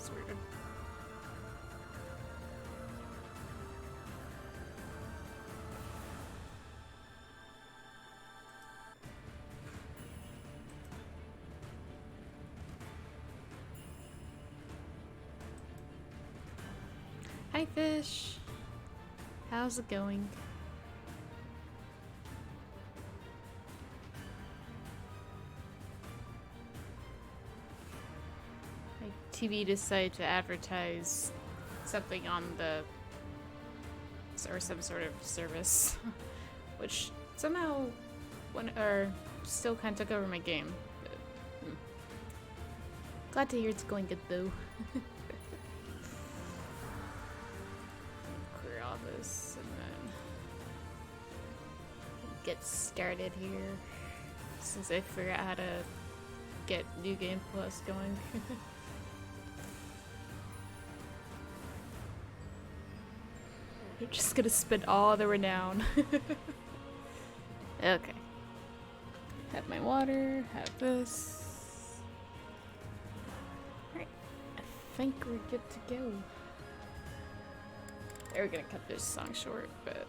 That's weird. Hi, fish. How's it going? My TV decided to advertise something on the or some sort of service, which somehow still kind of took over my game. But, glad to hear it's going good though. Clear all this and then get started here, since I forgot how to get New Game Plus going. You're just gonna spend all the renown. Okay. Have my water, have this. Alright. I think we're good to go. We're gonna cut this song short, but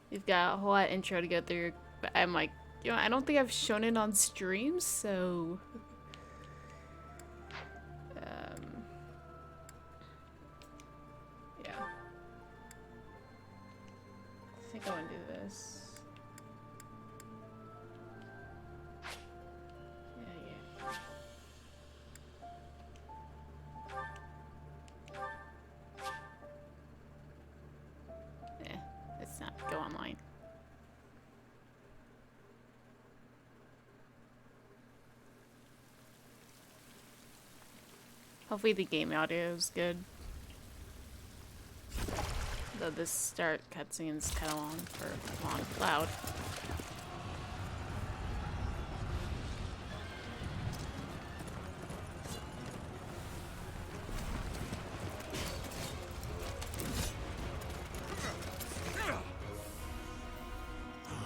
we've got a whole lot of intro to go through, but I'm like, you know, I don't think I've shown it on stream, so yeah. I think I want to do this. Let's not go online. Hopefully the game audio is good. Though this start cutscene is kind of loud.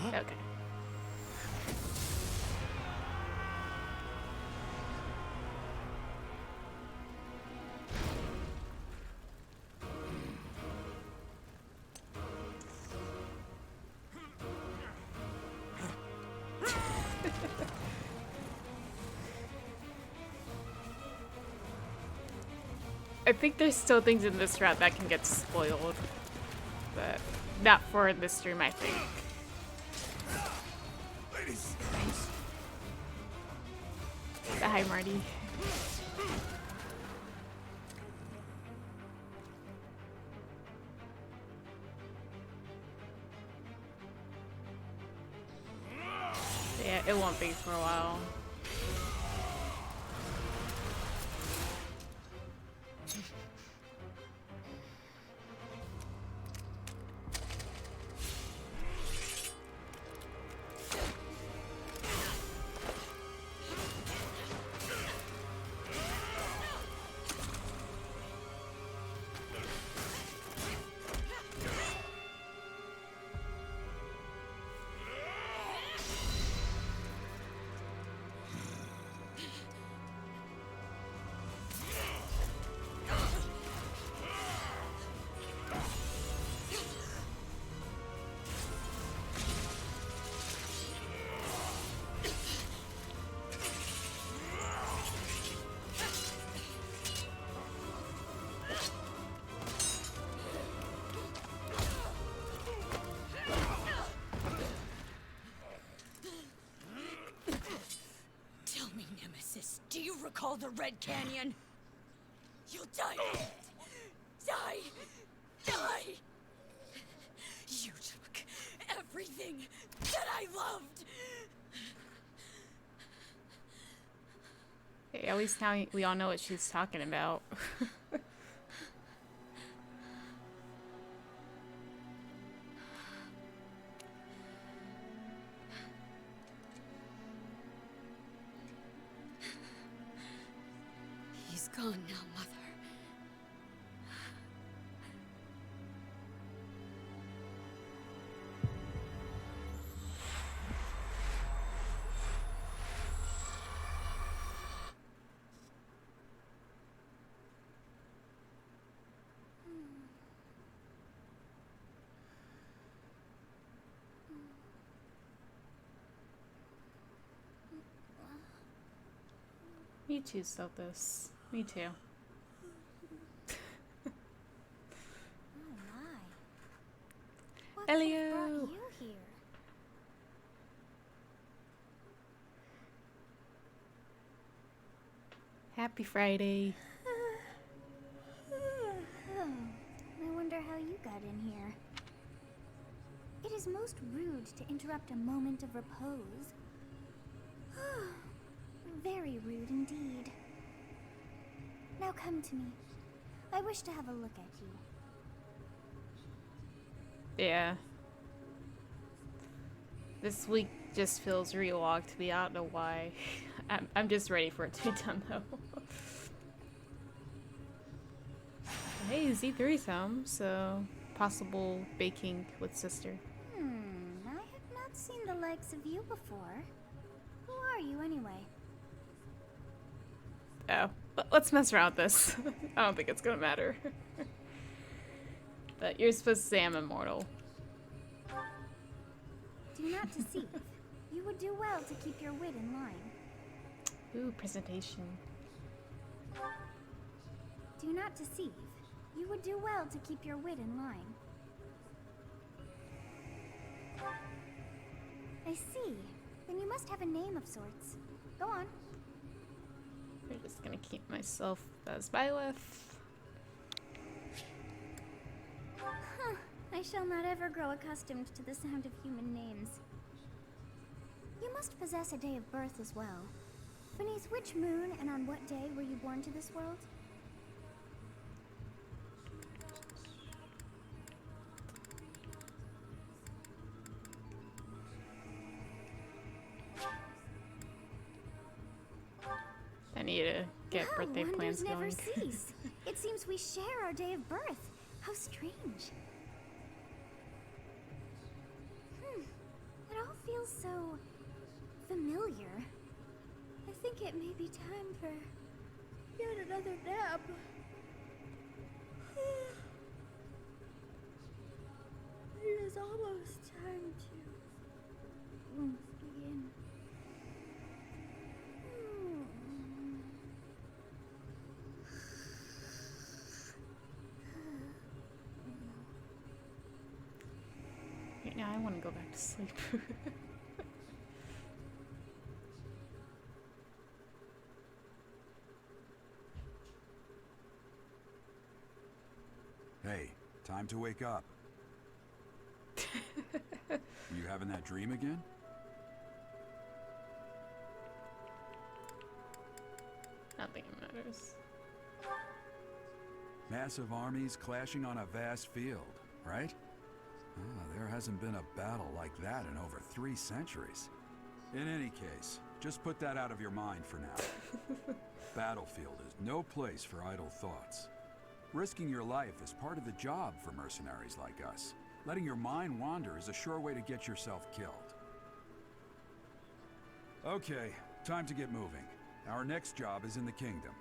Okay. I think there's still things in this route that can get spoiled, but not for this stream, I think. Hi, Marty. Yeah, it won't be for a while. Do you recall the Red Canyon? You'll die. Die. Die. You took everything that I loved. Okay, at least now we all know what she's talking about. He's gone now, Mother. Me too, Sothis. Me too. Oh my. What Elio! brought you here? Happy Friday. I wonder how you got in here. It is most rude to interrupt a moment of repose. Very rude indeed. Now come to me. I wish to have a look at you. Yeah. This week just feels real long to me. I don't know why. I'm just ready for it to be done though. Hey, Z3 some, so possible baking with sister. I have not seen the likes of you before. Who are you anyway? Oh, let's mess around with this. I don't think it's gonna matter. But you're supposed to say I'm immortal. Do not deceive. You would do well to keep your wit in line. Ooh, presentation. Do not deceive. You would do well to keep your wit in line. I see. Then you must have a name of sorts. Go on. I'm just gonna keep myself as byleth. Huh. I shall not ever grow accustomed to the sound of human names. You must possess a day of birth as well. Beneath which moon and on what day were you born to this world? I need to get Wow, birthday plans wonders never going. cease. It seems we share our day of birth. How strange. It all feels so familiar. I think it may be time for yet another nap. It is almost time to begin. Right now I want to go back to sleep. Hey, time to wake up. You having that dream again? I don't think it matters. Massive armies clashing on a vast field, right? There hasn't been a battle like that in over 3 centuries. In any case, just put that out of your mind for now. Battlefield is no place for idle thoughts. Risking your life is part of the job for mercenaries like us. Letting your mind wander is a sure way to get yourself killed. Okay, time to get moving. Our next job is in the kingdom.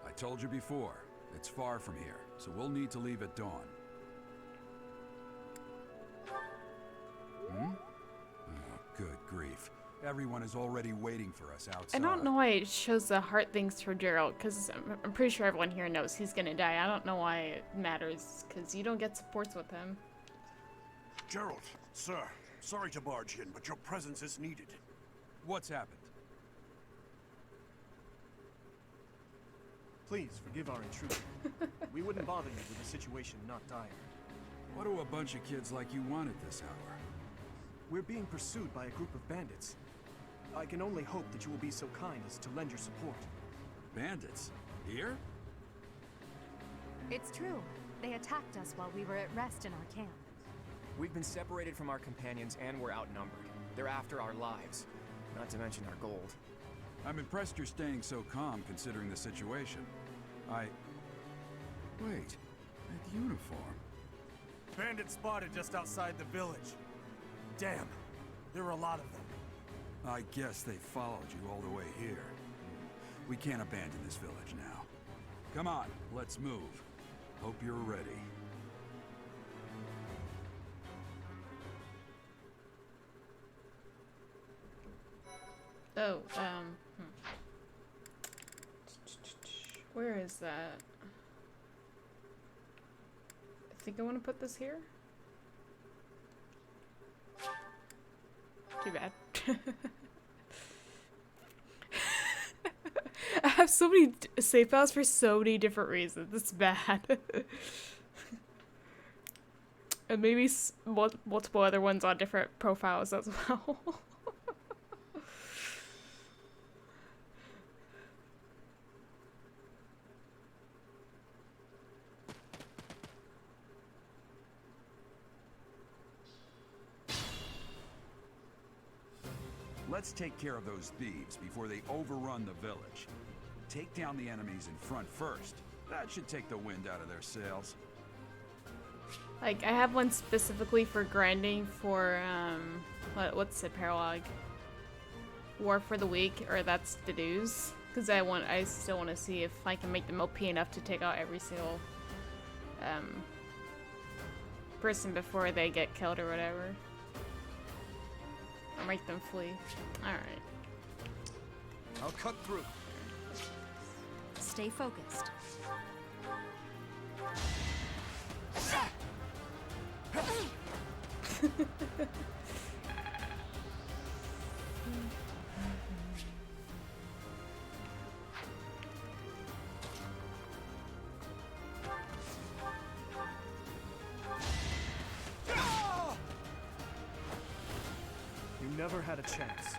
I told you before, it's far from here, so we'll need to leave at dawn. Oh, good grief. Everyone is already waiting for us outside. I don't know why it shows the heart things for Geralt, because I'm pretty sure everyone here knows he's gonna die. I don't know why it matters, because you don't get supports with him. Gerald, sir, sorry to barge in, but your presence is needed. What's happened? Please forgive our intrusion. We wouldn't bother you with a situation not dire. What do a bunch of kids like you want at this hour? We're being pursued by a group of bandits. I can only hope that you will be so kind as to lend your support. Bandits? Here? It's true. They attacked us while we were at rest in our camp. We've been separated from our companions and we're outnumbered. They're after our lives, not to mention our gold. I'm impressed you're staying so calm considering the situation. Wait, that uniform. Bandits spotted just outside the village. Damn, there were a lot of them. I guess they followed you all the way here. We can't abandon this village now. Come on, let's move. Hope you're ready. Oh, Where is that? I think I want to put this here. Too bad. I have so many save files for so many different reasons. It's bad. And maybe multiple other ones on different profiles as well. Let's take care of those thieves before they overrun the village. Take down the enemies in front first. That should take the wind out of their sails. Like, I have one specifically for grinding for, what's the paralog? War for the Week, or that's the dues. Because I still want to see if I can make them OP enough to take out every single, person before they get killed or whatever. Or make them flee. Alright. I'll cut through. Stay focused. You never had a chance.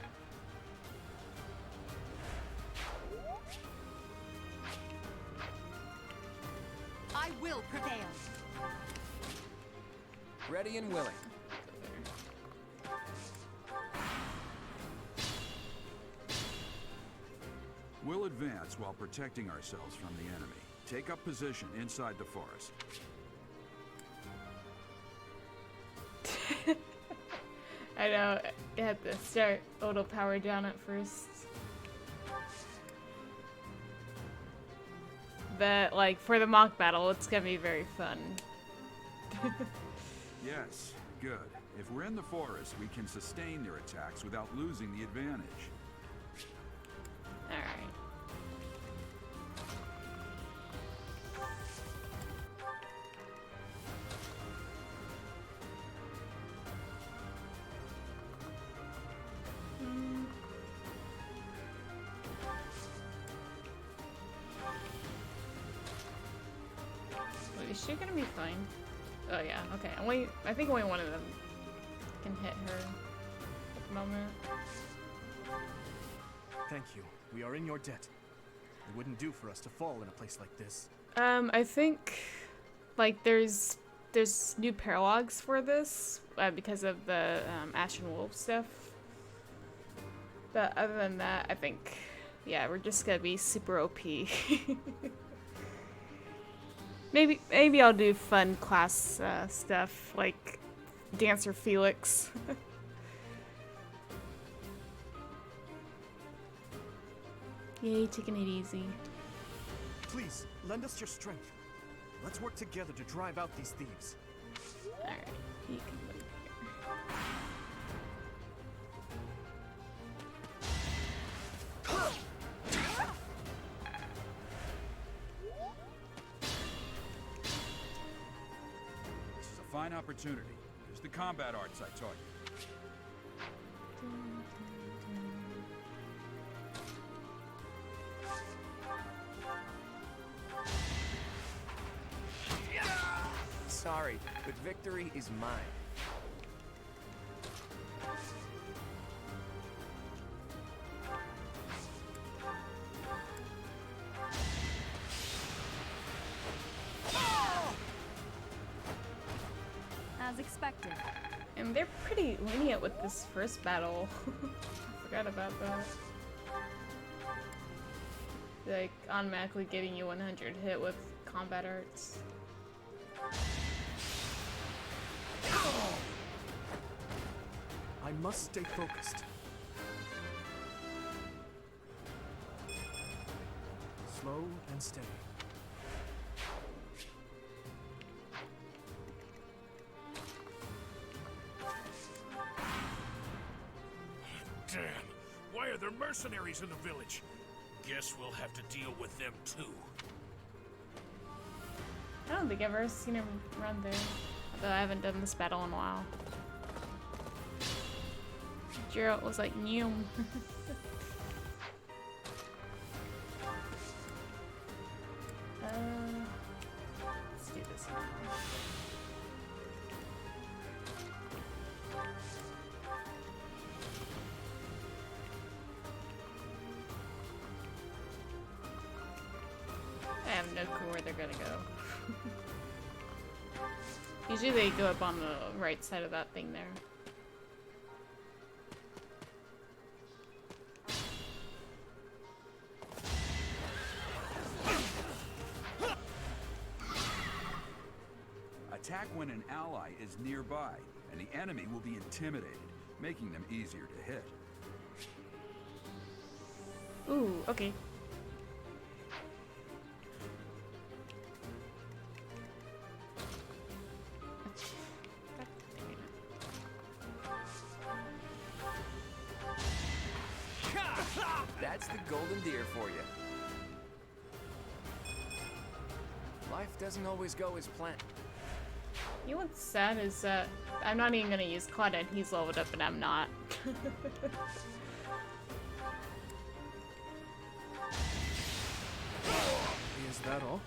I will prevail. Ready and willing. We'll advance while protecting ourselves from the enemy. Take up position inside the forest. I know, I had to start a little power down at first. But, like, for the mock battle, it's gonna be very fun. Yes, good. If we're in the forest, we can sustain their attacks without losing the advantage. Alright. Wait, is she gonna be fine? Oh yeah, okay. I think only one of them can hit her at the moment. Thank you. We are in your debt. It wouldn't do for us to fall in a place like this. I think, like, there's new paralogs for this because of the Ash and Wolf stuff. But other than that, I think, yeah, we're just gonna be super OP. Maybe I'll do fun class stuff like Dancer Felix. Yay, taking it easy. Please, lend us your strength. Let's work together to drive out these thieves. Alright, you can move here. This is a fine opportunity. Use the combat arts I taught you. Sorry, but victory is mine. As expected. And they're pretty lenient with this first battle. I forgot about that. Like, automatically getting you 100 hit with combat arts. I must stay focused. Slow and steady. Damn! Why are there mercenaries in the village? Guess we'll have to deal with them too. I don't think I've ever seen him run there. Although I haven't done this battle in a while. Geralt was like, Noom. Let's do this now. I have no clue where they're gonna go. Usually they go up on the right side of that thing there. Attack when an ally is nearby, and the enemy will be intimidated, making them easier to hit. Ooh, okay. That's the golden deer for you. Life doesn't always go as planned. You know what's sad is that I'm not even gonna use Claude and he's leveled up and I'm not. Is that all?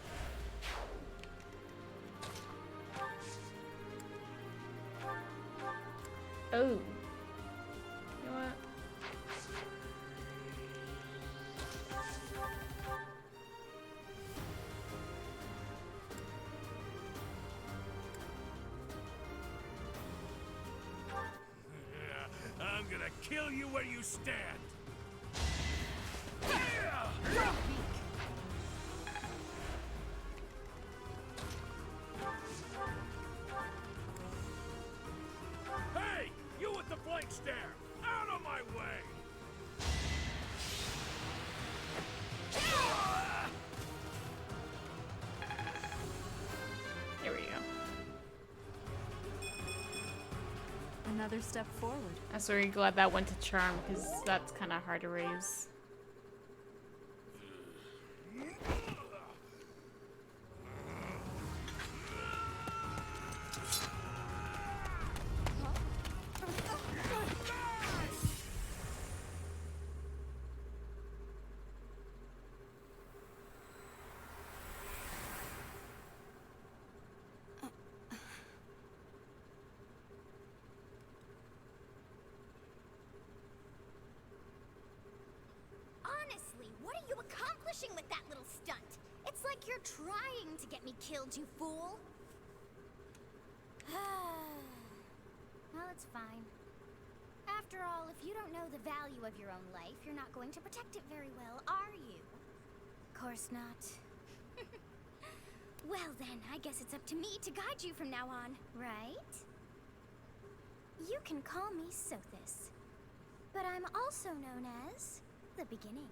Oh. You know what? I'm gonna kill you where you stand. Hey, you with the blank stare! Out of my way! There we go. Another step forward. I'm so really glad that went to Charm because that's kind of hard to raise. Honestly, what are you accomplishing with that little stunt? It's like you're trying to get me killed, you fool. Well, it's fine. After all, if you don't know the value of your own life, you're not going to protect it very well, are you? Of course not. Well then, I guess it's up to me to guide you from now on, right? You can call me Sothis, but I'm also known as the Beginning.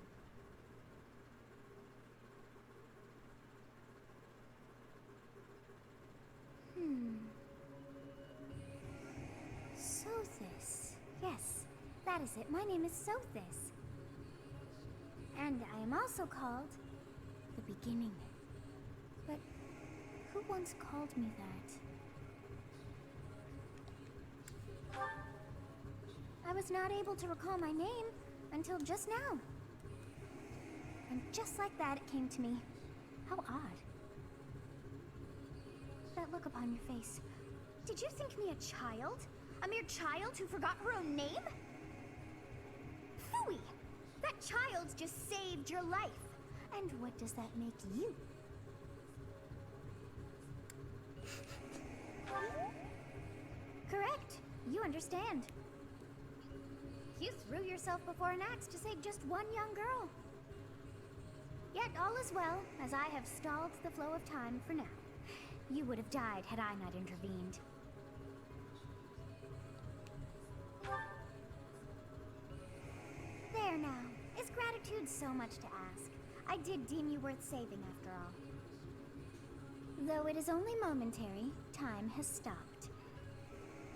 Sothis. Yes, that is it. My name is Sothis. And I am also called the Beginning. But who once called me that? I was not able to recall my name until just now. And just like that, it came to me. How odd. That look upon your face. Did you think me a child? A mere child who forgot her own name? Phooey! That child just saved your life. And what does that make you? Correct. You understand. You threw yourself before an axe to save just one young girl. Yet all is well, as I have stalled the flow of time for now. You would have died had I not intervened. There now. Is gratitude so much to ask? I did deem you worth saving after all. Though it is only momentary, time has stopped.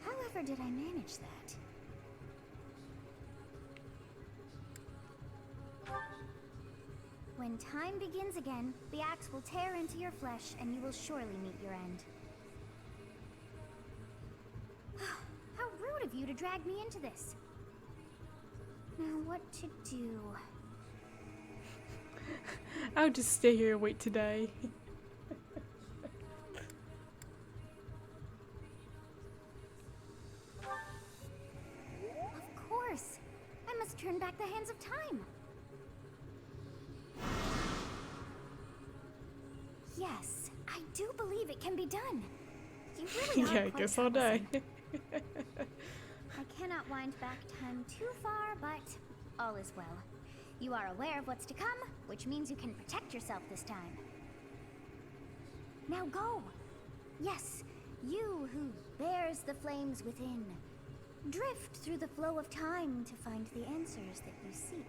However did I manage that? When time begins again, the axe will tear into your flesh and you will surely meet your end. How rude of you to drag me into this. Now what to do? I'll just stay here and wait to die. Of course! I must turn back the hands of time! Yes, I do believe it can be done. You really are Yeah, I quite guess I'll die. I cannot wind back time too far, but all is well. You are aware of what's to come, which means you can protect yourself this time. Now go! Yes, you who bears the flames within. Drift through the flow of time to find the answers that you seek.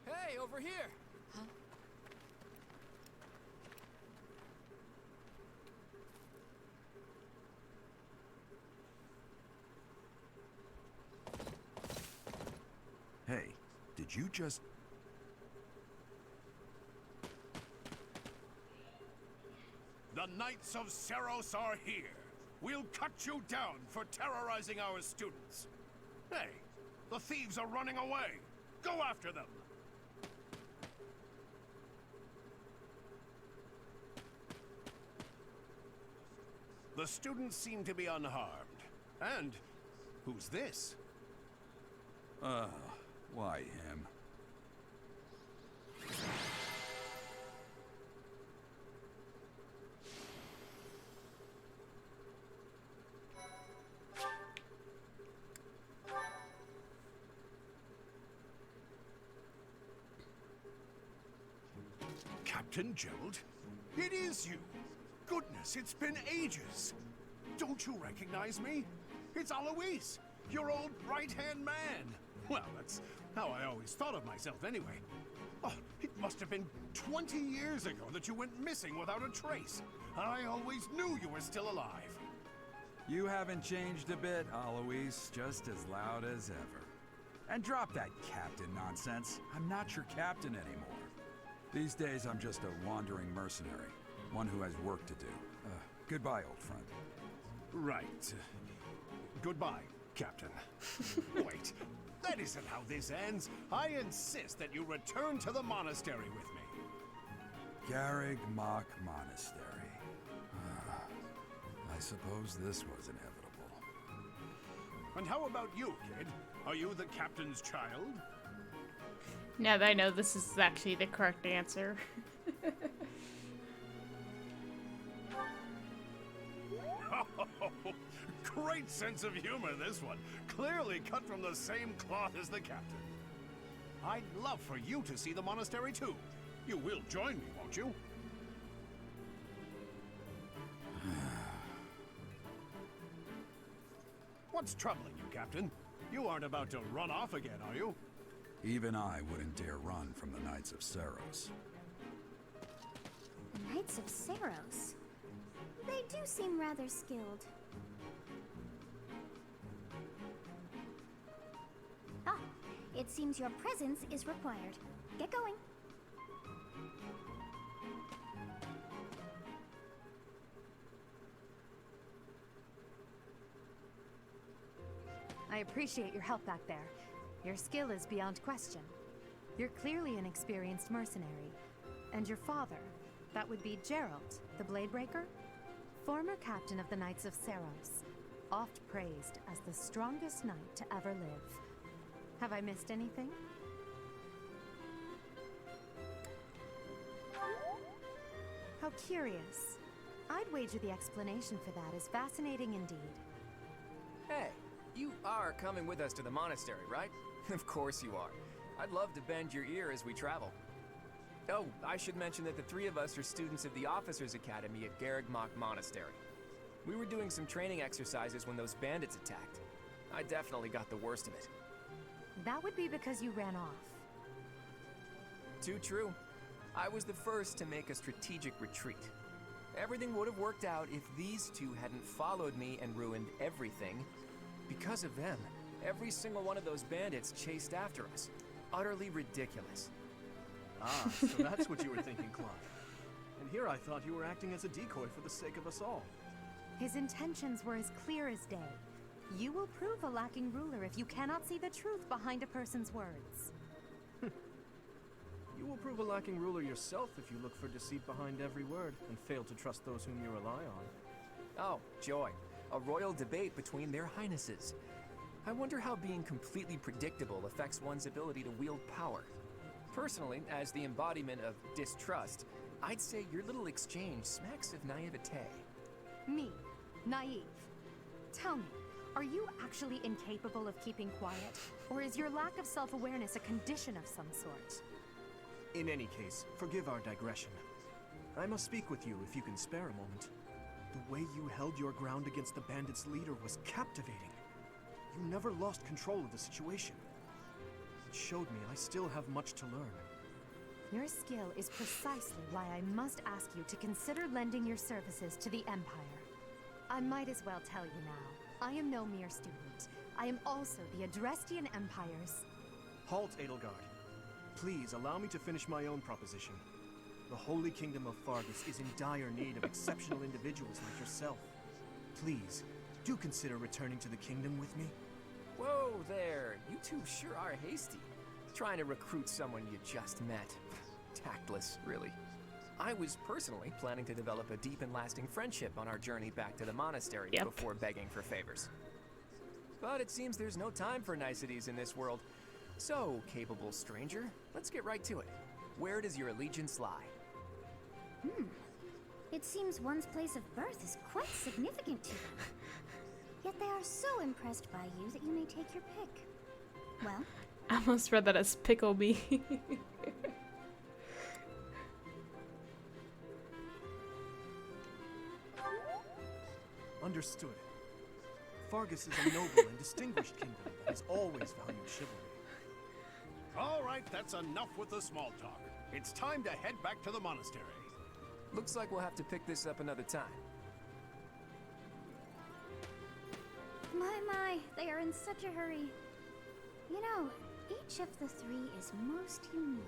Hey, over here! Hey, did you just... The Knights of Seros are here. We'll cut you down for terrorizing our students. Hey, the thieves are running away. Go after them. The students seem to be unharmed. And who's this? Why him? Captain Gerald? It is you! Goodness, it's been ages! Don't you recognize me? It's Alois, your old right-hand man! Well, that's how I always thought of myself anyway. Oh, it must have been 20 years ago that you went missing without a trace. I always knew you were still alive. You haven't changed a bit, Alois. Just as loud as ever. And drop that captain nonsense. I'm not your captain anymore. These days, I'm just a wandering mercenary. One who has work to do. Goodbye, old friend. Right. Goodbye, Captain. Wait, that isn't how this ends. I insist that you return to the monastery with me. Garrig Mach Monastery. I suppose this was inevitable. And how about you, kid? Are you the captain's child? Now that I know this is actually the correct answer. Great sense of humor, this one. Clearly cut from the same cloth as the captain. I'd love for you to see the monastery too. You will join me, won't you? What's troubling you, Captain? You aren't about to run off again, are you? Even I wouldn't dare run from the Knights of Seros. The Knights of Seros. They do seem rather skilled. Ah, it seems your presence is required. Get going. I appreciate your help back there. Your skill is beyond question. You're clearly an experienced mercenary. And your father, that would be Gerald, the Bladebreaker? Former captain of the Knights of Seros, oft praised as the strongest knight to ever live. Have I missed anything? How curious. I'd wager the explanation for that is fascinating indeed. Hey, you are coming with us to the monastery, right? Of course you are. I'd love to bend your ear as we travel. Oh, I should mention that the three of us are students of the Officers Academy at Garrigmach Monastery. We were doing some training exercises when those bandits attacked. I definitely got the worst of it. That would be because you ran off. Too true. I was the first to make a strategic retreat. Everything would have worked out if these two hadn't followed me and ruined everything. Because of them, every single one of those bandits chased after us. Utterly ridiculous. Ah, so that's what you were thinking, Clive. And here I thought you were acting as a decoy for the sake of us all. His intentions were as clear as day. You will prove a lacking ruler if you cannot see the truth behind a person's words. You will prove a lacking ruler yourself if you look for deceit behind every word and fail to trust those whom you rely on. Oh, joy. A royal debate between their highnesses. I wonder how being completely predictable affects one's ability to wield power. Personally, as the embodiment of distrust, I'd say your little exchange smacks of naivete. Me, naive. Tell me, are you actually incapable of keeping quiet? Or is your lack of self-awareness a condition of some sort? In any case, forgive our digression. I must speak with you if you can spare a moment. The way you held your ground against the bandits' leader was captivating. You never lost control of the situation. It showed me I still have much to learn. Your skill is precisely why I must ask you to consider lending your services to the Empire. I might as well tell you now, I am no mere student. I am also the Adrestian Empire's... Halt, Edelgard. Please allow me to finish my own proposition. The Holy Kingdom of Fargus is in dire need of exceptional individuals like yourself. Please, do consider returning to the kingdom with me. Whoa there, you two sure are hasty. Trying to recruit someone you just met. Tactless, really. I was personally planning to develop a deep and lasting friendship on our journey back to the monastery before begging for favors. But it seems there's no time for niceties in this world. So, capable stranger, let's get right to it. Where does your allegiance lie? It seems one's place of birth is quite significant to them. Yet they are so impressed by you that you may take your pick. Well, I almost read that as pickle me. Understood. Fargus is a noble and distinguished kingdom that has always valued chivalry. All right, that's enough with the small talk. It's time to head back to the monastery. Looks like we'll have to pick this up another time. my, they are in such a hurry. You know, each of the three is most unique.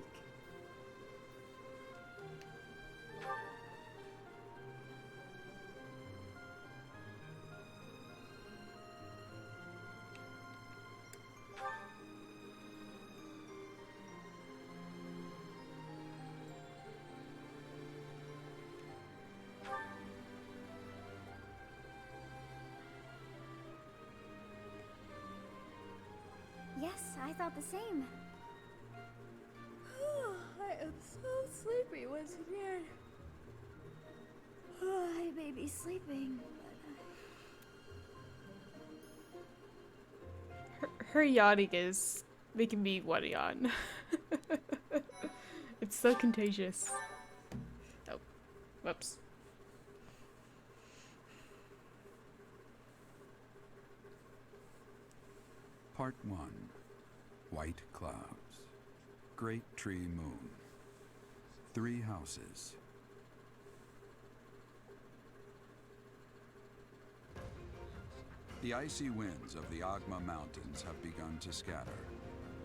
Yes, I thought the same. I am so sleepy once again. I may be sleeping, but Her yawning is making me want to yawn. It's so contagious. Oh, whoops. Part 1. White clouds. Great tree moon. 3 houses. The icy winds of the Agma Mountains have begun to scatter,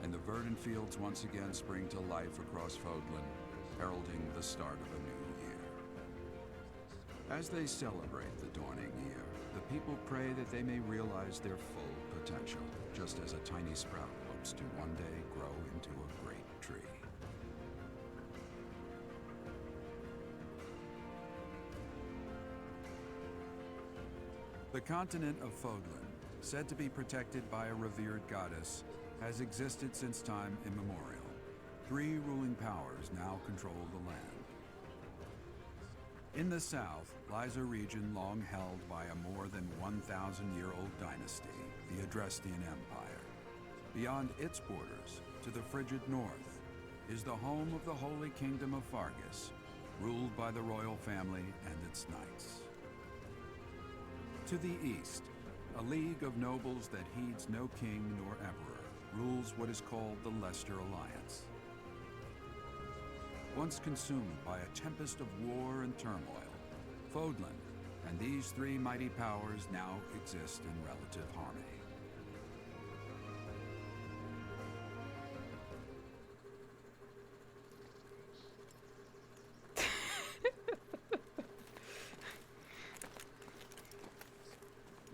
and the verdant fields once again spring to life across Fodlan, heralding the start of a new year. As they celebrate the dawning year, the people pray that they may realize their full potential, just as a tiny sprout hopes to one day grow into a great tree. The continent of Fodlan, said to be protected by a revered goddess, has existed since time immemorial. 3 ruling powers now control the land. In the south lies a region long held by a more than 1,000-year-old dynasty, the Adrestian Empire. Beyond its borders, to the frigid north, is the home of the Holy Kingdom of Fargus, ruled by the royal family and its knights. To the east, a league of nobles that heeds no king nor emperor rules what is called the Leicester Alliance. Once consumed by a tempest of war and turmoil, Fodlan and these three mighty powers now exist in relative harmony.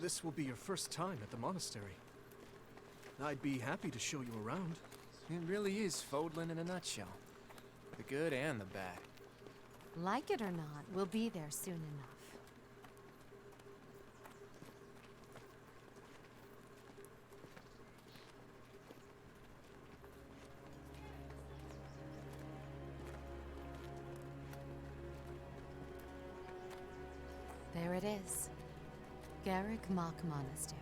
This will be your first time at the monastery. I'd be happy to show you around. It really is Fodlan in a nutshell. The good and the bad. Like it or not, we'll be there soon enough. There it is. Garrick Mock Monastery.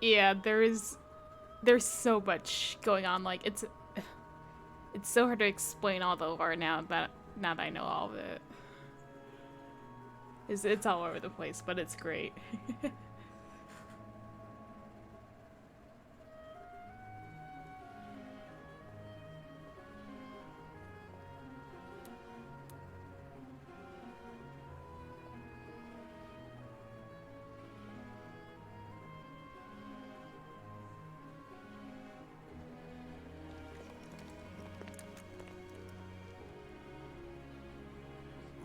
Yeah, there's so much going on. Like it's so hard to explain all the lore now that I know all of it. It's all over the place, but it's great.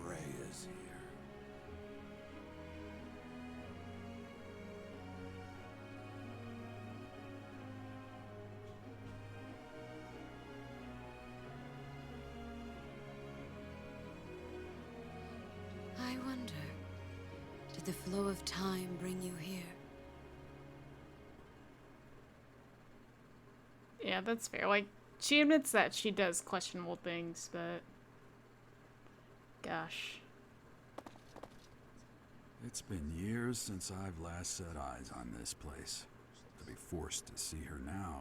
Ray is here. I wonder, did the flow of time bring you here? Yeah, that's fair. Like, she admits that she does questionable things, but gosh. It's been years since I've last set eyes on this place. To be forced to see her now,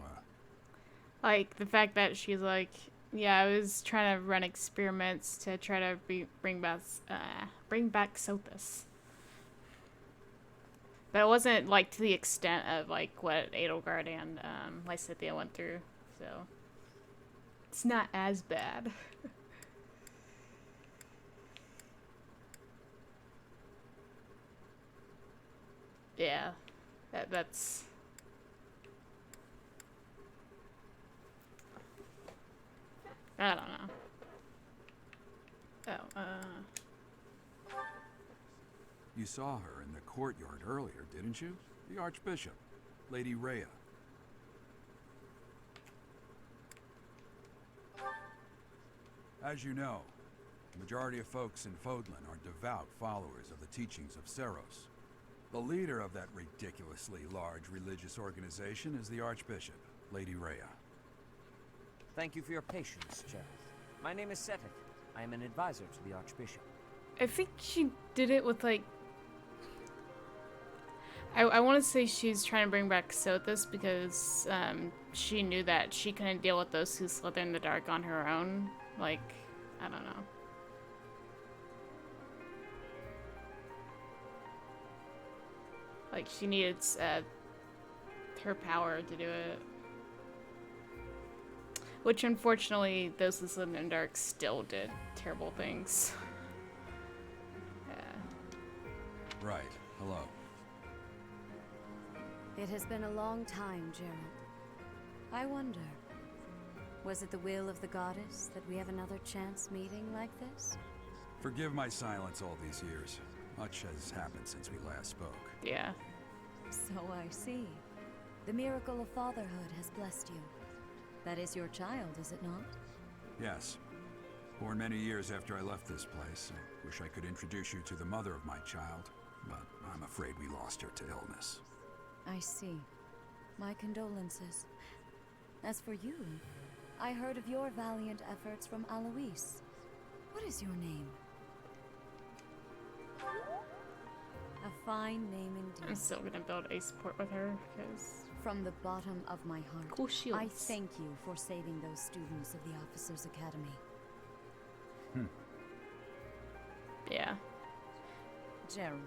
Like, the fact that she's like, yeah, I was trying to run experiments to try to bring back Sothis. But it wasn't, like, to the extent of, like, what Edelgard and Lysithea went through, so it's not as bad. Yeah, that's... I don't know. Oh, You saw her in the courtyard earlier, didn't you? The Archbishop, Lady Rhea. As you know, the majority of folks in Fodlan are devout followers of the teachings of Seros. The leader of that ridiculously large religious organization is the Archbishop, Lady Rhea. Thank you for your patience, Sheriff. My name is Setik. I am an advisor to the Archbishop. I think she did it with, like... I want to say she's trying to bring back Sothis because she knew that she couldn't deal with those who slither in the dark on her own. Like, I don't know. Like, she needed her power to do it. Which, unfortunately, those who slither in the dark still did terrible things. Yeah. Right. Hello. It has been a long time, Gerald. I wonder, was it the will of the goddess that we have another chance meeting like this? Forgive my silence all these years. Much has happened since we last spoke. Yeah. So I see. The miracle of fatherhood has blessed you. That is your child, is it not? Yes. Born many years after I left this place. I wish I could introduce you to the mother of my child, but I'm afraid we lost her to illness. I see. My condolences. As for you, I heard of your valiant efforts from Alois. What is your name? A fine name I'm indeed. still gonna build a support with her because From the bottom of my heart, cool shields. I thank you for saving those students of the Officers' Academy. Yeah. Gerald,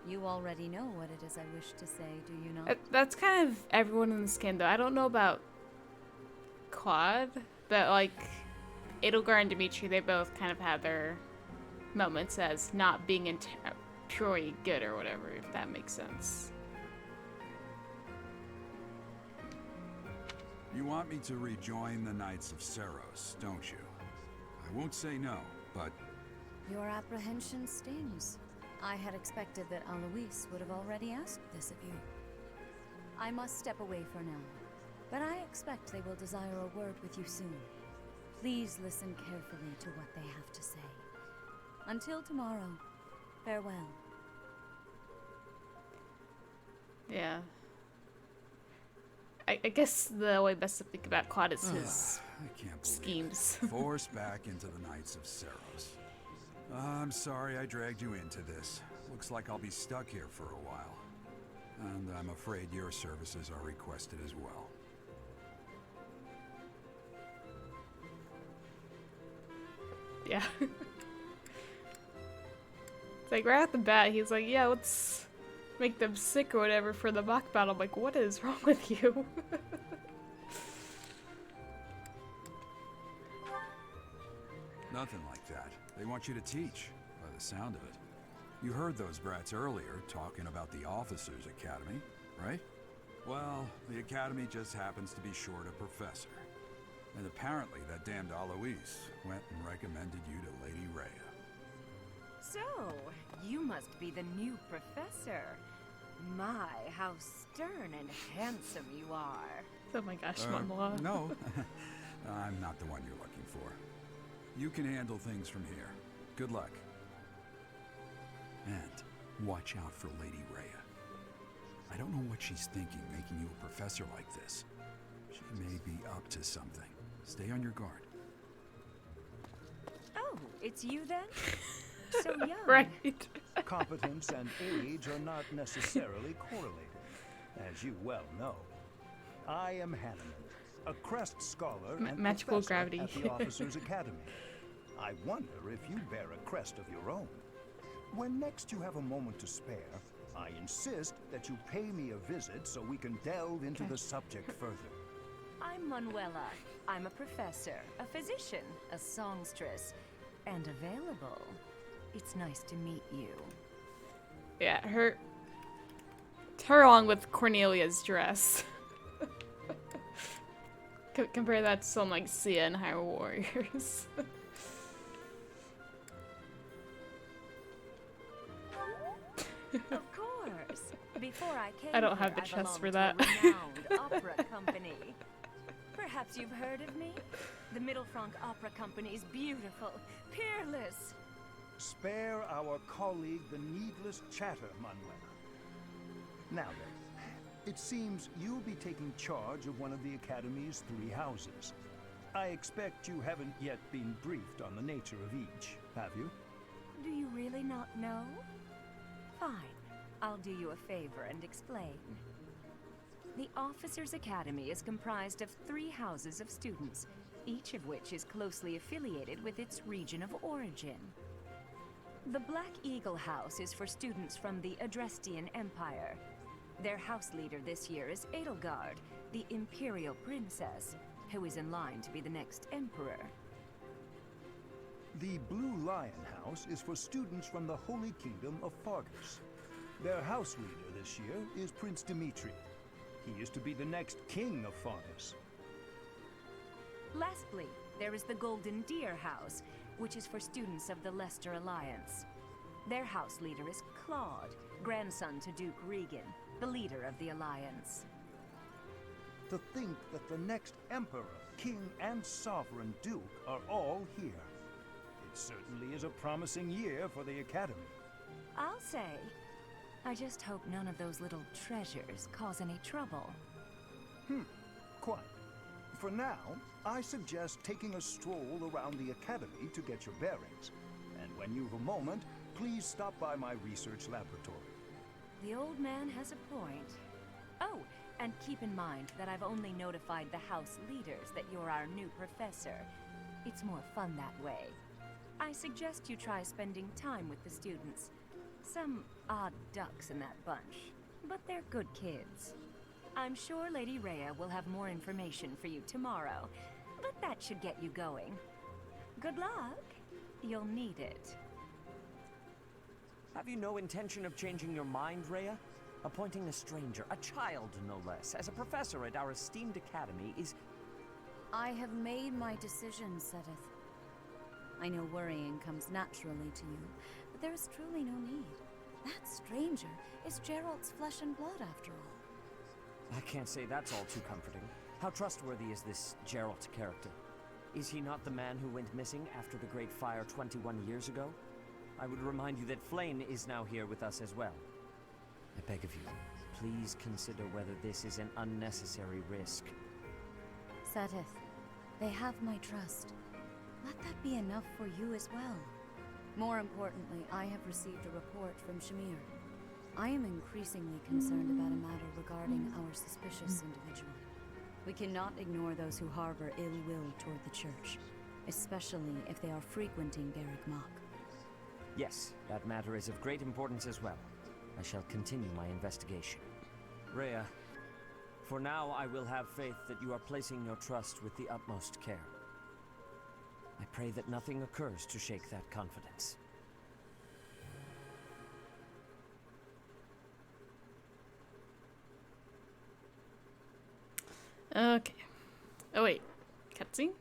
you already know what it is I wish to say, do you not? That's kind of everyone in this game, though. I don't know about Claude, but like Edelgar and Dimitri, they both kind of have their moments as not being purely good or whatever, if that makes sense. You want me to rejoin the Knights of Seros, don't you? I won't say no, but Your apprehension stings. I had expected that Alois would have already asked this of you. I must step away for now, but I expect they will desire a word with you soon. Please listen carefully to what they have to say. Until tomorrow, farewell. Yeah. I guess the way best to think about Claude is his I can't believe schemes. it. Forced back into the Knights of Seros. I'm sorry I dragged you into this. Looks like I'll be stuck here for a while. And I'm afraid your services are requested as well. Yeah. It's like right off the bat, he's like, yeah, let's make them sick or whatever for the mock battle. I'm like, what is wrong with you? Nothing like that. They want you to teach, by the sound of it. You heard those brats earlier talking about the Officers' Academy, right? Well, the Academy just happens to be short a professor. And apparently that damned Alois went and recommended you to Lady Rhea. So, you must be the new professor. My, how stern and handsome you are. Oh my gosh, Montblanc. No, I'm not the one you're looking for. You can handle things from here. Good luck. And watch out for Lady Rhea. I don't know what she's thinking making you a professor like this. She may be up to something. Stay on your guard. Oh, it's you then? So young. Right. Competence and age are not necessarily correlated, as you well know. I am Hanneman, a Crest Scholar and magical professor gravity. at the Officers' Academy. I wonder if you bear a crest of your own. When next you have a moment to spare, I insist that you pay me a visit so we can delve into the subject further. I'm Manuela. I'm a professor, a physician, a songstress, and available. It's nice to meet you. Yeah, her along with Cornelia's dress. Compare that to some like Sia and Hyrule Warriors. Of course. Before I came I don't have here, the I chest for belonged that. to a renowned opera company. Perhaps you've heard of me? The Mittelfranc Opera Company is beautiful, peerless. Spare our colleague the needless chatter, Manuela. Now then, it seems you'll be taking charge of one of the Academy's 3 houses. I expect you haven't yet been briefed on the nature of each, have you? Do you really not know? Fine. I'll do you a favor and explain. The Officers' Academy is comprised of 3 houses of students, each of which is closely affiliated with its region of origin. The Black Eagle House is for students from the Adrestian Empire. Their house leader this year is Edelgard, the Imperial Princess, who is in line to be the next Emperor. The Blue Lion House is for students from the Holy Kingdom of Fargus. Their house leader this year is Prince Dimitri. He is to be the next king of Fargus. Lastly, there is the Golden Deer House, which is for students of the Leicester Alliance. Their house leader is Claude, grandson to Duke Regan, the leader of the Alliance. To think that the next Emperor, King, and Sovereign Duke are all here. It certainly is a promising year for the Academy. I'll say. I just hope none of those little treasures cause any trouble. Quite. For now, I suggest taking a stroll around the Academy to get your bearings. And when you've a moment, please stop by my research laboratory. The old man has a point. Oh, and keep in mind that I've only notified the house leaders that you're our new professor. It's more fun that way. I suggest you try spending time with the students. Some odd ducks in that bunch, but they're good kids. I'm sure Lady Rhea will have more information for you tomorrow, but that should get you going. Good luck. You'll need it. Have you no intention of changing your mind, Rhea? Appointing a stranger, a child no less, as a professor at our esteemed academy is... I have made my decision, Sedith. I know worrying comes naturally to you, but there is truly no need. That stranger is Gerald's flesh and blood, after all. I can't say that's all too comforting. How trustworthy is this Gerald character? Is he not the man who went missing after the Great Fire 21 years ago? I would remind you that Flame is now here with us as well. I beg of you, please consider whether this is an unnecessary risk. Sedith, they have my trust. Let that be enough for you as well. More importantly, I have received a report from Shamir. I am increasingly concerned about a matter regarding our suspicious individual. We cannot ignore those who harbor ill will toward the church, especially if they are frequenting Garrick Mach. Yes, that matter is of great importance as well. I shall continue my investigation. Rhea, for now I will have faith that you are placing your trust with the utmost care. I pray that nothing occurs to shake that confidence. Okay. Oh wait, cutscene?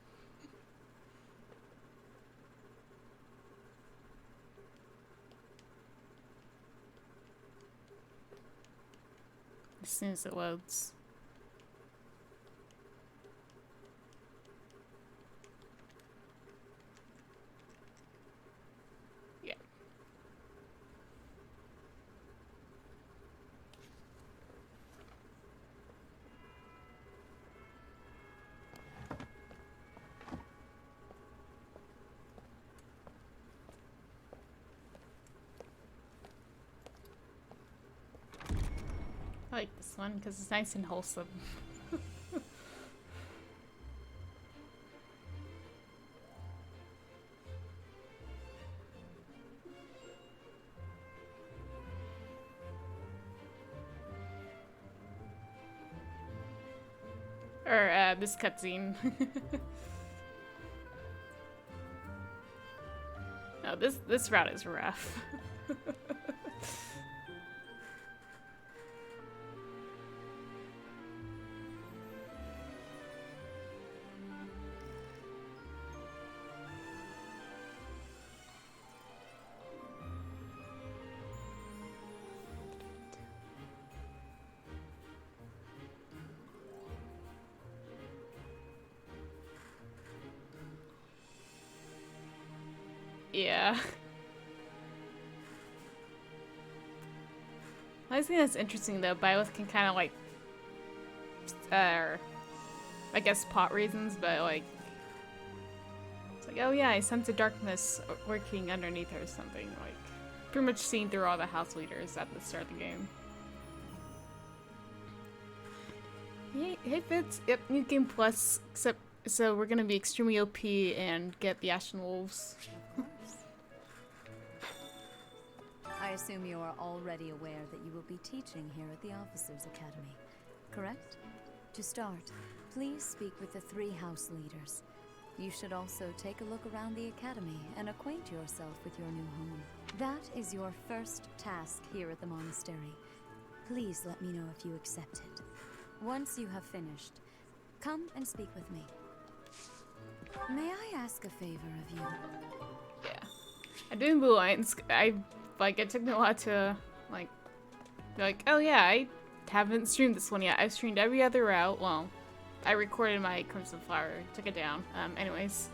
As soon as it loads. Yeah. I like this one because it's nice and wholesome. Or, this cutscene. No, this route is rough. Yeah. I think that's interesting though. Byleth can kind of like, I guess plot reasons, but like, it's like, oh yeah, I sense a darkness working underneath her or something. Like, pretty much seen through all the house leaders at the start of the game. Hey Fitz, yep, new game plus, except so we're gonna be extremely OP and get the Ashen Wolves. I assume you are already aware that you will be teaching here at the Officers' Academy, correct? To start, please speak with the 3 house leaders. You should also take a look around the academy and acquaint yourself with your new home. That is your first task here at the monastery. Please let me know if you accept it. Once you have finished, come and speak with me. May I ask a favor of you? Yeah. I'm doing Blue Lines. It took me a while to, be like, oh yeah, I haven't streamed this one yet. I've streamed every other route. Well, I recorded my Crimson Flower, took it down. Anyways,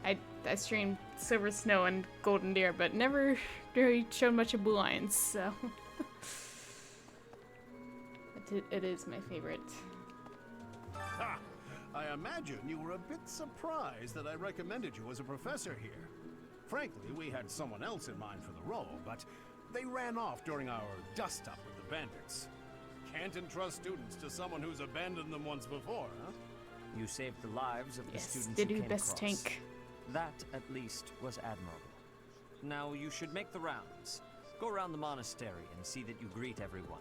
I streamed Silver Snow and Golden Deer, but never really showed much of Blue Lions, so. It is my favorite. Ha! I imagine you were a bit surprised that I recommended you as a professor here. Frankly, we had someone else in mind for the role, but they ran off during our dust-up with bandits. Can't entrust students to someone who's abandoned them once before, huh? You saved the lives of the Yes, students they you do came best across. tank. That, at least, was admirable. Now you should make the rounds. Go around the monastery and see that you greet everyone.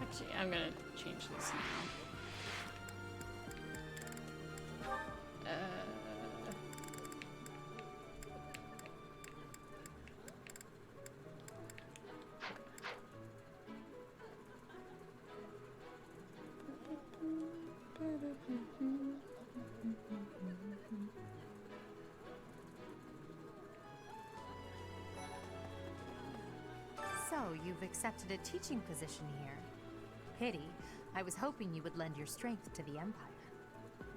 Actually, I'm gonna change this now. So, you've accepted a teaching position here. Pity. I was hoping you would lend your strength to the Empire.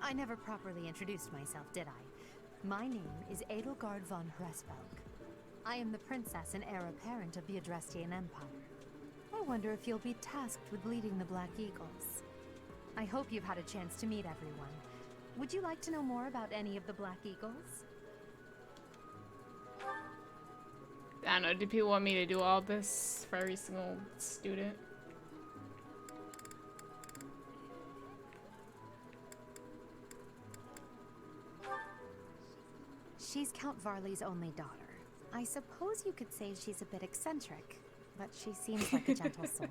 I never properly introduced myself, did I? My name is Edelgard von Hresvelg. I am the princess and heir apparent of the Adrestian Empire. I wonder if you'll be tasked with leading the Black Eagles. I hope you've had a chance to meet everyone. Would you like to know more about any of the Black Eagles? I don't know, do people want me to do all this for every single student? She's Count Varley's only daughter. I suppose you could say she's a bit eccentric, but she seems like a gentle soul.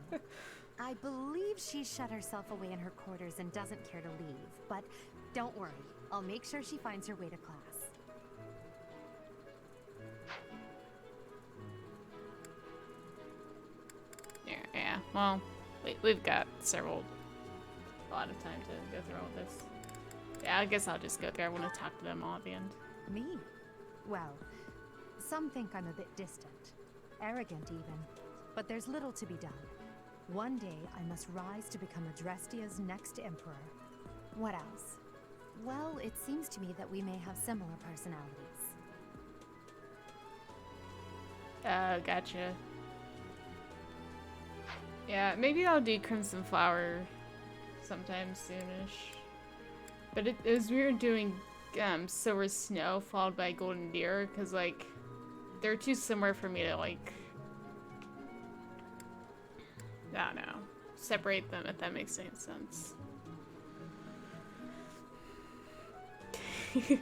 I believe she shut herself away in her quarters and doesn't care to leave, but don't worry. I'll make sure she finds her way to class. Yeah, well, we've got a lot of time to go through all this. Yeah, I guess I'll just go through. I want to talk to them all at the end. Me? Well, some think I'm a bit distant. Arrogant, even. But there's little to be done. One day, I must rise to become Adrestia's next emperor. What else? Well, it seems to me that we may have similar personalities. Gotcha. Yeah, maybe I'll do Crimson Flower sometime soonish. But it was weird doing Silver Snow followed by Golden Deer, because, like, they're too similar for me to, like, I don't know, separate them, if that makes any sense. You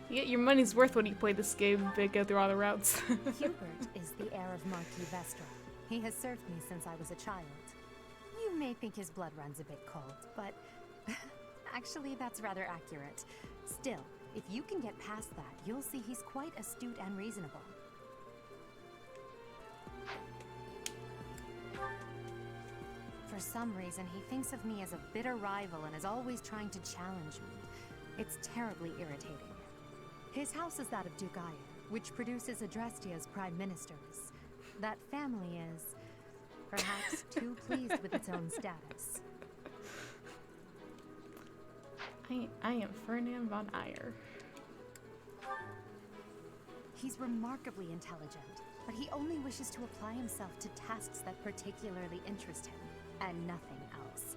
get your money's worth when you play this game, but go through all the routes. Hubert is the heir of Marquis Vestra. He has served me since I was a child. You may think his blood runs a bit cold, but actually that's rather accurate. Still, if you can get past that, you'll see he's quite astute and reasonable. For some reason, he thinks of me as a bitter rival and is always trying to challenge me. It's terribly irritating. His house is that of Duke Aya, which produces Adrestia's prime ministers. That family is, perhaps, too pleased with its own status. I am Ferdinand von Ayer. He's remarkably intelligent, but he only wishes to apply himself to tasks that particularly interest him, and nothing else.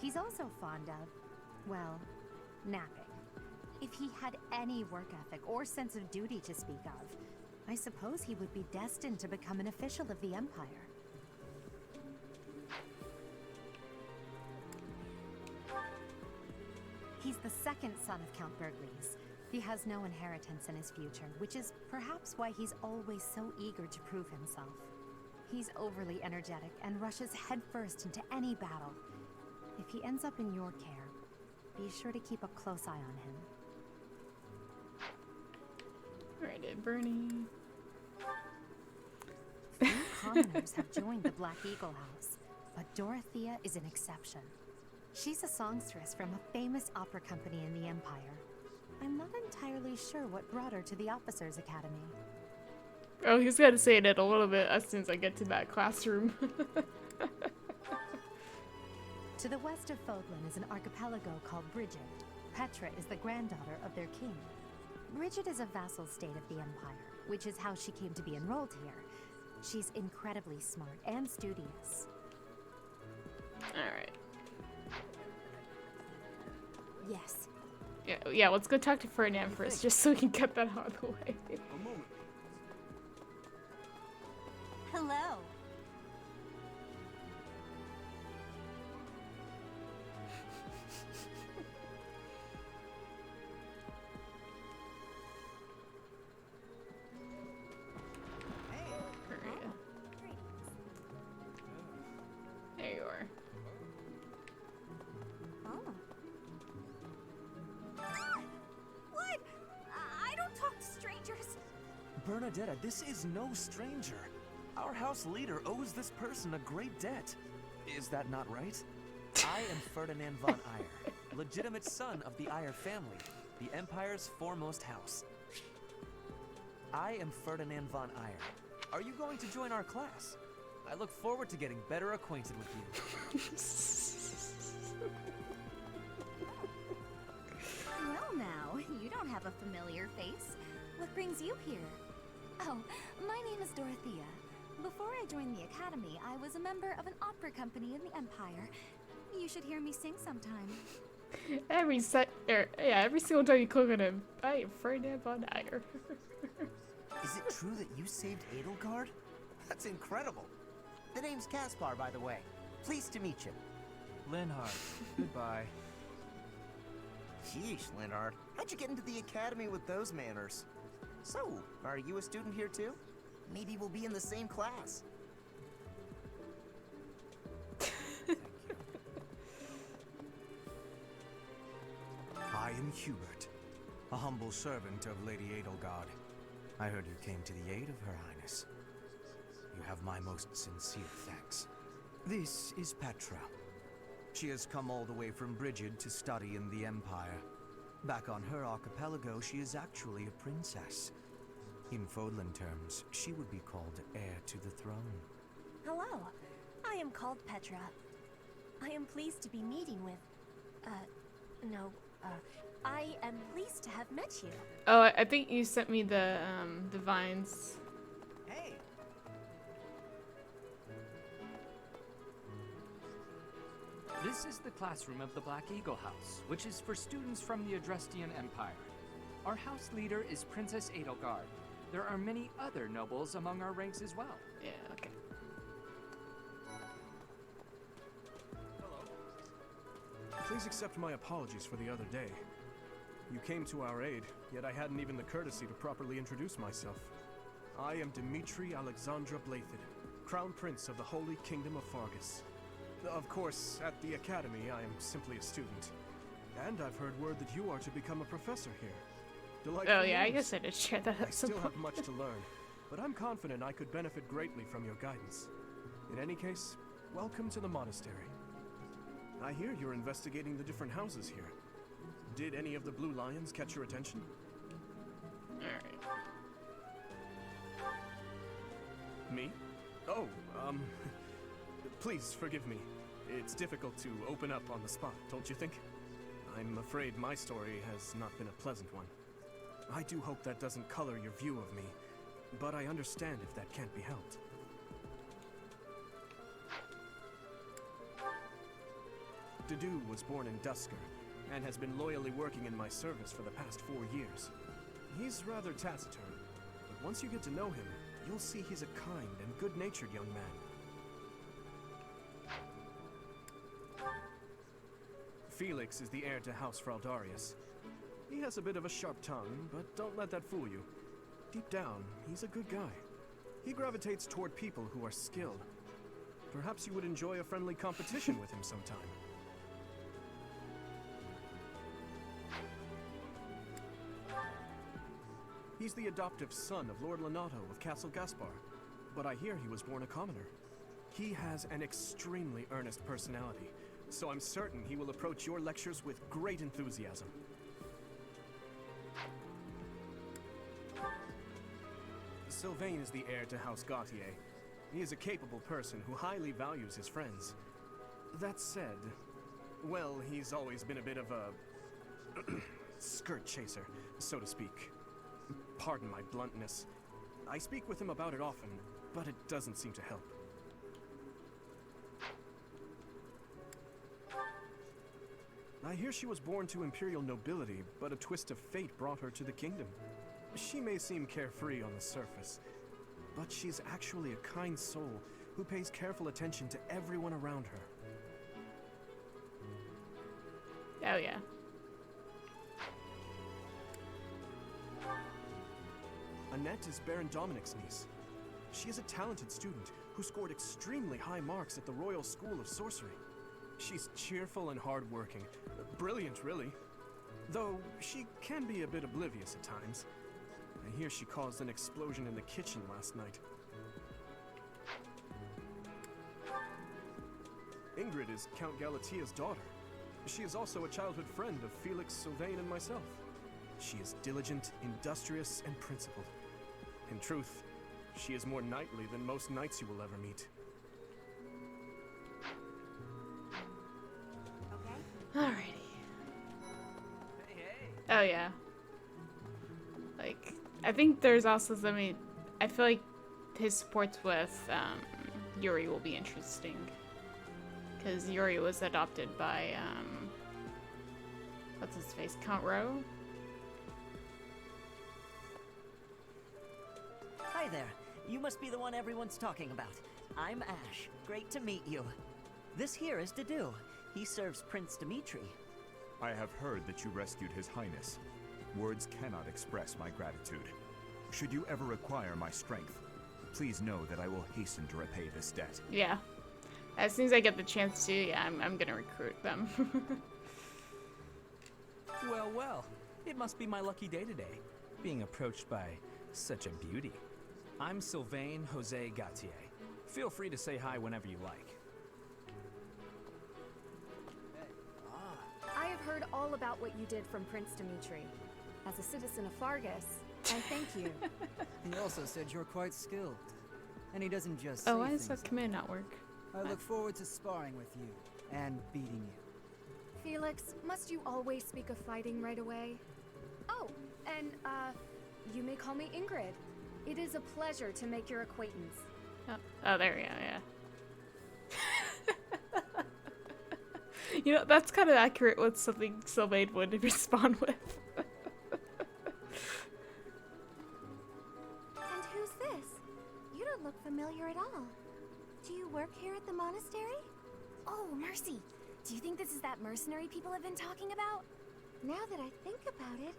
He's also fond of, well, napping. If he had any work ethic or sense of duty to speak of, I suppose he would be destined to become an official of the Empire. He's the second son of Count Bergliez. He has no inheritance in his future, which is perhaps why he's always so eager to prove himself. He's overly energetic and rushes headfirst into any battle. If he ends up in your care, be sure to keep a close eye on him. Alright, Bernie. Few commoners have joined the Black Eagle House, but Dorothea is an exception. She's a songstress from a famous opera company in the Empire. I'm not entirely sure what brought her to the Officers' Academy. Oh, he's got to say it a little bit as soon as I get to that classroom. To the west of Fodlan is an archipelago called Brigid. Petra is the granddaughter of their king. Brigid is a vassal state of the Empire, which is how she came to be enrolled here. She's incredibly smart and studious. Alright. Yes. Yeah, let's go talk to Ferdinand first, just so we can get that out of the way. A moment. Hello. There you are. Oh. What? I don't talk to strangers. Bernadetta, this is no stranger. Our house leader owes this person a great debt. Is that not right? I am Ferdinand von Eyre, legitimate son of the Eyre family, the Empire's foremost house. I am Ferdinand von Eyre. Are you going to join our class? I look forward to getting better acquainted with you. Well now, you don't have a familiar face. What brings you here? Oh, my name is Dorothea. Before I joined the Academy, I was a member of an opera company in the Empire. You should hear me sing sometime. Every single time you click on him, I am Ferdinand von Eyre. Is it true that you saved Edelgard? That's incredible. The name's Caspar, by the way. Pleased to meet you. Linhard, goodbye. Sheesh, Linhard. How'd you get into the academy with those manners? So, are you a student here too? Maybe we'll be in the same class. I am Hubert, a humble servant of Lady Edelgard. I heard you came to the aid of Her Highness. You have my most sincere thanks. This is Petra. She has come all the way from Brigid to study in the Empire. Back on her archipelago, she is actually a princess. In Fodlan terms, she would be called heir to the throne. Hello, I am called Petra. I am pleased to be meeting with... I am pleased to have met you. Oh, I think you sent me the vines. Hey! This is the classroom of the Black Eagle House, which is for students from the Adrestian Empire. Our house leader is Princess Edelgard. There are many other nobles among our ranks as well. Yeah, okay. Please accept my apologies for the other day. You came to our aid, yet I hadn't even the courtesy to properly introduce myself. I am Dimitri Alexandra Blathid, Crown Prince of the Holy Kingdom of Fargus. Of course, at the Academy, I am simply a student. And I've heard word that you are to become a professor here. Delightful Oh yeah, I news. guess I did share that I at some still have point. much to learn, but I'm confident I could benefit greatly from your guidance. In any case, welcome to the monastery. I hear you're investigating the different houses here. Did any of the Blue Lions catch your attention? Alright. Me? Oh, please forgive me. It's difficult to open up on the spot, don't you think? I'm afraid my story has not been a pleasant one. I do hope that doesn't color your view of me, but I understand if that can't be helped. Dedu was born in Dusker, and has been loyally working in my service for the past 4 years. He's rather taciturn, but once you get to know him, you'll see he's a kind and good-natured young man. Felix is the heir to House Fraldarius. He has a bit of a sharp tongue, but don't let that fool you. Deep down, he's a good guy. He gravitates toward people who are skilled. Perhaps you would enjoy a friendly competition with him sometime. He's the adoptive son of Lord Lenato of Castle Gaspar, but I hear he was born a commoner. He has an extremely earnest personality, so I'm certain he will approach your lectures with great enthusiasm. Sylvain is the heir to House Gautier. He is a capable person who highly values his friends. That said, well, he's always been a bit of a skirt chaser, so to speak. Pardon my bluntness. I speak with him about it often, but it doesn't seem to help. I hear she was born to imperial nobility, but a twist of fate brought her to the kingdom. She may seem carefree on the surface, but she's actually a kind soul who pays careful attention to everyone around her. Oh, yeah. Annette is Baron Dominic's niece. She is a talented student who scored extremely high marks at the Royal School of Sorcery. She's cheerful and hardworking. Brilliant, really. Though she can be a bit oblivious at times. I hear she caused an explosion in the kitchen last night. Ingrid is Count Galatia's daughter. She is also a childhood friend of Felix, Sylvain, and myself. She is diligent, industrious, and principled. In truth, she is more knightly than most knights you will ever meet. Alrighty. Oh yeah. Like, I think there's also something. I feel like his supports with Yuri will be interesting, because Yuri was adopted by what's his face, Count Rowe. Hi there. You must be the one everyone's talking about. I'm Ash. Great to meet you. This here is Dedu. He serves Prince Dimitri. I have heard that you rescued His Highness. Words cannot express my gratitude. Should you ever require my strength, please know that I will hasten to repay this debt. Yeah. As soon as I get the chance to, yeah, I'm gonna recruit them. Well, well. It must be my lucky day today, being approached by such a beauty. I'm Sylvain Jose Gautier. Feel free to say hi whenever you like. I have heard all about what you did from Prince Dimitri. As a citizen of Fargus, I thank you. He also said you're quite skilled. And he doesn't just Oh, say why does things that command not work? I look forward to sparring with you and beating you. Felix, must you always speak of fighting right away? Oh, and, you may call me Ingrid. It is a pleasure to make your acquaintance. Oh, there we go, yeah. You know, that's kind of accurate with something Sylvain would respond with. And who's this? You don't look familiar at all. Do you work here at the monastery? Oh, mercy. Do you think this is that mercenary people have been talking about? Now that I think about it,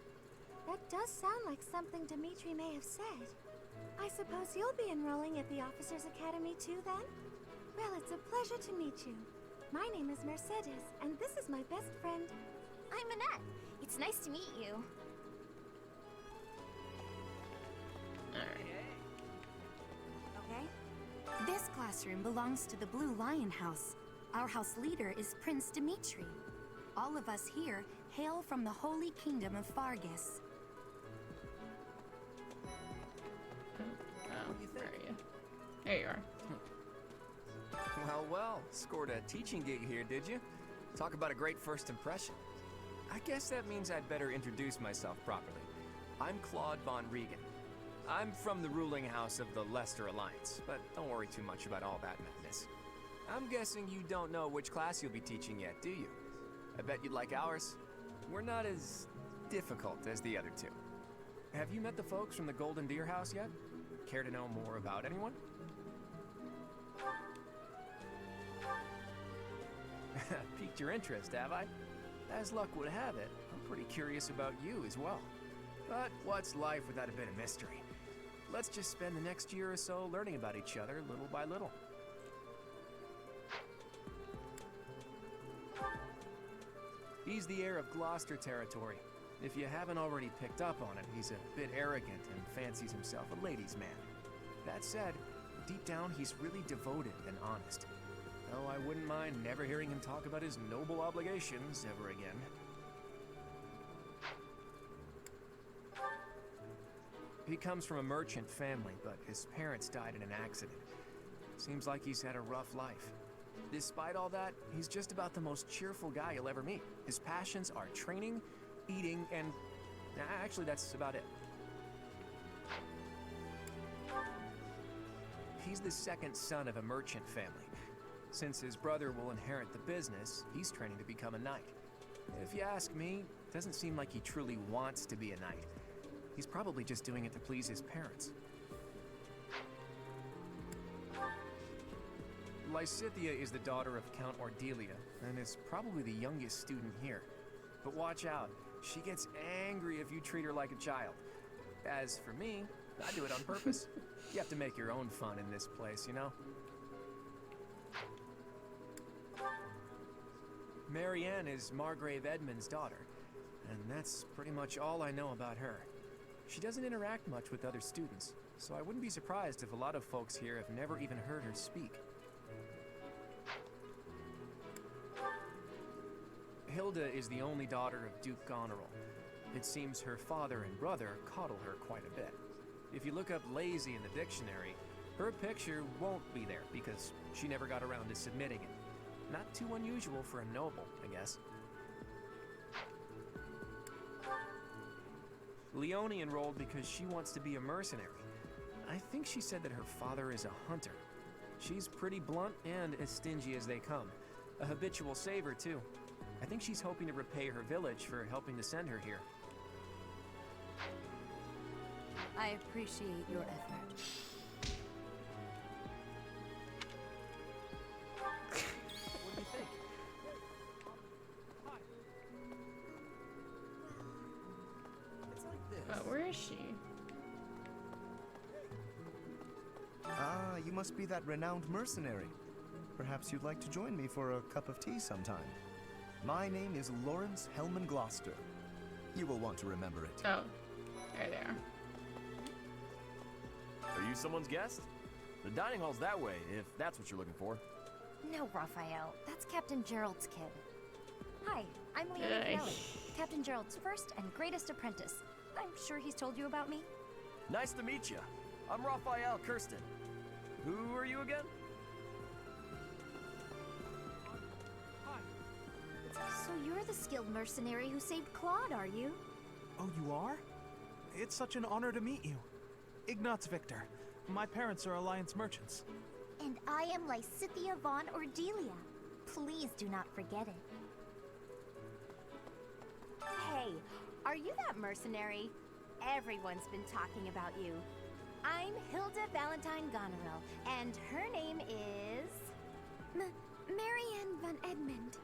that does sound like something Dimitri may have said. I suppose you'll be enrolling at the Officers' Academy too, then? Well, it's a pleasure to meet you. My name is Mercedes, and this is my best friend. I'm Annette. It's nice to meet you. Okay. This classroom belongs to the Blue Lion House. Our house leader is Prince Dimitri. All of us here hail from the Holy Kingdom of Fargus. Oh, where are you? There you are. Well, well, scored a teaching gig here, did you? Talk about a great first impression. I guess that means I'd better introduce myself properly. I'm Claude von Regan. I'm from the ruling house of the Leicester Alliance, but don't worry too much about all that madness. I'm guessing you don't know which class you'll be teaching yet, do you? I bet you'd like ours. We're not as difficult as the other two. Have you met the folks from the Golden Deer House yet? Care to know more about anyone? Piqued your interest, have I? As luck would have it, I'm pretty curious about you as well. But what's life without a bit of mystery? Let's just spend the next year or so learning about each other little by little. He's the heir of Gloucester territory. If you haven't already picked up on it, he's a bit arrogant and fancies himself a ladies' man. That said, deep down he's really devoted and honest. Though I wouldn't mind never hearing him talk about his noble obligations ever again. He comes from a merchant family, but his parents died in an accident. Seems like he's had a rough life. Despite all that, he's just about the most cheerful guy you'll ever meet. His passions are training, eating, and actually that's about it. He's the second son of a merchant family. Since his brother will inherit the business, he's training to become a knight. If you ask me, doesn't seem like he truly wants to be a knight. He's probably just doing it to please his parents. Lysithea is the daughter of Count Ordelia, and is probably the youngest student here. But watch out, she gets angry if you treat her like a child. As for me, I do it on purpose. You have to make your own fun in this place, you know? Marianne is Margrave Edmund's daughter, and that's pretty much all I know about her. She doesn't interact much with other students, so I wouldn't be surprised if a lot of folks here have never even heard her speak. Hilda is the only daughter of Duke Goneril. It seems her father and brother coddle her quite a bit. If you look up lazy in the dictionary, her picture won't be there because she never got around to submitting it. Not too unusual for a noble, I guess. Leone enrolled because she wants to be a mercenary. I think she said that her father is a hunter. She's pretty blunt and as stingy as they come. A habitual saver, too. I think she's hoping to repay her village for helping to send her here. I appreciate your effort. What do you think? It's like this. Where is she? Ah, you must be that renowned mercenary. Perhaps you'd like to join me for a cup of tea sometime. My name is Lawrence Hellman Gloucester. You will want to remember it. Oh, there they are. Are you someone's guest? The dining hall's that way, if that's what you're looking for. No, Raphael. That's Captain Gerald's kid. Hi, I'm Leone Hey. Finelli, Captain Gerald's first and greatest apprentice. I'm sure he's told you about me. Nice to meet you. I'm Raphael Kirsten. Who are you again? So you're the skilled mercenary who saved Claude, are you? Oh, you are? It's such an honor to meet you. Ignatz Victor. My parents are Alliance merchants. And I am Lysithea von Ordelia. Please do not forget it. Hey, are you that mercenary? Everyone's been talking about you. I'm Hilda Valentine Goneril, and her name is... Marianne von Edmund.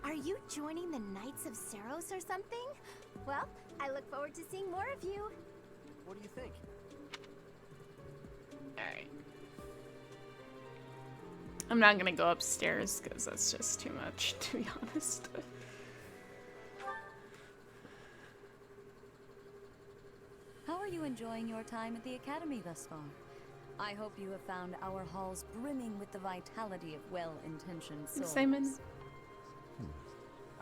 Are you joining the Knights of Seros or something? Well, I look forward to seeing more of you. What do you think? Alright. I'm not gonna go upstairs because that's just too much, to be honest. How are you enjoying your time at the Academy thus far? I hope you have found our halls brimming with the vitality of well-intentioned souls. Simon.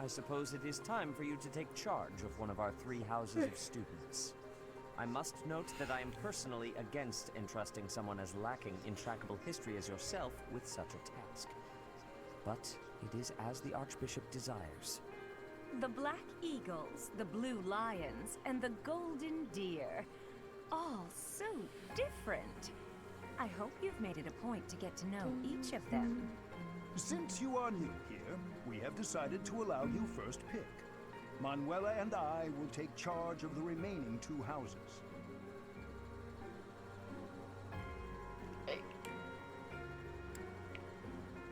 I suppose it is time for you to take charge of one of our 3 houses of students. I must note that I am personally against entrusting someone as lacking in trackable history as yourself with such a task. But it is as the Archbishop desires. The Black Eagles, the Blue Lions, and the Golden Deer. All so different. I hope you've made it a point to get to know each of them. Since you are new here, we have decided to allow you first pick. Manuela and I will take charge of the remaining 2 houses.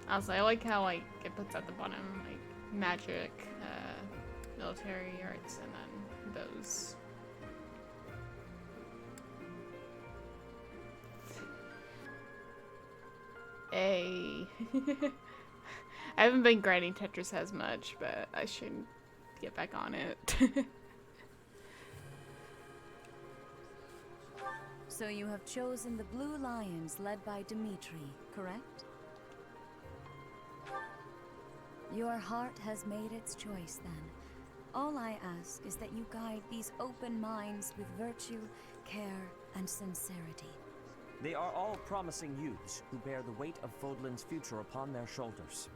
Also, I like how like it puts at the bottom like magic, military arts, and then those. Hey. I haven't been grinding Tetris as much, but I should get back on it. So you have chosen the Blue Lions led by Dimitri, correct? Your heart has made its choice then. All I ask is that you guide these open minds with virtue, care, and sincerity. They are all promising youths who bear the weight of Fodlan's future upon their shoulders.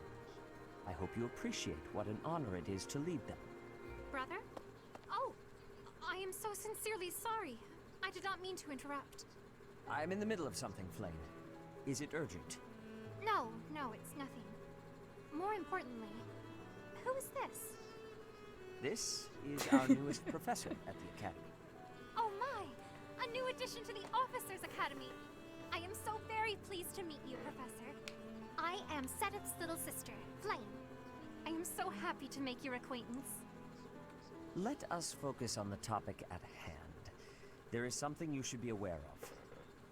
I hope you appreciate what an honor it is to lead them. Brother? Oh, I am so sincerely sorry. I did not mean to interrupt. I'm in the middle of something, Flame. Is it urgent? No, it's nothing. More importantly, who is this? This is our newest professor at the Academy. Oh my! A new addition to the Officers Academy! I am so very pleased to meet you, Professor. I am Setup's little sister, Flame. I am so happy to make your acquaintance. Let us focus on the topic at hand. There is something you should be aware of.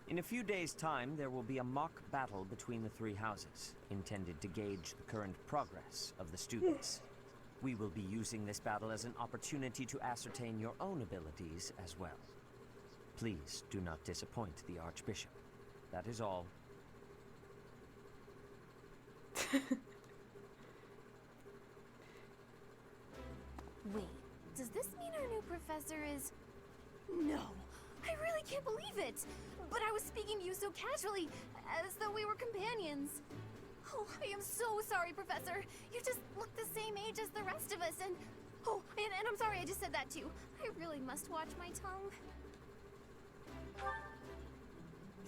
In a few days' time, there will be a mock battle between the three houses, intended to gauge the current progress of the students. We will be using this battle as an opportunity to ascertain your own abilities as well. Please do not disappoint the Archbishop. That is all. Wait, does this mean our new professor is... No! I really can't believe it! But I was speaking to you so casually, as though we were companions. Oh, I am so sorry, Professor. You just look the same age as the rest of us, and... Oh, and I'm sorry I just said that too. I really must watch my tongue.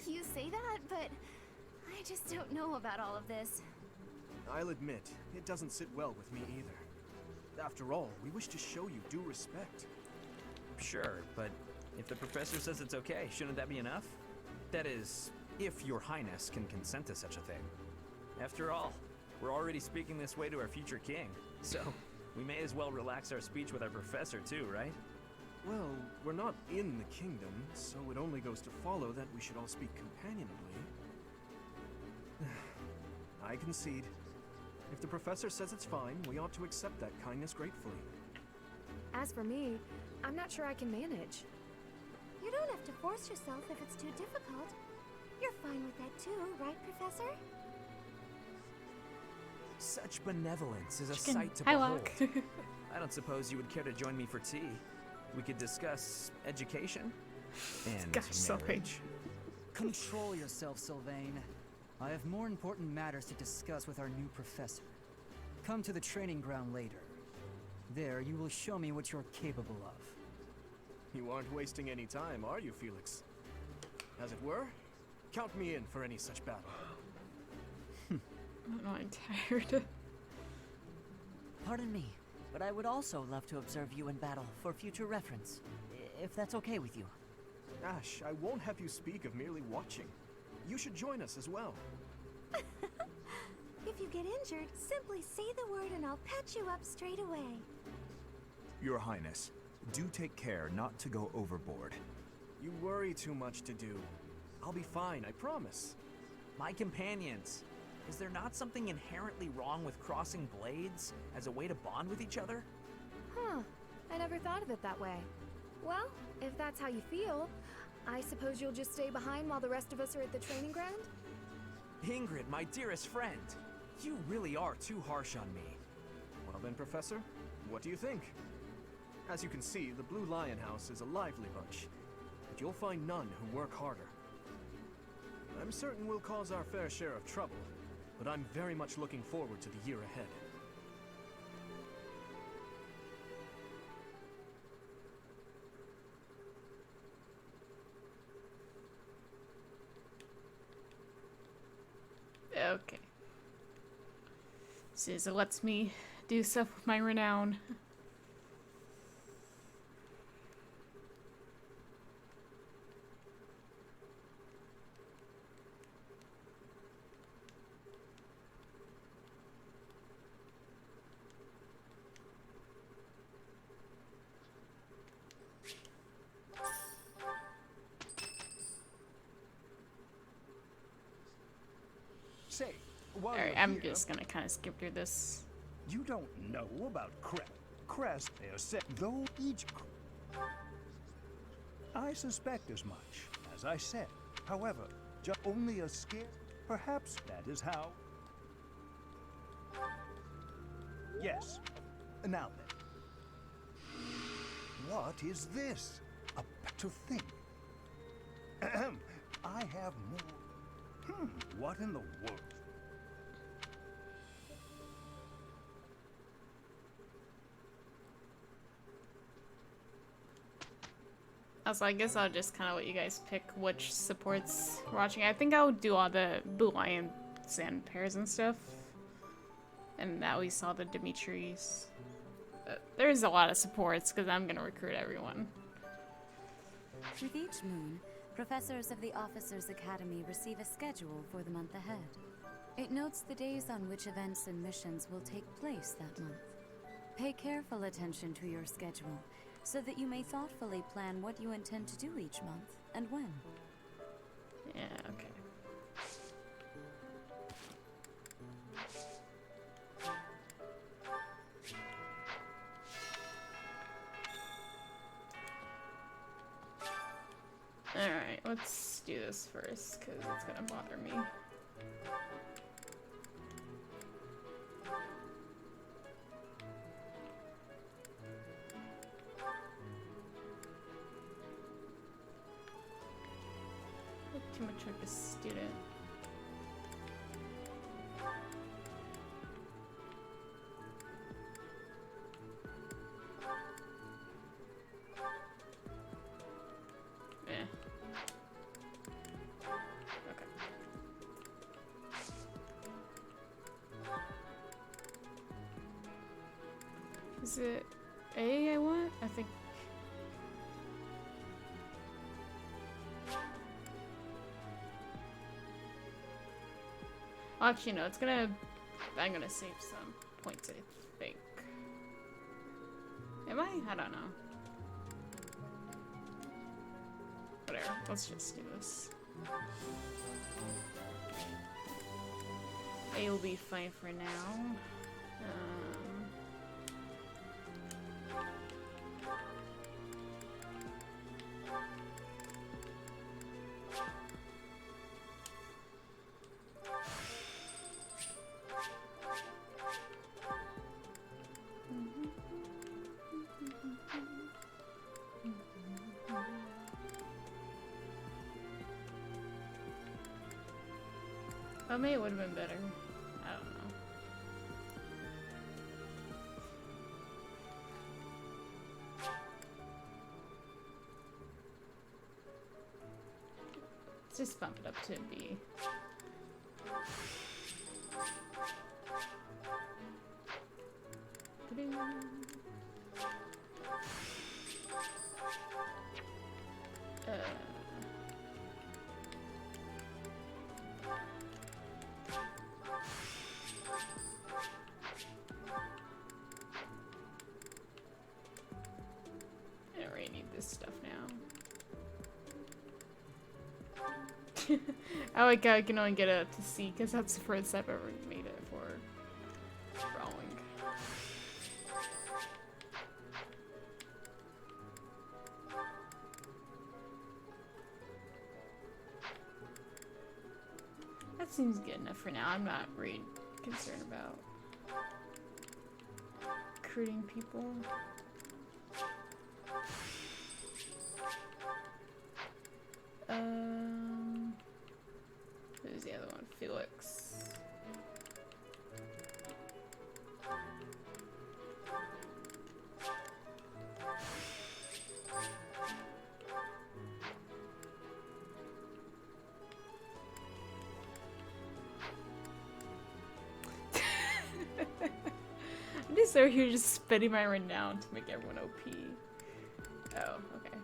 You say that, but I just don't know about all of this. I'll admit, it doesn't sit well with me either. After all, we wish to show you due respect. Sure, but if the professor says it's okay, shouldn't that be enough? That is, if your highness can consent to such a thing. After all, we're already speaking this way to our future king, so we may as well relax our speech with our professor too, right? Well, we're not in the kingdom, so it only goes to follow that we should all speak companionably. I concede. If the professor says it's fine, we ought to accept that kindness gratefully. As for me, I'm not sure I can manage. You don't have to force yourself if it's too difficult. You're fine with that too, right, Professor? Such benevolence is a Chicken. sight to Hi, behold. Locke. I don't suppose you would care to join me for tea. We could discuss education and Gosh, so marriage. Control yourself, Sylvain. I have more important matters to discuss with our new professor. Come to the training ground later. There, you will show me what you're capable of. You aren't wasting any time, are you, Felix? As it were, count me in for any such battle. I'm tired. Pardon me, but I would also love to observe you in battle for future reference, if that's okay with you. Ash, I won't have you speak of merely watching. You should join us as well. If you get injured, simply say the word and I'll patch you up straight away. Your Highness, do take care not to go overboard. You worry too much to do. I'll be fine, I promise. My companions, is there not something inherently wrong with crossing blades as a way to bond with each other? Huh, I never thought of it that way. Well, if that's how you feel, I suppose you'll just stay behind while the rest of us are at the training ground? Ingrid, my dearest friend, you really are too harsh on me. Well then, Professor, what do you think? As you can see, the Blue Lion House is a lively bunch, but you'll find none who work harder. I'm certain we'll cause our fair share of trouble, but I'm very much looking forward to the year ahead. Okay. So it lets me do stuff with my renown. Say, while Alright, you're I'm here, just gonna kind of skip through this. You don't know about Crest. They are set, though each. I suspect as much, as I said. However, just only a scare. Perhaps that is how. Yes. Now then. What is this? To think. Ahem. I have more. What in the world? Also, I guess I'll just kind of let you guys pick which supports we're watching. I think I'll do all the Blue Lion sand pairs and stuff. And now we saw the Dimitri's there's a lot of supports because I'm gonna recruit everyone. With each moon, professors of the Officers' Academy receive a schedule for the month ahead. It notes the days on which events and missions will take place that month. Pay careful attention to your schedule, so that you may thoughtfully plan what you intend to do each month and when. Yeah, okay. Alright, let's do this first, because it's gonna bother me. Look too much like a student. Eh. Okay. Is it A I want? I think. Well, actually, no, it's gonna. I'm gonna save some points, I think. Am I? I don't know. Whatever, let's just do this. A will be fine for now. Oh, maybe it would have been better. I don't know. Let's just bump it up to B. I don't really need this stuff now. I like how I can only get it up to C because that's the first I've ever made it for drawing. That seems good enough for now. I'm not really concerned about recruiting people. Who's the other one? Felix. I'm just over here just spending my renown to make everyone OP. Oh, okay.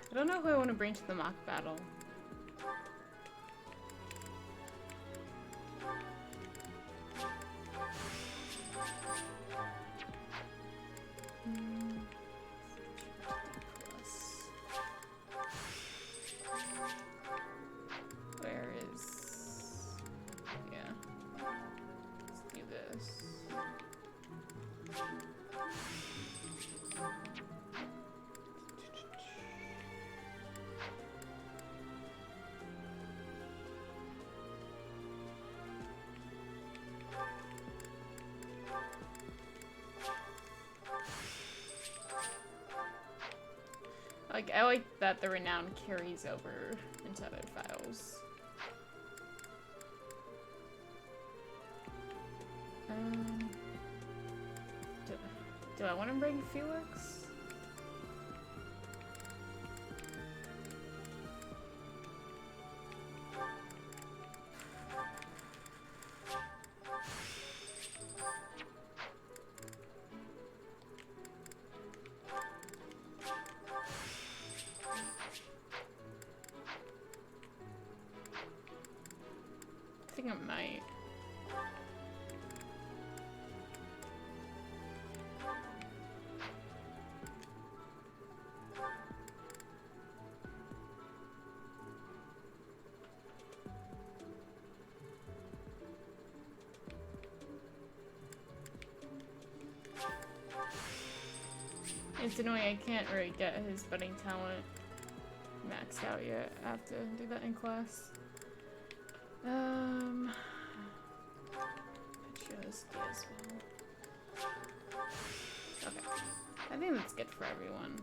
I don't know who I want to bring to the mock battle. Where is... Yeah. Let's do this. I like that the renown carries over into other files. Do I want to bring Felix? think I might. It's annoying I can't really get his budding talent maxed out yet. I have to do that in class. Just as well. Okay. I think that's good for everyone.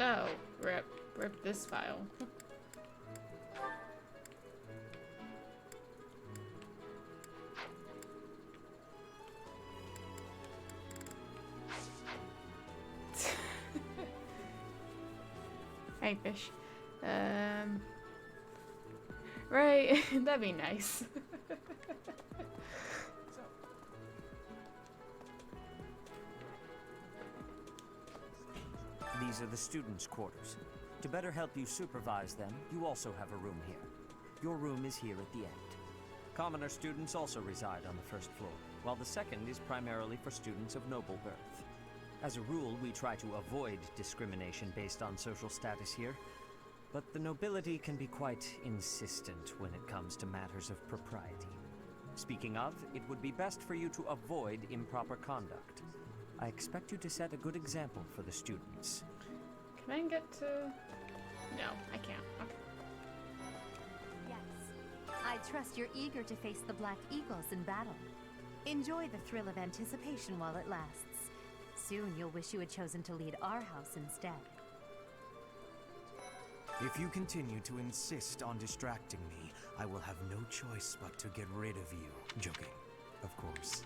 Oh, rip this file. Hey, fish. Right, that'd be nice. These are the students' quarters. To better help you supervise them, you also have a room here. Your room is here at the end. Commoner students also reside on the first floor, while the second is primarily for students of noble birth. As a rule, we try to avoid discrimination based on social status here, but the nobility can be quite insistent when it comes to matters of propriety. Speaking of, it would be best for you to avoid improper conduct. I expect you to set a good example for the students. Can I get to... No, I can't. Okay. Yes. I trust you're eager to face the Black Eagles in battle. Enjoy the thrill of anticipation while it lasts. Soon you'll wish you had chosen to lead our house instead. If you continue to insist on distracting me, I will have no choice but to get rid of you. Joking, of course.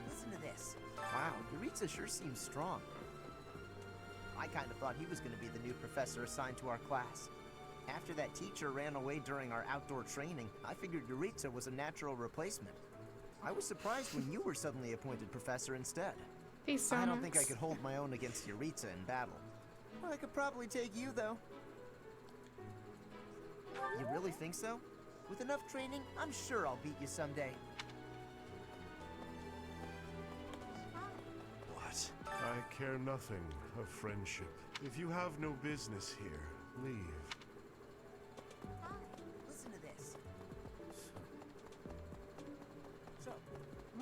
Listen to this. Wow, Yuritsa sure seems strong. I kind of thought he was going to be the new professor assigned to our class. After that teacher ran away during our outdoor training, I figured Yuritsa was a natural replacement. I was surprised when you were suddenly appointed professor instead. I don't think I could hold my own against Yuritsa in battle. Well, I could probably take you, though. You really think so? With enough training, I'm sure I'll beat you someday. What? I care nothing of friendship. If you have no business here, leave. Listen to this. So.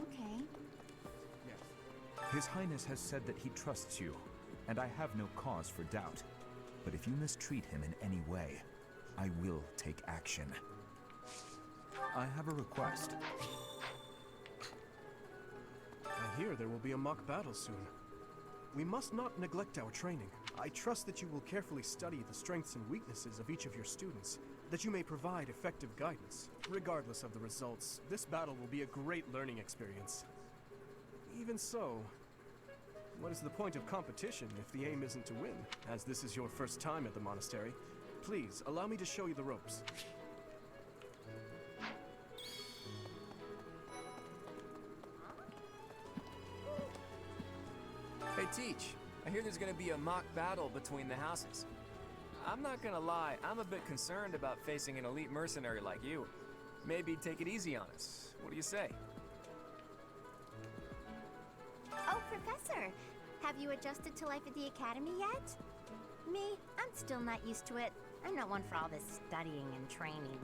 Okay. Yes. His Highness has said that he trusts you, and I have no cause for doubt. But if you mistreat him in any way, I will take action. I have a request. I hear there will be a mock battle soon. We must not neglect our training. I trust that you will carefully study the strengths and weaknesses of each of your students, that you may provide effective guidance. Regardless of the results, this battle will be a great learning experience. Even so, what is the point of competition if the aim isn't to win? As this is your first time at the monastery, please allow me to show you the ropes. Hey, Teach. I hear there's gonna be a mock battle between the houses. I'm not gonna lie, I'm a bit concerned about facing an elite mercenary like you. Maybe take it easy on us. What do you say? Oh, Professor! Have you adjusted to life at the academy yet? Me, I'm still not used to it. I'm not one for all this studying and training.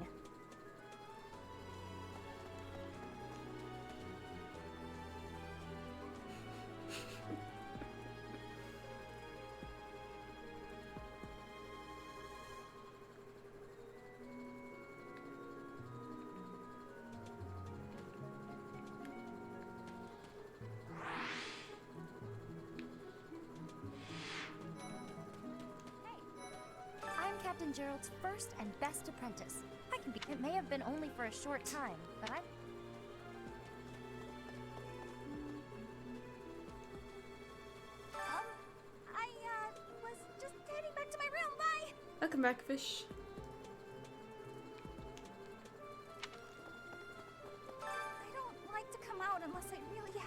Captain Gerald's first and best apprentice. I can be. It may have been only for a short time, but I'm. I was just heading back to my room. Bye. Welcome back, fish.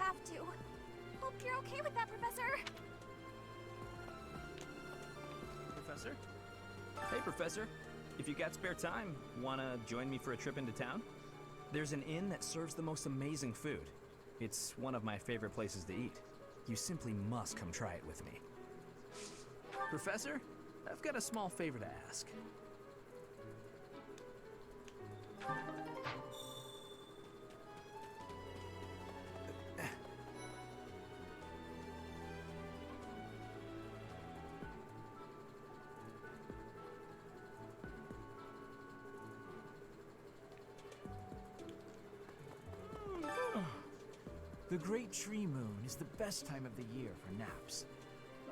have to. Hope you're okay with that, Professor. Professor? Hey, Professor. If you got spare time, wanna join me for a trip into town? There's an inn that serves the most amazing food. It's one of my favorite places to eat. You simply must come try it with me. Professor, I've got a small favor to ask. The Great Tree Moon is the best time of the year for naps.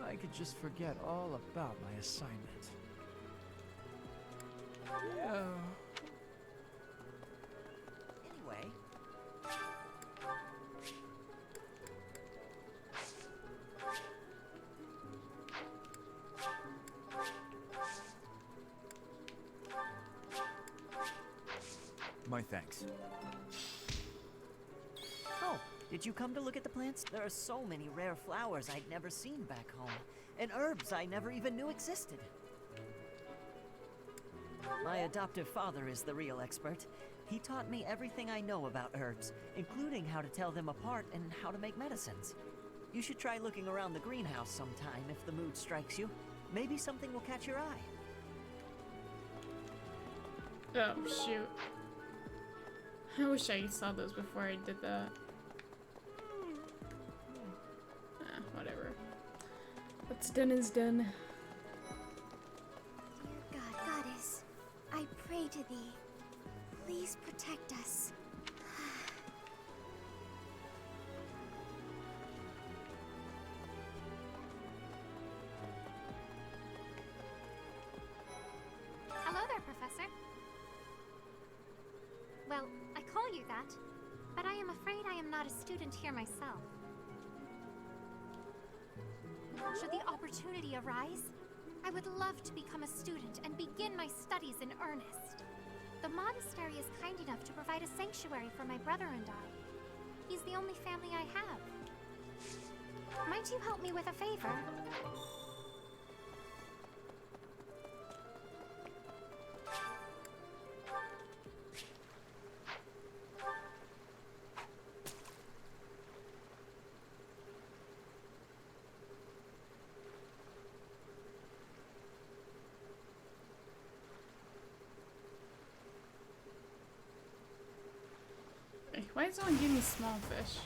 I could just forget all about my assignment. Yeah. Anyway. My thanks. Oh, did you come to look at the plants? There are so many rare flowers I'd never seen back home, and herbs I never even knew existed. My adoptive father is the real expert. He taught me everything I know about herbs, including how to tell them apart and how to make medicines. You should try looking around the greenhouse sometime if the mood strikes you. Maybe something will catch your eye. Oh, shoot. I wish I saw those before I did that. Whatever. What's done is done. Dear God, Goddess, I pray to thee. Please protect us. Hello there, Professor. Well, I call you that, but I am afraid I am not a student here myself. Should the opportunity arise, I would love to become a student and begin my studies in earnest. The monastery is kind enough to provide a sanctuary for my brother and I. He's the only family I have. Might you help me with a favor? Why does someone give me small fish?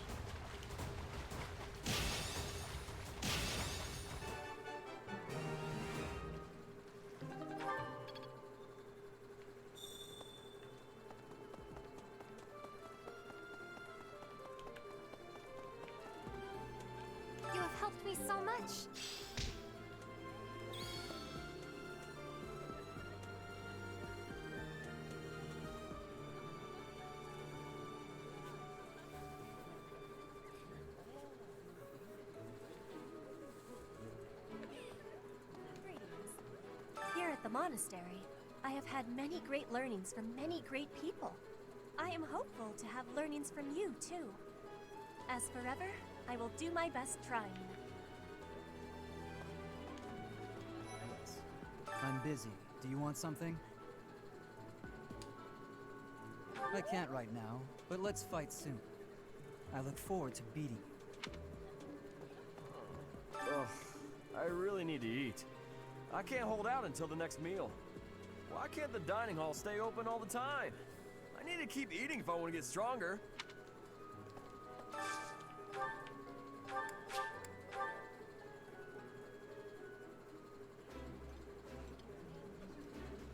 You have helped me so much. Here at the monastery, I have had many great learnings from many great people. I am hopeful to have learnings from you, too. As forever, I will do my best trying. I'm busy. Do you want something? I can't right now, but let's fight soon. I look forward to beating you. Ugh, I really need to eat. I can't hold out until the next meal. Why can't the dining hall stay open all the time? I need to keep eating if I want to get stronger.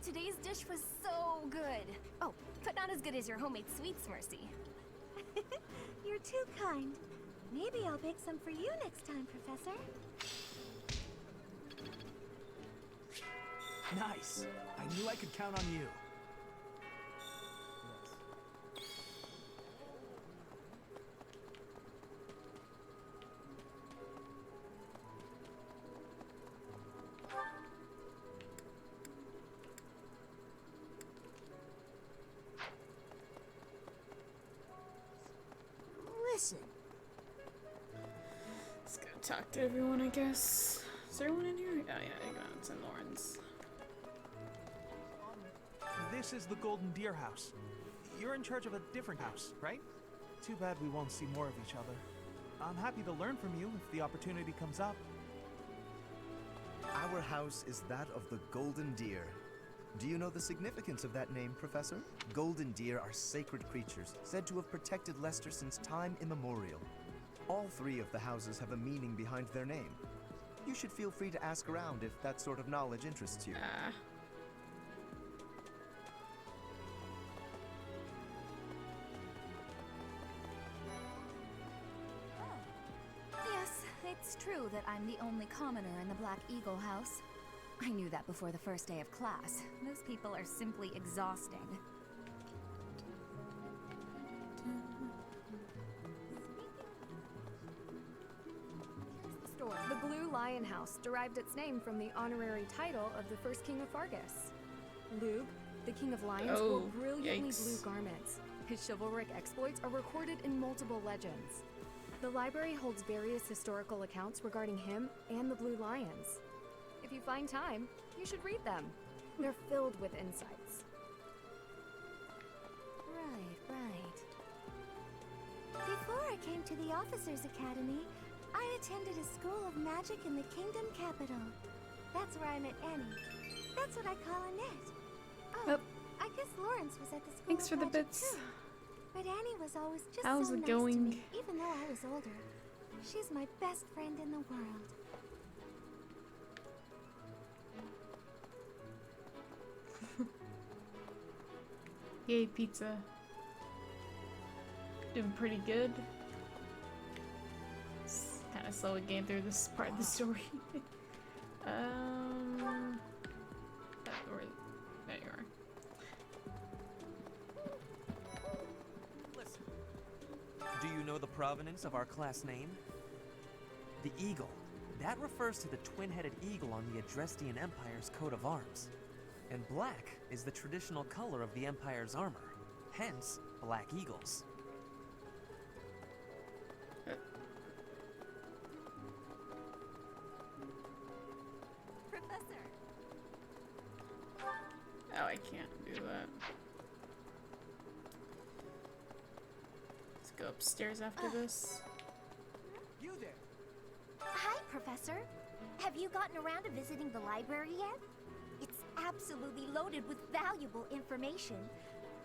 Today's dish was so good. Oh, but not as good as your homemade sweets, Mercy. You're too kind. Maybe I'll bake some for you next time, Professor. Nice. I knew I could count on you. Listen, Just gotta talk to everyone, I guess. Is there anyone in here? Oh yeah, I got it's in Lawrence. This is the Golden Deer House. You're in charge of a different house, right? Too bad we won't see more of each other. I'm happy to learn from you if the opportunity comes up. Our house is that of the Golden Deer. Do you know the significance of that name, Professor? Golden deer are sacred creatures, said to have protected Leicester since time immemorial. All three of the houses have a meaning behind their name. You should feel free to ask around if that sort of knowledge interests you. Yes, it's true that I'm the only commoner in the Black Eagle house. I knew that before the first day of class. Those people are simply exhausting. The Blue Lion House derived its name from the honorary title of the first king of Fargus. Lugh, the king of lions, wore brilliantly blue garments. His chivalric exploits are recorded in multiple legends. The library holds various historical accounts regarding him and the Blue Lions. If you find time, you should read them. They're filled with insights. Right. Before I came to the Officers Academy, I attended a school of magic in the Kingdom Capital. That's where I met Annie. That's what I call Annette. Oh, I guess Lawrence was at the school Thanks of for the magic bits. too. But Annie was always just How's so it nice going? to me, even though I was older. She's my best friend in the world. Yay, pizza. Doing pretty good. It's kind of slow again through this part of the story. There you are. Listen. Do you know the provenance of our class name? The eagle. That refers to the twin-headed eagle on the Adrestian Empire's coat of arms. And black is the traditional color of the Empire's armor. Hence, black eagles. Professor! Oh, I can't do that. Let's go upstairs after this. You there! Hi, Professor. Have you gotten around to visiting the library yet? It's absolutely loaded with valuable information.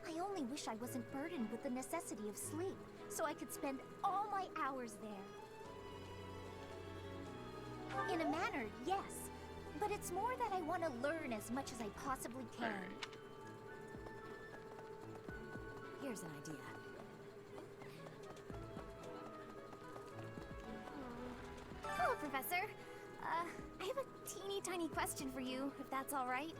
I only wish I wasn't burdened with the necessity of sleep, so I could spend all my hours there. In a manner, yes. But it's more that I want to learn as much as I possibly can. Here's an idea. Hello, Professor. I have a teeny tiny question for you, if that's all right.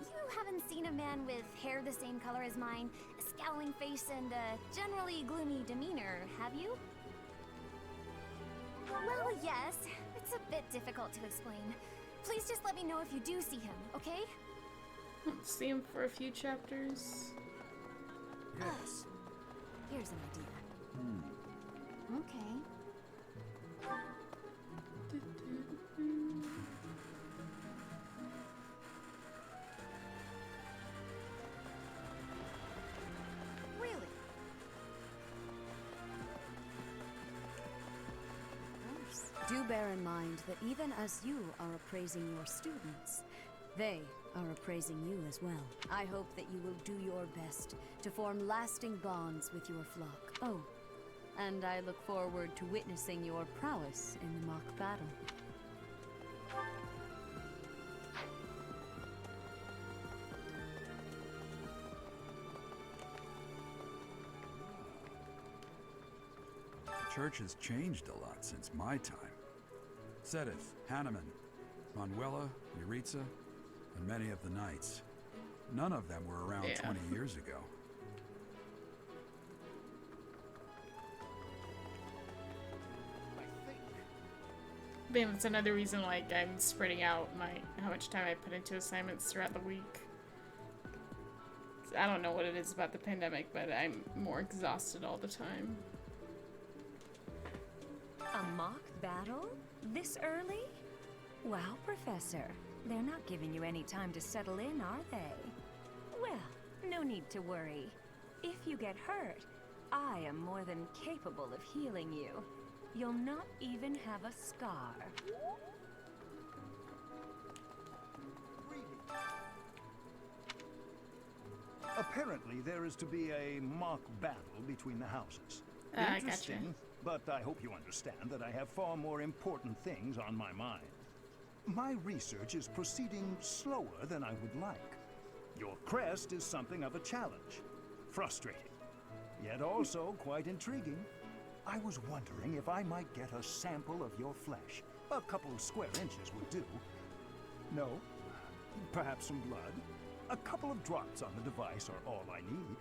You haven't seen a man with hair the same color as mine, a scowling face, and a generally gloomy demeanor, have you? Well, yes. It's a bit difficult to explain. Please just let me know if you do see him, okay? See him for a few chapters. Yes. Here's an idea. Okay. Really? Do bear in mind that even as you are appraising your students, they are appraising you as well. I hope that you will do your best to form lasting bonds with your flock. Oh, and I look forward to witnessing your prowess in the mock battle. The church has changed a lot since my time. Sedith, Hanneman, Manuela, Yuritsa, and many of the knights. None of them were around 20 years ago. Damn, it's another reason like I'm spreading out how much time I put into assignments throughout the week. I don't know what it is about the pandemic, but I'm more exhausted all the time. A mock battle? This early? Wow, Professor. They're not giving you any time to settle in, are they? Well, no need to worry. If you get hurt, I am more than capable of healing you. You'll not even have a scar. Apparently, there is to be a mock battle between the houses. Gotcha. Interesting, but I hope you understand that I have far more important things on my mind. My research is proceeding slower than I would like. Your crest is something of a challenge. Frustrating, yet also quite intriguing. I was wondering if I might get a sample of your flesh. A couple of square inches would do. No? Perhaps some blood? A couple of drops on the device are all I need.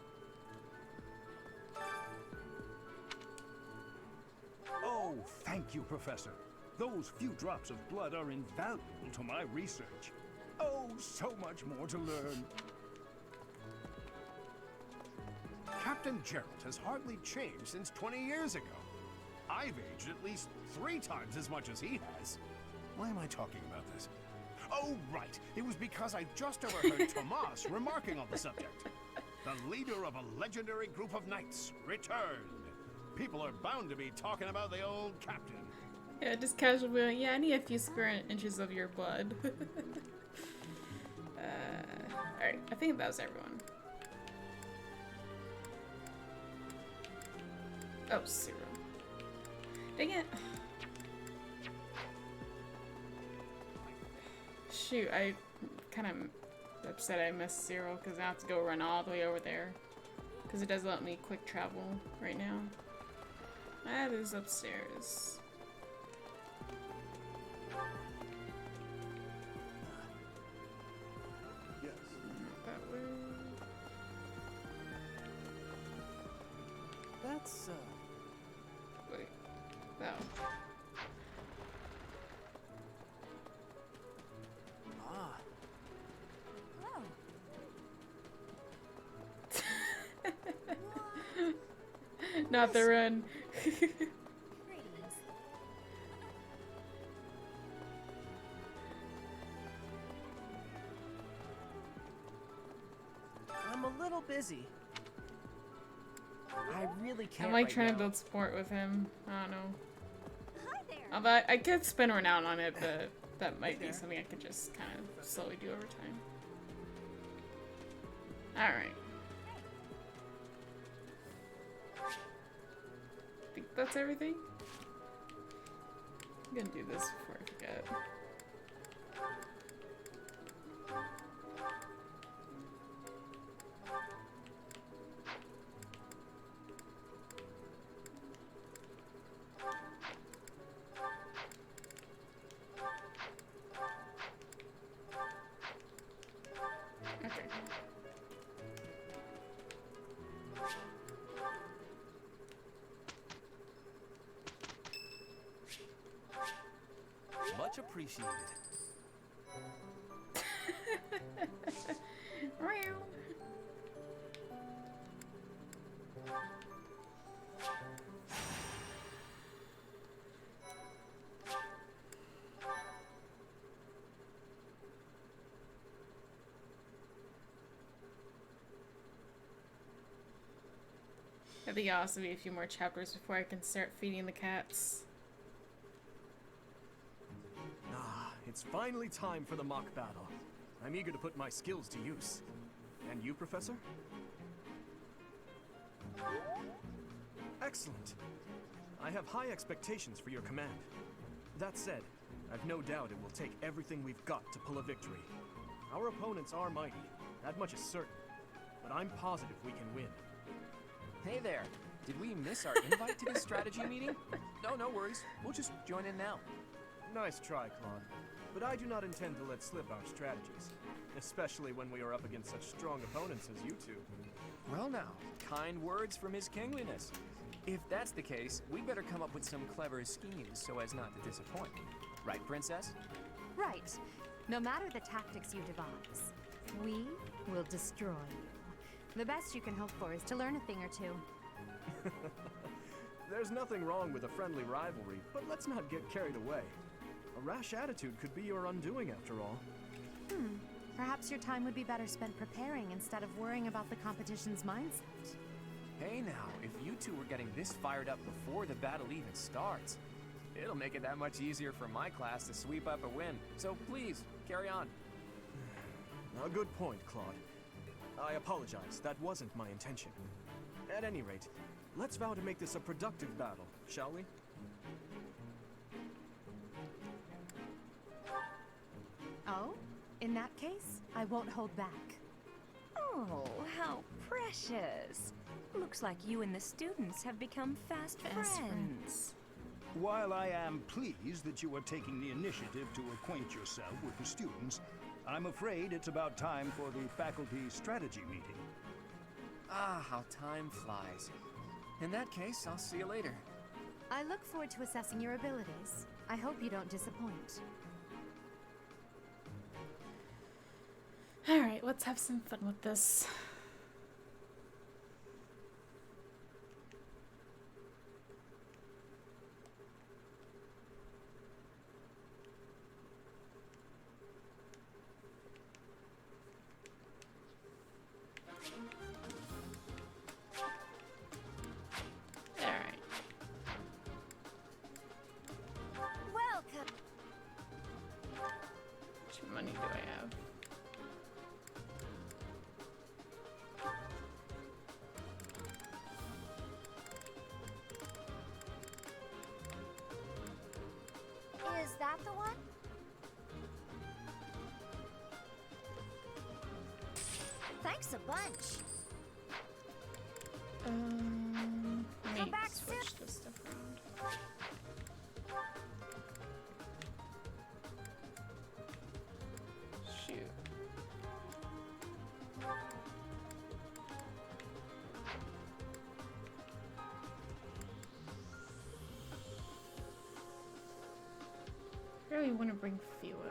Oh, thank you, Professor. Those few drops of blood are invaluable to my research. Oh, so much more to learn. Captain Gerald has hardly changed since 20 years ago. I've aged at least 3 times as much as he has. Why am I talking about this? Oh, right. It was because I just overheard Tomas remarking on the subject. The leader of a legendary group of knights returned. People are bound to be talking about the old captain. Yeah, just casually. Yeah, I need a few square inches of your blood. Alright, I think that was everyone. Oh, Cyril. Dang it. Shoot, I kind of upset I missed Cyril because I have to go run all the way over there. Because it doesn't let me quick travel right now. That is upstairs. Yes. That way. That's, Wait. No. Ah. Not the run. I'm a little busy. I really can't. I'm like right trying now. to build support with him. I don't know. Although I could spin around on it, but that might be something I could just kind of slowly do over time. Alright. I think that's everything. I'm gonna do this before I forget. Much appreciated. I think it'll also be a few more chapters before I can start feeding the cats. Ah, it's finally time for the mock battle. I'm eager to put my skills to use. And you, Professor? Excellent. I have high expectations for your command. That said, I've no doubt it will take everything we've got to pull a victory. Our opponents are mighty, that much is certain. But I'm positive we can win. Hey there. Did we miss our invite to this strategy meeting? No worries. We'll just join in now. Nice try, Claude. But I do not intend to let slip our strategies. Especially when we are up against such strong opponents as you two. Well now, kind words from His Kingliness. If that's the case, we better come up with some clever schemes so as not to disappoint. Right, Princess? Right. No matter the tactics you devise, we will destroy you. The best you can hope for is to learn a thing or two. There's nothing wrong with a friendly rivalry, but let's not get carried away. A rash attitude could be your undoing after all. Perhaps your time would be better spent preparing instead of worrying about the competition's mindset. Hey now, if you two were getting this fired up before the battle even starts, it'll make it that much easier for my class to sweep up a win. So please, carry on. A good point, Claude. I apologize, that wasn't my intention. At any rate, let's vow to make this a productive battle, shall we? Oh? In that case, I won't hold back. Oh, how precious. Looks like you and the students have become fast friends. While I am pleased that you are taking the initiative to acquaint yourself with the students, I'm afraid it's about time for the faculty strategy meeting. Ah, how time flies. In that case, I'll see you later. I look forward to assessing your abilities. I hope you don't disappoint. Alright, let's have some fun with this. Alright. Welcome. How much money do I have? Is that the one? Thanks a bunch. Let Come me back switch this stuff around. Shoot. I really want to bring Felix.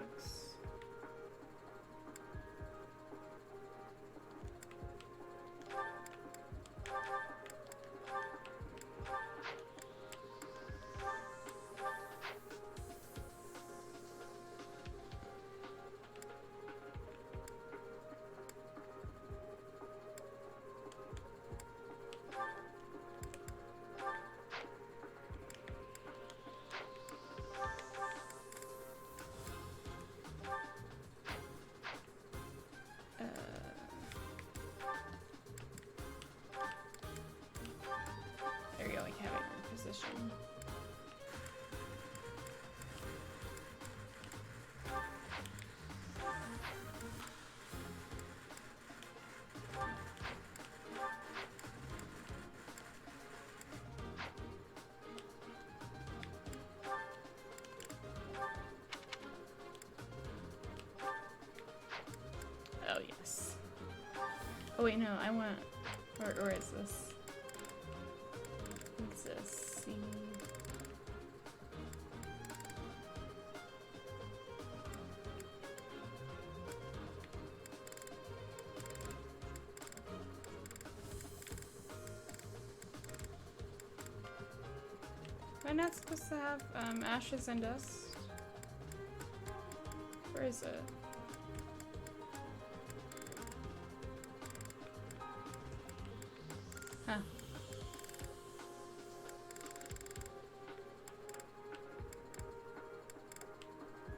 There you go, like having her position. Oh yes. Oh wait, no, I want. Or is this? What's this? See. Am I not supposed to have ashes and dust? Where is it? Huh.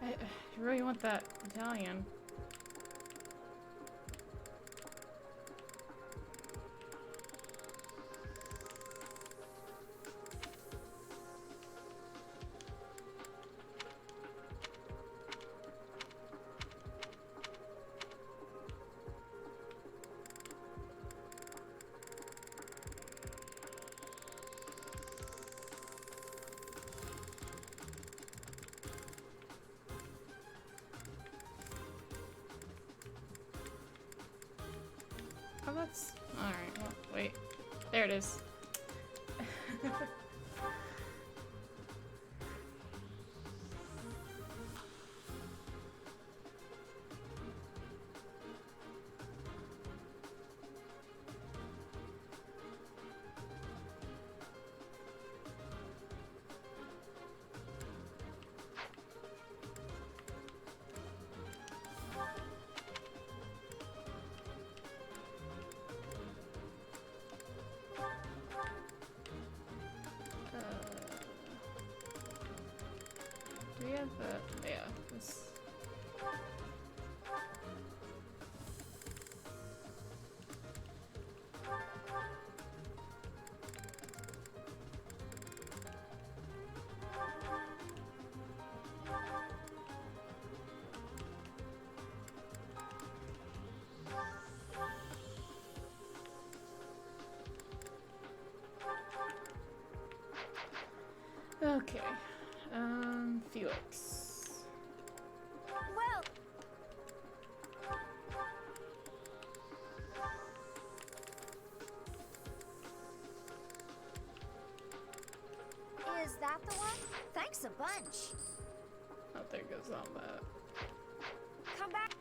I really want that medallion. Oh, that's... Alright, well, wait. There it is. but yeah, this. Okay, Felix. Well, is that the one? Thanks a bunch. I think it's on that. Come back.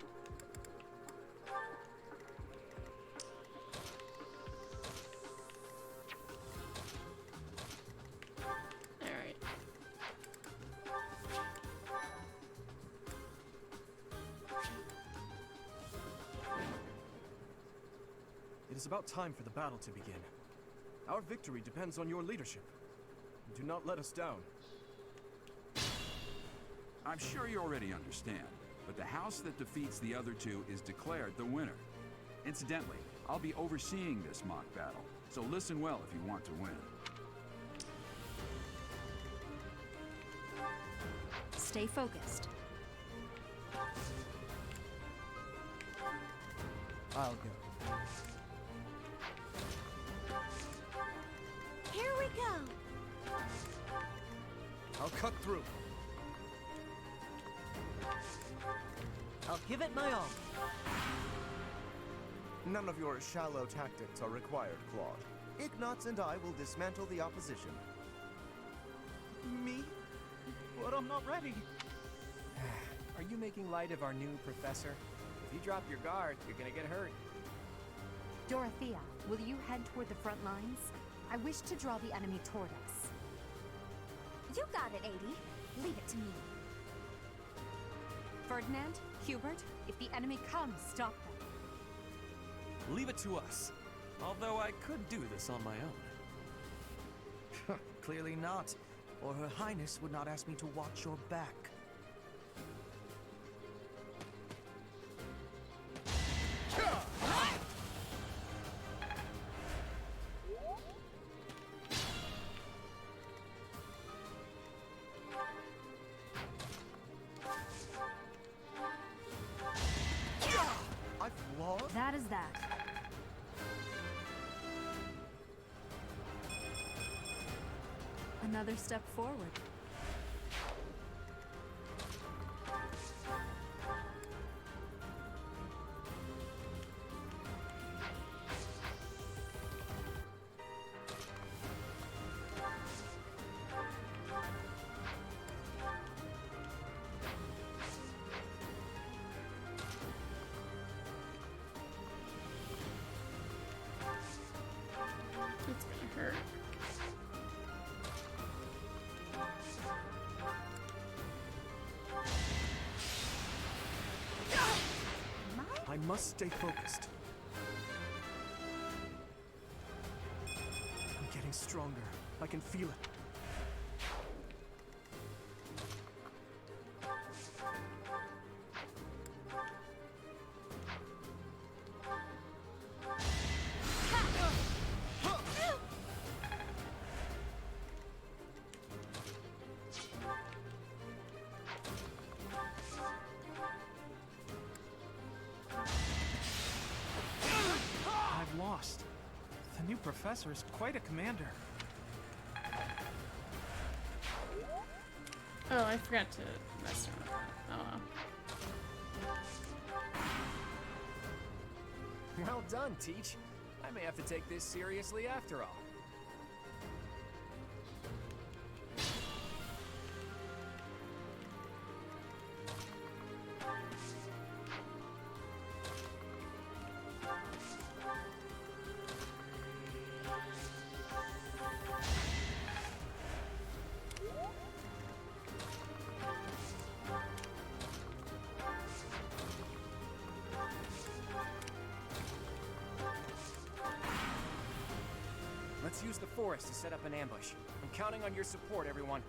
Alright. It is about time for the battle to begin. Our victory depends on your leadership. Do not let us down. I'm sure you already understand, but the house that defeats the other two is declared the winner. Incidentally, I'll be overseeing this mock battle, so listen well if you want to win. Stay focused. I'll go. Here we go. I'll cut through. I'll give it my all. None of your shallow tactics are required, Claude. Ignatz and I will dismantle the opposition. Me? But I'm not ready. Are you making light of our new professor? If you drop your guard, you're gonna get hurt. Dorothea, will you head toward the front lines? I wish to draw the enemy toward us. You got it, 80. Leave it to me. Ferdinand, Hubert, if the enemy comes, stop them. Leave it to us. Although I could do this on my own. Clearly not, or Her Highness would not ask me to watch your back. That is that. Another step forward. It's gonna hurt. I must stay focused. I'm getting stronger. I can feel it. I've lost. The new professor is quite a commander. Oh, I forgot to mess around with that. Oh well. Well done, Teach. I may have to take this seriously after all. Let's use the forest to set up an ambush. I'm counting on your support, everyone.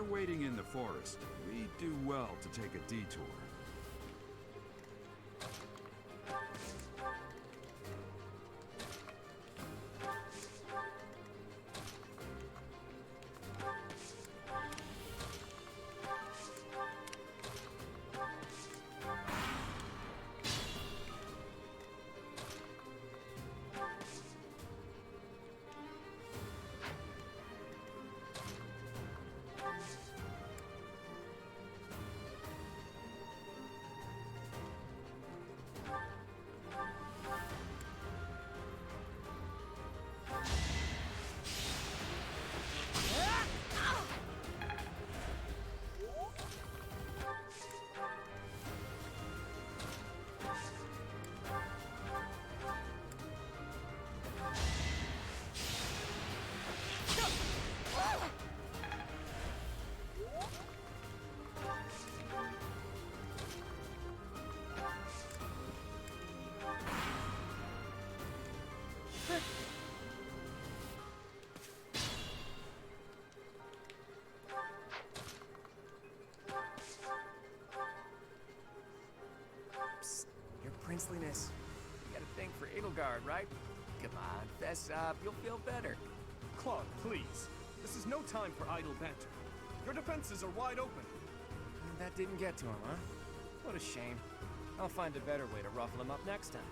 they're waiting in the forest, we do well to take a detour. Psst, your princeliness. You got a thing for Edelgard, right? Come on, fess up. You'll feel better. Claude, please. This is no time for idle banter. Your defenses are wide open. And that didn't get to him, huh? What a shame. I'll find a better way to ruffle him up next time.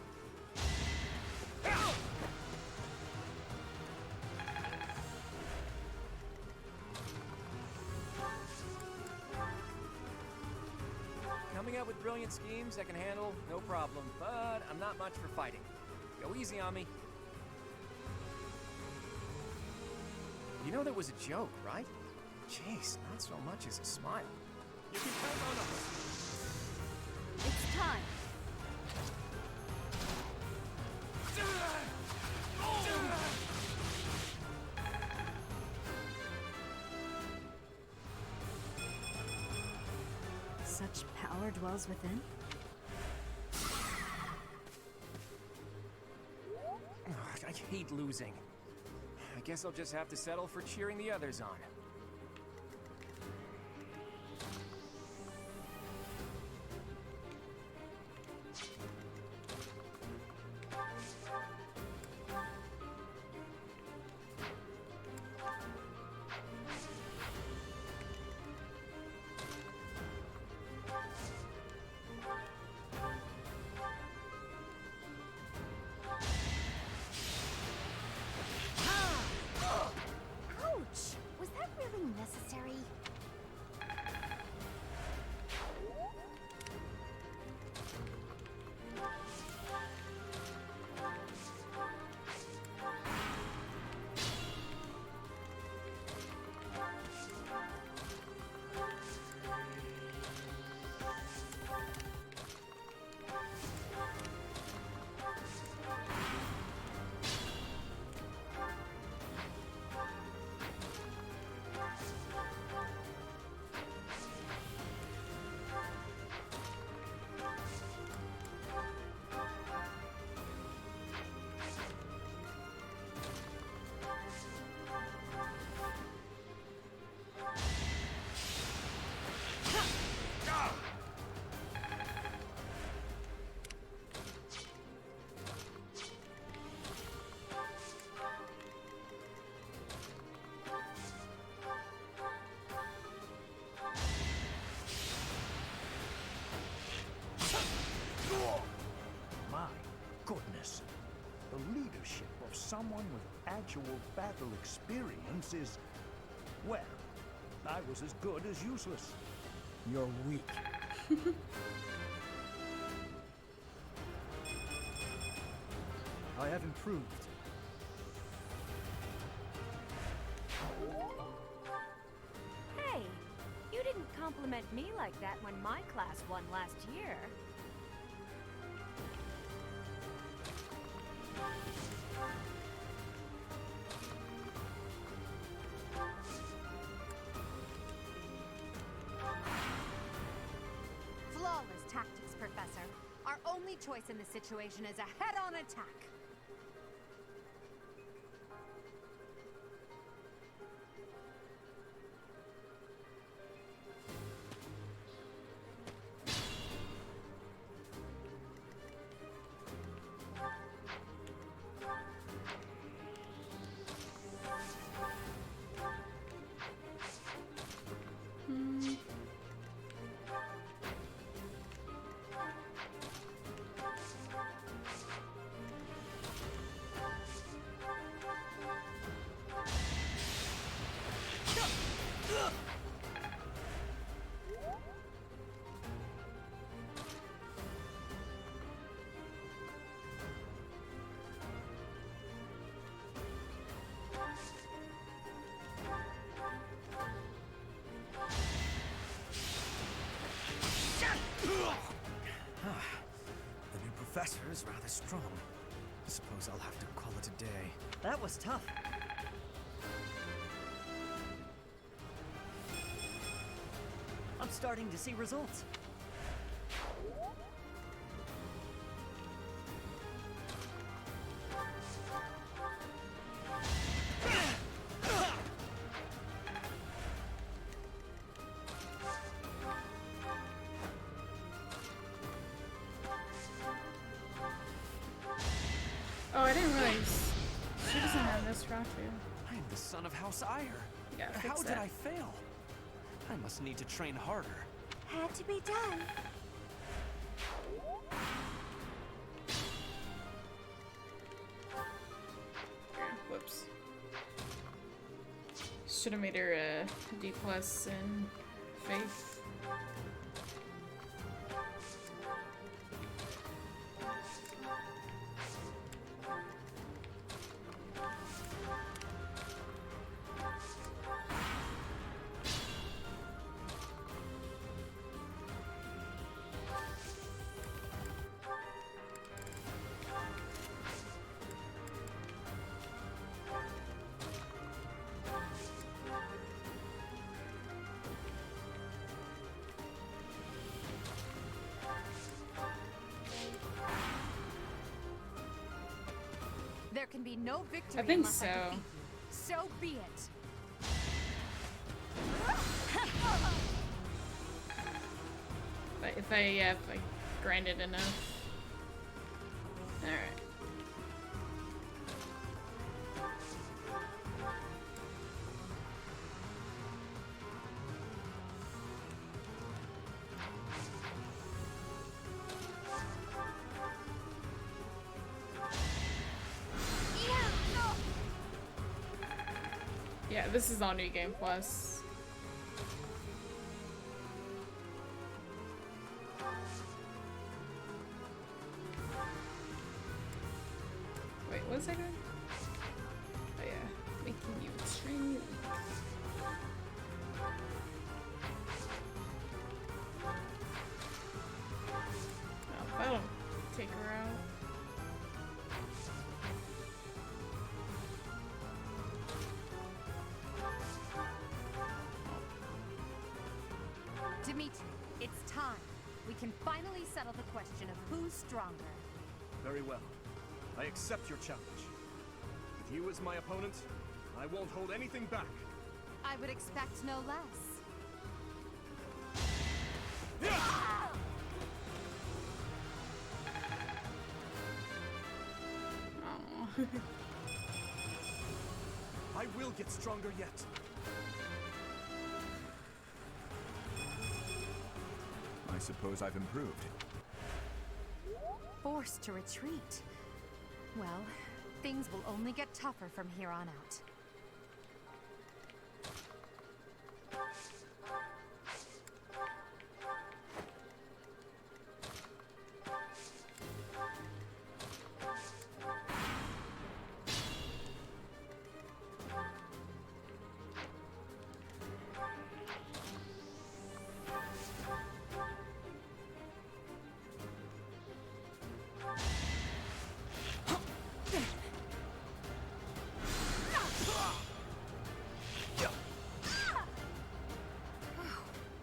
Coming up with brilliant schemes I can handle, no problem, but I'm not much for fighting. Go easy on me. You know that was a joke, right? Jeez, not so much as a smile. You can count on us. It's time. Such power dwells within? I hate losing. I guess I'll just have to settle for cheering the others on. Ouch! Was that really necessary? My goodness. The leadership of someone with actual battle experience is... well, I was as good as useless. You're weak. I have improved. Hey, you didn't compliment me like that when my class won last year. Flawless tactics, Professor. Our only choice in this situation is a head-on attack. pressure is rather strong. Suppose I'll have to call it a day. That was tough. I'm starting to see results. Oh, I didn't realize she doesn't have this Ratu. I am the son of House Ire. Yeah, How did I fail? I must need to train harder. Had to be done. Whoops. Should have made her a D+ in Faith. There can be no victory I think unless so. I defeat you. So be it. But if I grind it enough. Alright. Yeah, this is on New Game Plus. Wait, what was I doing? Oh yeah, making you extremely weak. Oh, that'll take her out. Dimitri, it's time. We can finally settle the question of who's stronger. Very well. I accept your challenge. With you as my opponent, I won't hold anything back. I would expect no less. Oh. I will get stronger yet. I suppose I've improved. Forced to retreat. Well, things will only get tougher from here on out.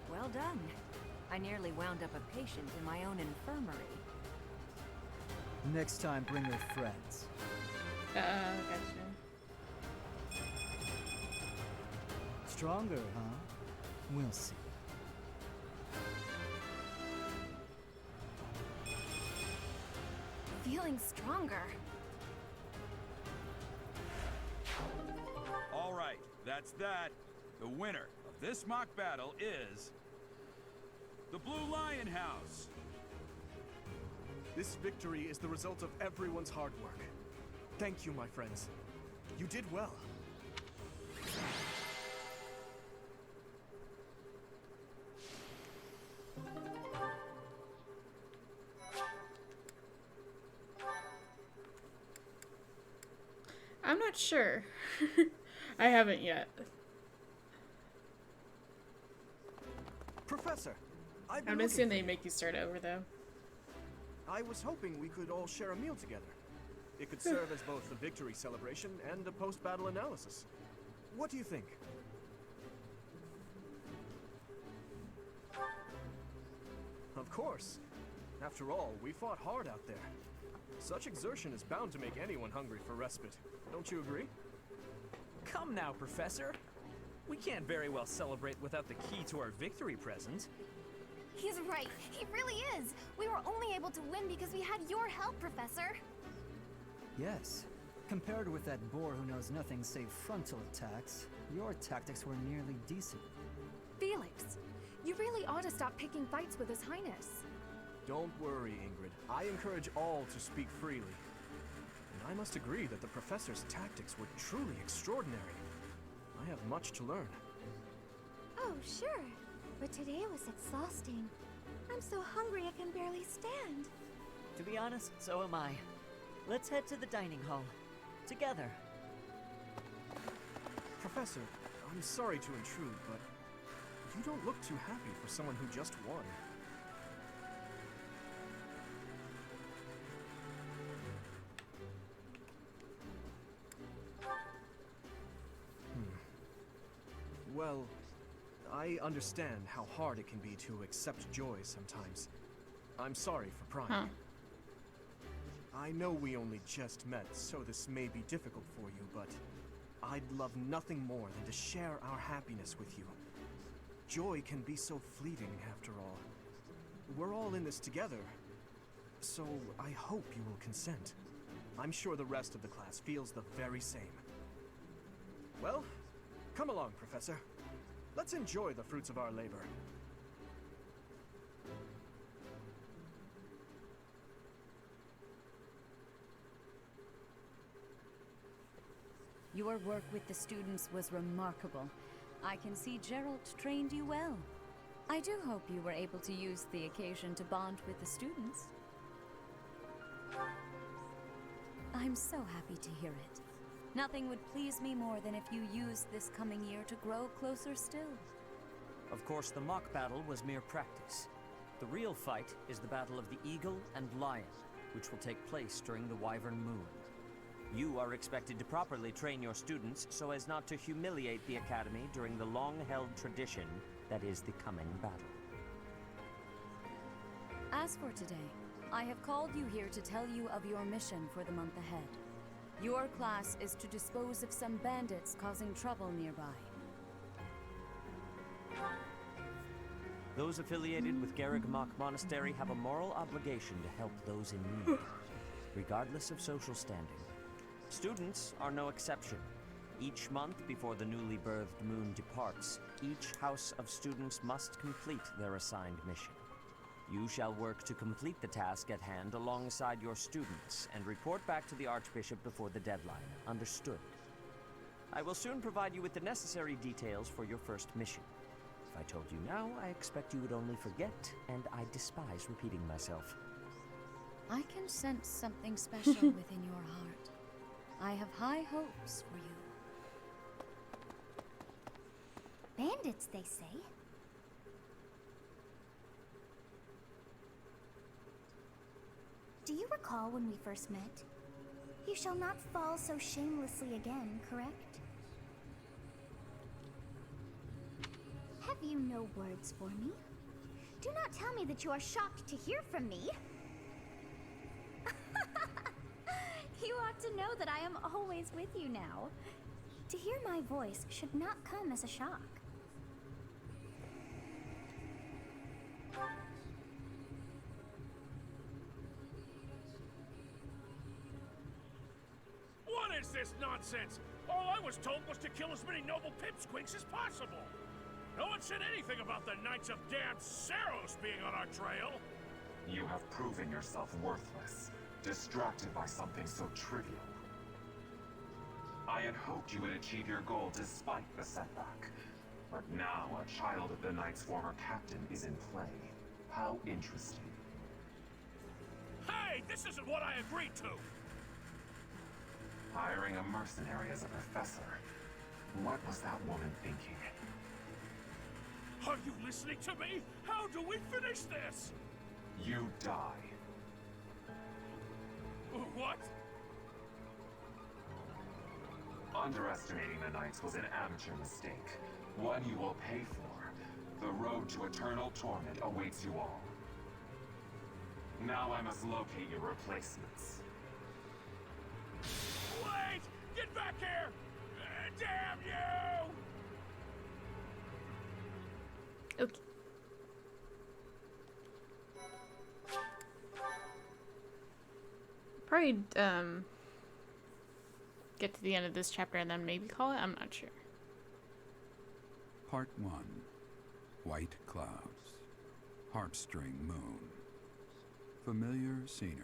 Well done. I nearly wound up a patient in my own infirmary. Next time, bring your friends. Gotcha. Stronger, huh? We'll see. Feeling stronger. All right, that's that. The winner of this mock battle is the Blue Lion House. This victory is the result of everyone's hard work. Thank you, my friends. You did well. I'm not sure. I haven't yet. Professor, I'm assuming they make you start over though. I was hoping we could all share a meal together. It could serve as both a victory celebration and a post-battle analysis. What do you think? Of course. After all, we fought hard out there. Such exertion is bound to make anyone hungry for respite. Don't you agree? Come now, Professor. We can't very well celebrate without the key to our victory present. He's right. He really is. We were only able to win because we had your help, Professor. Yes. Compared with that boar who knows nothing save frontal attacks, your tactics were nearly decent. Felix, you really ought to stop picking fights with His Highness. Don't worry, Ingrid. I encourage all to speak freely. And I must agree that the Professor's tactics were truly extraordinary. I have much to learn. Oh, sure. But today was exhausting. I'm so hungry I can barely stand. To be honest, so am I. Let's head to the dining hall. Together. Professor, I'm sorry to intrude, but you don't look too happy for someone who just won. Well, I understand how hard it can be to accept joy sometimes. I'm sorry for prying. Huh. I know we only just met, so this may be difficult for you, but I'd love nothing more than to share our happiness with you. Joy can be so fleeting, after all. We're all in this together, so I hope you will consent. I'm sure the rest of the class feels the very same. Well, come along, Professor. Let's enjoy the fruits of our labor. Your work with the students was remarkable. I can see Gerald trained you well. I do hope you were able to use the occasion to bond with the students. I'm so happy to hear it. Nothing would please me more than if you used this coming year to grow closer still. Of course, the mock battle was mere practice. The real fight is the battle of the Eagle and Lion, which will take place during the Wyvern Moon. You are expected to properly train your students so as not to humiliate the Academy during the long-held tradition that is the coming battle. As for today, I have called you here to tell you of your mission for the month ahead. Your class is to dispose of some bandits causing trouble nearby. Those affiliated with Garrigmach Monastery have a moral obligation to help those in need, regardless of social standing. Students are no exception. Each month before the newly birthed moon departs, each house of students must complete their assigned mission. You shall work to complete the task at hand alongside your students and report back to the Archbishop before the deadline. Understood? I will soon provide you with the necessary details for your first mission. If I told you now, I expect you would only forget, and I despise repeating myself. I can sense something special within your heart. I have high hopes for you. Bandits, they say. Do you recall when we first met? You shall not fall so shamelessly again, correct? Have you no words for me? Do not tell me that you are shocked to hear from me. You ought to know that I am always with you now. To hear my voice should not come as a shock. What is this nonsense? All I was told was to kill as many noble pipsqueaks as possible. No one said anything about the Knights of Damned Saros being on our trail. You have proven yourself worthless, distracted by something so trivial. I had hoped you would achieve your goal despite the setback. But now a child of the Knight's former captain is in play. How interesting. Hey, this isn't what I agreed to! Hiring a mercenary as a professor. What was that woman thinking? Are you listening to me? How do we finish this? You die. What? Underestimating the Knights was an amateur mistake. One you will pay for. The road to eternal torment awaits you all. Now I must locate your replacements. Wait! Get back here! Damn you! Okay. Probably get to the end of this chapter and then maybe call it. I'm not sure. Part 1. White clouds. Harpstring moon. Familiar scenery.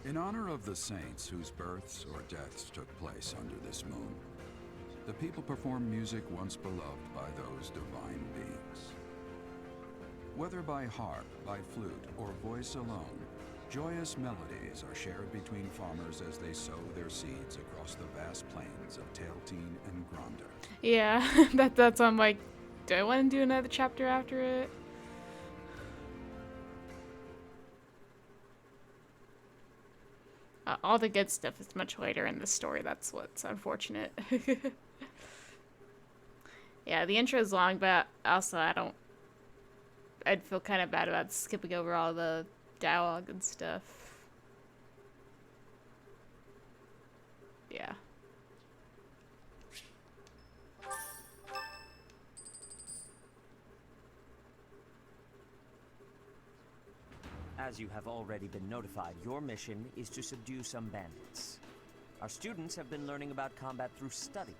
In honor of the saints whose births or deaths took place under this moon, the people perform music once beloved by those divine beings. Whether by harp, by flute, or voice alone, joyous melodies are shared between farmers as they sow their seeds across the vast plains of Tailteen and Gronder. Yeah, that's I'm like, do I want to do another chapter after it? All the good stuff is much later in the story. That's what's unfortunate. Yeah, the intro is long, but also I'd feel kind of bad about skipping over all the dialogue and stuff. Yeah. As you have already been notified, your mission is to subdue some bandits. Our students have been learning about combat through study,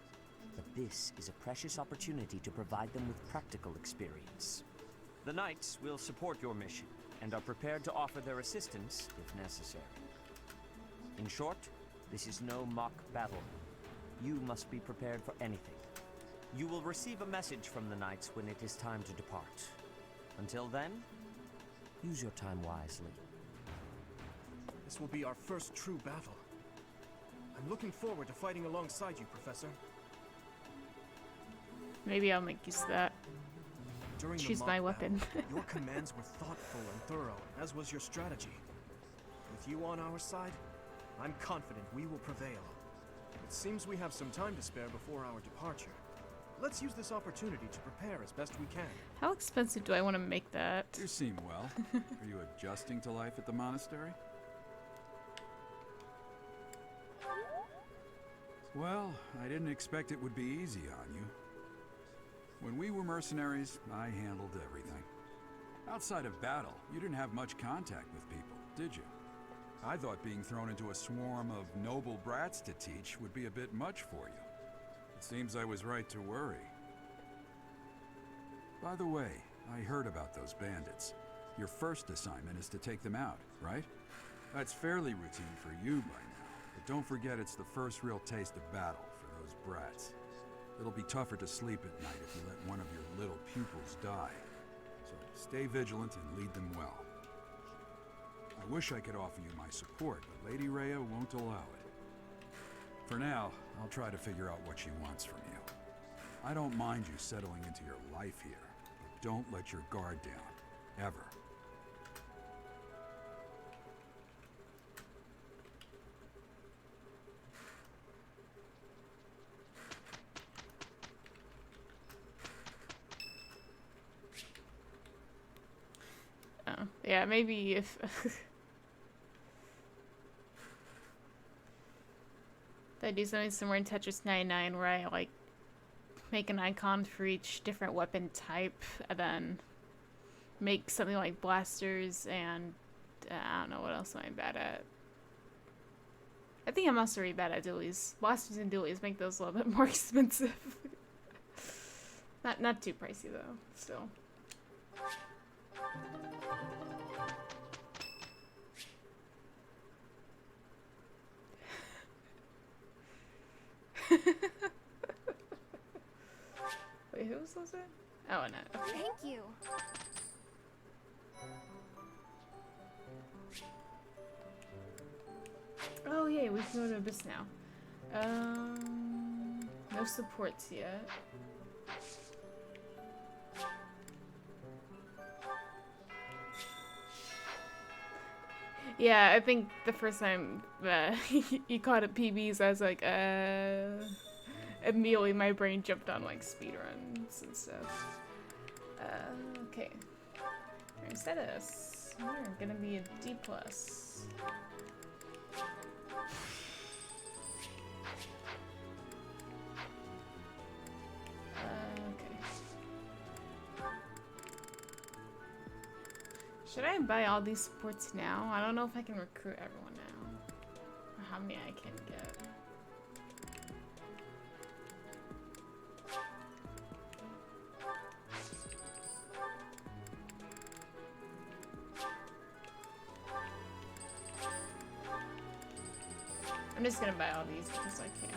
but this is a precious opportunity to provide them with practical experience. The Knights will support your mission, and are prepared to offer their assistance if necessary. In short, this is no mock battle. You must be prepared for anything. You will receive a message from the Knights when it is time to depart. Until then, use your time wisely. This will be our first true battle. I'm looking forward to fighting alongside you, Professor. Maybe I'll make use of that. During Choose the my mock weapon. battle, your commands were thoughtful and thorough, as was your strategy. With you on our side, I'm confident we will prevail. It seems we have some time to spare before our departure. Let's use this opportunity to prepare as best we can. How expensive do I want to make that? You seem well. Are you adjusting to life at the monastery? Well, I didn't expect it would be easy on you. When we were mercenaries, I handled everything. Outside of battle, you didn't have much contact with people, did you? I thought being thrown into a swarm of noble brats to teach would be a bit much for you. It seems I was right to worry. By the way, I heard about those bandits. Your first assignment is to take them out, right? That's fairly routine for you by now, but don't forget it's the first real taste of battle for those brats. It'll be tougher to sleep at night if you let one of your little pupils die. So stay vigilant and lead them well. I wish I could offer you my support, but Lady Rhea won't allow it. For now, I'll try to figure out what she wants from you. I don't mind you settling into your life here, but don't let your guard down, ever. Oh, yeah, maybe if I do something similar in Tetris 99 where I like make an icon for each different weapon type and then make something like blasters and I don't know what else am I bad at. I think I'm also really bad at dualies. Blasters and dualies make those a little bit more expensive. Not too pricey though, still. Wait, who was that? Oh, no. Okay. Thank you. Oh, yeah, we can go to Abyss now. No supports yet. Yeah, I think the first time you called it PBs, I was like, immediately my brain jumped on like speedruns and stuff. Okay. Instead of this, we're gonna be a D+. Okay. Should I buy all these supports now? I don't know if I can recruit everyone now. Or how many I can get. I'm just gonna buy all these because I can.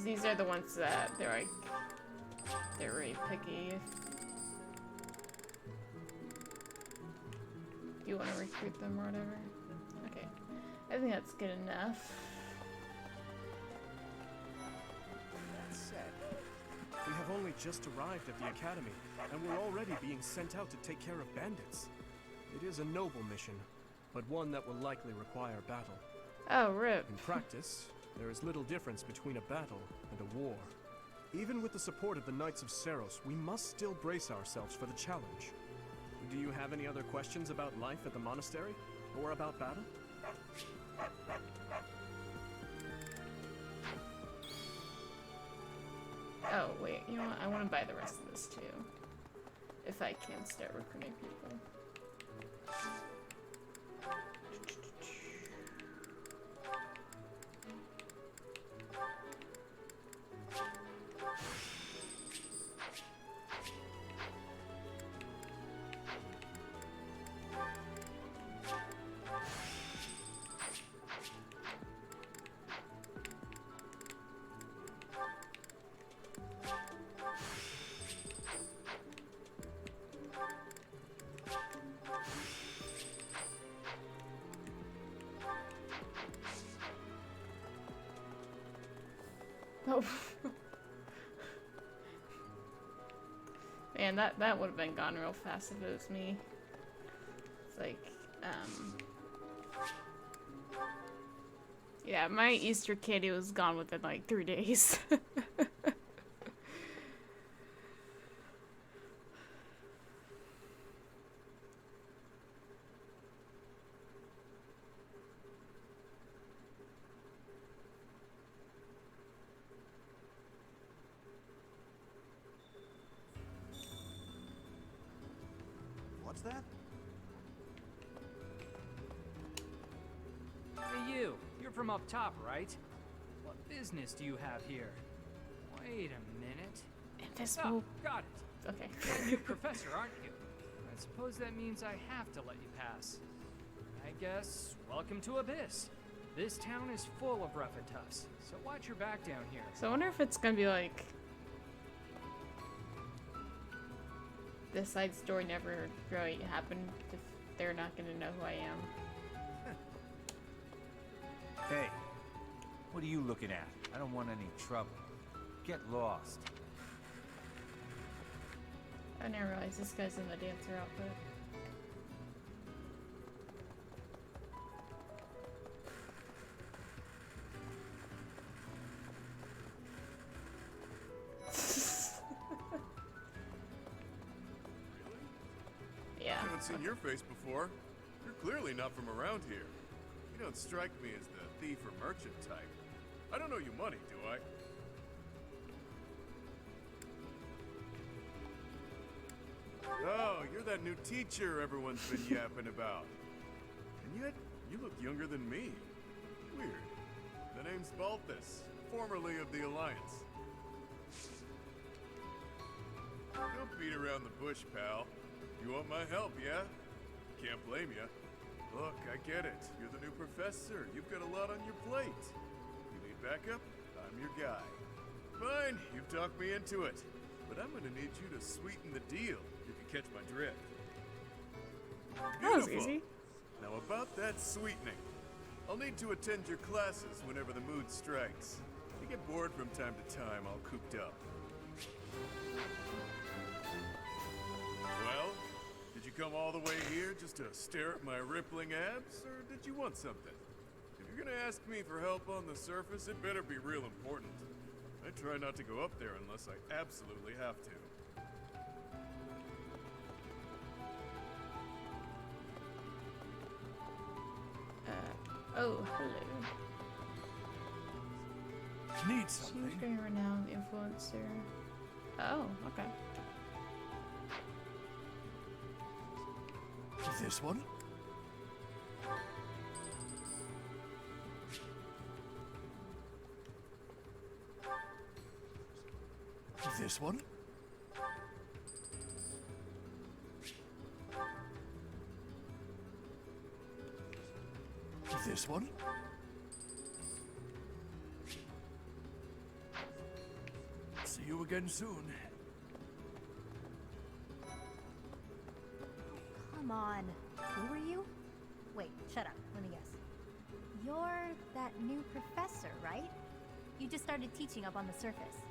These are the ones that they're like, they're really picky. If you want to recruit them or whatever. Okay, I think that's good enough. That said, we have only just arrived at the academy, and we're already being sent out to take care of bandits. It is a noble mission, but one that will likely require battle. Oh, rip. In practice, there is little difference between a battle and a war. Even with the support of the Knights of Seros, we must still brace ourselves for the challenge. Do you have any other questions about life at the monastery? Or about battle? Oh, wait, you know what? I want to buy the rest of this too. If I can start recruiting people. Oh. Man, that would have been gone real fast if it was me. It's like, yeah, my Easter candy was gone within like 3 days. What's that? Hey you, you're from up top, right? What business do you have here? Wait a minute. Invisible. Oh, got it. Okay. You're a new professor, aren't you? I suppose that means I have to let you pass. I guess, welcome to Abyss. This town is full of rough and toughs, so watch your back down here. So I wonder if it's gonna be like this side story never really happened if they're not gonna know who I am. Hey, what are you looking at? I don't want any trouble. Get lost. I didn't realize this guy's in the dancer outfit. Yeah. I haven't seen your face before. You're clearly not from around here. You don't strike me as the thief or merchant type. I don't owe you money, do I? Oh, you're that new teacher everyone's been yapping about. And yet, you look younger than me. Weird. The name's Balthus, formerly of the Alliance. Don't beat around the bush, pal. You want my help, yeah? Can't blame you. Look, I get it. You're the new professor. You've got a lot on your plate. You need backup? I'm your guy. Fine, you've talked me into it. But I'm gonna need you to sweeten the deal, if you catch my drift. That was Beautiful. easy. Now about that sweetening. I'll need to attend your classes whenever the mood strikes. If you get bored from time to time, I'll cooped up. Well, did you come all the way here just to stare at my rippling abs, or did you want something? If you're gonna ask me for help on the surface, it better be real important. I try not to go up there unless I absolutely have to. Oh, hello. Need something? She's very renowned influencer. Oh, okay. This one? This one? This one? See you again soon. Come on. Who are you? Wait, shut up. Let me guess. You're that new professor, right? You just started teaching up on the surface.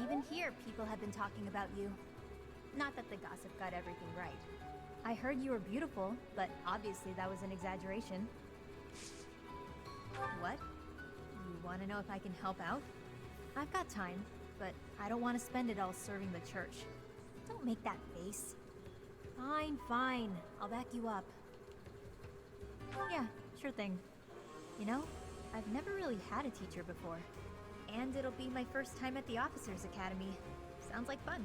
Even here, people have been talking about you. Not that the gossip got everything right. I heard you were beautiful, but obviously that was an exaggeration. What? You want to know if I can help out? I've got time, but I don't want to spend it all serving the church. Don't make that face. Fine, fine. I'll back you up. Yeah, sure thing. You know, I've never really had a teacher before. And it'll be my first time at the Officers Academy. Sounds like fun.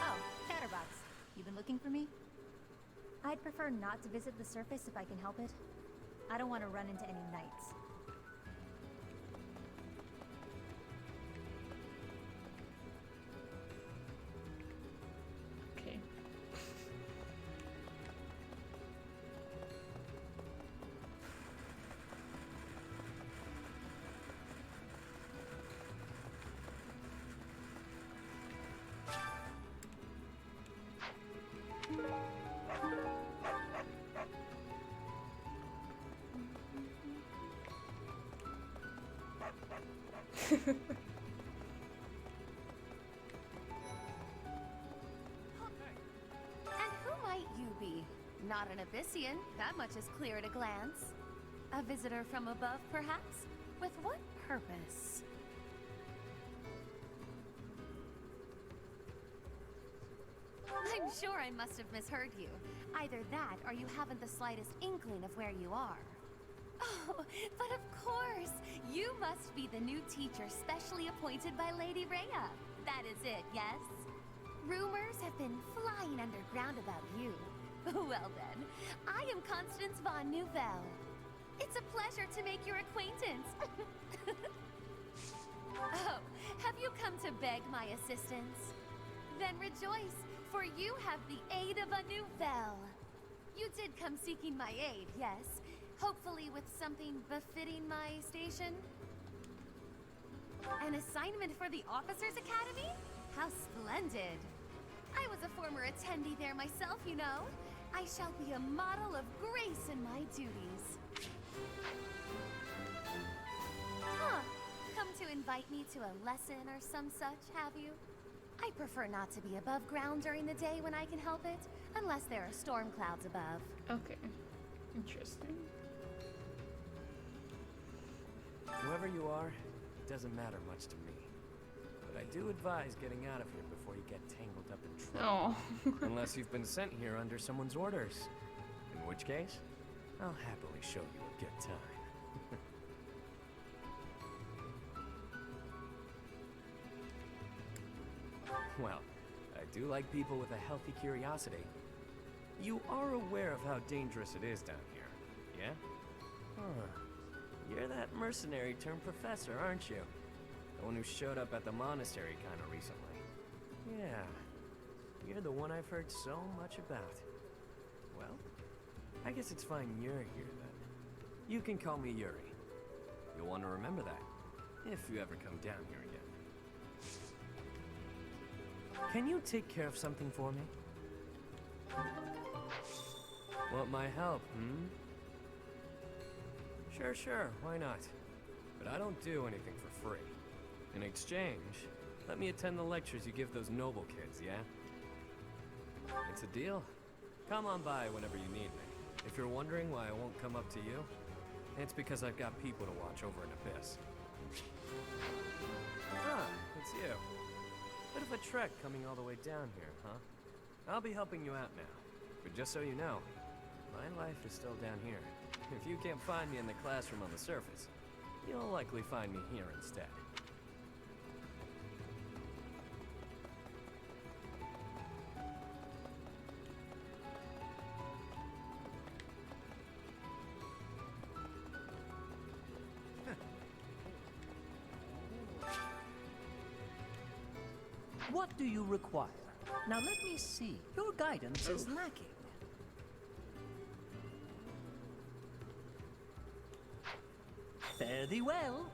Oh, Chatterbox. You been looking for me? I'd prefer not to visit the surface if I can help it. I don't want to run into any knights. Okay. And who might you be? Not an Abyssian, that much is clear at a glance. A visitor from above, perhaps? With what purpose? I'm sure I must have misheard you. Either that, or you haven't the slightest inkling of where you are. Oh, but of course! You must be the new teacher specially appointed by Lady Rhea. That is it, yes? Rumors have been flying underground about you. Well then, I am Constance von Nouvelle. It's a pleasure to make your acquaintance. Oh, have you come to beg my assistance? Then rejoice, for you have the aid of a Nouvelle. You did come seeking my aid, yes? Hopefully with something befitting my station? An assignment for the Officers Academy? How splendid! I was a former attendee there myself, you know. I shall be a model of grace in my duties. Huh. Come to invite me to a lesson or some such, have you? I prefer not to be above ground during the day when I can help it, unless there are storm clouds above. Okay. Interesting. Whoever you are, it doesn't matter much to me. But I do advise getting out of here before you get tangled up in trouble. Oh. Unless you've been sent here under someone's orders. In which case, I'll happily show you a good time. Well, I do like people with a healthy curiosity. You are aware of how dangerous it is down here, yeah? Huh. You're that mercenary turned professor, aren't you? The one who showed up at the monastery kind of recently. Yeah. You're the one I've heard so much about. Well, I guess it's fine you're here then. You can call me Yuri. You'll want to remember that, if you ever come down here again. Can you take care of something for me? Want my help, Sure, why not? But I don't do anything for free. In exchange, let me attend the lectures you give those noble kids, yeah? It's a deal. Come on by whenever you need me. If you're wondering why I won't come up to you, it's because I've got people to watch over in Abyss. Ah, it's you. Bit of a trek coming all the way down here, huh? I'll be helping you out now. But just so you know, my life is still down here. If you can't find me in the classroom on the surface, you'll likely find me here instead. What do you require? Now let me see. Your guidance is lacking. Fare thee well.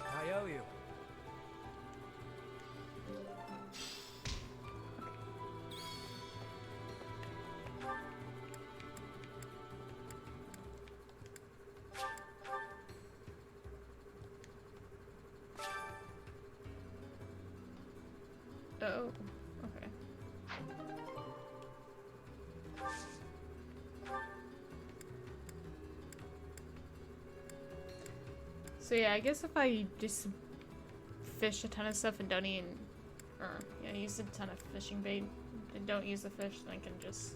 I owe you. Oh, okay. So yeah, I guess if I just fish a ton of stuff and don't even, or use a ton of fishing bait and don't use the fish, then I can just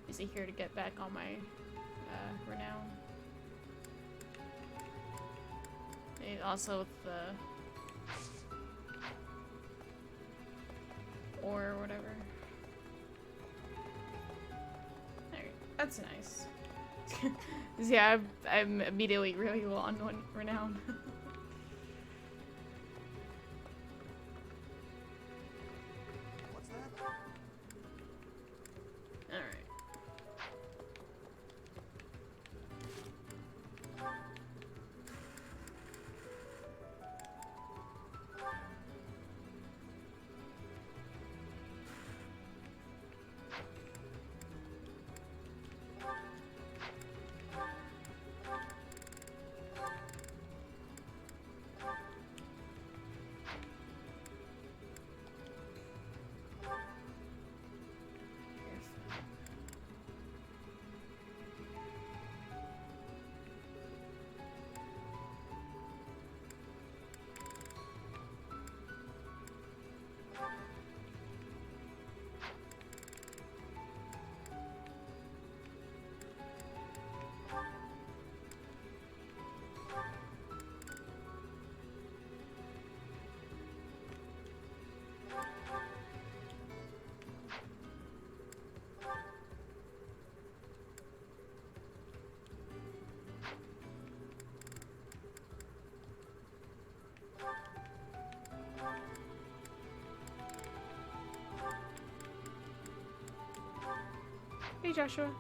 use it here to get back all my renown. And also with the or whatever. Alright, that's nice. Yeah, I'm immediately really low on one renown. What's that? Alright. Hey, Joshua.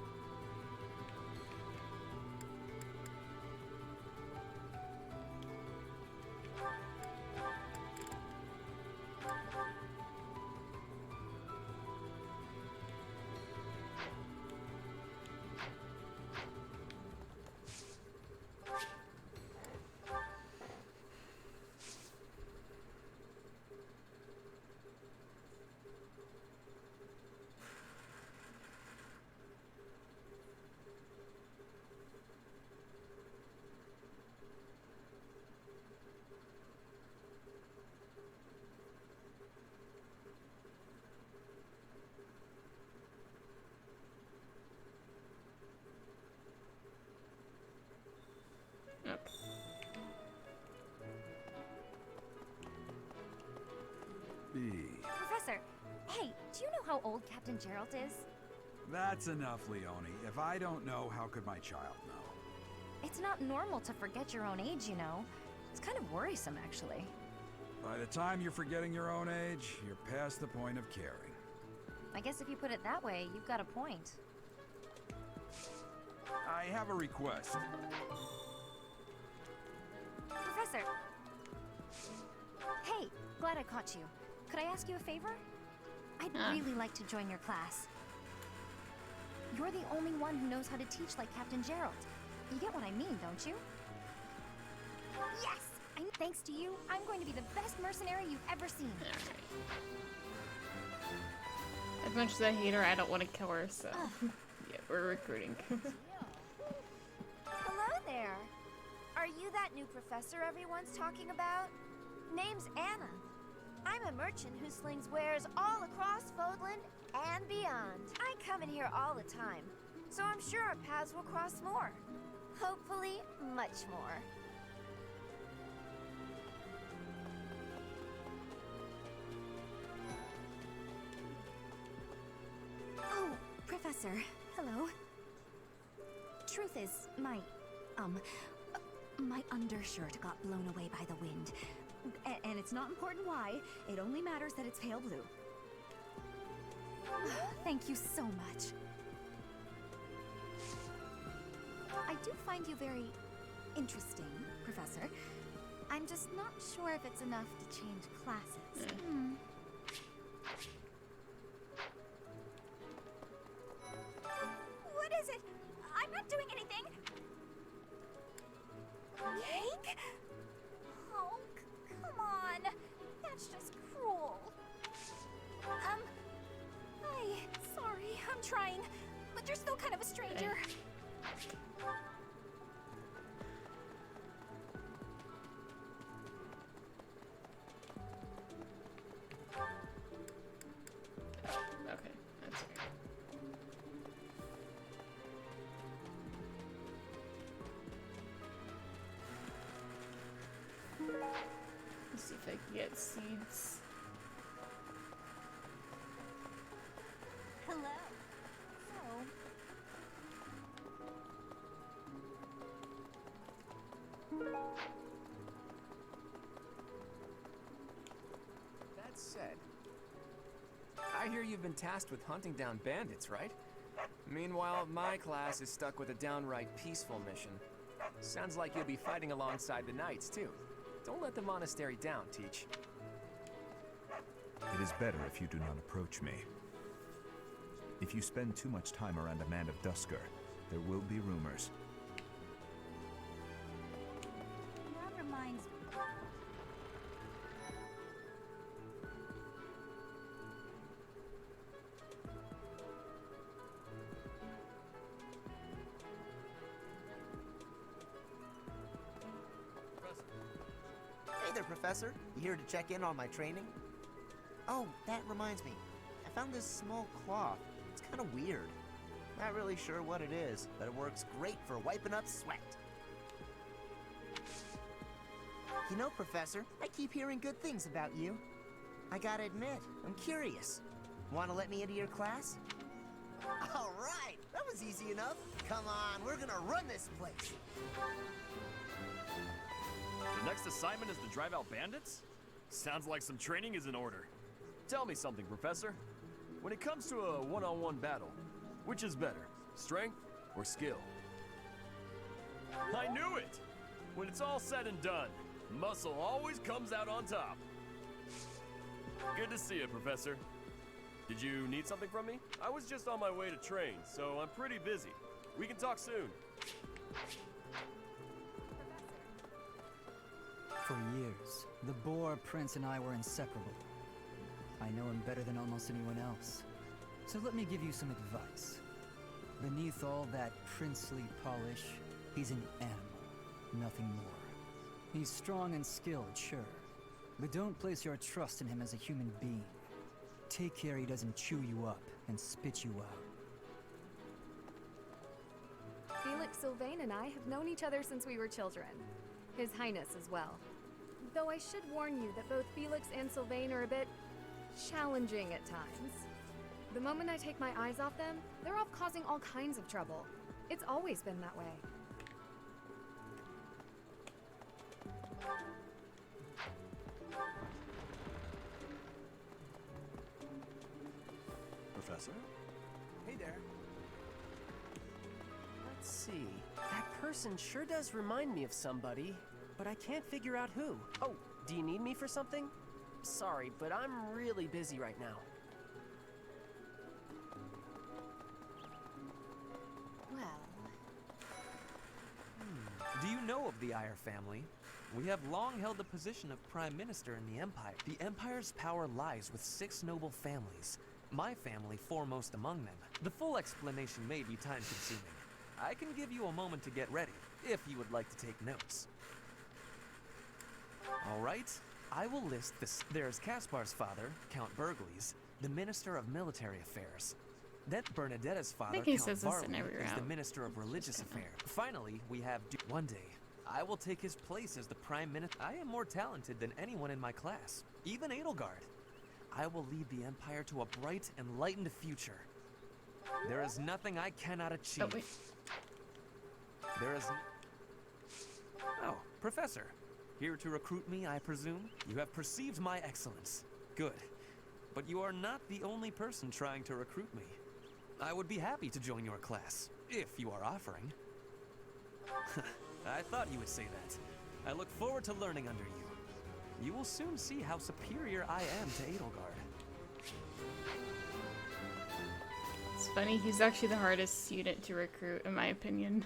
Yep. Professor, hey, do you know how old Captain Gerald is? That's enough, Leone. If I don't know, how could my child know? It's not normal to forget your own age, you know. It's kind of worrisome, actually. By the time you're forgetting your own age, you're past the point of caring. I guess if you put it that way, you've got a point. I have a request. Professor, Professor! Hey, glad I caught you. Could I ask you a favor? I'd really like to join your class. You're the only one who knows how to teach like Captain Gerald. You get what I mean, don't you? Yes! Thanks to you, I'm going to be the best mercenary you've ever seen. As much as I hate her, I don't want to kill her, so yeah, we're recruiting. Hello there. Are you that new professor everyone's talking about? Name's Anna. I'm a merchant who slings wares all across Fodland and beyond. I come in here all the time, so I'm sure our paths will cross more. Hopefully, much more. Oh, Professor. Hello. Truth is, my undershirt got blown away by the wind. And it's not important why. It only matters that it's pale blue. Thank you so much. I do find you very interesting, Professor. I'm just not sure if it's enough to change classes. What is it? I'm not doing anything. Cake? Oh, come on. That's just cruel. Hi. Sorry, I'm trying. But you're still kind of a stranger. Okay, that's fair. Let's see if I can get seeds. Hello. That said, I hear you've been tasked with hunting down bandits, right? Meanwhile, my class is stuck with a downright peaceful mission. Sounds like you'll be fighting alongside the knights, too. Don't let the monastery down, Teach. It is better if you do not approach me. If you spend too much time around a man of Dusker, there will be rumors. That reminds me. Hey there, Professor. You here to check in on my training? Oh, that reminds me. I found this small cloth. It's kind of weird. Not really sure what it is, but it works great for wiping up sweat. You know, Professor, I keep hearing good things about you. I gotta admit, I'm curious. Want to let me into your class? All right, that was easy enough. Come on, we're gonna run this place. The next assignment is to drive out bandits? Sounds like some training is in order. Tell me something, Professor. When it comes to a one-on-one battle, which is better, strength or skill? I knew it! When it's all said and done, muscle always comes out on top. Good to see you, Professor. Did you need something from me? I was just on my way to train, so I'm pretty busy. We can talk soon. For years, the Boar Prince and I were inseparable. I know him better than almost anyone else. So let me give you some advice. Beneath all that princely polish, he's an animal, nothing more. He's strong and skilled, sure. But don't place your trust in him as a human being. Take care he doesn't chew you up and spit you out. Felix Sylvain and I have known each other since we were children. His Highness as well. Though I should warn you that both Felix and Sylvain are a bit challenging at times. The moment I take my eyes off them, they're off causing all kinds of trouble. It's always been that way. Professor? Hey there. Let's see. That person sure does remind me of somebody. but I can't figure out who. Oh, do you need me for something? Sorry, but I'm really busy right now. Well... Do you know of the Eyre family? We have long held the position of Prime Minister in the Empire. The Empire's power lies with 6 noble families, my family foremost among them. The full explanation may be time-consuming. I can give you a moment to get ready, if you would like to take notes. All right, I will list this. There's Caspar's father, Count Burgleys, the Minister of Military Affairs. Then Bernadetta's father, Count Varley, is the Minister of Religious Affairs. Finally, we have one day, I will take his place as the Prime Minister. I am more talented than anyone in my class, even Edelgard. I will lead the Empire to a bright, enlightened future. There is nothing I cannot achieve. Oh, wait. There is... Oh, Professor. Here to recruit me, I presume? You have perceived my excellence. Good. But you are not the only person trying to recruit me. I would be happy to join your class, if you are offering. I thought you would say that. I look forward to learning under you. You will soon see how superior I am to Edelgard. It's funny, he's actually the hardest student to recruit, in my opinion.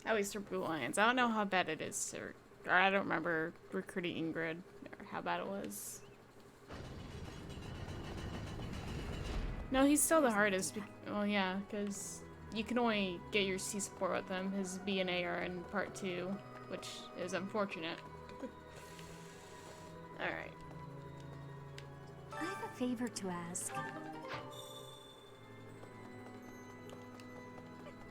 At least for Blue Lions. I don't know how bad it is to... Or I don't remember recruiting Ingrid, or how bad it was. No, he's still the hardest. Well, yeah, because you can only get your C support with him. His B and A are in part 2, which is unfortunate. Alright. I have a favor to ask.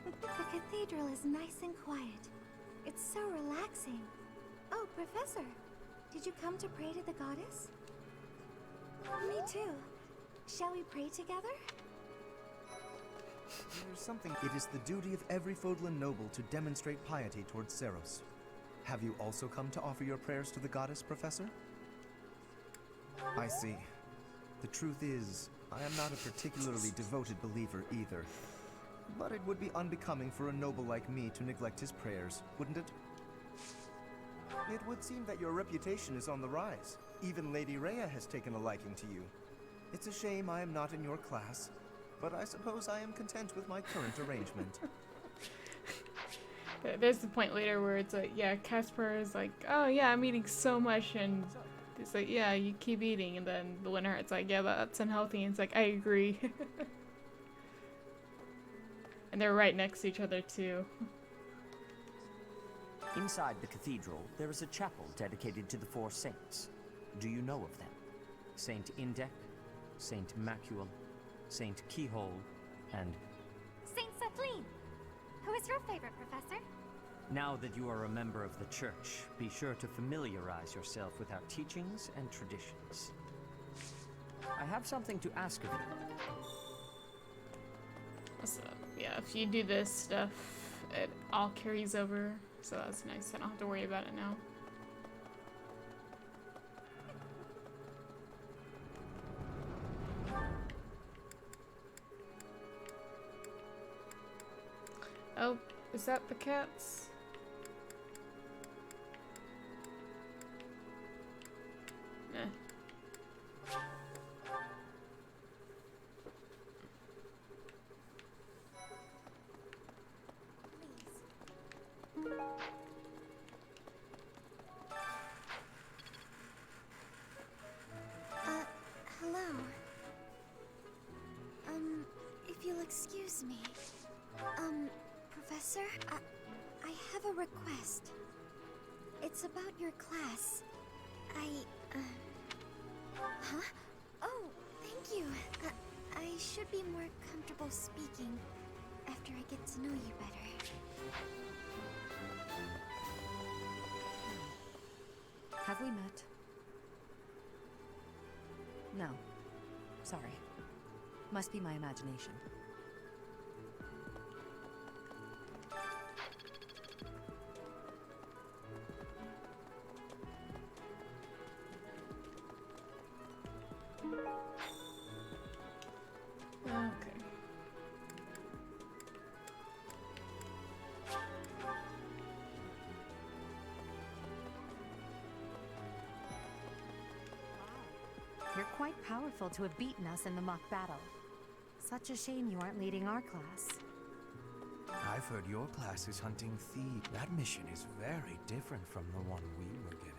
The cathedral is nice and quiet. It's so relaxing. Oh, Professor, did you come to pray to the goddess? Me too. Shall we pray together? There's something. It is the duty of every Fodlan noble to demonstrate piety towards Seros. Have you also come to offer your prayers to the goddess, Professor? I see. The truth is, I am not a particularly devoted believer either. But it would be unbecoming for a noble like me to neglect his prayers, wouldn't it? It would seem that your reputation is on the rise. Even Lady Rhea has taken a liking to you. It's a shame I am not in your class, but I suppose I am content with my current arrangement. There's the point later where it's like, yeah, Caspar is like, oh yeah, I'm eating so much, and it's like, yeah, you keep eating, and then the Winterheart's like, yeah, that's unhealthy, and it's like, I agree. And they're right next to each other too. Inside the cathedral, there is a chapel dedicated to the 4 saints. Do you know of them? Saint Indec, Saint Macule, Saint Keyhole, and... Saint Sapleen! Who is your favorite, Professor? Now that you are a member of the church, be sure to familiarize yourself with our teachings and traditions. I have something to ask of you. So, yeah, if you do this stuff, it all carries over, so that's nice. I don't have to worry about it now. Oh, is that the cats? Eh. Hello. If you'll excuse me. Professor, I have a request. It's about your class. Huh? Oh, thank you. I should be more comfortable speaking after I get to know you better. Have we met? No. Sorry. Must be my imagination. Okay. You're quite powerful to have beaten us in the mock battle. Such a shame you aren't leading our class. I've heard your class is hunting thieves. That mission is very different from the one we were given.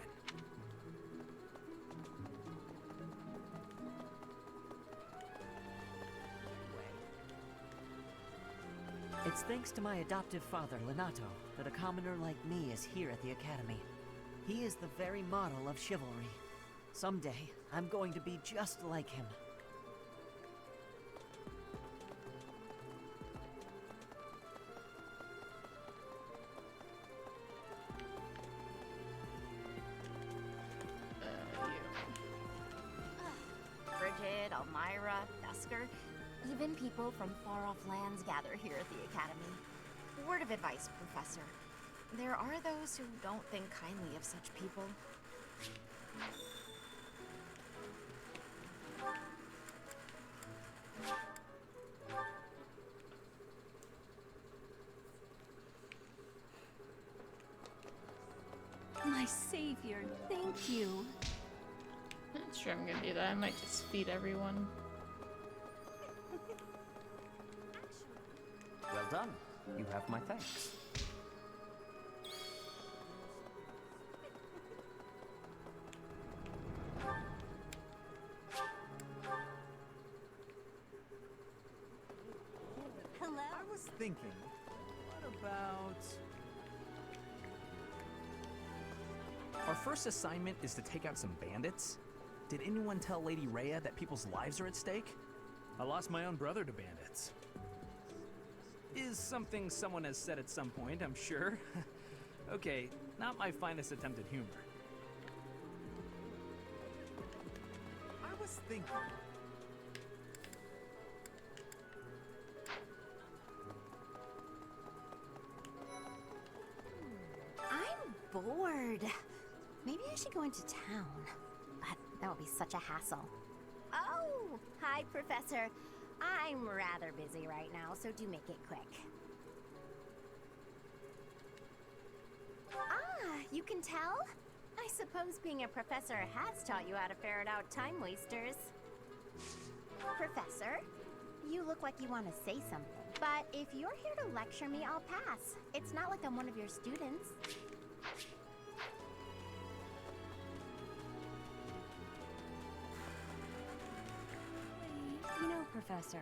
It's thanks to my adoptive father, Lenato, that a commoner like me is here at the Academy. He is the very model of chivalry. Someday, I'm going to be just like him. Bridget, Elmira, Dusker, even people from far-off lands gather here at the Academy. Word of advice, Professor. There are those who don't think kindly of such people. My savior, thank you. Not sure I'm gonna do that. I might just feed everyone. Well done. You have my thanks. Hello? I was thinking, what about... Our first assignment is to take out some bandits. Did anyone tell Lady Rhea that people's lives are at stake? I lost my own brother to bandits. Is something someone has said at some point, I'm sure. Okay, not my finest attempt at humor. I was thinking... I'm bored. Maybe I should go into town. But that would be such a hassle. Oh, hi, Professor. I'm rather busy right now, so do make it quick. Ah, you can tell? I suppose being a professor has taught you how to ferret out time wasters. Professor, you look like you want to say something. But if you're here to lecture me, I'll pass. It's not like I'm one of your students. You know, Professor,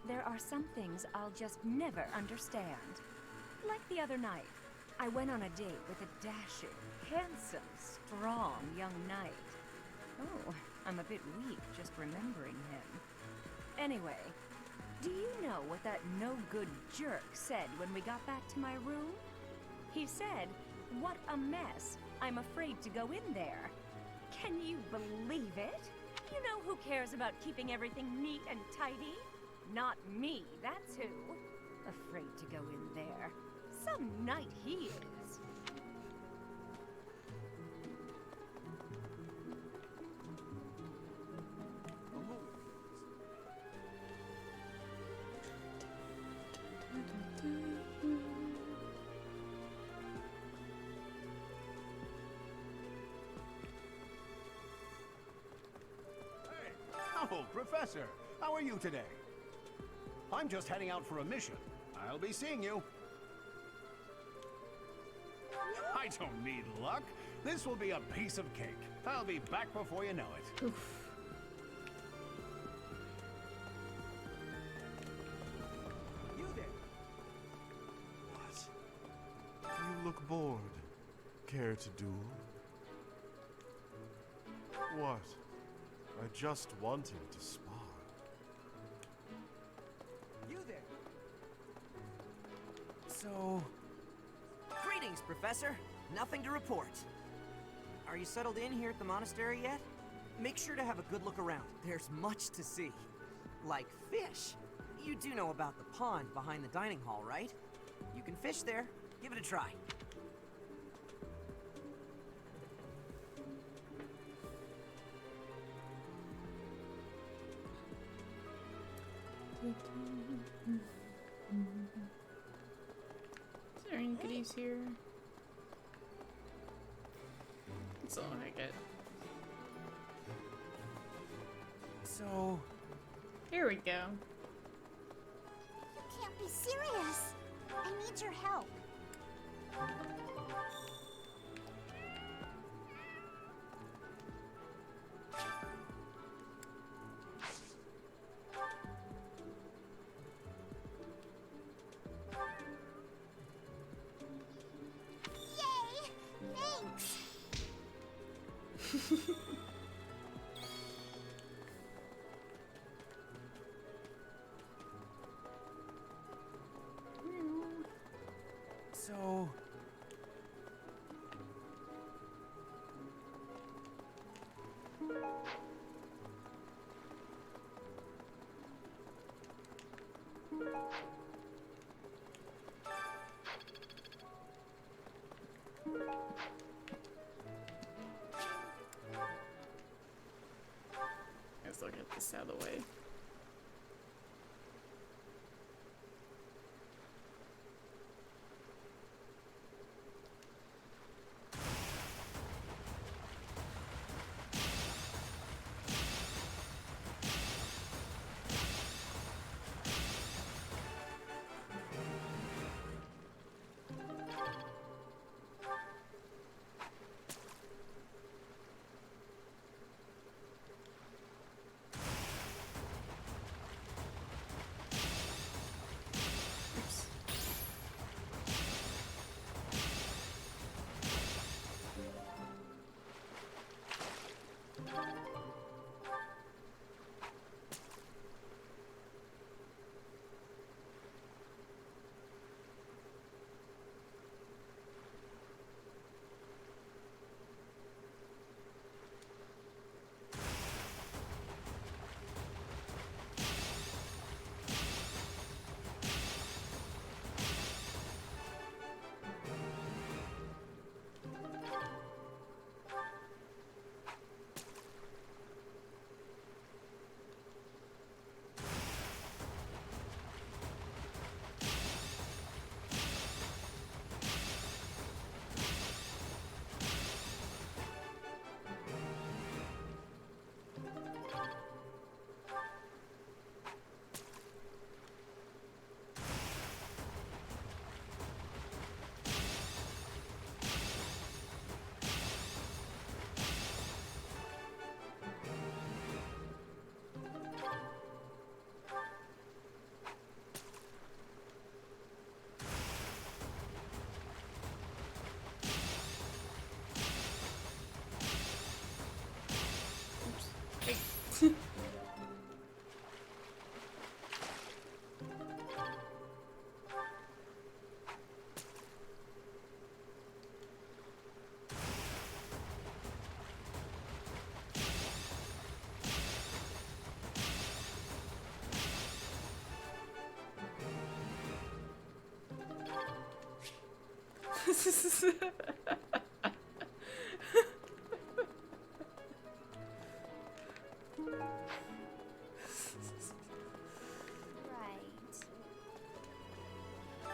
there are some things I'll just never understand. Like the other night, I went on a date with a dashing, handsome, strong young knight. Oh, I'm a bit weak just remembering him. Anyway, do you know what that no-good jerk said when we got back to my room? He said, "What a mess. I'm afraid to go in there." Can you believe it? You know who cares about keeping everything neat and tidy? Not me, that's who. Afraid to go in there. Some knight he is. Oh, Professor, how are you today? I'm just heading out for a mission. I'll be seeing you. I don't need luck. This will be a piece of cake. I'll be back before you know it. Oof. You there? What? You look bored. Care to duel? What? I just wanted to spar. You there? So... Greetings, Professor. Nothing to report. Are you settled in here at the monastery yet? Make sure to have a good look around. There's much to see. Like fish. You do know about the pond behind the dining hall, right? You can fish there. Give it a try. Is there any goodies here? That's all I get. So... Here we go. You can't be serious. I need your help. Yay! Thanks. So... Guess I'll get this out of the way.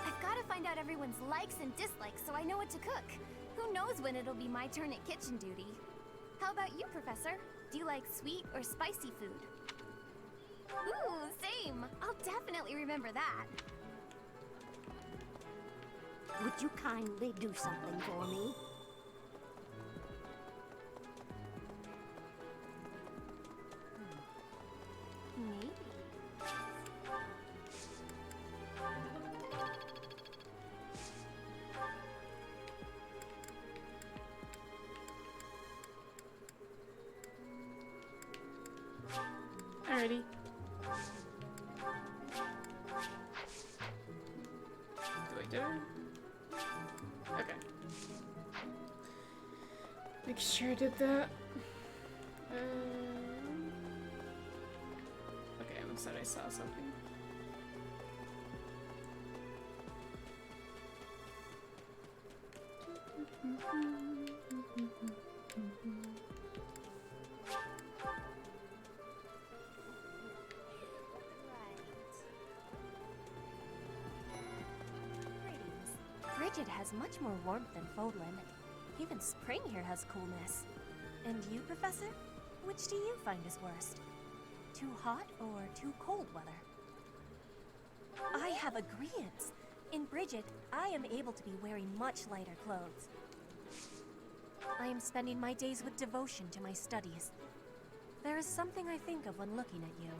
I've got to find out everyone's likes and dislikes so I know what to cook. Who knows when it'll be my turn at kitchen duty? How about you, Professor? Do you like sweet or spicy food? Ooh, same! I'll definitely remember that. Would you kindly do something for me? Maybe. Alrighty. Do I do it? Okay. Make sure I did that. Okay, I almost said I saw something. Brigid has much more warmth than Fodlan. Even spring here has coolness. And you, Professor? Which do you find is worst? too hot or too cold weather. I have agreeance. In Bridget, I am able to be wearing much lighter clothes. I am spending my days with devotion to my studies. There is something I think of when looking at you.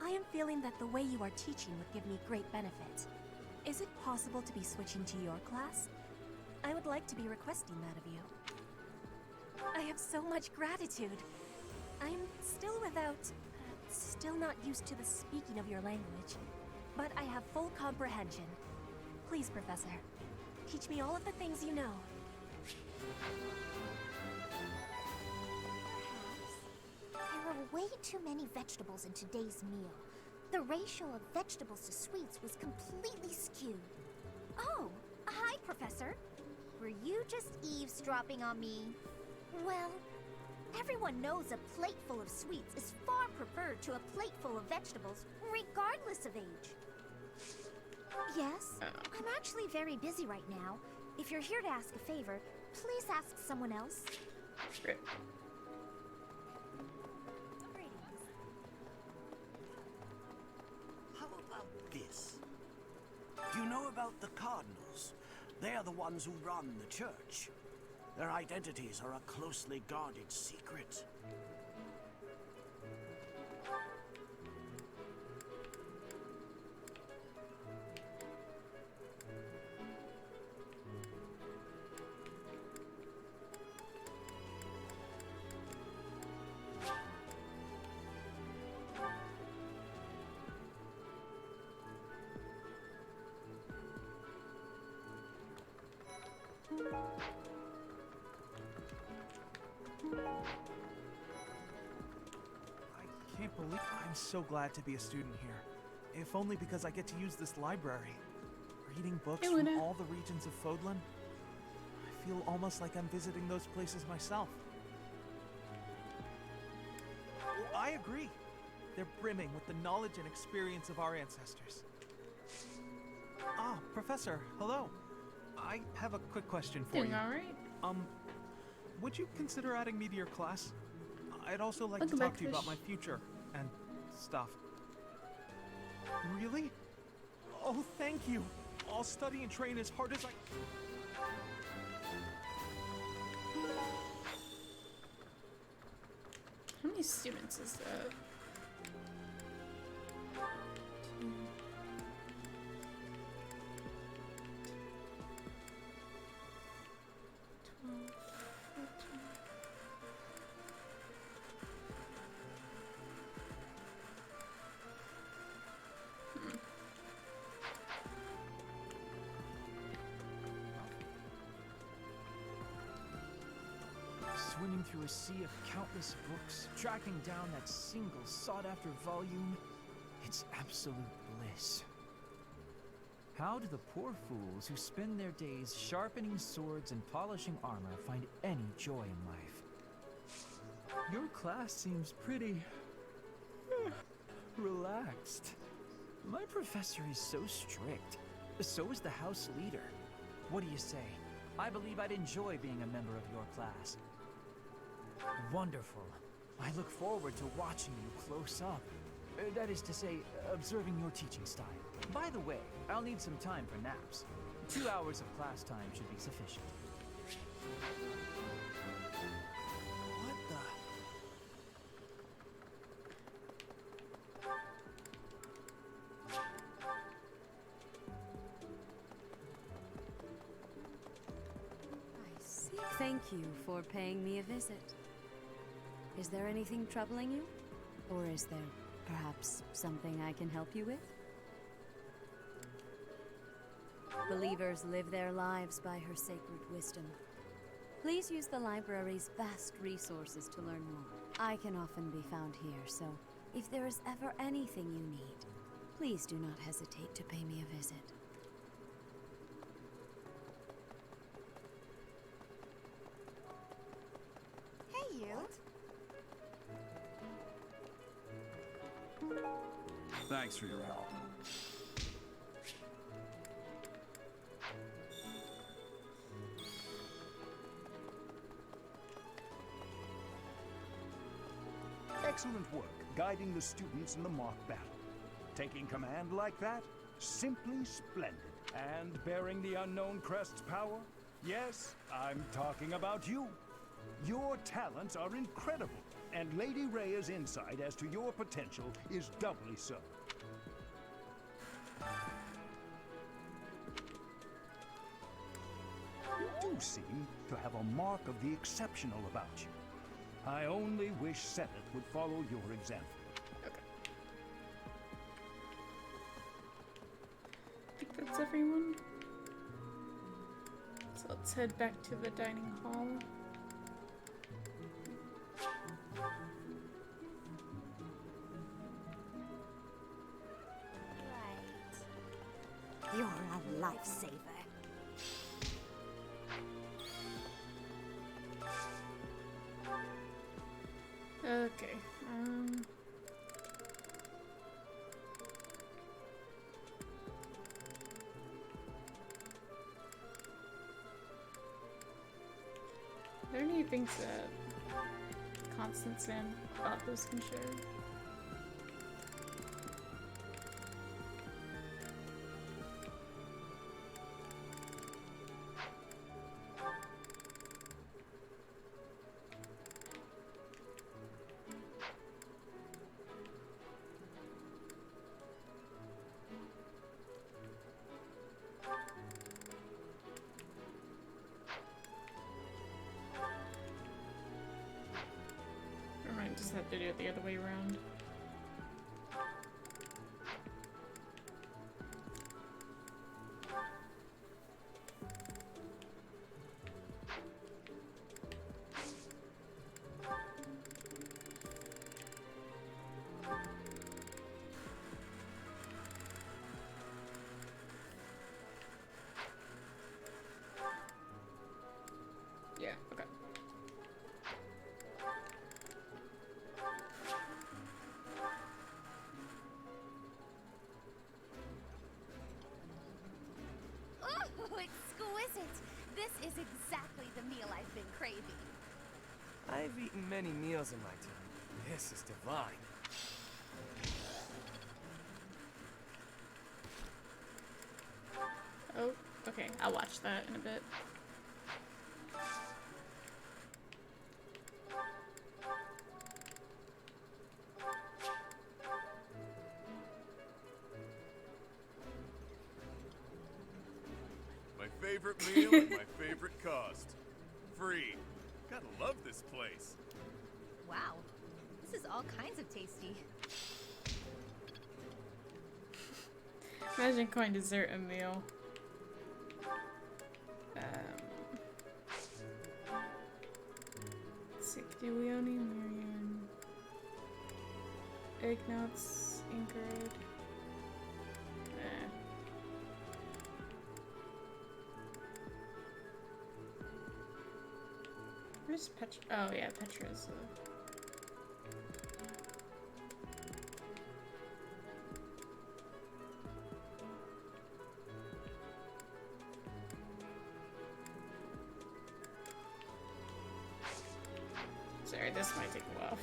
I am feeling that the way you are teaching would give me great benefit. Is it possible to be switching to your class? I would like to be requesting that of you. I have so much gratitude. I'm still still not used to the speaking of your language, but I have full comprehension. Please, Professor, teach me all of the things you know. There are way too many vegetables in today's meal. The ratio of vegetables to sweets was completely skewed. Oh, hi, Professor. Were you just eavesdropping on me? Well, everyone knows a plate full of sweets is far preferred to a plate full of vegetables, regardless of age. Yes, I'm actually very busy right now. If you're here to ask a favor, please ask someone else. Great. How about this? Do you know about the Cardinals? They are the ones who run the church. Their identities are a closely guarded secret. I can't believe I'm so glad to be a student here. If only because I get to use this library. Reading books from all the regions of Fodlan. I feel almost like I'm visiting those places myself. I agree. They're brimming with the knowledge and experience of our ancestors. Ah, Professor, hello. I have a quick question for you. Doing all right. Would you consider adding me to your class? I'd also like to talk to you about my future and stuff. Really? Oh, thank you. I'll study and train as hard as I... How many students is that? Swimming through a sea of countless books, tracking down that single sought-after volume, it's absolute bliss. How do the poor fools who spend their days sharpening swords and polishing armor find any joy in life? Your class seems pretty... relaxed. My professor is so strict. So is the house leader. What do you say? I believe I'd enjoy being a member of your class. Wonderful. I look forward to watching you close up. That is to say, observing your teaching style. By the way, I'll need some time for naps. 2 hours of class time should be sufficient. What the... Thank you for paying me a visit. Is there anything troubling you? Or is there perhaps something I can help you with? Believers live their lives by her sacred wisdom. Please use the library's vast resources to learn more. I can often be found here, so if there is ever anything you need, please do not hesitate to pay me a visit. Hey, you. Thanks for your help. excellent work guiding the students in the mock battle. Taking command like that? Simply splendid. And bearing the unknown crest's power? Yes, I'm talking about you. Your talents are incredible, and Lady Rhea's insight as to your potential is doubly so. You do seem to have a mark of the exceptional about you. I only wish Senate would follow your example. I think that's everyone. So let's head back to the dining hall. Right. You're a lifesaver. Okay. Are there any things that Constance and Athos can share? Just have to do it the other way around. Yeah, okay. Oh, exquisite! This is exactly the meal I've been craving. I've eaten many meals in my time. This is divine. Oh, okay. I'll watch that in a bit. My favorite meal at my favorite cost. Free. Gotta love this place. Wow, this is all kinds of tasty. Imagine going to dessert a meal. Leone, Marianne, Ignatz, Ingrid. Where's Petra? Oh yeah, Petra's. Sorry, this might take a while.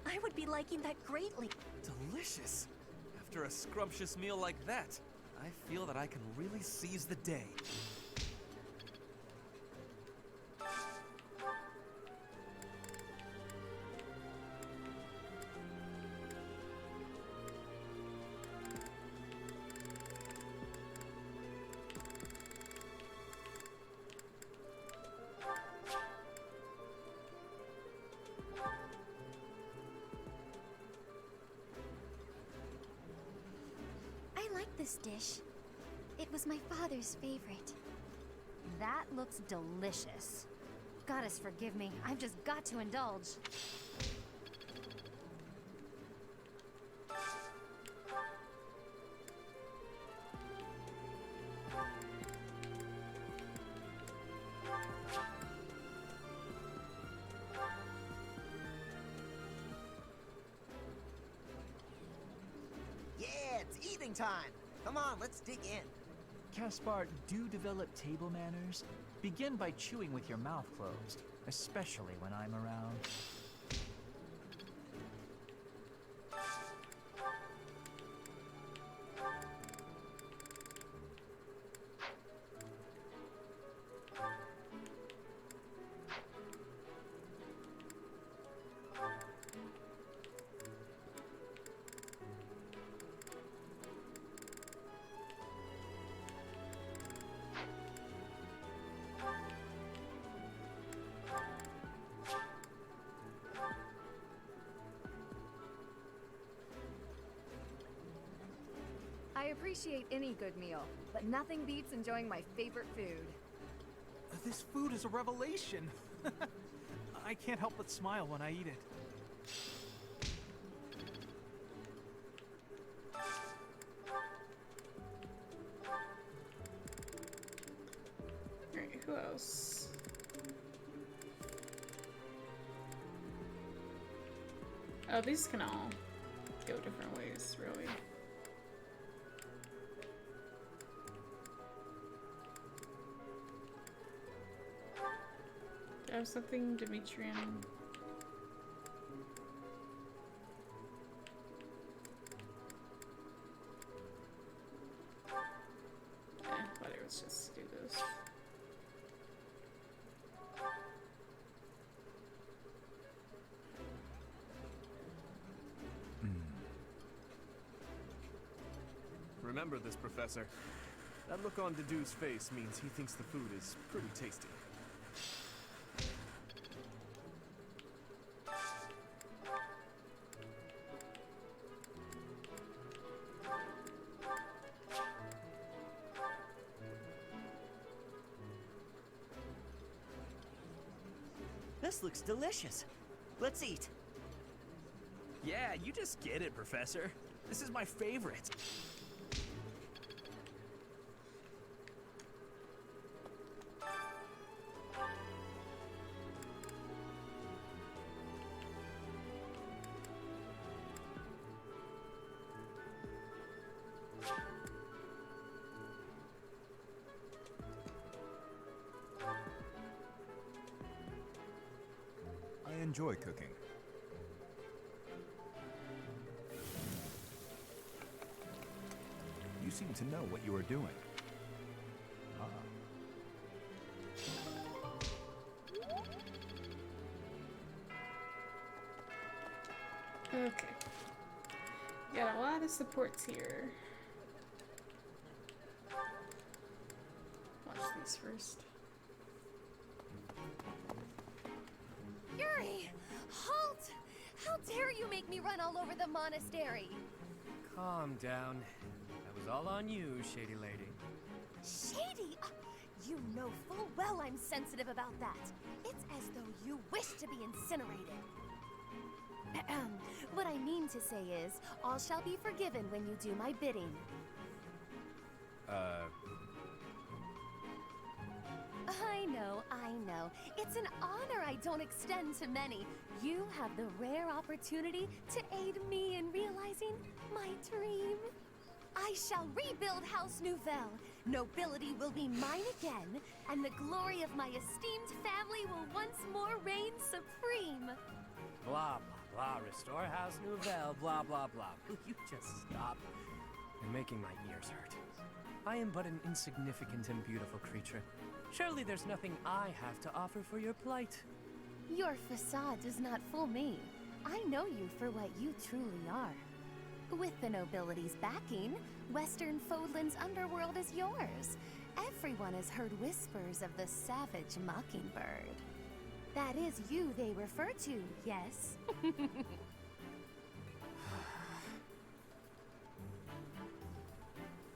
I would be liking that greatly. Delicious! After a scrumptious meal like that, I feel that I can really seize the day. This dish. It was my father's favorite. That looks delicious. Goddess, forgive me. I've just got to indulge. time. Come on, let's dig in. Caspar, do develop table manners. Begin by chewing with your mouth closed, especially when I'm around. I appreciate any good meal, but nothing beats enjoying my favorite food. This food is a revelation. I can't help but smile when I eat it. Alright, who else? Oh, these can all go different ways, really. Do I have something Demetrian? Whatever, let's just do this. Remember this, Professor. That look on Dedue's face means he thinks the food is pretty tasty. This looks delicious. Let's eat. Yeah, you just get it, Professor. This is my favorite. I enjoy cooking. You seem to know what you are doing. Ah. Okay. Got a lot of supports here. Watch these first. Yuri! Halt! How dare you make me run all over the monastery? Calm down. That was all on you, Shady Lady. Shady? You know full well I'm sensitive about that. It's as though you wish to be incinerated. What I mean to say is, all shall be forgiven when you do my bidding. I know. It's an honor I don't extend to many. You have the rare opportunity to aid me in realizing my dream. I shall rebuild House Nouvelle. Nobility will be mine again, and the glory of my esteemed family will once more reign supreme. Blah, blah, blah. Restore House Nouvelle, blah, blah, blah. Will you just stop? You're making my ears hurt. I am but an insignificant and beautiful creature. Surely there's nothing I have to offer for your plight. Your facade does not fool me. I know you for what you truly are. With the nobility's backing, Western Fodlan's underworld is yours. Everyone has heard whispers of the savage mockingbird. That is you they refer to, yes?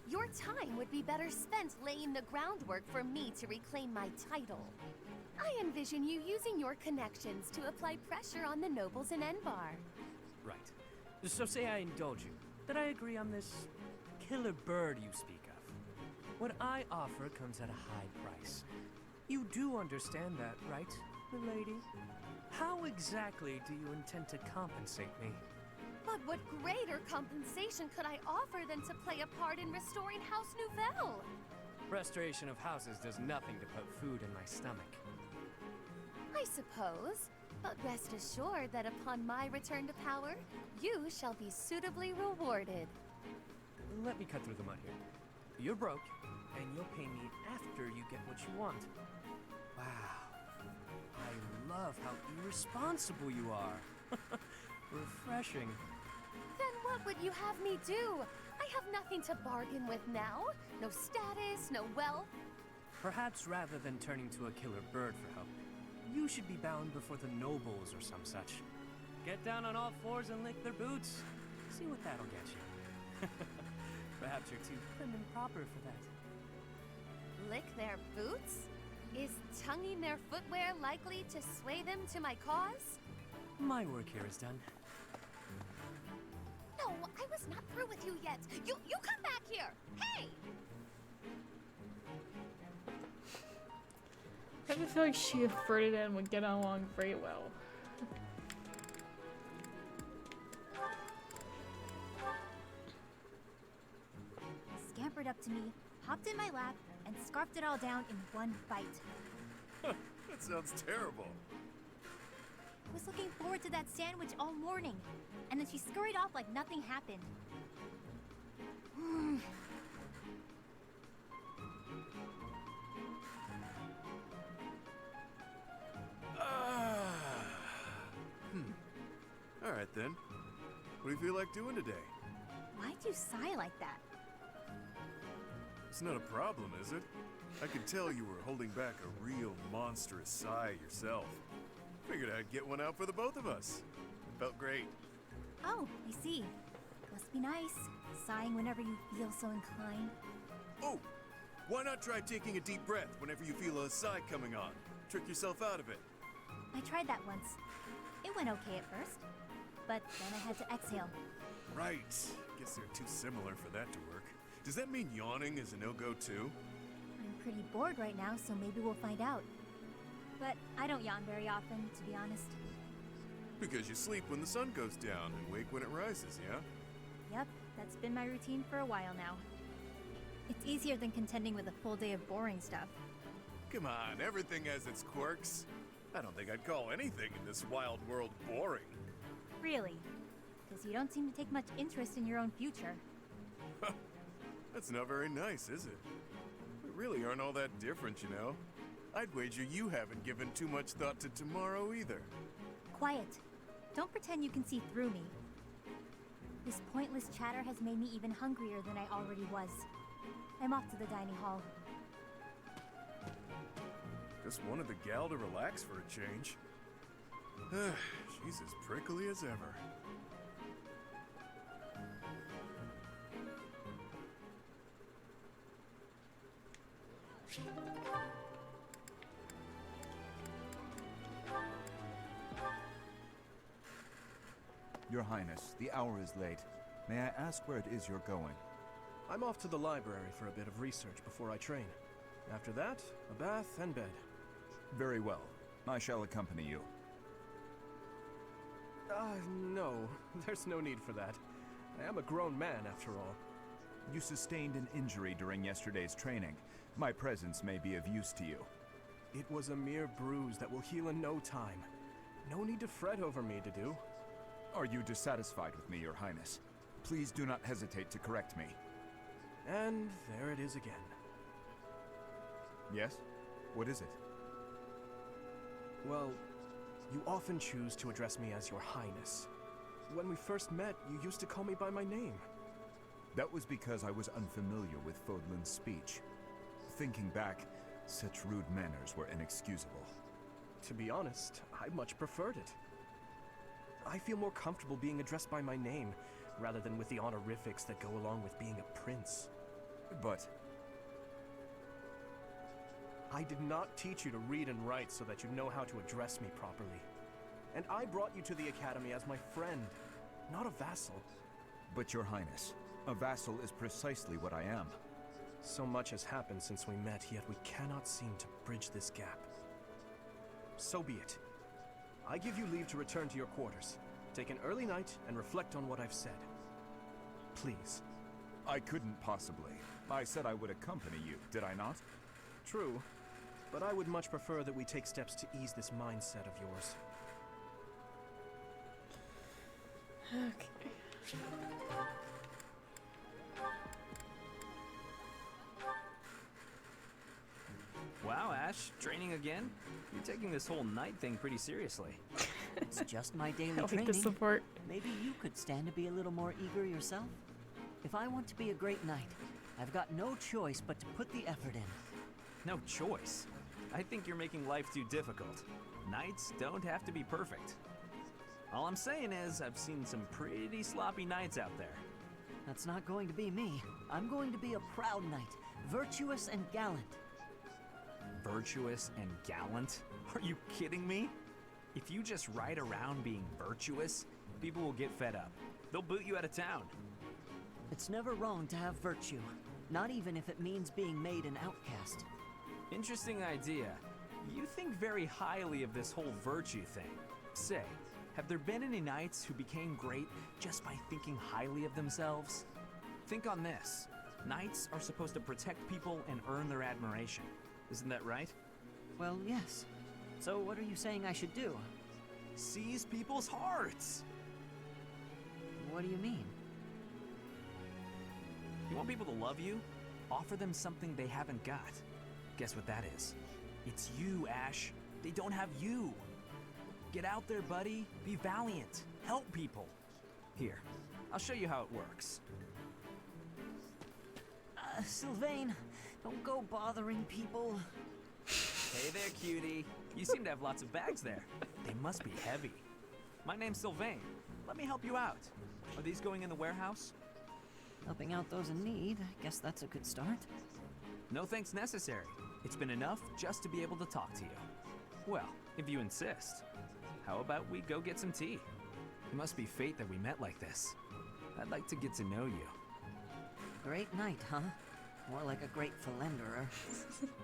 Your time would be better spent laying the groundwork for me to reclaim my title. I envision you using your connections to apply pressure on the nobles in Enbar. Right. So say I indulge you, that I agree on this killer bird you speak of. What I offer comes at a high price. You do understand that, right, milady? How exactly do you intend to compensate me? But what greater compensation could I offer than to play a part in restoring House Nouvelle? Restoration of houses does nothing to put food in my stomach. I suppose, but rest assured that upon my return to power, you shall be suitably rewarded. Let me cut through the mud here. You're broke, and you'll pay me after you get what you want. Wow. I love how irresponsible you are. Refreshing. Then what would you have me do? I have nothing to bargain with now. No status, no wealth. Perhaps rather than turning to a killer bird for help, you should be bound before the nobles or some such. Get down on all fours and lick their boots. See what that'll get you. Perhaps you're too prim and proper for that. Lick their boots? Is tonguing their footwear likely to sway them to my cause? My work here is done. No, I was not through with you yet. You come back here! Hey! I have a feeling she and Ferdinand would get along very well. Scampered up to me, hopped in my lap, and scarfed it all down in one bite. That sounds terrible. I was looking forward to that sandwich all morning, and then she scurried off like nothing happened. All right then. What do you feel like doing today? Why'd you sigh like that? It's not a problem, is it? I could tell you were holding back a real monstrous sigh yourself. Figured I'd get one out for the both of us. Felt great. Oh, I see. Must be nice, sighing whenever you feel so inclined. Oh, why not try taking a deep breath whenever you feel a sigh coming on? Trick yourself out of it. I tried that once. It went okay at first, but then I had to exhale. Right. Guess they're too similar for that to work. Does that mean yawning is a no-go too? I'm pretty bored right now, so maybe we'll find out. But I don't yawn very often, to be honest. Because you sleep when the sun goes down and wake when it rises, yeah? Yep, that's been my routine for a while now. It's easier than contending with a full day of boring stuff. Come on, everything has its quirks. I don't think I'd call anything in this wild world boring. Really? Because you don't seem to take much interest in your own future. That's not very nice, is it? We really aren't all that different, you know? I'd wager you haven't given too much thought to tomorrow either. Quiet. Don't pretend you can see through me. This pointless chatter has made me even hungrier than I already was. I'm off to the dining hall. Just wanted the gal to relax for a change. She's as prickly as ever. Your Highness, the hour is late. May I ask where it is you're going? I'm off to the library for a bit of research before I train. After that, a bath and bed. Very well. I shall accompany you. No. There's no need for that. I am a grown man, after all. You sustained an injury during yesterday's training. My presence may be of use to you. It was a mere bruise that will heal in no time. No need to fret over me, Dedu. Are you dissatisfied with me, Your Highness? Please do not hesitate to correct me. And there it is again. Yes? What is it? Well, you often choose to address me as Your Highness. When we first met, you used to call me by my name. That was because I was unfamiliar with Fodlan's speech. Thinking back, such rude manners were inexcusable. To be honest, I much preferred it. I feel more comfortable being addressed by my name, rather than with the honorifics that go along with being a prince. But I did not teach you to read and write so that you know how to address me properly. And I brought you to the Academy as my friend, not a vassal. But Your Highness, a vassal is precisely what I am. So much has happened since we met, yet we cannot seem to bridge this gap. So be it. I give you leave to return to your quarters. take an early night and reflect on what I've said. Please. I couldn't possibly. I said I would accompany you, did I not? True, but I would much prefer that we take steps to ease this mindset of yours. Okay. Wow, Ash, training again? You're taking this whole night thing pretty seriously. It's just my daily I like training. the support. Maybe you could stand to be a little more eager yourself? If I want to be a great knight, I've got no choice but to put the effort in. No choice? I think you're making life too difficult. Knights don't have to be perfect. All I'm saying is, I've seen some pretty sloppy knights out there. That's not going to be me. I'm going to be a proud knight, virtuous and gallant. Virtuous and gallant? Are you kidding me? If you just ride around being virtuous, people will get fed up. They'll boot you out of town. It's never wrong to have virtue, not even if it means being made an outcast. Interesting idea. You think very highly of this whole virtue thing. Say, have there been any knights who became great just by thinking highly of themselves? Think on this. Knights are supposed to protect people and earn their admiration. Isn't that right? Well, yes. So what are you saying I should do? Seize people's hearts! What do you mean? You want people to love you? Offer them something they haven't got. Guess what that is? It's you, Ash. They don't have you. Get out there, buddy. Be valiant. Help people. Here, I'll show you how it works. Sylvain, don't go bothering people. Hey there, cutie. You seem to have lots of bags there. They must be heavy. My name's Sylvain. Let me help you out. Are these going in the warehouse? Helping out those in need. I guess that's a good start. No thanks necessary. It's been enough just to be able to talk to you. Well, if you insist. How about we go get some tea? It must be fate that we met like this. I'd like to get to know you. Great night, huh? More like a great philanderer.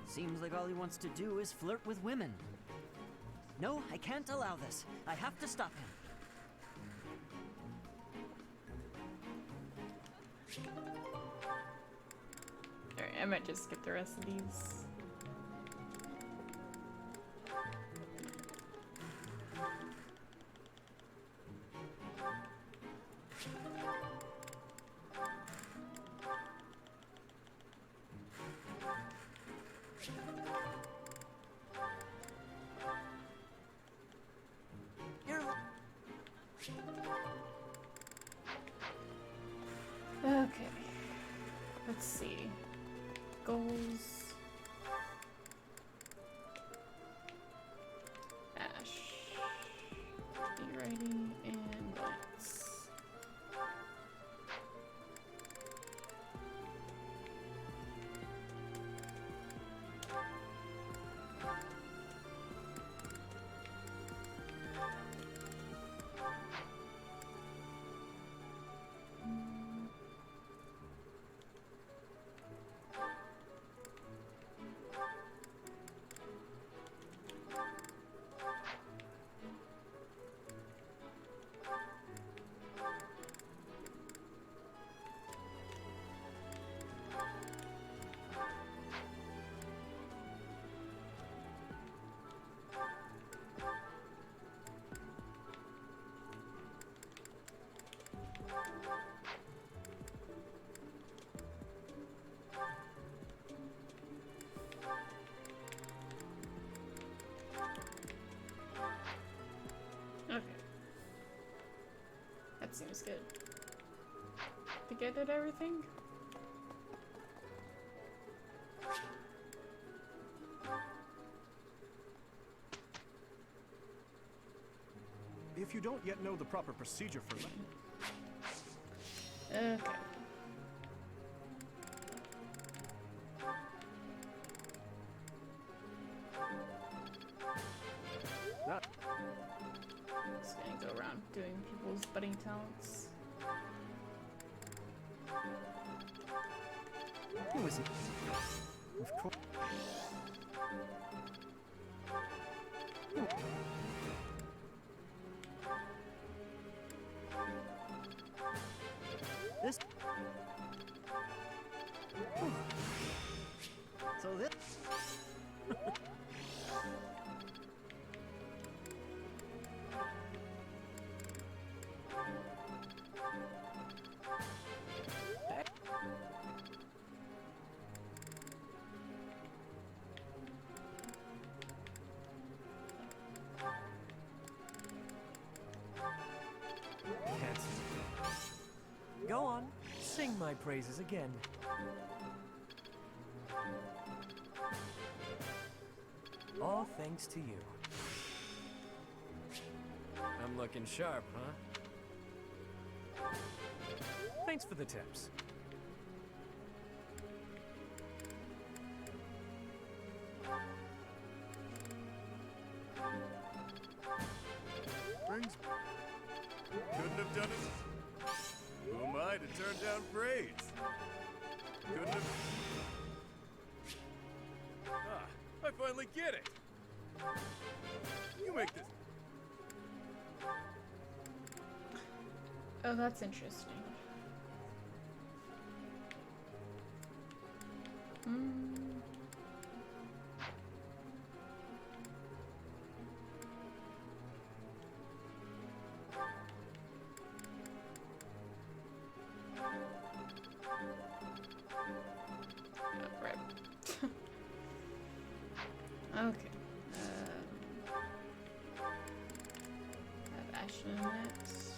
Seems like all he wants to do is flirt with women. No, I can't allow this. I have to stop him. Alright, I might just skip the rest of these. Okay. Let's see. Goals. Ash. Be ready and glance. Okay. That seems good. Think I did everything? If you don't yet know the proper procedure for Okay. that, Just gonna go around doing people's budding talents. who is it? Of course. sing my praises again. All thanks to you. I'm looking sharp, huh? Thanks for the tips. Brings... Couldn't have done it. Who am I to turn down praise? Couldn't have... I finally get it! You make this... Oh, that's interesting. Okay. Have Ashley next.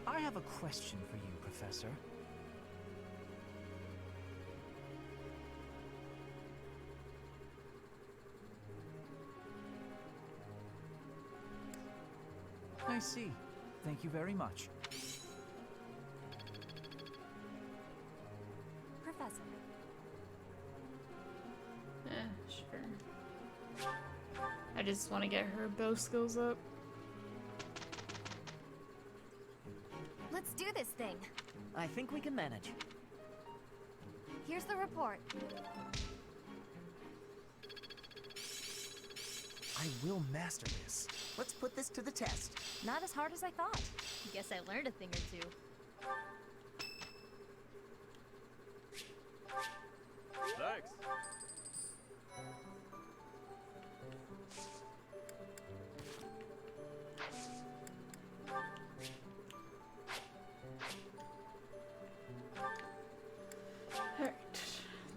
I have a question for you, Professor. I see. Thank you very much. Professor. Sure. I just want to get her bow skills up. Let's do this thing. I think we can manage. Here's the report. I will master this. Let's put this to the test. Not as hard as I thought. Guess I learned a thing or two. Thanks. Alright.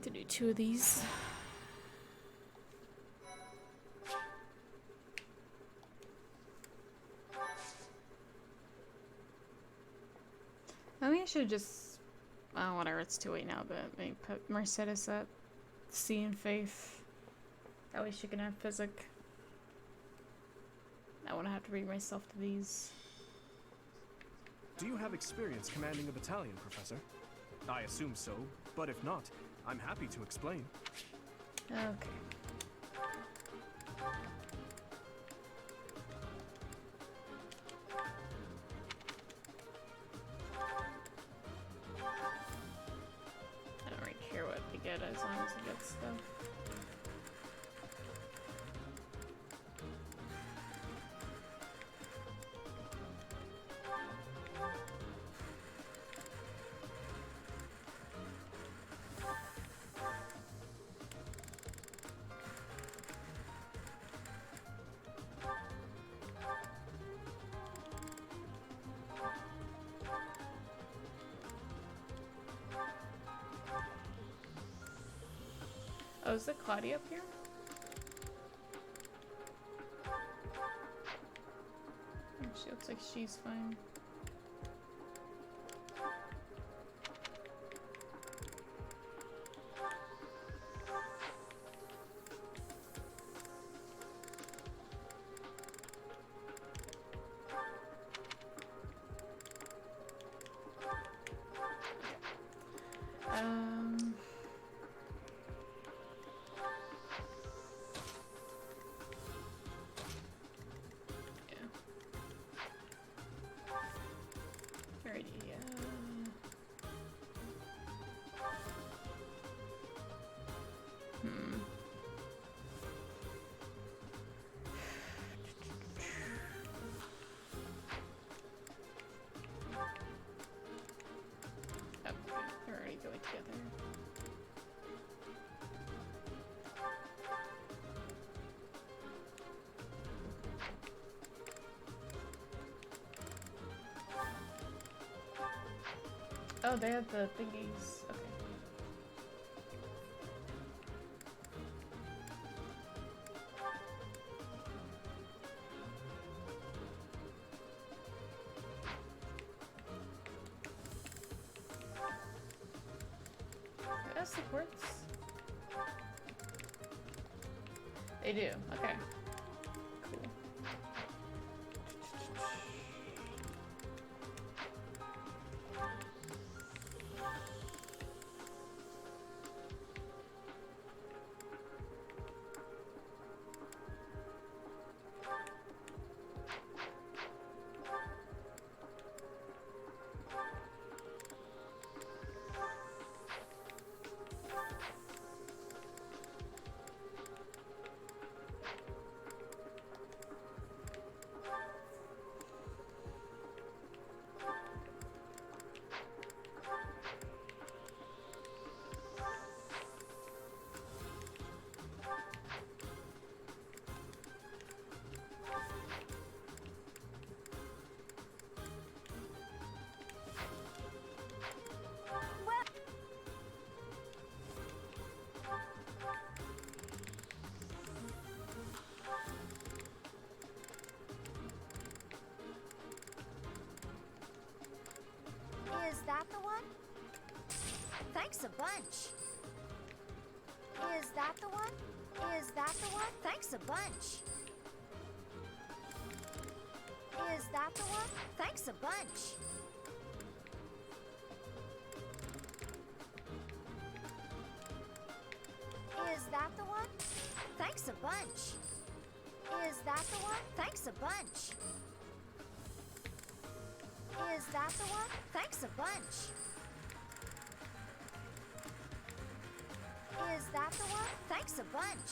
To do 2 of these. Maybe I should just, oh, whatever, it's too late now, but maybe put Mercedes at C and Faith. That way she can have Physic. I won't have to read myself to these. Do you have experience commanding a battalion, Professor? I assume so, but if not, I'm happy to explain. Okay. I don't really care what we get as long as we get stuff. Oh, is it Claudia up here? She looks like she's fine. Together. Oh, they have the thingies. Okay. has supports? They do. Okay. Cool. Is that the one? Thanks a bunch. Is that the one? Is that the one? Thanks a bunch. Is that the one? Thanks a bunch. Is that the one? Thanks a bunch. Is that the one? Thanks a bunch. Is that the one? Thanks a bunch. Is that the one? Thanks a bunch.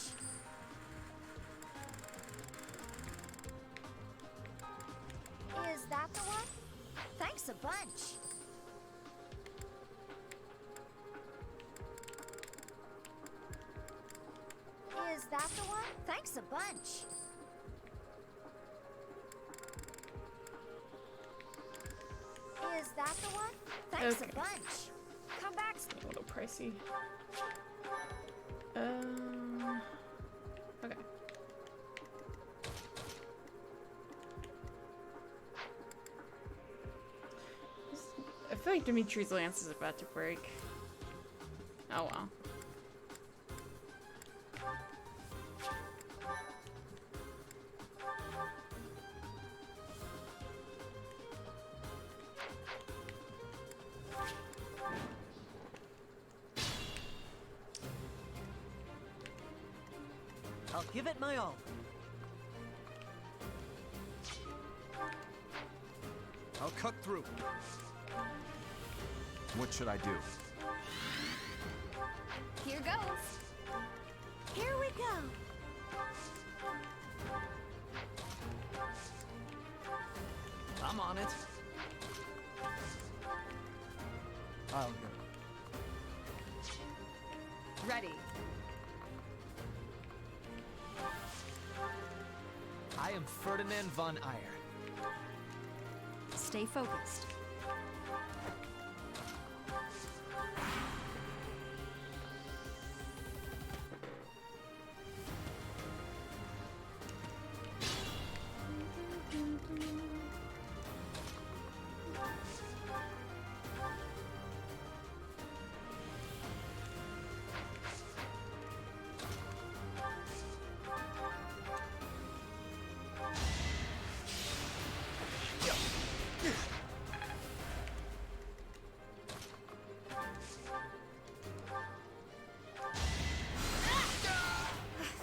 Is that the one? Thanks a bunch. Is that the one? Thanks a bunch. Is that the one? Thanks Okay. a bunch. Come back. It's a little pricey. Okay. I feel like Dimitri's lance is about to break. Oh well. I'll give it my all. I'll cut through. What should I do? Here goes. Here we go. I'm on it. I'll go. Ready. I am Ferdinand von Eyre. Stay focused.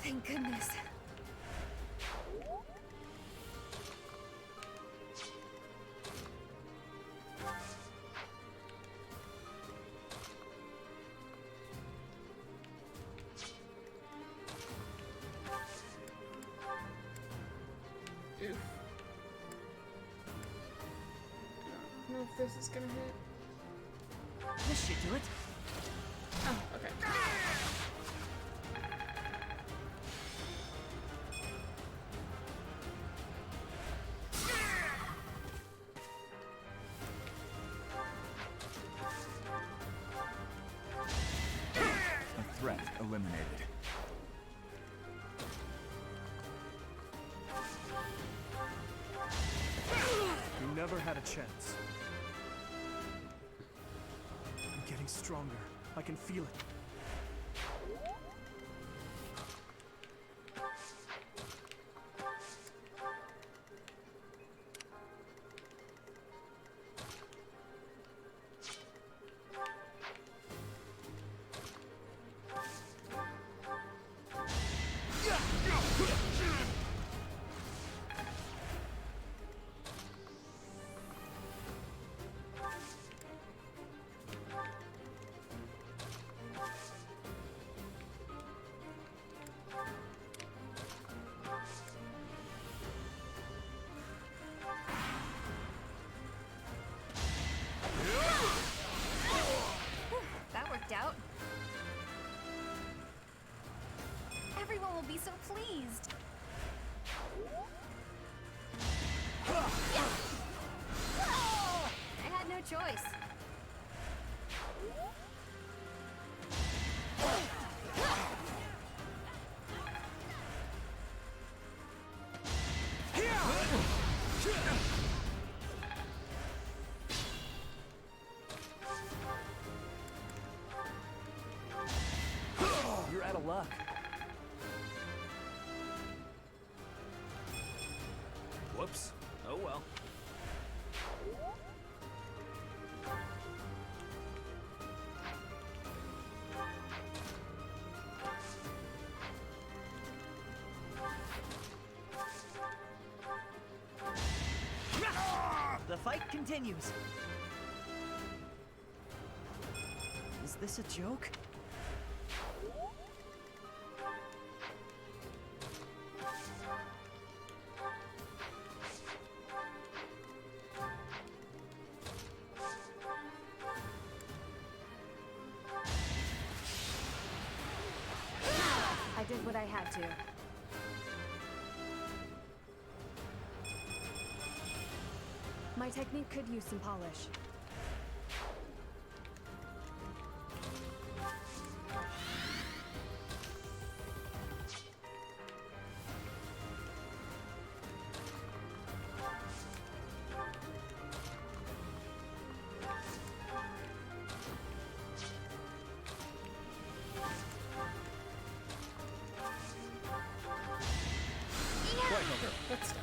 Thank goodness. Oof. I don't know if this is gonna hit. This should do it. Oh, okay. A threat eliminated. You never had a chance. I'm getting stronger. I can feel it. be so pleased. I had no choice. You're out of luck. Whoops. Oh well. The fight continues. Is this a joke? I did what I had to. My technique could use some polish. That's done.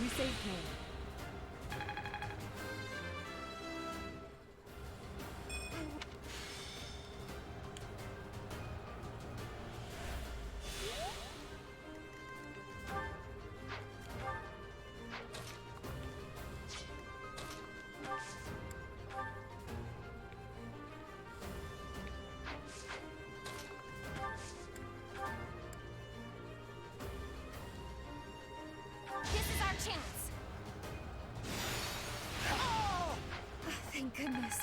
You saved me. This is our chance. Oh, thank goodness.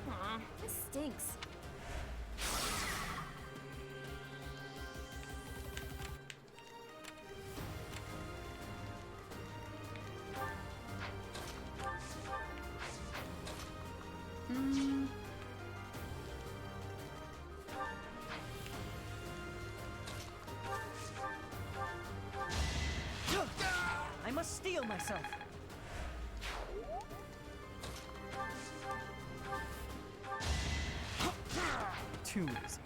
Aw, this stinks. I must steel myself. Too easy.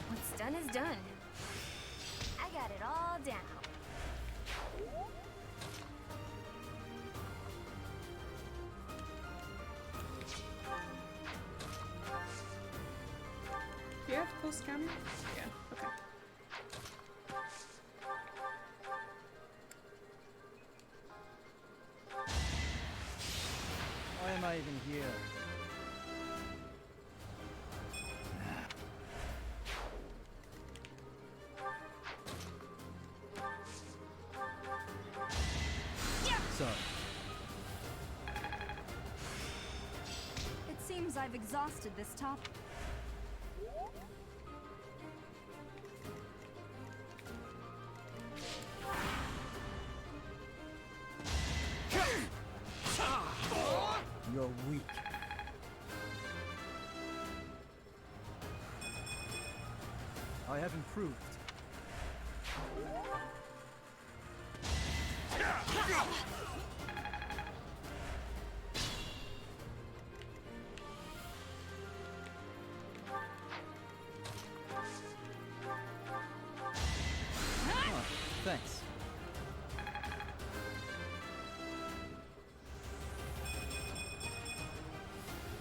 What's done is done. I got it all down. Do you have close camera? Yeah, okay. Why am I even here? Sorry. It seems I've exhausted this topic. I have improved. Oh, thanks.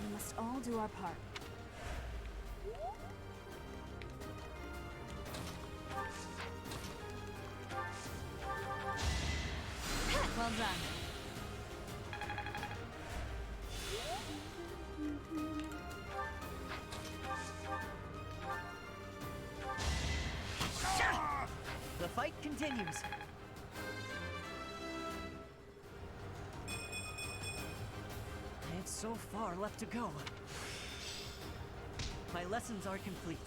We must all do our part. Well done. The fight continues. I have so far left to go. My lessons are complete.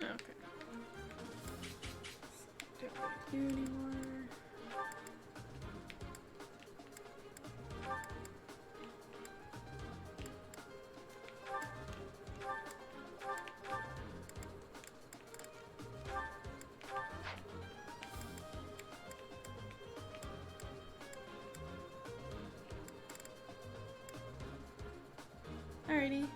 Okay. Don't want to do anymore. Alrighty.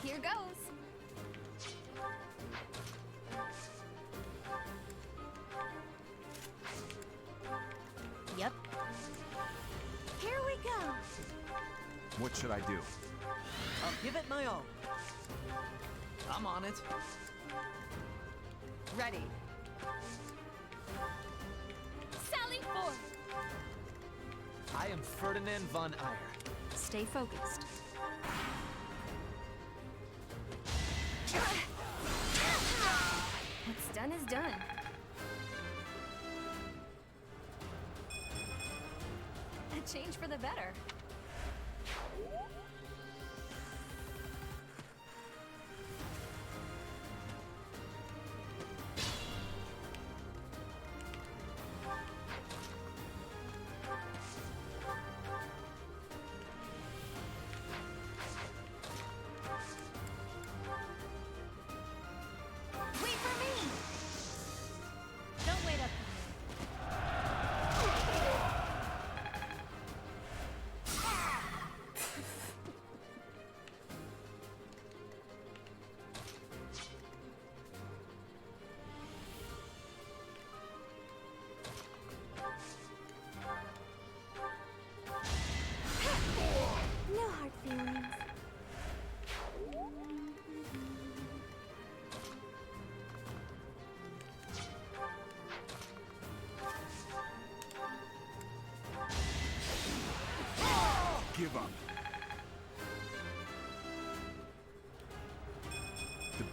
Here goes. Yep. Here we go. What should I do? I'll give it my all. I'm on it. Ready. Sally forth! I am Ferdinand von Eyre. Stay focused. What's done is done. A change for the better. Wait for me! Don't wait up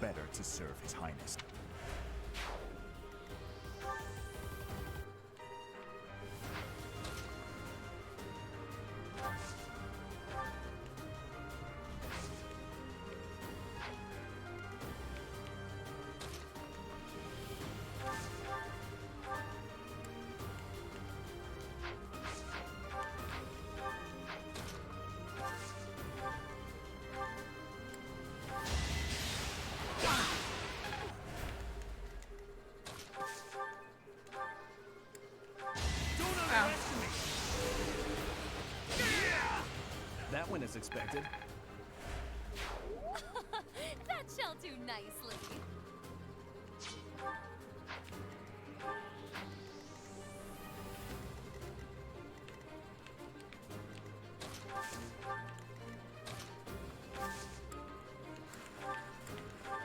better to serve His Highness. That went as expected. That shall do nicely.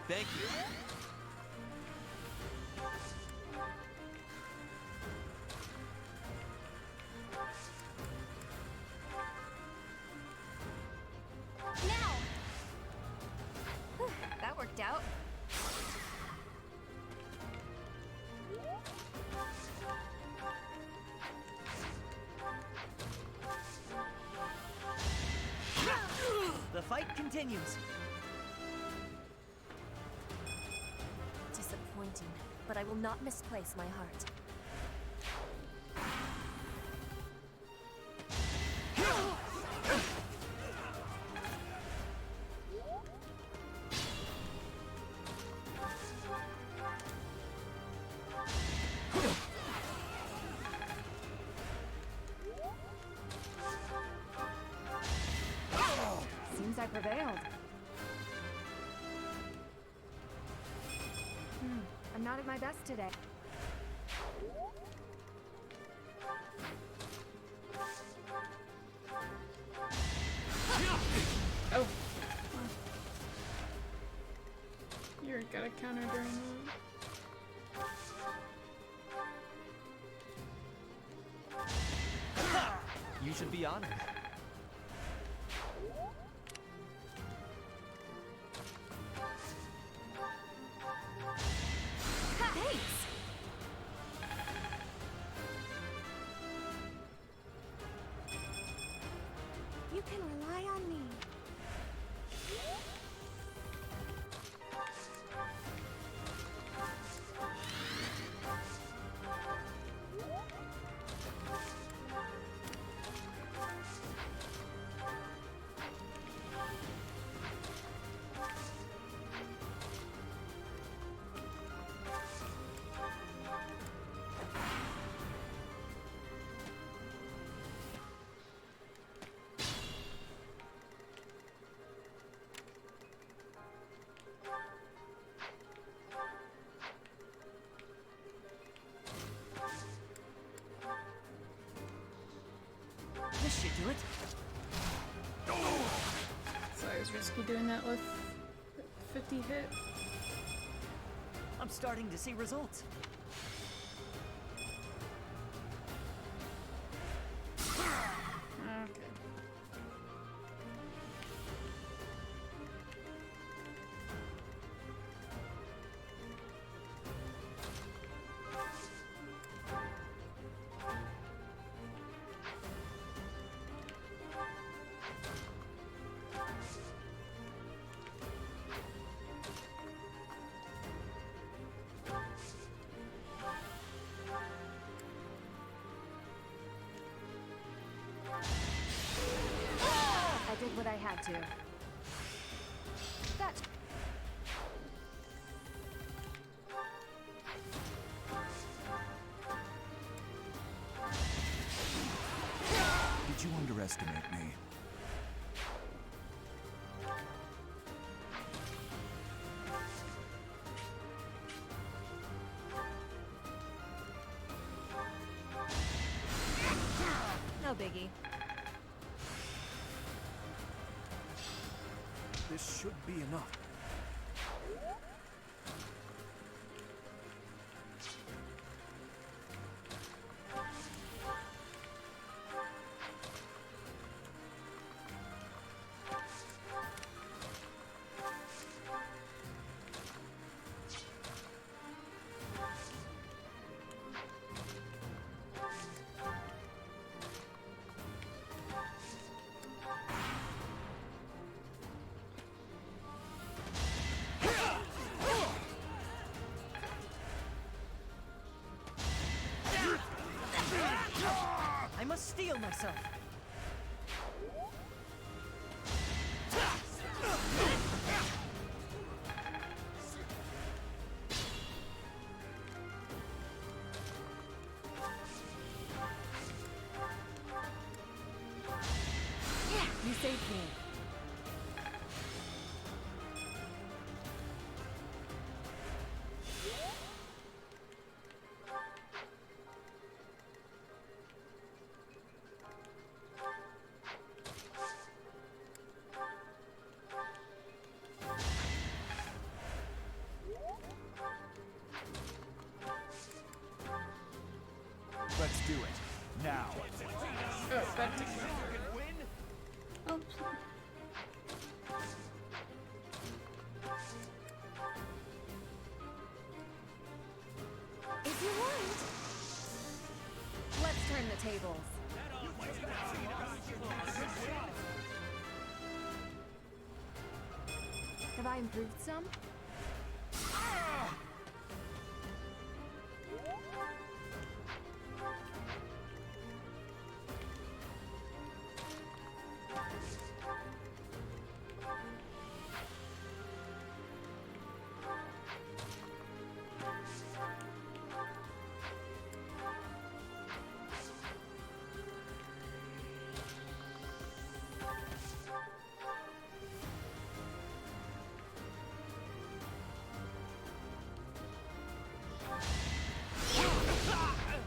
Thank you. Now! Whew, that worked out. The fight continues. Disappointing, but I will not misplace my heart. Seems I prevailed. I'm not at my best today. Oh. You're gonna counter during that. You should be honored. Thanks! You can rely on me. This should do it. So I was risky doing that with 50 hit. I'm starting to see results. Okay. I did what I had to. That. Did you underestimate me? No biggie. This should be enough. steel myself. Yeah, you saved me. Let's do it. Now. Oh, that didn't work. Oops. If you want. Let's turn the tables. Have I improved some?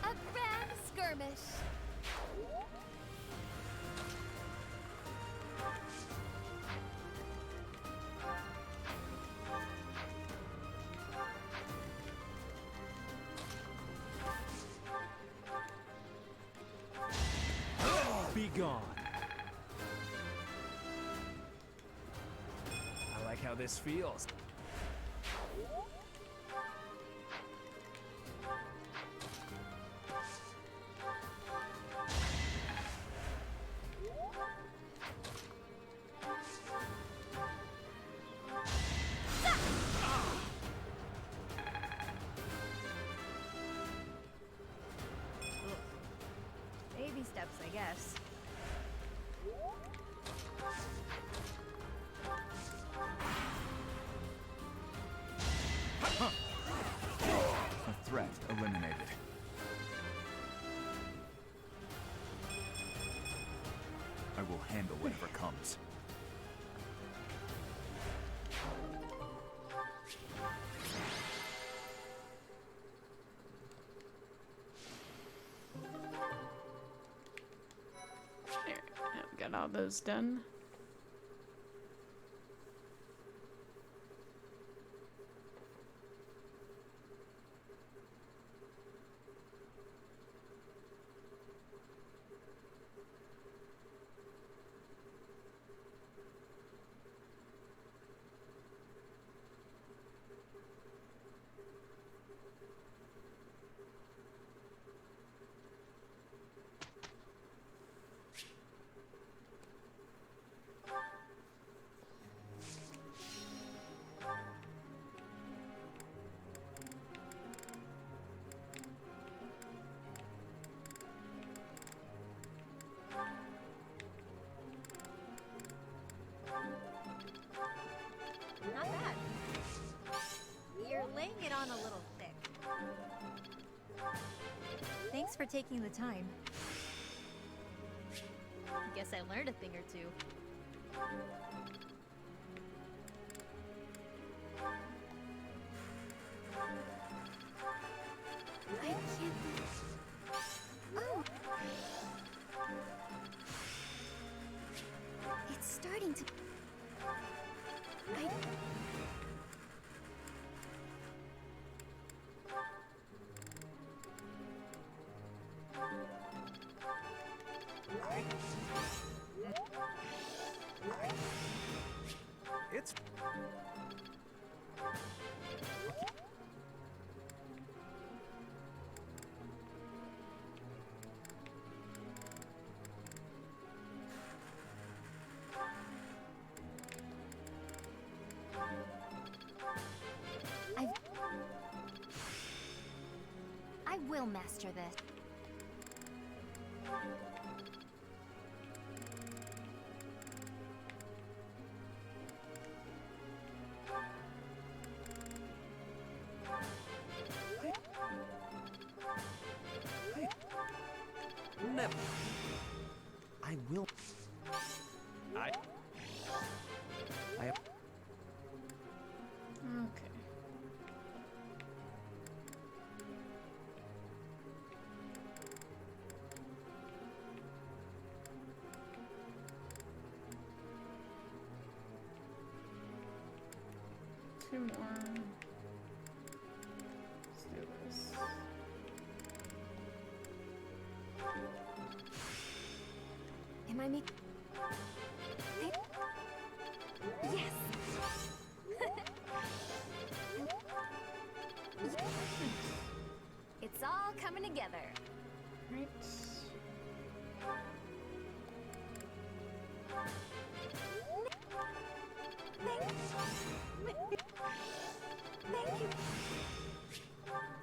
A grand skirmish. Be gone. I like how this feels. Baby steps, I guess. A threat eliminated. I will handle whatever comes. There, got all those done. Not bad. You're laying it on a little thick. Thanks for taking the time. Guess I learned a thing or two. I can't. Oh. It's starting to. It's. I will master this. never. I will. I. Okay. Two more. Let's do this. Am I making... Yes! It's all coming together. Right. Thank you.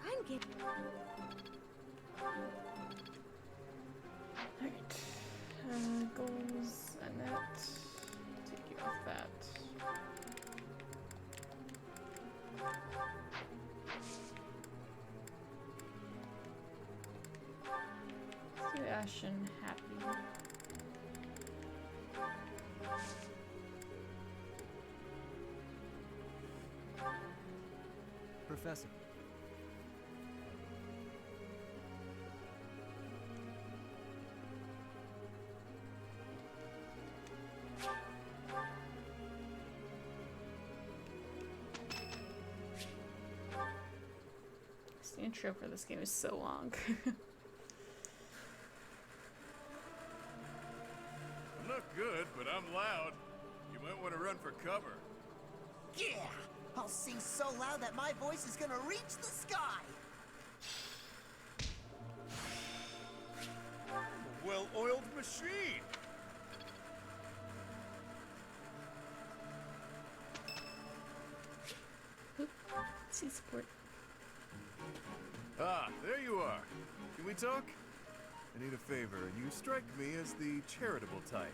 I'm getting... Alright. Goals, Annette. Take you off that. Let's do Ashen happy. Professor. The intro for this game is so long. I'm not good, but I'm loud. You might want to run for cover. Yeah! I'll sing so loud that my voice is gonna reach the sky! A well-oiled machine! See support. Ah, there you are. Can we talk? I need a favor. You strike me as the charitable type.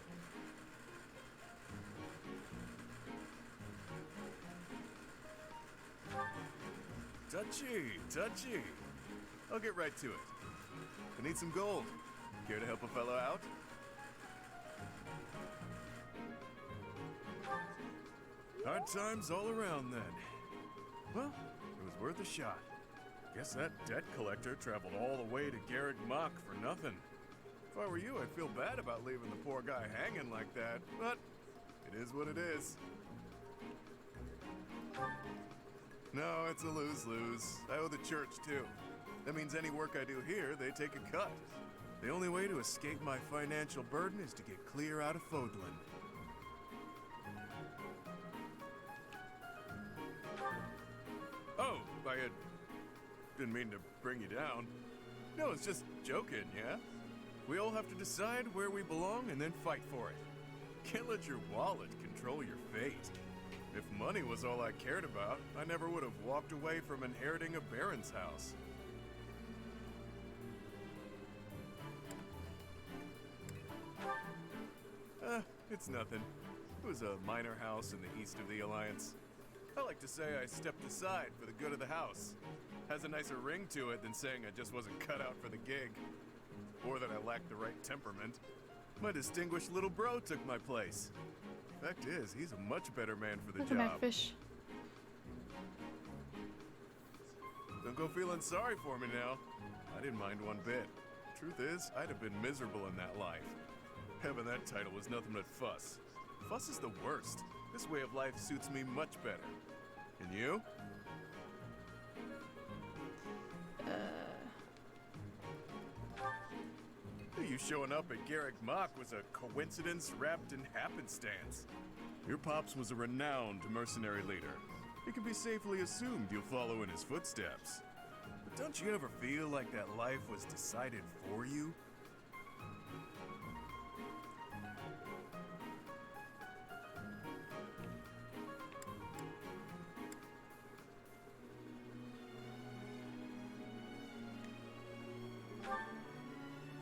Touchy, touchy. I'll get right to it. I need some gold. Care to help a fellow out? Hard times all around then. Well, it was worth a shot. Guess that debt collector traveled all the way to Garrick Mach for nothing. If I were you, I'd feel bad about leaving the poor guy hanging like that, but it is what it is. No, it's a lose-lose. I owe the church, too. That means any work I do here, they take a cut. The only way to escape my financial burden is to get clear out of Fodlan. Oh, didn't mean to bring you down. No, it's just joking, yeah? We all have to decide where we belong and then fight for it. Can't let your wallet control your fate. If money was all I cared about, I never would have walked away from inheriting a baron's house. It's nothing. It was a minor house in the east of the Alliance. I like to say I stepped aside for the good of the house. Has a nicer ring to it than saying I just wasn't cut out for the gig. Or that I lacked the right temperament. My distinguished little bro took my place. Fact is, he's a much better man for the Look job. at that fish. Don't go feeling sorry for me now. I didn't mind one bit. Truth is, I'd have been miserable in that life. Having that title was nothing but fuss. Fuss is the worst. This way of life suits me much better. And you? You showing up at Garrick Mach was a coincidence wrapped in happenstance. Your pops was a renowned mercenary leader. It can be safely assumed you'll follow in his footsteps. But don't you ever feel like that life was decided for you?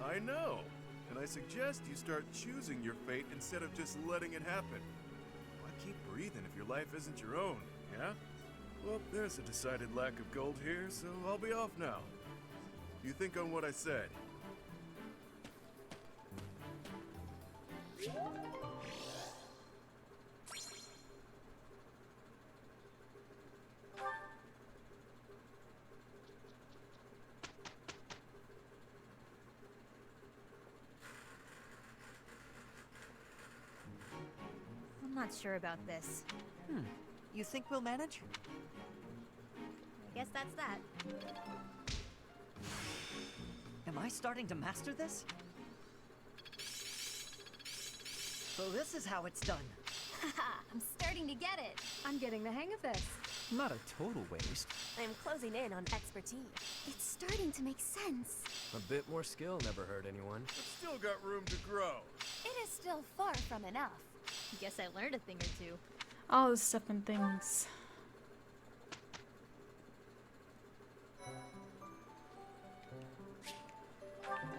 I know, and I suggest you start choosing your fate instead of just letting it happen. Why keep breathing if your life isn't your own, yeah? Well, there's a decided lack of gold here, so I'll be off now. You think on what I said. I'm not sure about this. You think we'll manage? I guess that's that. Am I starting to master this? So this is how it's done. Haha, I'm starting to get it. I'm getting the hang of this. Not a total waste. I'm closing in on expertise. It's starting to make sense. A bit more skill never hurt anyone. But still got room to grow. It is still far from enough. Guess I learned a thing or two. All this stuff and things.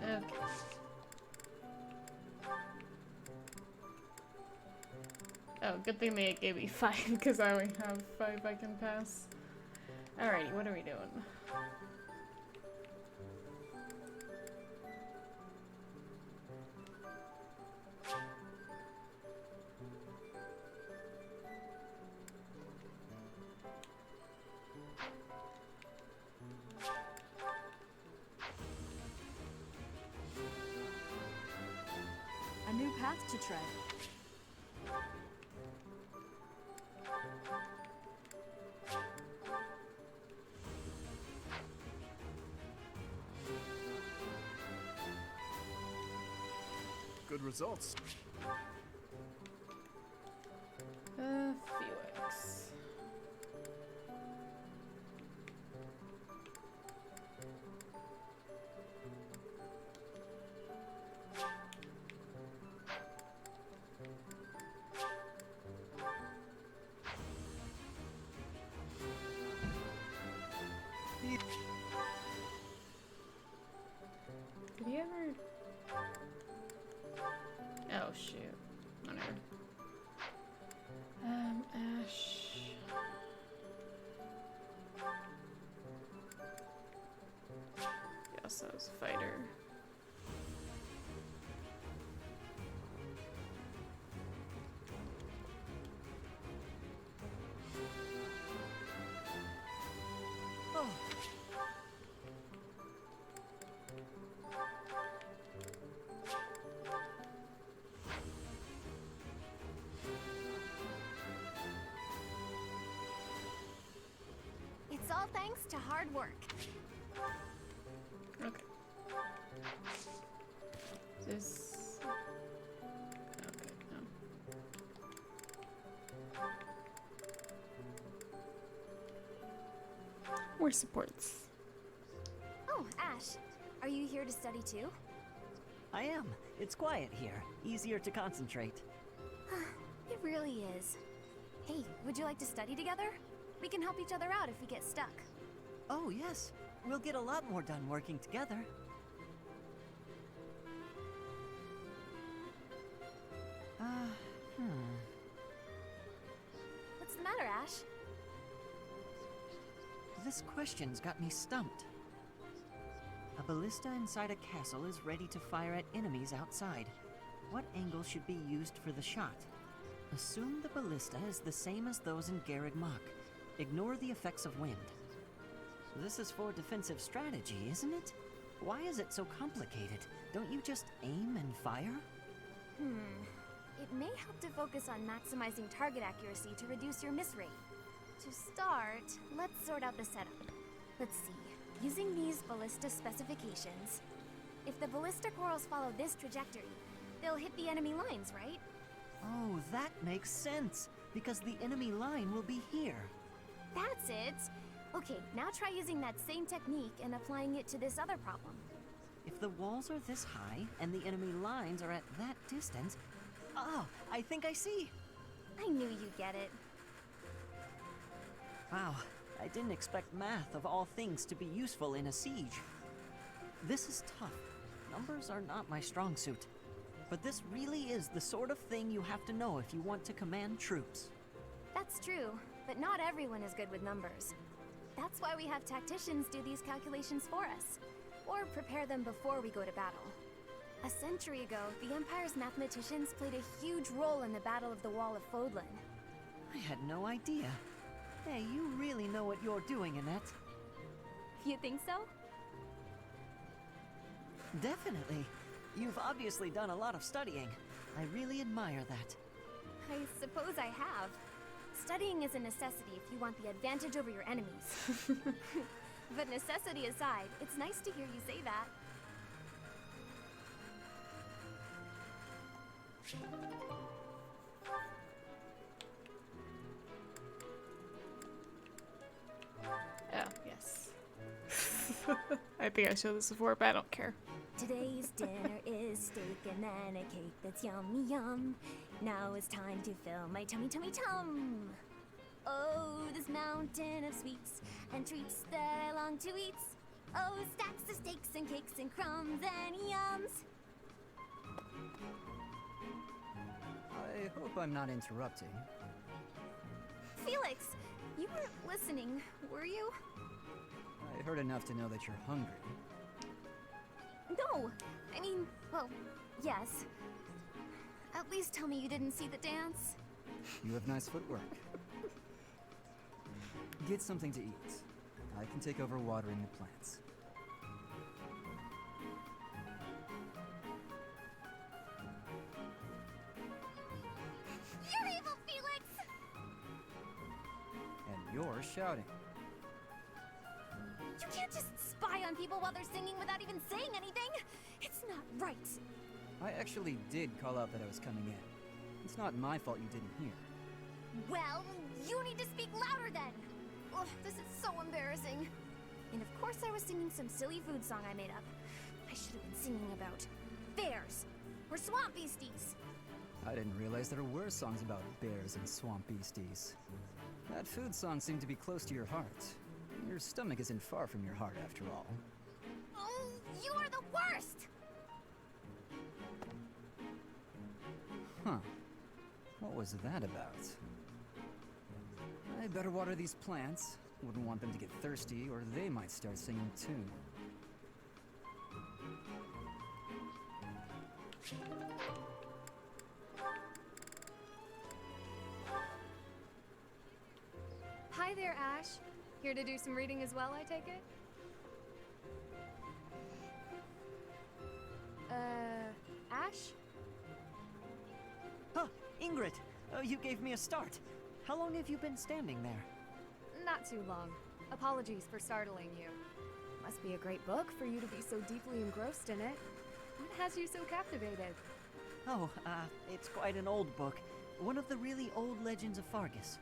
Okay. Oh, good thing they gave me 5 because I only have 5 I can pass. Alrighty, what are we doing? A new path to tread. Good results. Felix. Did he ever? Oh shoot. Whatever. Ash. Yes, that was a fighter. Oh. It's all thanks to hard work. Okay. This. Okay, no. More supports. Oh, Ash, are you here to study too? I am. It's quiet here. Easier to concentrate. It really is. Hey, would you like to study together? We can help each other out if we get stuck. Oh, yes. We'll get a lot more done working together. What's the matter, Ash? This question's got me stumped. A ballista inside a castle is ready to fire at enemies outside. What angle should be used for the shot? Assume the ballista is the same as those in Garreg Mach. Ignore the effects of wind. This is for defensive strategy, isn't it? Why is it so complicated? Don't you just aim and fire? It may help to focus on maximizing target accuracy to reduce your miss rate. To start, let's sort out the setup. Let's see. Using these ballista specifications, if the ballista corals follow this trajectory, they'll hit the enemy lines, right? Oh, that makes sense, because the enemy line will be here. That's it! Okay, now try using that same technique and applying it to this other problem. If the walls are this high, and the enemy lines are at that distance... Oh, I think I see! I knew you'd get it. Wow, I didn't expect math of all things to be useful in a siege. This is tough. Numbers are not my strong suit. But this really is the sort of thing you have to know if you want to command troops. That's true, but not everyone is good with numbers. That's why we have tacticians do these calculations for us, or prepare them before we go to battle. A century ago, the Empire's mathematicians played a huge role in the Battle of the Wall of Fodlan. I had no idea. Hey, you really know what you're doing, Annette. You think so? Definitely. You've obviously done a lot of studying. I really admire that. I suppose I have. Studying is a necessity if you want the advantage over your enemies. But necessity aside, it's nice to hear you say that. Oh, yes. I think I showed this before, but I don't care. Today's dinner is steak and then a cake that's yummy yum. Now it's time to fill my tummy tummy tum. Oh, this mountain of sweets and treats that I long to eat. Oh, stacks of steaks and cakes and crumbs and yums. I hope I'm not interrupting. Felix, you weren't listening, were you? I heard enough to know that you're hungry. No, I mean, well, yes. At least tell me you didn't see the dance. You have nice footwork. Get something to eat. I can take over watering the plants. You're evil, Felix! And you're shouting. You can't just spy on people while they're singing without even saying anything! It's not right! I actually did call out that I was coming in. It's not my fault you didn't hear. Well, you need to speak louder then! Ugh, this is so embarrassing. And of course I was singing some silly food song I made up. I should have been singing about bears or swamp beasties. I didn't realize there were songs about bears and swamp beasties. That food song seemed to be close to your heart. Your stomach isn't far from your heart, after all. Oh, you are the worst! Huh. What was that about? I better water these plants. Wouldn't want them to get thirsty, or they might start singing too. Hi there, Ash. Here to do some reading as well, I take it? Ash? Huh, Ingrid! You gave me a start. How long have you been standing there? Not too long. Apologies for startling you. Must be a great book for you to be so deeply engrossed in it. What has you so captivated? Oh, it's quite an old book. One of the really old legends of Fargus.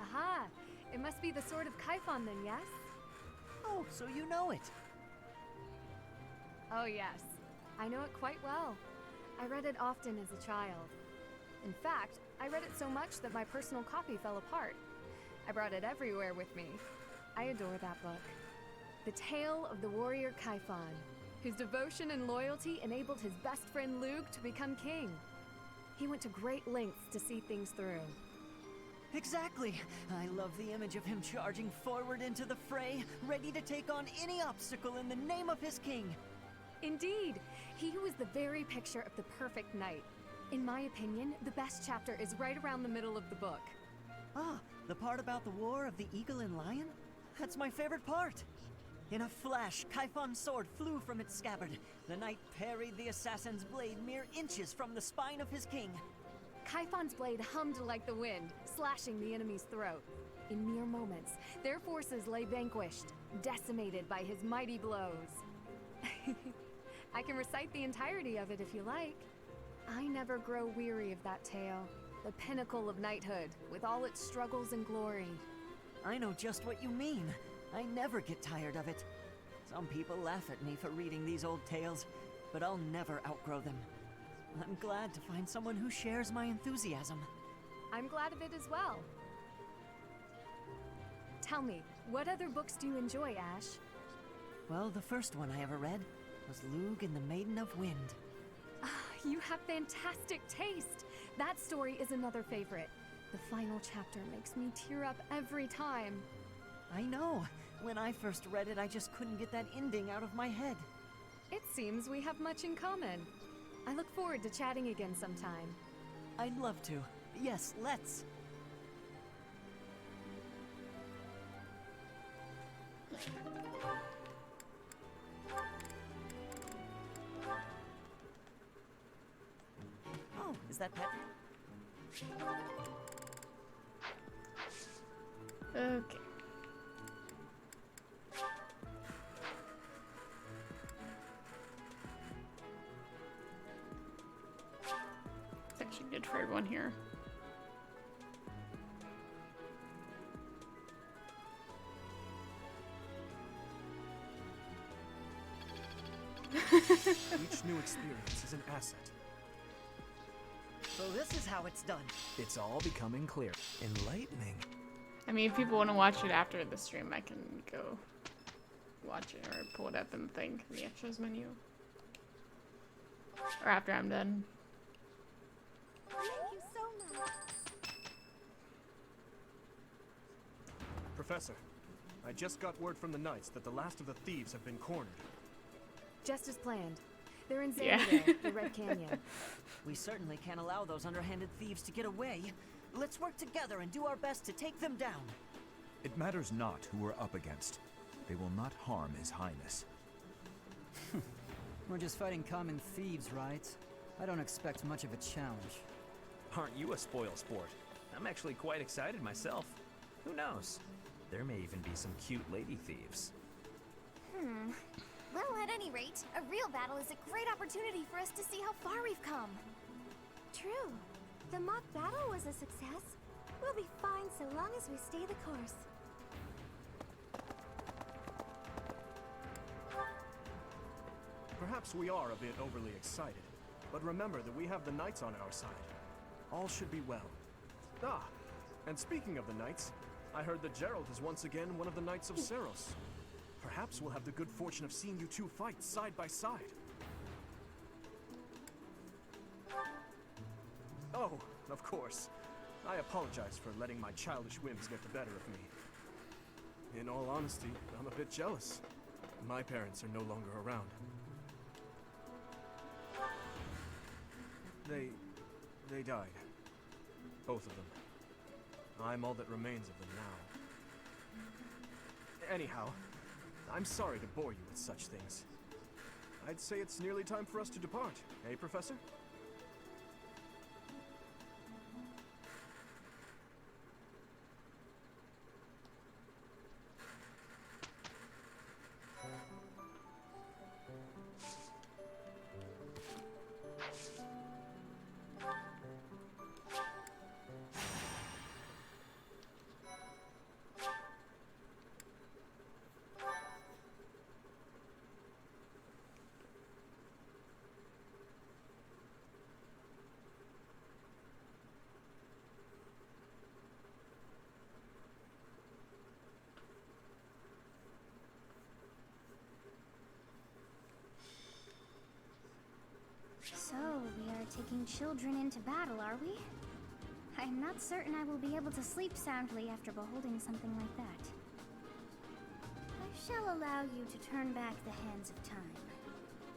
Aha! It must be the Sword of Kaifon then, yes? Oh, so you know it. Oh yes. I know it quite well. I read it often as a child. In fact, I read it so much that my personal copy fell apart. I brought it everywhere with me. I adore that book. The tale of the warrior Kaifon, whose devotion and loyalty enabled his best friend Lug to become king. He went to great lengths to see things through. Exactly. I love the image of him charging forward into the fray, ready to take on any obstacle in the name of his king. Indeed, he was the very picture of the perfect knight. In my opinion, the best chapter is right around the middle of the book. Ah, the part about the war of the eagle and lion? That's my favorite part. In a flash, Kaifon's sword flew from its scabbard. The knight parried the assassin's blade mere inches from the spine of his king. Kaifon's blade hummed like the wind, slashing the enemy's throat. In mere moments, their forces lay vanquished, decimated by his mighty blows. I can recite the entirety of it if you like. I never grow weary of that tale, the pinnacle of knighthood, with all its struggles and glory. I know just what you mean. I never get tired of it. Some people laugh at me for reading these old tales, but I'll never outgrow them. I'm glad to find someone who shares my enthusiasm. I'm glad of it as well. Tell me, what other books do you enjoy, Ash? Well, the first one I ever read was Lug and the Maiden of Wind. You have fantastic taste! That story is another favorite. The final chapter makes me tear up every time. I know. When I first read it, I just couldn't get that ending out of my head. It seems we have much in common. I look forward to chatting again sometime. I'd love to. Yes, let's. Oh, is that Patrick? Okay. It's actually good for everyone here. Each new experience is an asset. So this is how it's done. It's all becoming clear. Enlightening. I mean, if people want to watch it after the stream, I can go watch it or pull it up in the thing, in the extras menu. Or after I'm done. Thank you so much. Professor, I just got word from the Knights that the last of the thieves have been cornered. Just as planned. They're in Yeah. Xanadu, the Red Canyon. We certainly can't allow those underhanded thieves to get away. Let's work together and do our best to take them down. It matters not who we're up against. They will not harm His Highness. We're just fighting common thieves, right? I don't expect much of a challenge. Aren't you a spoilsport? I'm actually quite excited myself. Who knows? There may even be some cute lady thieves. Well, at any rate, a real battle is a great opportunity for us to see how far we've come. True. The mock battle was a success. We'll be fine so long as we stay the course. Perhaps we are a bit overly excited, but remember that we have the Knights on our side. All should be well. Ah, and speaking of the Knights, I heard that Gerald is once again one of the Knights of Seros. Perhaps we'll have the good fortune of seeing you two fight side by side. Oh, of course. I apologize for letting my childish whims get the better of me. In all honesty, I'm a bit jealous. My parents are no longer around. They died. Both of them. I'm all that remains of them now. Anyhow, I'm sorry to bore you with such things. I'd say it's nearly time for us to depart, eh, Professor? So, we are taking children into battle, are we? I'm not certain I will be able to sleep soundly after beholding something like that. I shall allow you to turn back the hands of time.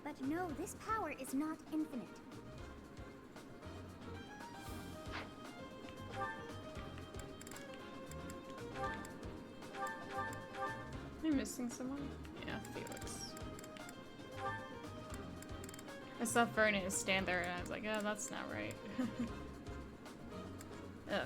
But no, this power is not infinite. Am I missing someone? Yeah, Felix. I saw Furnace stand there and I was like, oh, that's not right. Okay.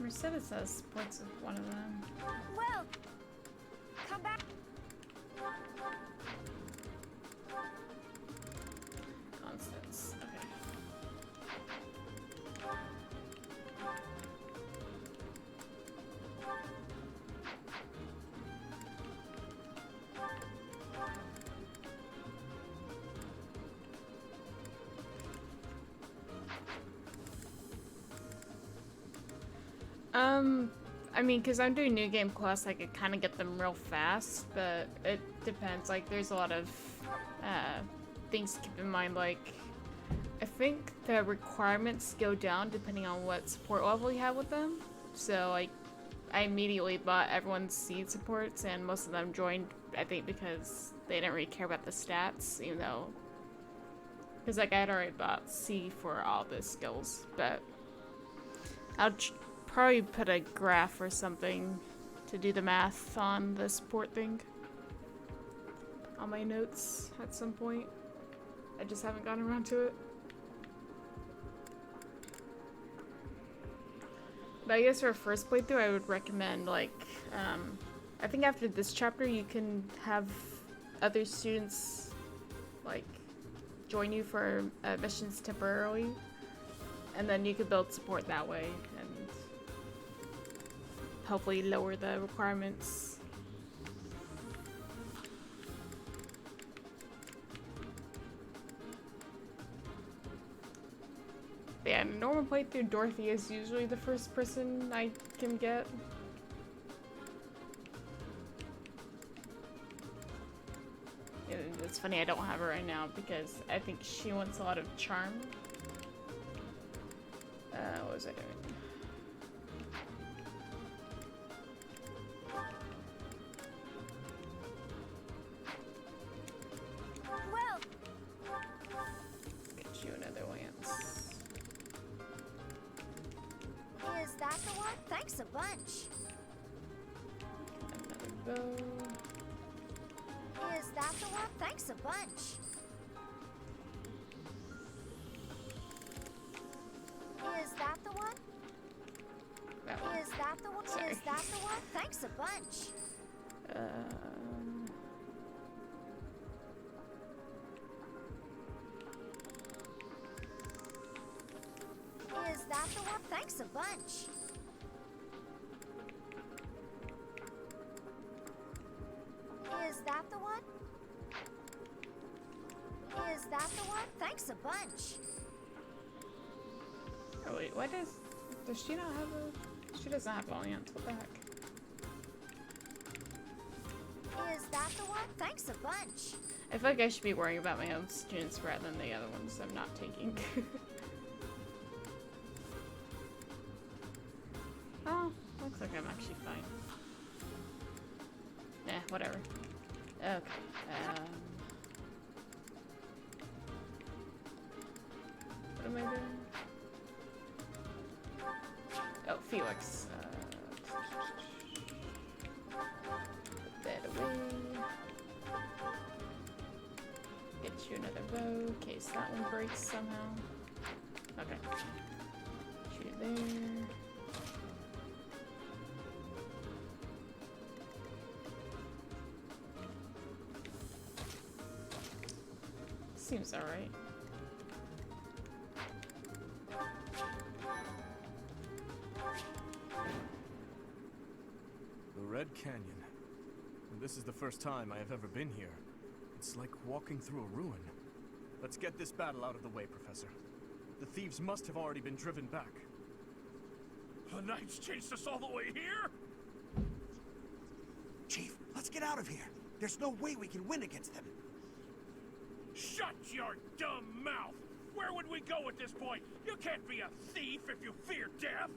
Mercedes has points of one of them. Well, come back. Constance. Okay. I mean, because I'm doing New Game Plus, I could kind of get them real fast, but it depends. Like, there's a lot of things to keep in mind. Like, I think the requirements go down depending on what support level you have with them. So, like, I immediately bought everyone's seed supports, and most of them joined, I think, because they didn't really care about the stats, even though... Because, like, I had already bought C for all the skills, but... I'll probably put a graph or something to do the math on the support thing on my notes at some point. I just haven't gotten around to it. But I guess for a first playthrough, I would recommend, like, I think after this chapter, you can have other students, like, join you for missions temporarily, and then you could build support that way, and hopefully lower the requirements. But yeah, in a normal playthrough, Dorothy is usually the first person I can get. And it's funny I don't have her right now because I think she wants a lot of charm. What was I doing? Well, get you another lance. Is that the one? Thanks a bunch. Another bow. Is that the one? Thanks a bunch. Is that the one? That one. Is that the one? Sorry. Is that the one? Thanks a bunch. Is that the one? Thanks a bunch. Is that the one? Is that the one? Thanks a bunch. Oh wait, what does she not have a... She doesn't have Valiant, what the heck? Is that the one? Thanks a bunch. I feel like I should be worrying about my own students rather than the other ones I'm not taking. Oh, looks like I'm actually fine. Eh, whatever. Okay. What am I doing? Oh, Felix. Put that away. Get you another bow in case that one breaks somehow. Okay. Shoot it there. Seems alright. The Red Canyon. This is the first time I have ever been here. It's like walking through a ruin. Let's get this battle out of the way, Professor. The thieves must have already been driven back. The Knights chased us all the way here? Chief, let's get out of here. There's no way we can win against them. Shut your dumb mouth! Where would we go at this point? You can't be a thief if you fear death!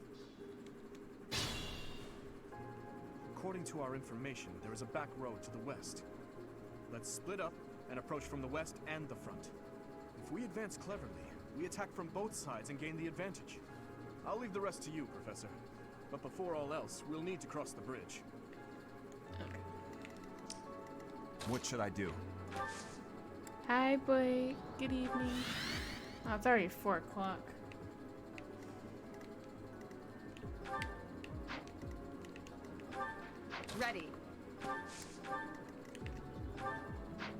According to our information, there is a back road to the west. Let's split up and approach from the west and the front. If we advance cleverly, we attack from both sides and gain the advantage. I'll leave the rest to you, Professor. But before all else, we'll need to cross the bridge. Okay. What should I do? Hi, boy. Good evening. Oh, it's already 4 o'clock. Ready.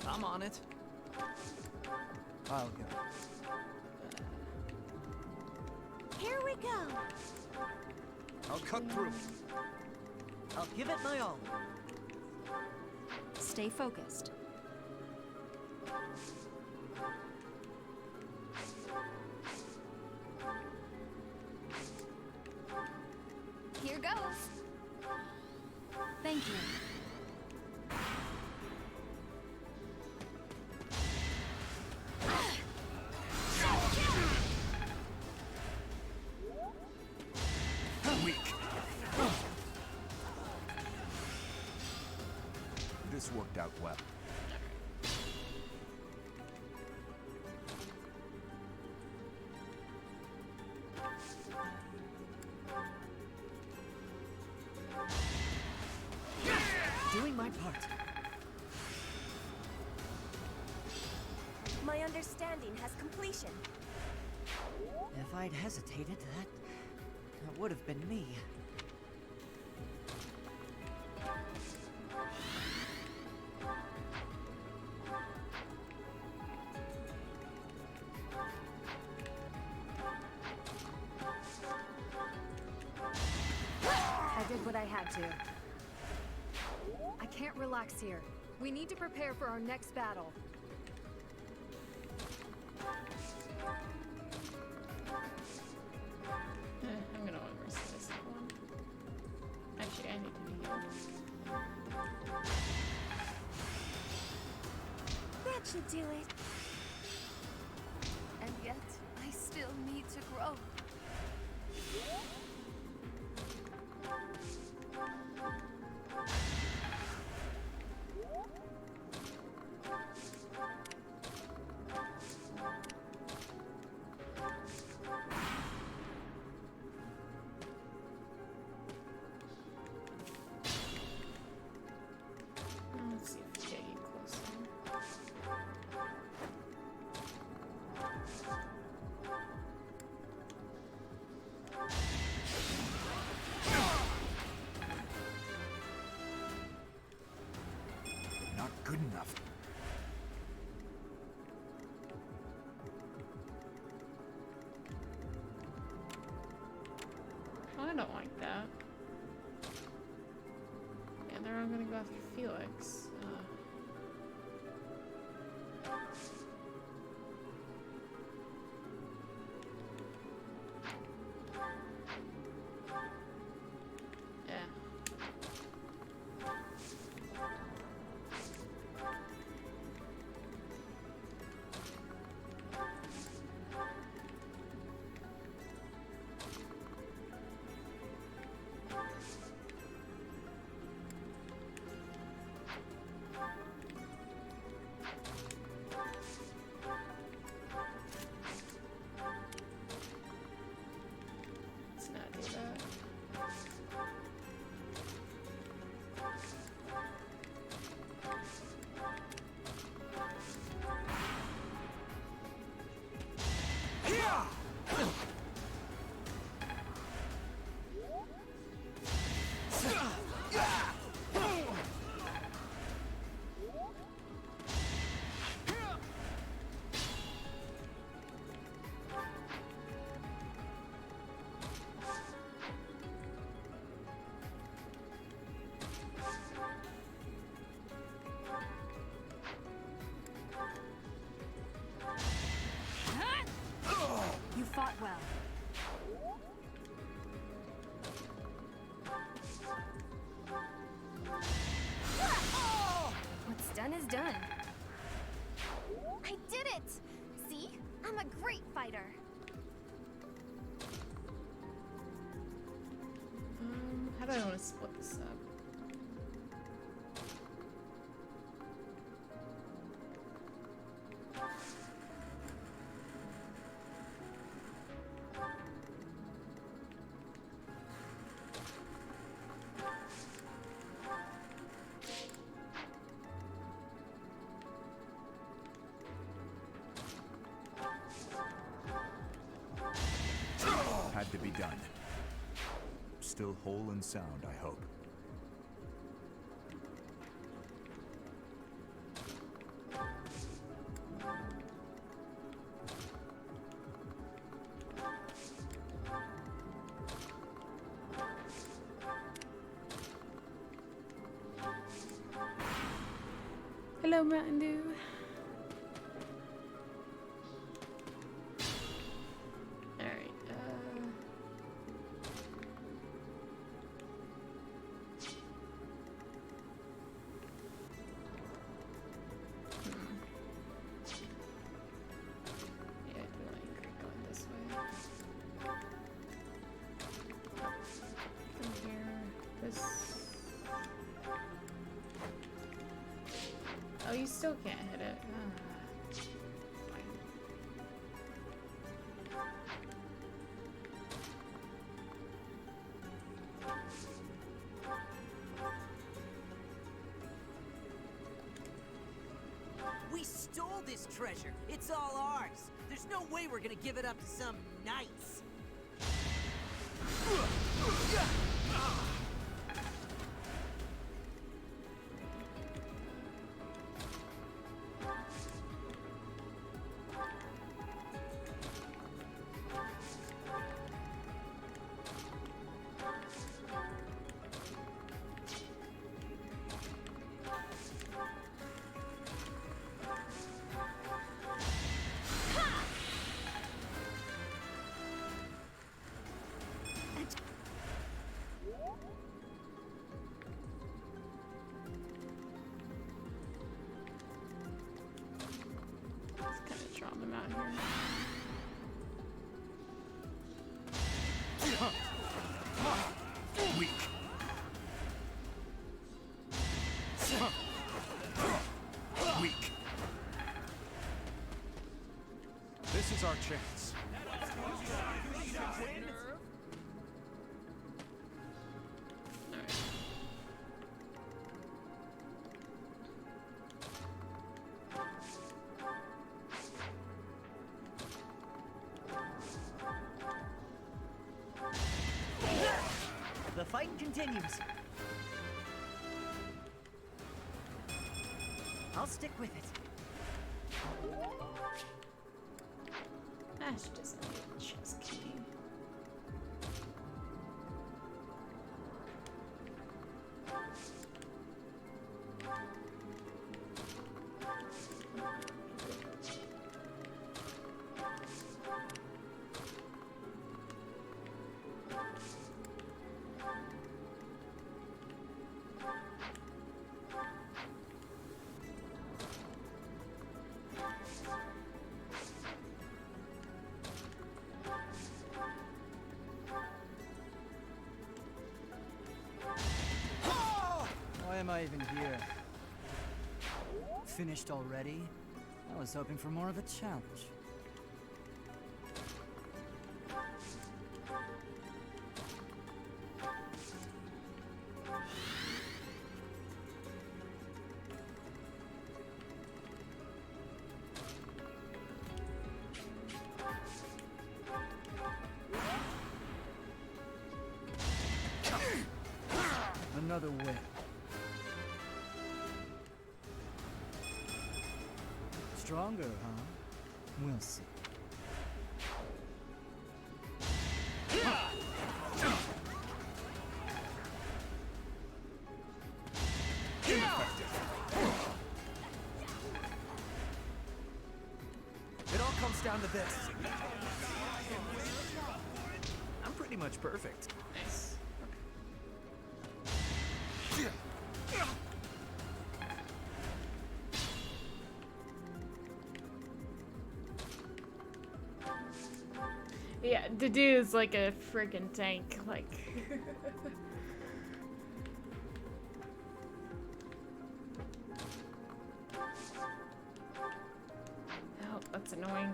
I'm on it. I'll go. Here we go. I'll cut through. I'll give it my all. Stay focused. Here goes. Thank you. Weak. This worked out well. Doing my part. My understanding has completion. If I'd hesitated, that would have been me. I did what I had to. I can't relax here. We need to prepare for our next battle. I'm gonna oversee this one. Actually, I need to be healed. That should do it. And yet, I still need to grow. Let's see if we get you closer. Not good enough. Oh, I don't like that. Yeah, they're all gonna go after Felix. Yeah. Let's not do that. You fought well. What's done is done. I did it! See? I'm a great fighter. How do I want to split this up? Had to be done. Still whole and sound, I hope. Hello, Mountain Dew. Alright, yeah, I do like going this way. From here, this. Oh, you still can't hit it. Fine. We stole this treasure. It's all ours. There's no way we're gonna give it up to some knights. Them out here. Weak. Weak. This is our chance. The fight continues. I'll stick with it. Ash doesn't need a chest key. Why am I even here? Finished already? I was hoping for more of a challenge. Another win. Stronger, huh? We'll see. It all comes down to this. I'm pretty much perfect. Nice. Yeah, the dude's like a freaking tank, like. Oh, that's annoying.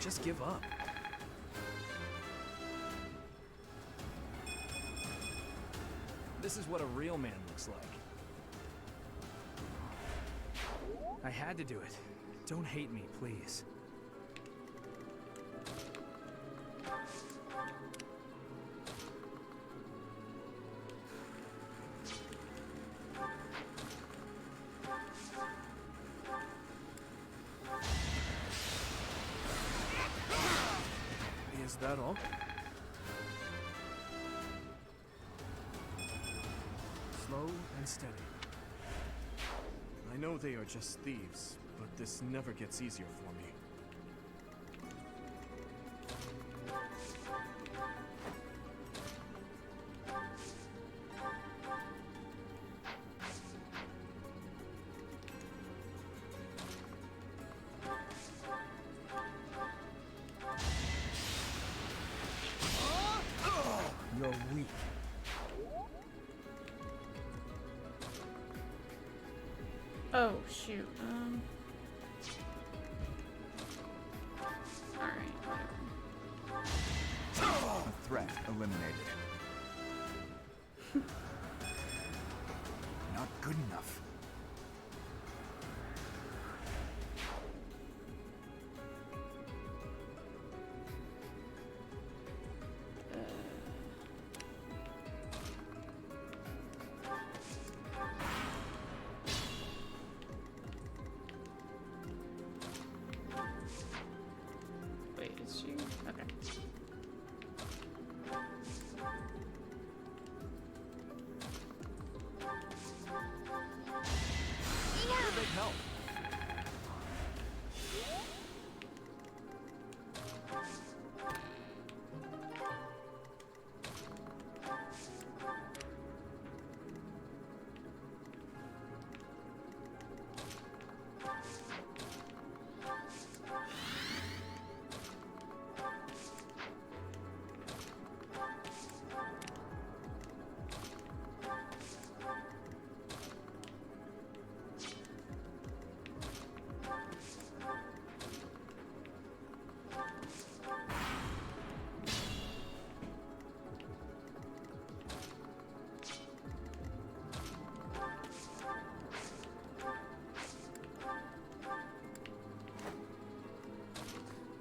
Just give up. This is what a real man looks like. I had to do it. Don't hate me, please. Is that all? Slow and steady. I know they are just thieves, but this never gets easier for me. You're weak. Oh, shoot. Alright, whatever. A threat eliminated. Not good enough. Wait, is she? Okay. Big help.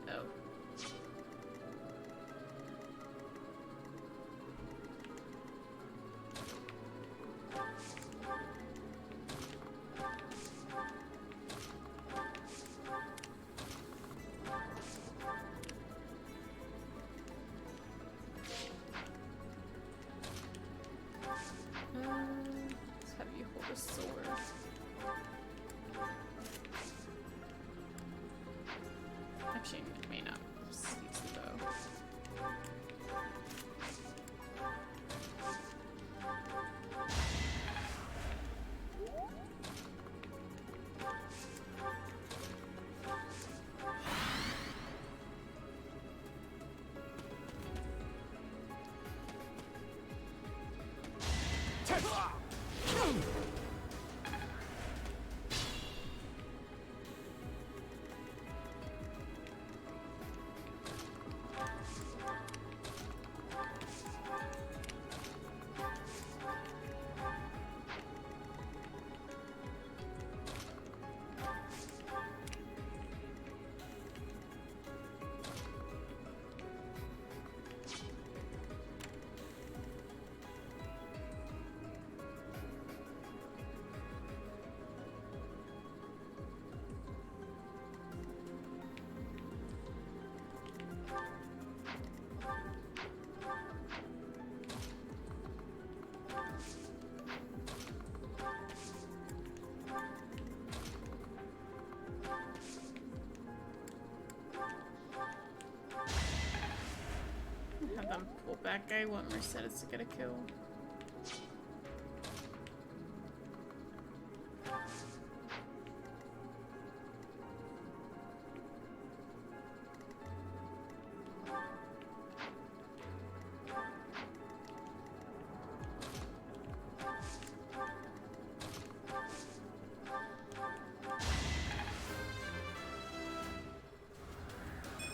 Oh. Let's have you hold a sword. Actually, it may not. Just use the bow. Have them pull back guy want Mercedes to get a kill.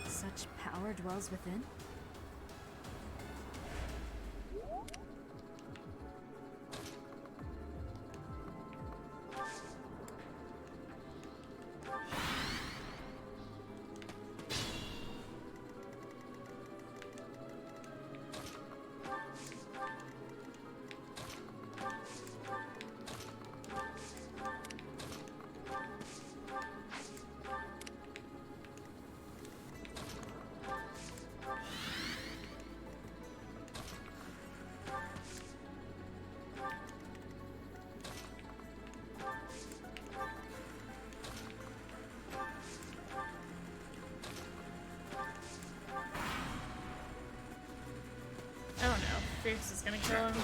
Such power dwells within? Oh no, Fierce is gonna kill him.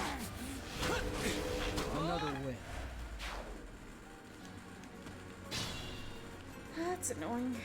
Another win. That's annoying.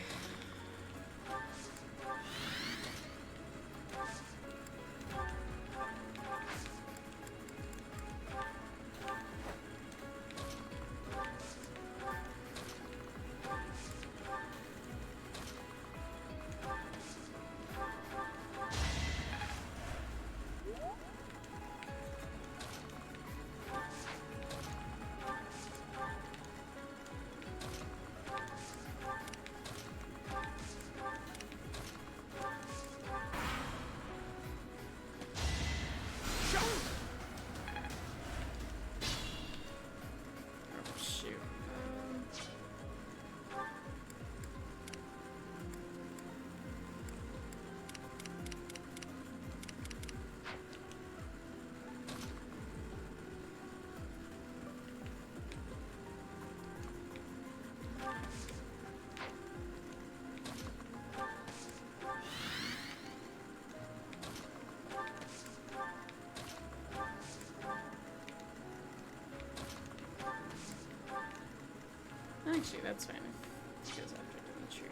Actually, that's fine. It goes after Dimitri.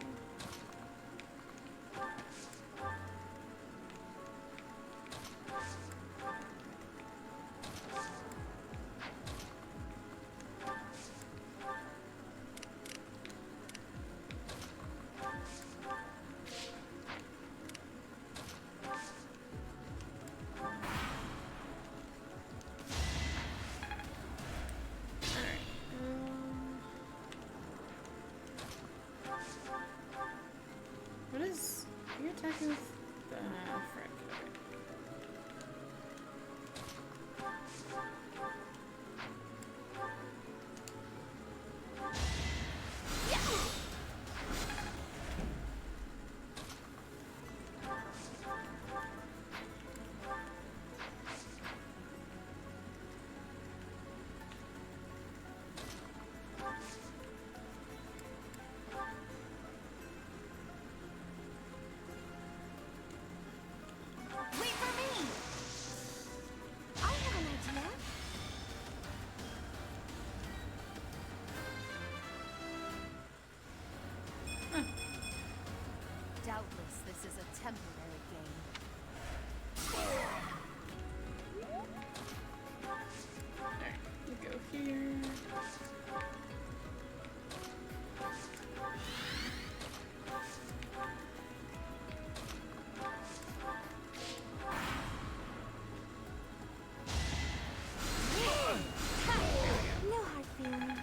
What is... Are you attacking with the... frick. Wait for me! I have an idea. Doubtless, this is a temporary game. Alright, we go here. No hard feelings.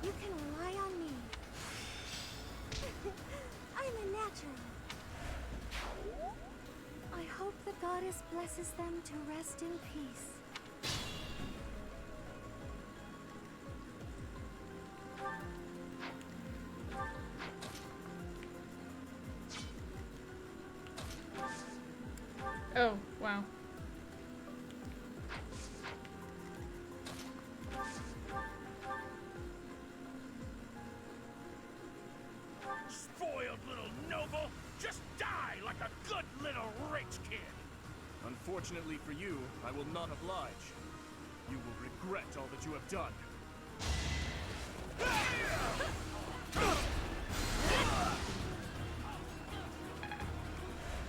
You can rely on me. I'm a natural. I hope the goddess blesses them to rest in peace. Oh, wow. Spoiled little noble! Just die like a good little rich kid! Unfortunately for you, I will not oblige. You will regret all that you have done.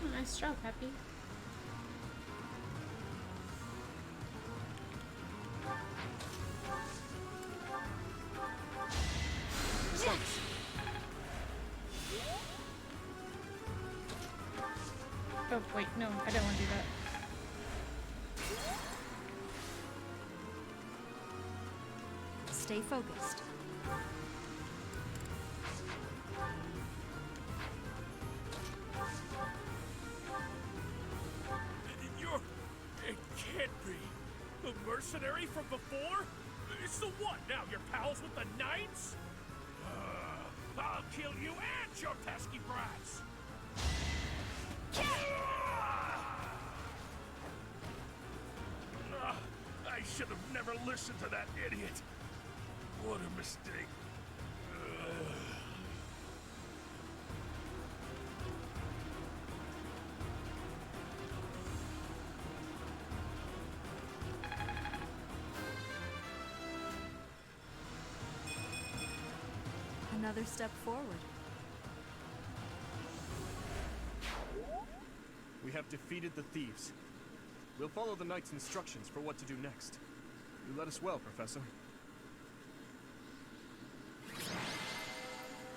Oh, nice job, Happy. Oh, wait, no, I don't want to do that. Stay focused. It can't be. The mercenary from before? So what now, you're pals with the Knights? I'll kill you and your pesky brats! I should have never listened to that idiot. What a mistake. another step forward. We have defeated the thieves. We'll follow the knight's instructions for what to do next. You led us well, Professor.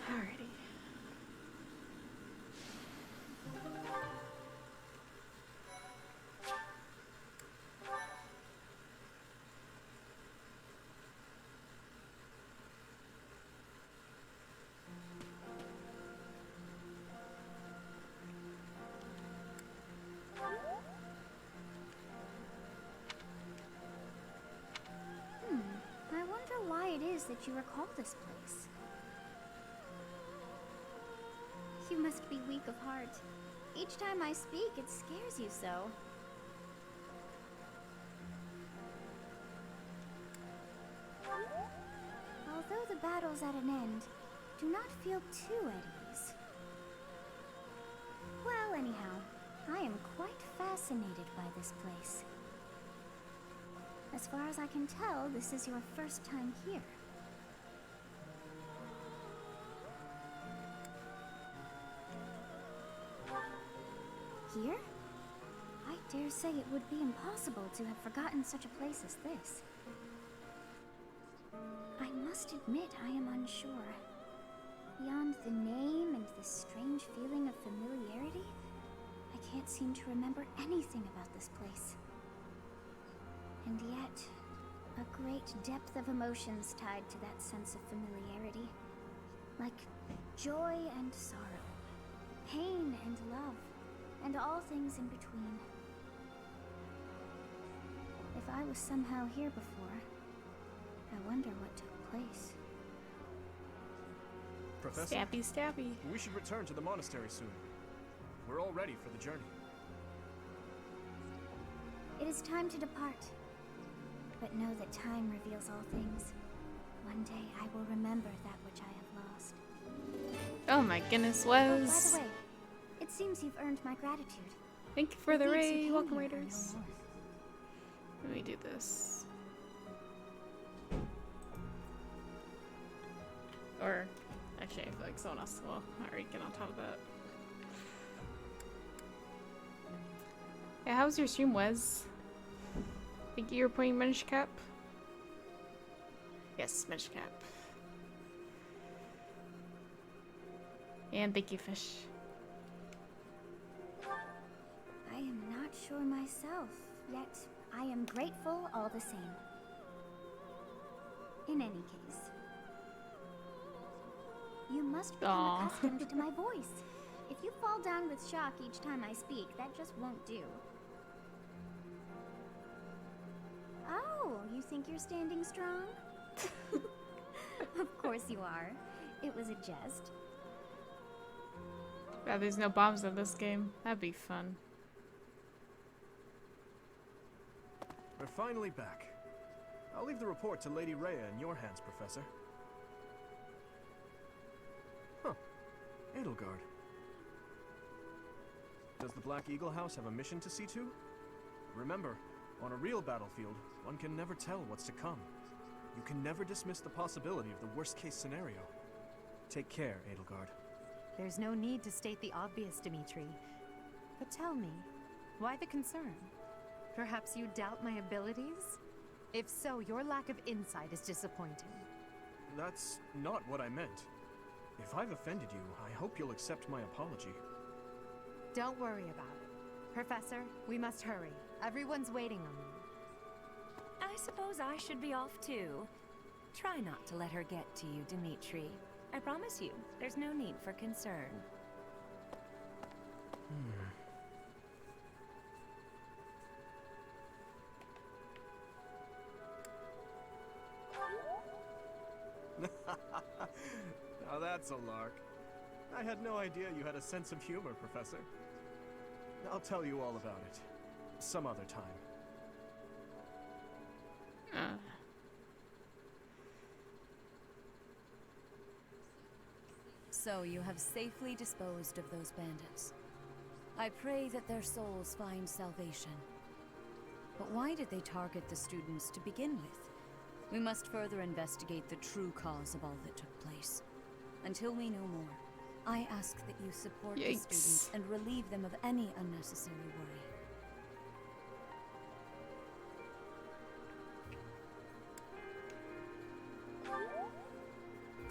Alrighty. I wonder why it is that you recall this place. You must be weak of heart. Each time I speak, it scares you so. Although the battle's at an end, do not feel too at ease. Well, anyhow, I am quite fascinated by this place. As far as I can tell, this is your first time here. Here? I dare say it would be impossible to have forgotten such a place as this. I must admit I am unsure. Beyond the name and this strange feeling of familiarity, I can't seem to remember anything about this place. And yet, a great depth of emotions tied to that sense of familiarity. Like joy and sorrow, pain and love, and all things in between. If I was somehow here before, I wonder what took place. Professor? Stabby, stabby. We should return to the monastery soon. We're all ready for the journey. It is time to depart. But know that time reveals all things. One day I will remember that which I have lost. Oh my goodness, Oh, by Wes. the way, it seems you've earned my gratitude. Thank you for the thieves who raid. came Welcome, here are raiders. no more. Let me do this. Or, actually, I feel like someone else will already get on top of that. Yeah, how was your stream, Wes? Think you were playing Minish Cap? Yes, Minish Cap. And thank you, Fish. I am not sure myself, yet I am grateful all the same. In any case, you must become accustomed to my voice. If you fall down with shock each time I speak, that just won't do. Oh, you think you're standing strong? Of course you are. It was a jest. Yeah, there's no bombs in this game. That'd be fun. We're finally back. I'll leave the report to Lady Rhea in your hands, Professor. Huh. Edelgard. Does the Black Eagle House have a mission to see to? Remember, on a real battlefield, one can never tell what's to come. You can never dismiss the possibility of the worst-case scenario. Take care, Edelgard. There's no need to state the obvious, Dimitri. But tell me, why the concern? Perhaps you doubt my abilities? If so, your lack of insight is disappointing. That's not what I meant. If I've offended you, I hope you'll accept my apology. Don't worry about it. Professor, we must hurry. Everyone's waiting on me. I suppose I should be off too. Try not to let her get to you, Dimitri. I promise you, there's no need for concern. Now that's a lark. I had no idea you had a sense of humor, Professor. I'll tell you all about it. Some other time. So you have safely disposed of those bandits. I pray that their souls find salvation. But why did they target the students to begin with? We must further investigate the true cause of all that took place. Until we know more, I ask that you support the students and relieve them of any unnecessary worry.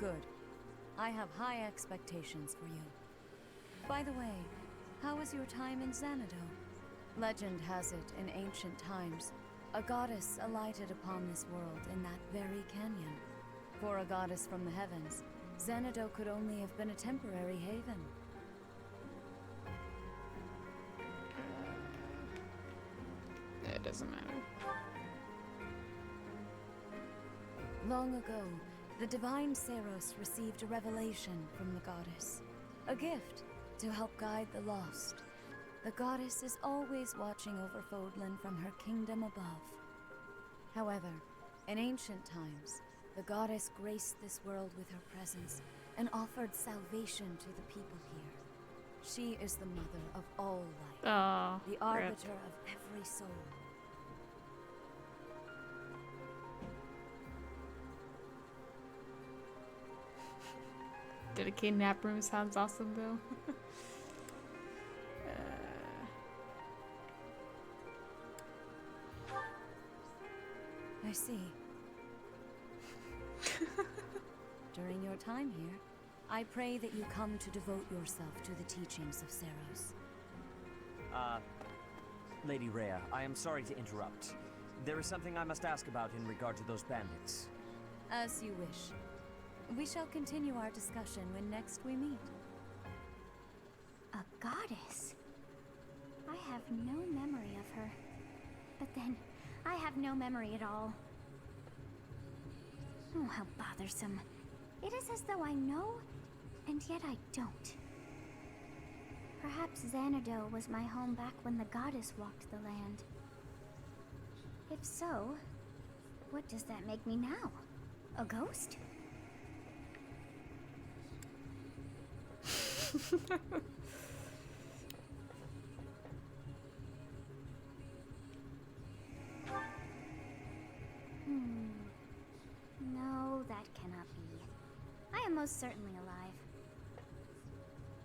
Good. I have high expectations for you. By the way, how was your time in Xanadu? Legend has it, in ancient times, a goddess alighted upon this world in that very canyon. For a goddess from the heavens, Xanadu could only have been a temporary haven. It doesn't matter. Long ago, the divine Seros received a revelation from the goddess. A gift to help guide the lost. The goddess is always watching over Fodlan from her kingdom above. However, in ancient times, the goddess graced this world with her presence and offered salvation to the people here. She is the mother of all life, the arbiter of every soul. Dedicated nap room sounds awesome though. I see. During your time here, I pray that you come to devote yourself to the teachings of Seros. Lady Rhea, I am sorry to interrupt. There is something I must ask about in regard to those bandits. As you wish. We shall continue our discussion when next we meet. A goddess? I have no memory of her. But then, I have no memory at all. Oh, how bothersome. It is as though I know, and yet I don't. Perhaps Xanadu was my home back when the goddess walked the land. If so, what does that make me now? A ghost? No, that cannot be. I am most certainly alive.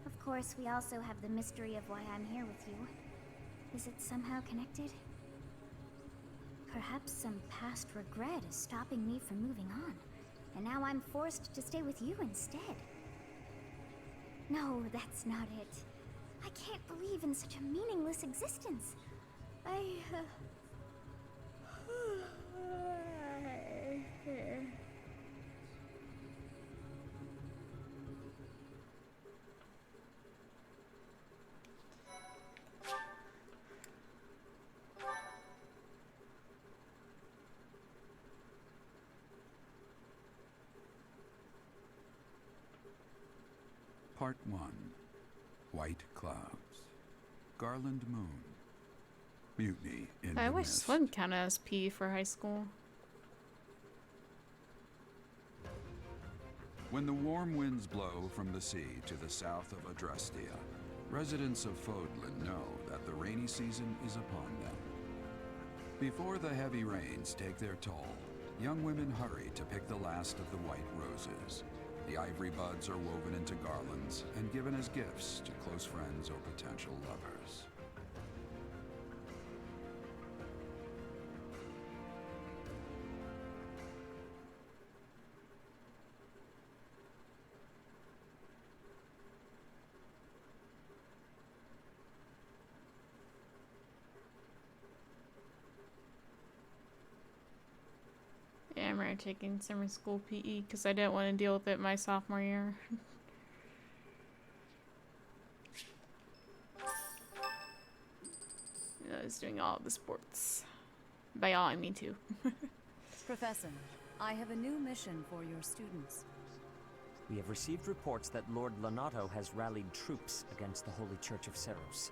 Of course, we also have the mystery of why I'm here with you. Is it somehow connected? Perhaps some past regret is stopping me from moving on, and now I'm forced to stay with you instead. No, that's not it. I can't believe in such a meaningless existence. Part 1. White Clouds. Garland Moon. Mutiny in I the wish mist. swim counted as P for high school. When the warm winds blow from the sea to the south of Adrestia, residents of Fodlan know that the rainy season is upon them. Before the heavy rains take their toll, young women hurry to pick the last of the white roses. The ivory buds are woven into garlands and given as gifts to close friends or potential lovers. Yeah, I'm already taking summer school PE because I didn't want to deal with it my sophomore year. I was doing all of the sports. By all, I mean two. Professor, I have a new mission for your students. We have received reports that Lord Lonato has rallied troops against the Holy Church of Seros.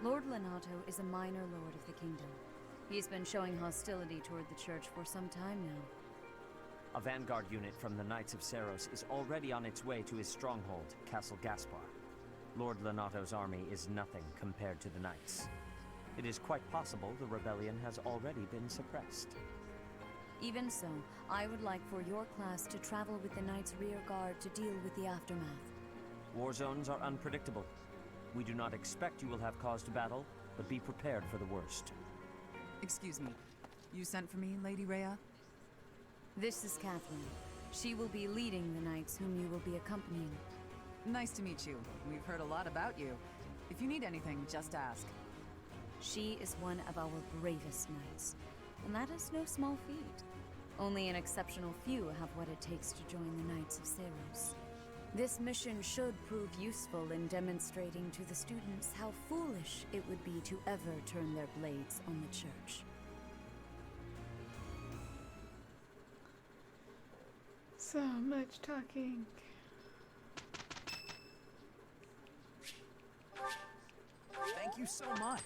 Lord Lonato is a minor lord of the kingdom. He's been showing hostility toward the church for some time now. A vanguard unit from the Knights of Seros is already on its way to his stronghold, Castle Gaspar. Lord Lonato's army is nothing compared to the Knights. It is quite possible the rebellion has already been suppressed. Even so, I would like for your class to travel with the Knight's rear guard to deal with the aftermath. War zones are unpredictable. We do not expect you will have cause to battle, but be prepared for the worst. Excuse me. You sent for me, Lady Rhea? This is Catherine. She will be leading the Knights whom you will be accompanying. Nice to meet you. We've heard a lot about you. If you need anything, just ask. She is one of our bravest knights, and that is no small feat. Only an exceptional few have what it takes to join the Knights of Seros. This mission should prove useful in demonstrating to the students how foolish it would be to ever turn their blades on the Church. So much talking. Thank you so much.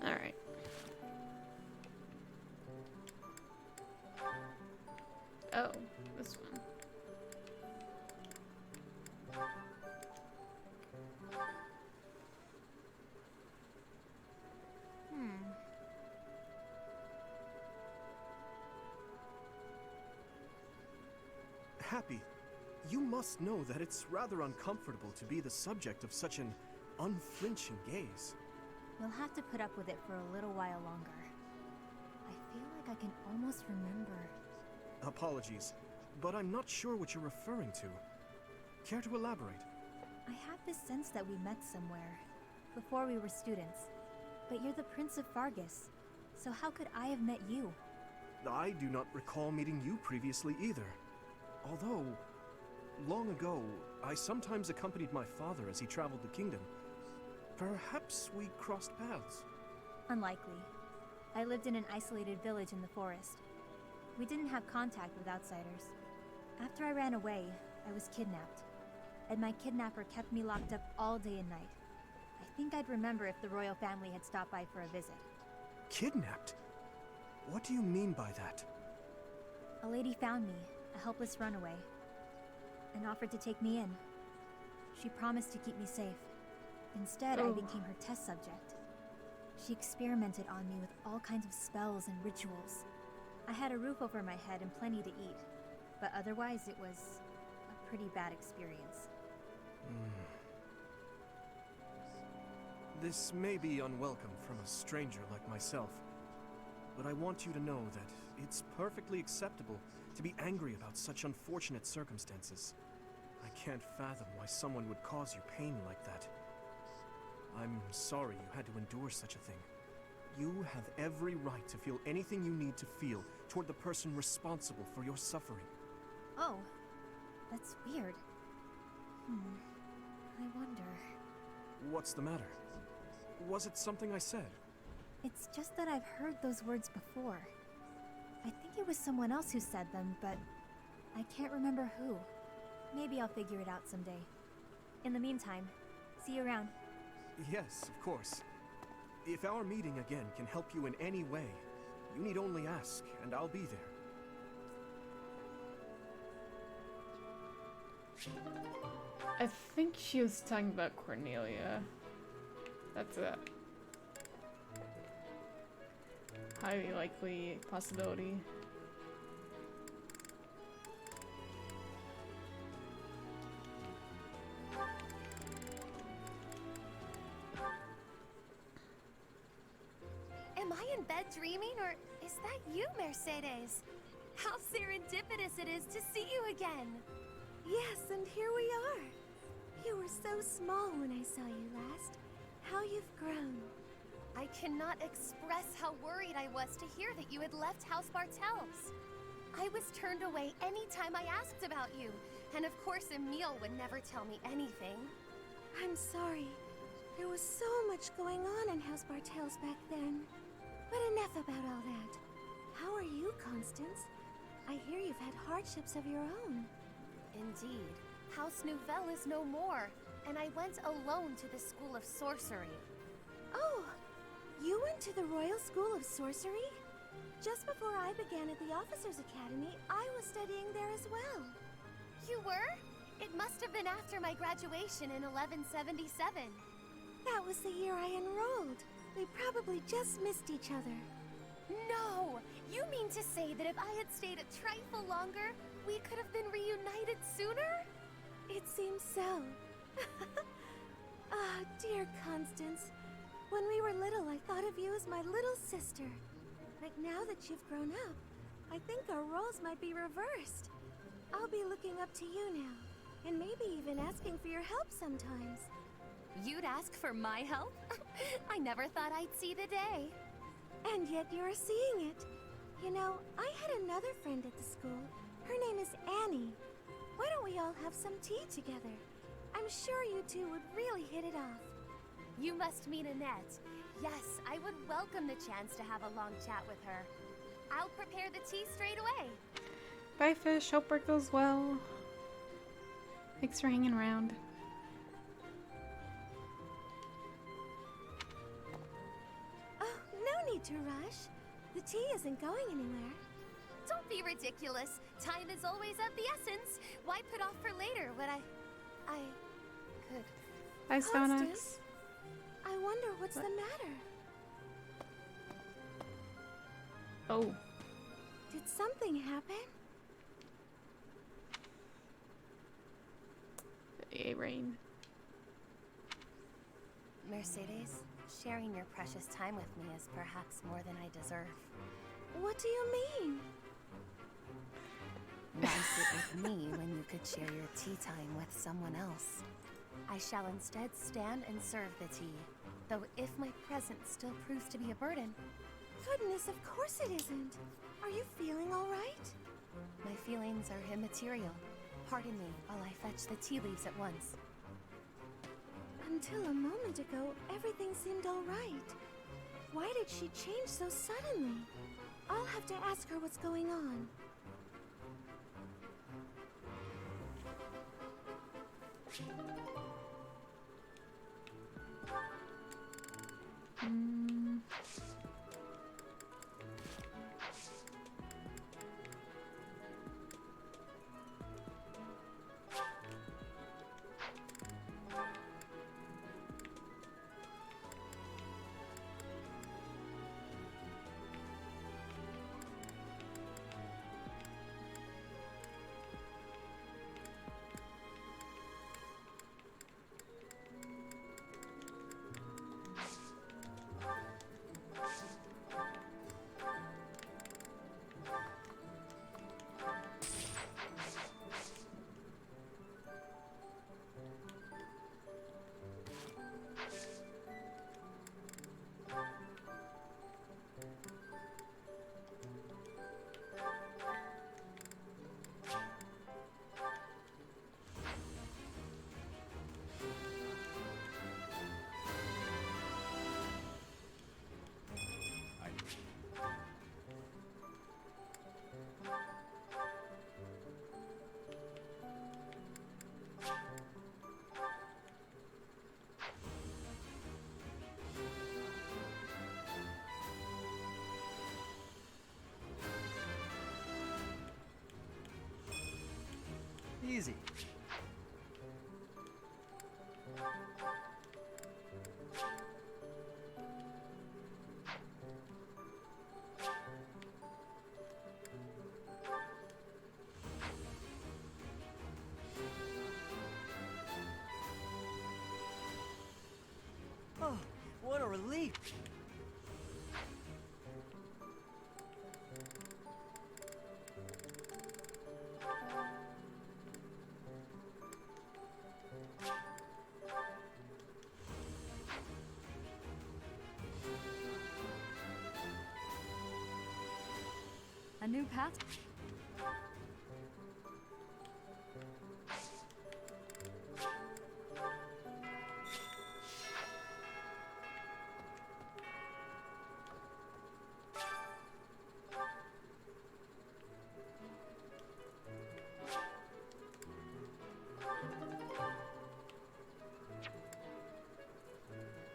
All right. Oh, this one. Happy, you must know that it's rather uncomfortable to be the subject of such an unflinching gaze. We'll have to put up with it for a little while longer. I feel like I can almost remember. Apologies, but I'm not sure what you're referring to. Care to elaborate? I have this sense that we met somewhere, before we were students. But you're the Prince of Fargus, so how could I have met you? I do not recall meeting you previously either. Although, long ago, I sometimes accompanied my father as he traveled the kingdom. Perhaps we crossed paths. Unlikely. I lived in an isolated village in the forest. We didn't have contact with outsiders. After I ran away, I was kidnapped. And my kidnapper kept me locked up all day and night. I think I'd remember if the royal family had stopped by for a visit. Kidnapped? What do you mean by that? A lady found me, a helpless runaway, and offered to take me in. She promised to keep me safe. Instead, I became her test subject. She experimented on me with all kinds of spells and rituals. I had a roof over my head and plenty to eat, but otherwise it was a pretty bad experience. This may be unwelcome from a stranger like myself, but I want you to know that it's perfectly acceptable to be angry about such unfortunate circumstances. I can't fathom why someone would cause you pain like that. I'm sorry you had to endure such a thing. You have every right to feel anything you need to feel toward the person responsible for your suffering. Oh, that's weird. I wonder... What's the matter? Was it something I said? It's just that I've heard those words before. I think it was someone else who said them, but I can't remember who. Maybe I'll figure it out someday. In the meantime, see you around. Yes, of course. If our meeting again can help you in any way, you need only ask, and I'll be there. I think she was talking about Cornelia. That's a highly likely possibility. Am I in bed dreaming, or is that you, Mercedes? How serendipitous it is to see you again! Yes, and here we are. You were so small when I saw you last. How you've grown. I cannot express how worried I was to hear that you had left House Bartels. I was turned away any time I asked about you, and of course Emile would never tell me anything. I'm sorry. There was so much going on in House Bartels back then. But enough about all that. How are you, Constance? I hear you've had hardships of your own. Indeed. House Nouvelle is no more, and I went alone to the School of Sorcery. Oh, you went to the Royal School of Sorcery? Just before I began at the Officers' Academy, I was studying there as well. You were? It must have been after my graduation in 1177. That was the year I enrolled. We probably just missed each other. No! You mean to say that if I had stayed a trifle longer, we could have been reunited sooner? It seems so. Ah, dear Constance. When we were little, I thought of you as my little sister. But now that you've grown up, I think our roles might be reversed. I'll be looking up to you now, and maybe even asking for your help sometimes. You'd ask for my help? I never thought I'd see the day. And yet you're seeing it. You know, I had another friend at the school. Her name is Annie. Why don't we all have some tea together? I'm sure you two would really hit it off. You must mean Annette. Yes, I would welcome the chance to have a long chat with her. I'll prepare the tea straight away. Bye, Fish. Hope work goes well. Thanks for hanging around. Oh, no need to rush. The tea isn't going anywhere. Don't be ridiculous. Time is always of the essence. Why put off for later what I could? Bye, Stonex. Constance, I wonder what's the matter. Oh. Did something happen? Hey, Rain. Mercedes, sharing your precious time with me is perhaps more than I deserve. What do you mean? Why sit with me when you could share your tea time with someone else? I shall instead stand and serve the tea, though if my presence still proves to be a burden. Goodness, of course it isn't. Are you feeling all right? My feelings are immaterial. Pardon me while I fetch the tea leaves at once. Until a moment ago, everything seemed all right. Why did she change so suddenly? I'll have to ask her what's going on. Easy. Oh, what a relief! A new path?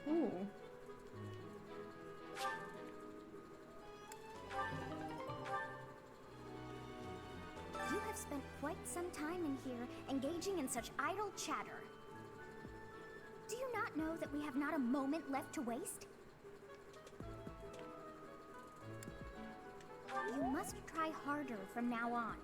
Ooh. time in here engaging in such idle chatter. Do you not know that we have not a moment left to waste? You must try harder from now on.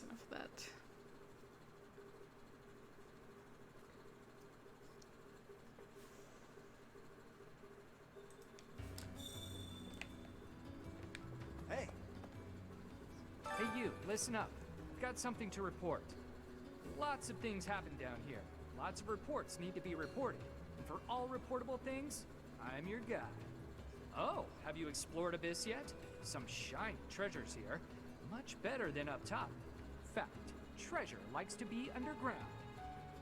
Enough of that. Hey! Hey you, listen up. I've got something to report. Lots of things happen down here. Lots of reports need to be reported. And for all reportable things, I'm your guy. Oh, have you explored Abyss yet? Some shiny treasures here. Much better than up top. Fact, treasure likes to be underground.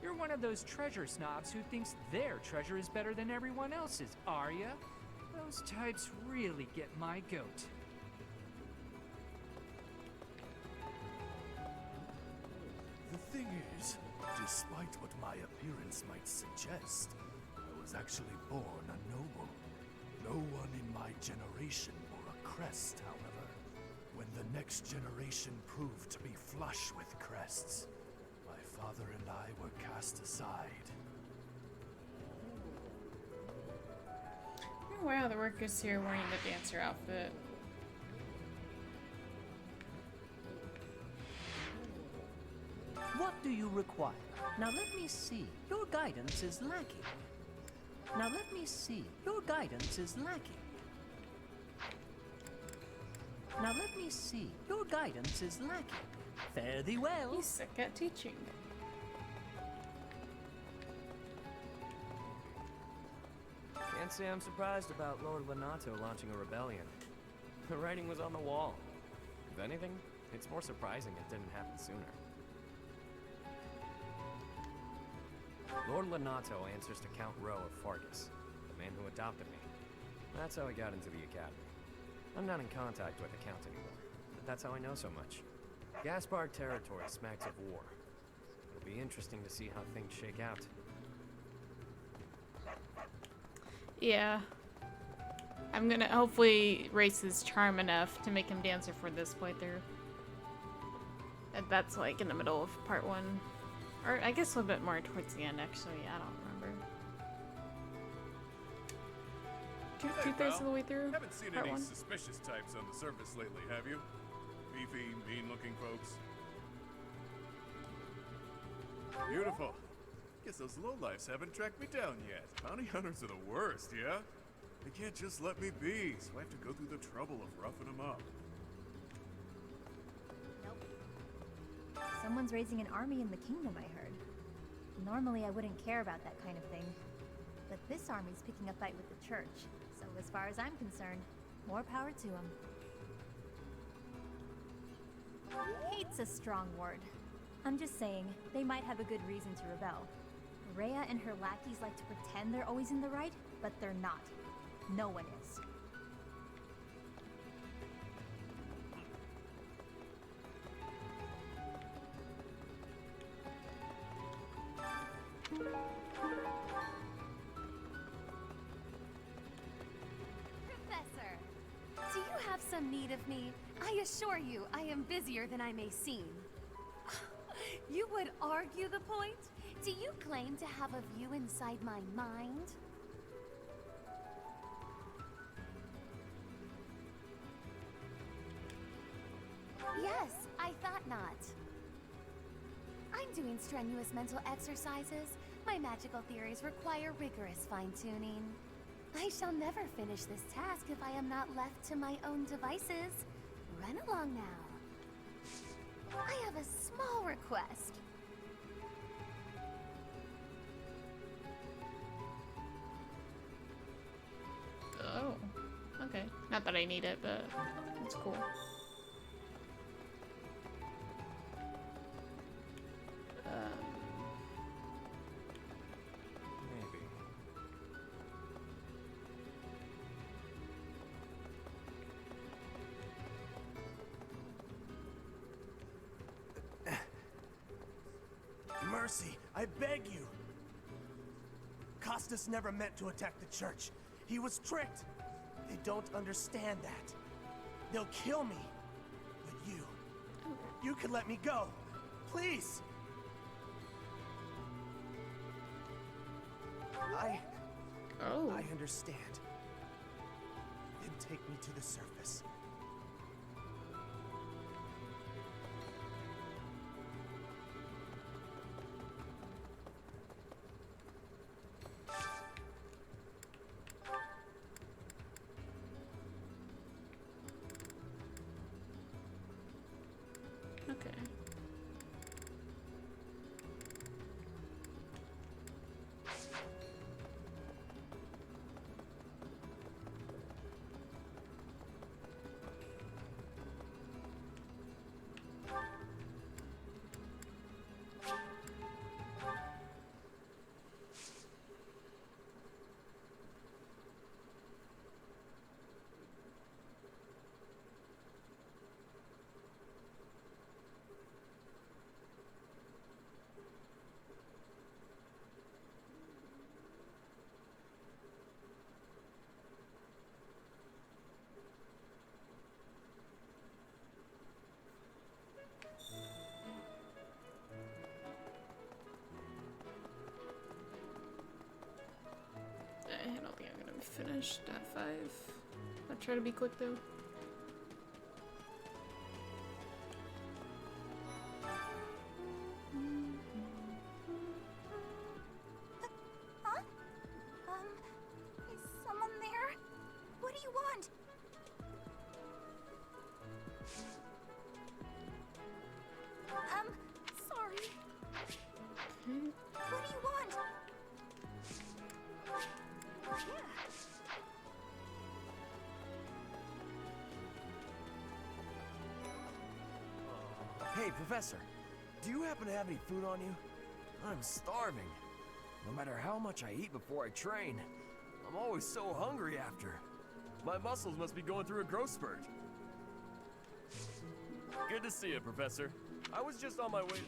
You're one of those treasure snobs who thinks their treasure is better than everyone else's, are ya? Those types really get my goat. The thing is, despite what my appearance might suggest, I was actually born a noble. No one in my generation wore a crest, however. When the next generation proved to be flush with crests, my father and I were cast aside. Oh, wow, the workers here wearing the dancer outfit. What do you require? Now let me see. Your guidance is lacking. Now let me see. Your guidance is lacking. Now let me see. Your guidance is lacking. Fare thee well. He's sick at teaching. Can't say I'm surprised about Lord Lenato launching a rebellion. The writing was on the wall. If anything, it's more surprising it didn't happen sooner. Lord Lenato answers to Count Rowe of Fargus, the man who adopted me. That's how I got into the academy. I'm not in contact with the Count anymore, but that's how I know so much. Gaspard territory smacks of war. It'll be interesting to see how things shake out. Yeah. I'm gonna hopefully raise his charm enough to make him dancer for this playthrough. And that's like in the middle of part 1. Or I guess a little bit more towards the end, actually. I don't remember. Two-thirds of the way through. Haven't seen part any 1. suspicious types on the surface lately, have you? Beefy, mean-looking folks. Beautiful. Guess those lowlifes haven't tracked me down yet. Bounty hunters are the worst, yeah? They can't just let me be, so I have to go through the trouble of roughing them up. Someone's raising an army in the kingdom, I heard. Normally I wouldn't care about that kind of thing. But this army's picking a fight with the church. So as far as I'm concerned, more power to them. Hate's a strong word. I'm just saying, they might have a good reason to rebel. Rhea and her lackeys like to pretend they're always in the right, but they're not. No one is. Professor, do you have some need of me? I assure you, I am busier than I may seem. You would argue the point? Do you claim to have a view inside my mind? Yes, I thought not. I'm doing strenuous mental exercises. My magical theories require rigorous fine-tuning. I shall never finish this task if I am not left to my own devices. Run along now. I have a small request. Oh, okay. Not that I need it, but it's cool. mercy, I beg you. Costas never meant to attack the church. He was tricked. They don't understand that. They'll kill me. But you can let me go. Please. I understand. Then take me to the surface. Okay. I don't think I'm gonna be finished at 5. I'll try to be quick though. Huh? Is someone there? What do you want? Sorry. What do you want? Hey, Professor. Do you happen to have any food on you? I'm starving. No matter how much I eat before I train, I'm always so hungry after. My muscles must be going through a growth spurt. Good to see you, Professor. I was just on my way.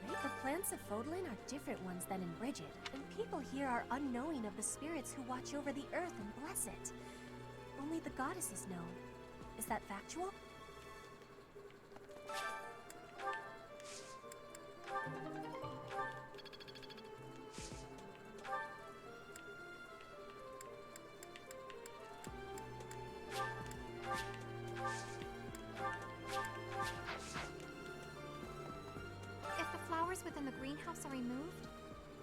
The plants of Fodlan are different ones than in Bridget, and people here are unknowing of the spirits who watch over the earth and bless it. Only the goddesses know. Is that factual? If the flowers within the greenhouse are removed,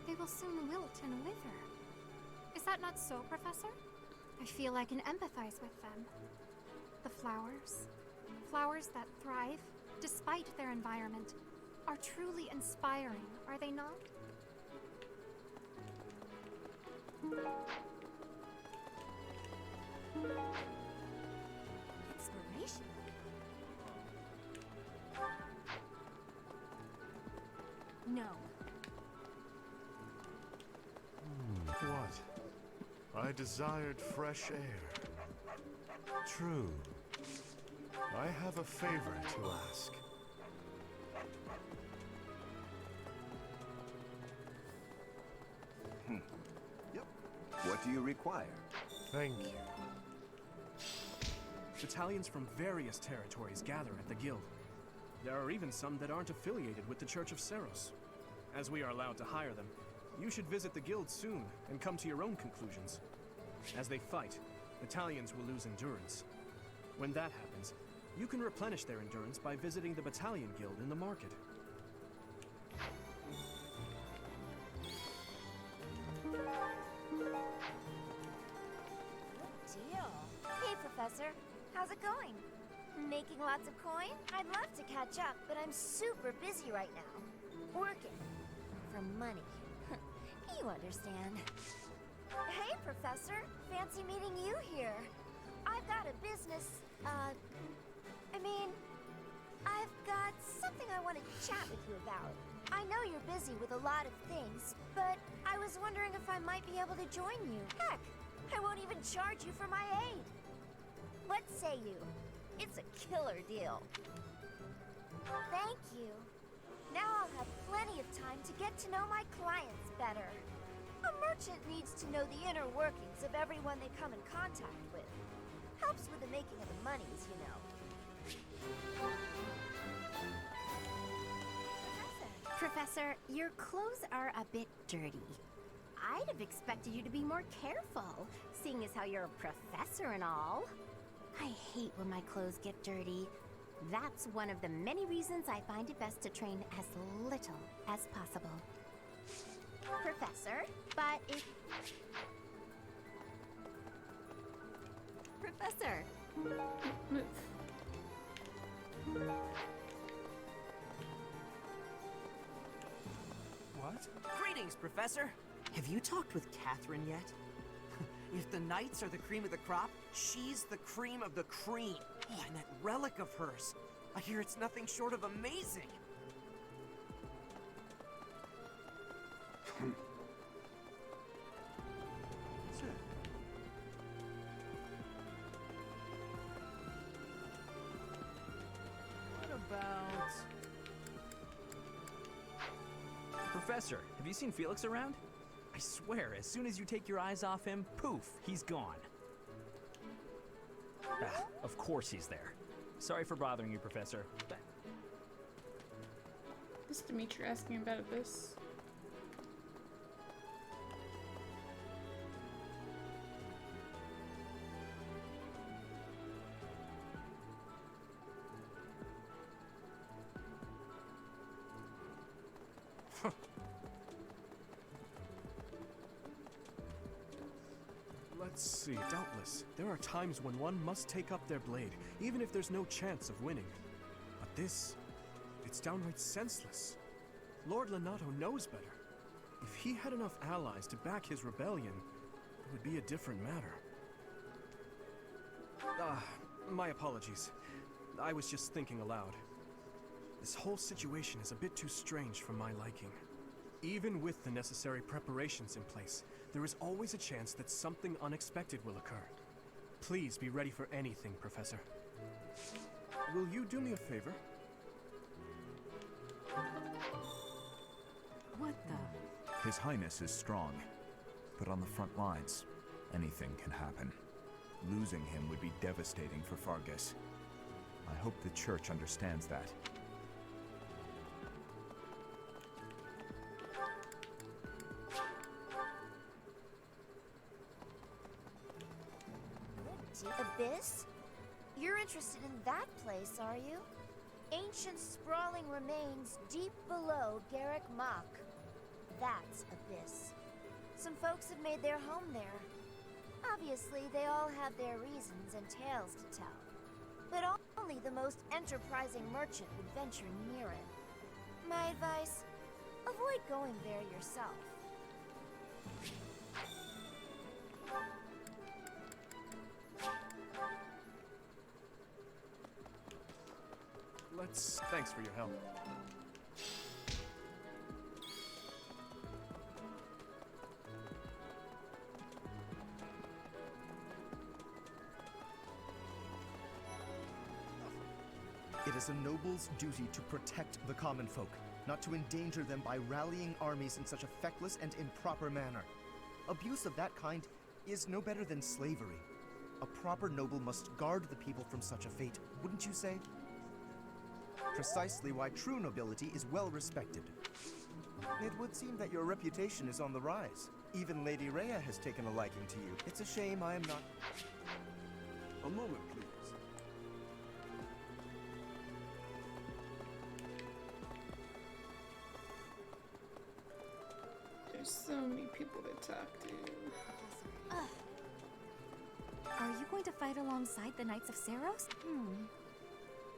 they will soon wilt and wither. Is that not so, Professor? I feel I can empathize with them. The flowers that thrive, despite their environment, are truly inspiring, are they not? Inspiration? No. What? I desired fresh air. True. I have a favor to ask. Yep. What do you require? Thank you. Battalions from various territories gather at the guild. There are even some that aren't affiliated with the Church of Seros. As we are allowed to hire them, you should visit the guild soon and come to your own conclusions. As they fight, battalions will lose endurance. When that happens, you can replenish their endurance by visiting the Battalion Guild in the market. Deal. Hey, Professor. How's it going? Making lots of coin? I'd love to catch up, but I'm super busy right now. Working. For money. You understand. Hey, Professor. Fancy meeting you here. I've got a business, I've got something I want to chat with you about. I know you're busy with a lot of things, but I was wondering if I might be able to join you. Heck, I won't even charge you for my aid. What say you? It's a killer deal. Thank you. Now I'll have plenty of time to get to know my clients better. A merchant needs to know the inner workings of everyone they come in contact with. Helps with the making of the monies, you know. Professor, your clothes are a bit dirty. I'd have expected you to be more careful, seeing as how you're a professor and all. I hate when my clothes get dirty. That's one of the many reasons I find it best to train as little as possible. Professor, but if... Professor! What? Greetings, Professor! Have you talked with Catherine yet? If the knights are the cream of the crop, she's the cream of the cream. Oh, and that relic of hers. I hear it's nothing short of amazing. What about... Professor, have you seen Felix around? I swear, as soon as you take your eyes off him, poof, he's gone. Ah, of course he's there. Sorry for bothering you, Professor. Is Dimitri asking about this? Let's see. Doubtless, there are times when one must take up their blade, even if there's no chance of winning. But this, it's downright senseless. Lord Lenato knows better. If he had enough allies to back his rebellion, it would be a different matter. My apologies. I was just thinking aloud. This whole situation is a bit too strange for my liking. Even with the necessary preparations in place, there is always a chance that something unexpected will occur. Please be ready for anything, Professor. Will you do me a favor? What the? His Highness is strong, but on the front lines, anything can happen. Losing him would be devastating for Fargus. I hope the Church understands that. Abyss? You're interested in that place, are you? Ancient sprawling remains deep below Garrick Mach. That's Abyss. Some folks have made their home there. Obviously, they all have their reasons and tales to tell. But only the most enterprising merchant would venture near it. My advice, avoid going there yourself. Thanks for your help. It is a noble's duty to protect the common folk, not to endanger them by rallying armies in such a feckless and improper manner. Abuse of that kind is no better than slavery. A proper noble must guard the people from such a fate, wouldn't you say? Precisely why true nobility is well respected. It would seem that your reputation is on the rise. Even Lady Rhea has taken a liking to you. It's a shame I am not... A moment, please. There's so many people to talk to. Are you going to fight alongside the Knights of Seros?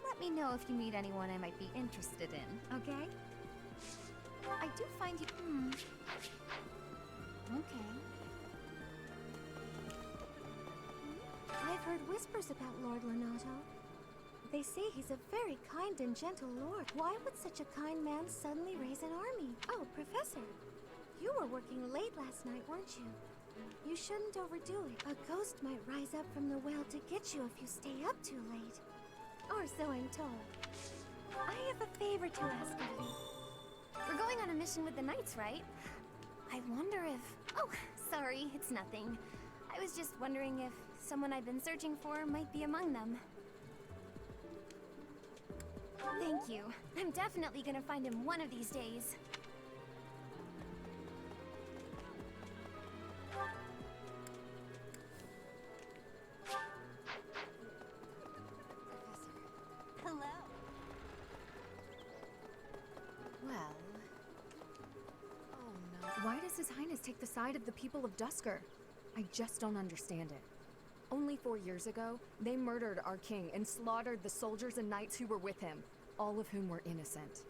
Let me know if you meet anyone I might be interested in, okay? I do find you... Okay. I've heard whispers about Lord Lenato. They say he's a very kind and gentle lord. Why would such a kind man suddenly raise an army? Oh, Professor, you were working late last night, weren't you? You shouldn't overdo it. A ghost might rise up from the well to get you if you stay up too late. Or so I'm told. I have a favor to ask of you. We're going on a mission with the Knights, right? I wonder if... Oh, sorry, it's nothing. I was just wondering if someone I've been searching for might be among them. Thank you. I'm definitely gonna find him one of these days. Hello. Well... Oh no. Why does His Highness take the side of the people of Dusker? I just don't understand it. Only 4 years ago, they murdered our king and slaughtered the soldiers and knights who were with him, all of whom were innocent.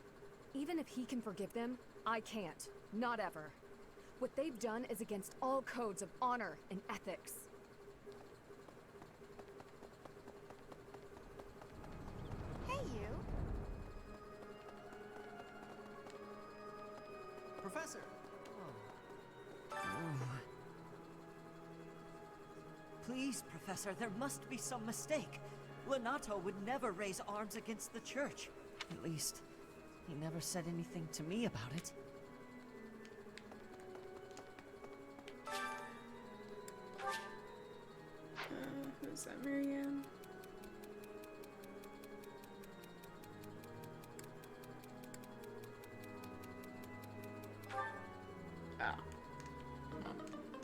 Even if he can forgive them, I can't. Not ever. What they've done is against all codes of honor and ethics. Hey, you. Professor! Please, Professor, there must be some mistake. Lenato would never raise arms against the church. At least, he never said anything to me about it. Who's that, Marianne?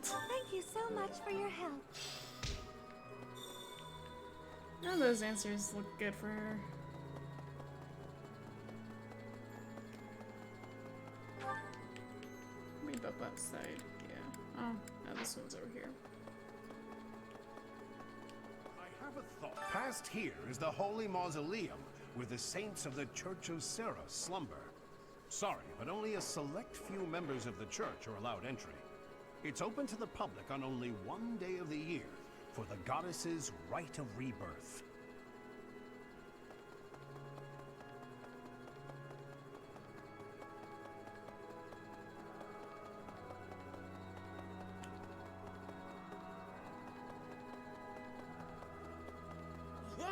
Thank you so much for your help. None of those answers look good for her. Maybe up outside, yeah. Oh, no, this one's over here. I have a thought. Past here is the Holy Mausoleum, where the saints of the Church of Sarah slumber. Sorry, but only a select few members of the church are allowed entry. It's open to the public on only one day of the year, for the goddess's rite of rebirth. Yeah!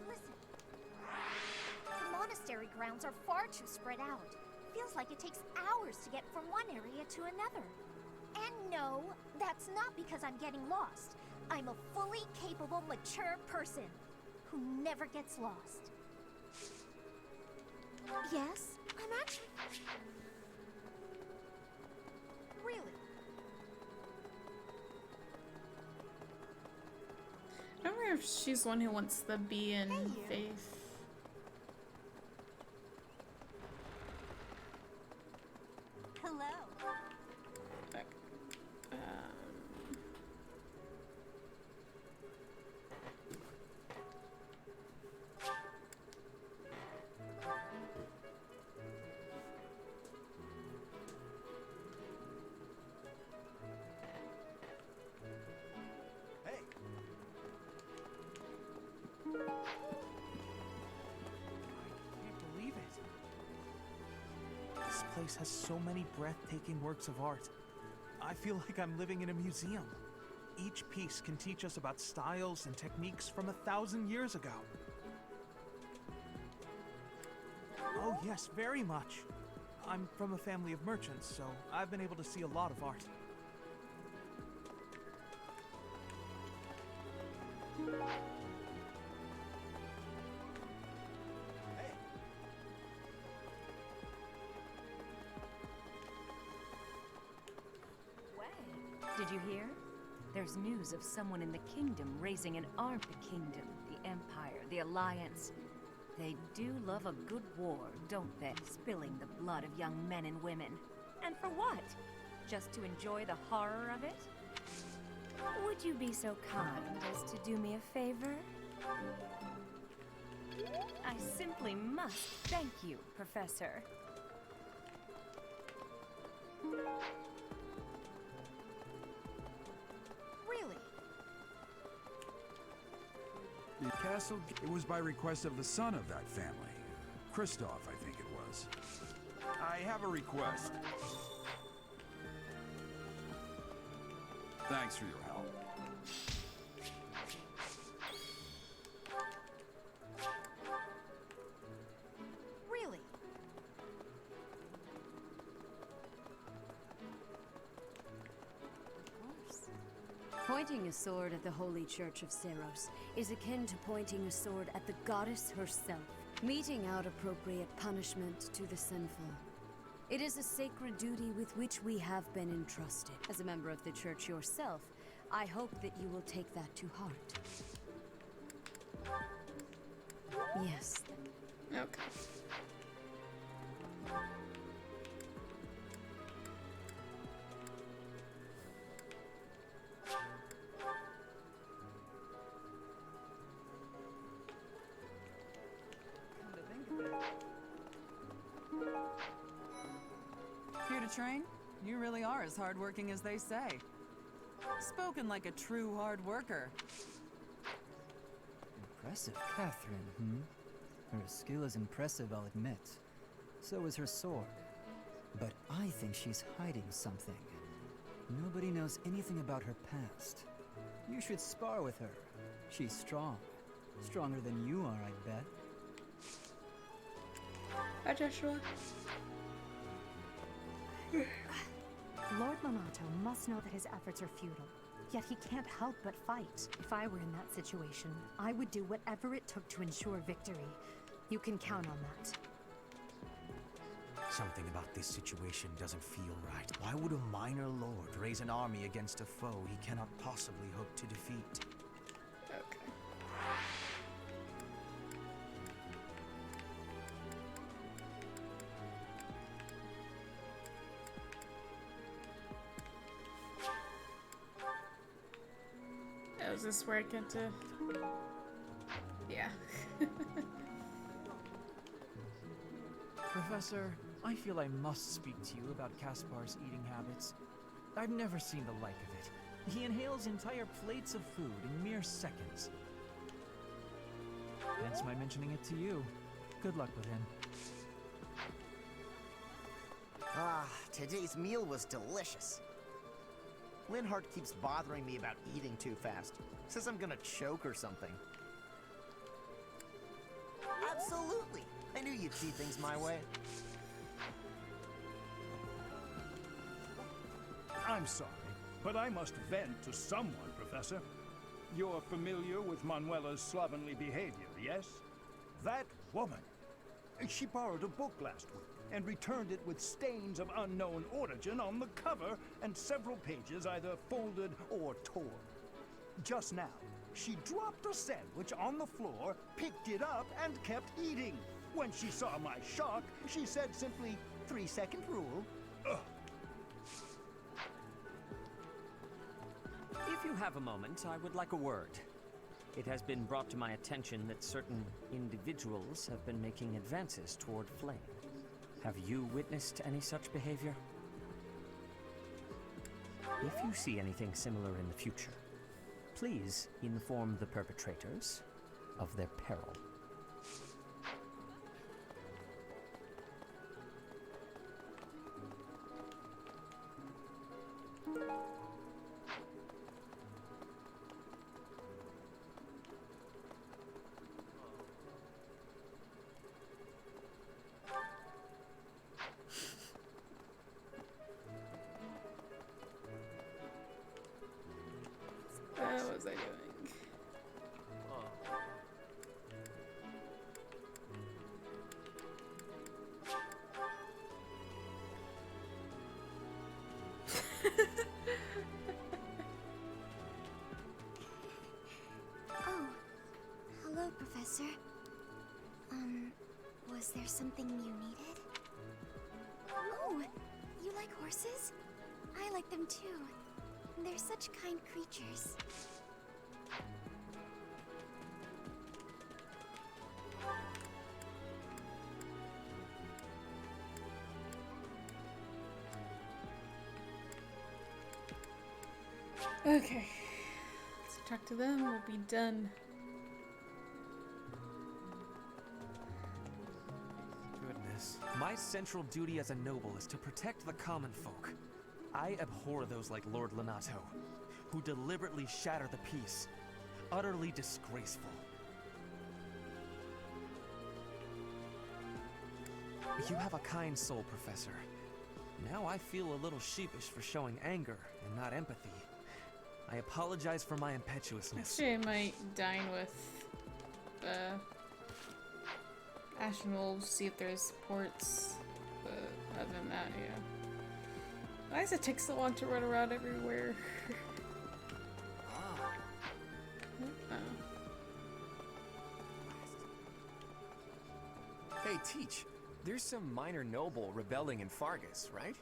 Listen. The monastery grounds are far too spread out. Feels like it takes hours to get from one area to another. And no, that's not because I'm getting lost. I'm a fully capable, mature person who never gets lost. Yes, I'm actually... Really? I wonder if she's the one who wants the bee in faith. Hello. Back. Hey! Can't believe it. This place has so many breathtaking works of art. I feel like I'm living in a museum. Each piece can teach us about styles and techniques from 1,000 years ago. Oh yes, very much. I'm from a family of merchants, so I've been able to see a lot of art. Did you hear? There's news of someone in the kingdom raising an army. The kingdom, the empire, the alliance. They do love a good war, don't they? Spilling the blood of young men and women. And for what? Just to enjoy the horror of it? Would you be so kind as to do me a favor? I simply must thank you, Professor. Really? The castle, it was by request of the son of that family. Christoph, I think it was. I have a request. Thanks for your help. Pointing a sword at the Holy Church of Seros is akin to pointing a sword at the goddess herself, meting out appropriate punishment to the sinful. It is a sacred duty with which we have been entrusted. As a member of the church yourself, I hope that you will take that to heart. Yes. Okay. Here to train? You really are as hardworking as they say. Spoken like a true hard worker. Impressive, Catherine, Her skill is impressive, I'll admit. So is her sword. But I think she's hiding something. Nobody knows anything about her past. You should spar with her. She's strong. Stronger than you are, I bet. Hi, Joshua. Lord Lonato must know that his efforts are futile. Yet he can't help but fight. If I were in that situation, I would do whatever it took to ensure victory. You can count on that. Something about this situation doesn't feel right. Why would a minor lord raise an army against a foe he cannot possibly hope to defeat? Okay. Oh, is this where I get to... Yeah. Professor, I feel I must speak to you about Caspar's eating habits. I've never seen the like of it. He inhales entire plates of food in mere seconds. Hence my mentioning it to you. Good luck with him. Ah, today's meal was delicious. Linhardt keeps bothering me about eating too fast. Says I'm gonna choke or something. Absolutely! I knew you'd see things my way. I'm sorry, but I must vent to someone, Professor. You're familiar with Manuela's slovenly behavior, yes? That woman! She borrowed a book last week and returned it with stains of unknown origin on the cover and several pages either folded or torn. Just now, she dropped a sandwich on the floor, picked it up, and kept eating. When she saw my shock, she said simply, 3-second rule. Ugh. If you have a moment, I would like a word. It has been brought to my attention that certain individuals have been making advances toward Flame. Have you witnessed any such behavior? If you see anything similar in the future, please inform the perpetrators of their peril. What was I doing? Oh, hello, Professor. Was there something you needed? Oh, you like horses? I like them too. They're such kind creatures. Okay. Let's talk to them. We'll be done. Goodness. My central duty as a noble is to protect the common folk. I abhor those like Lord Lonato, who deliberately shatter the peace. Utterly disgraceful. You have a kind soul, Professor. Now I feel a little sheepish for showing anger and not empathy. I apologize for my impetuousness. Actually, I might dine with Ash and Wolves, see if there's ports. But other than that, yeah. Why does it take so long to run around everywhere? Hey, Teach. There's some minor noble rebelling in Fargus, right?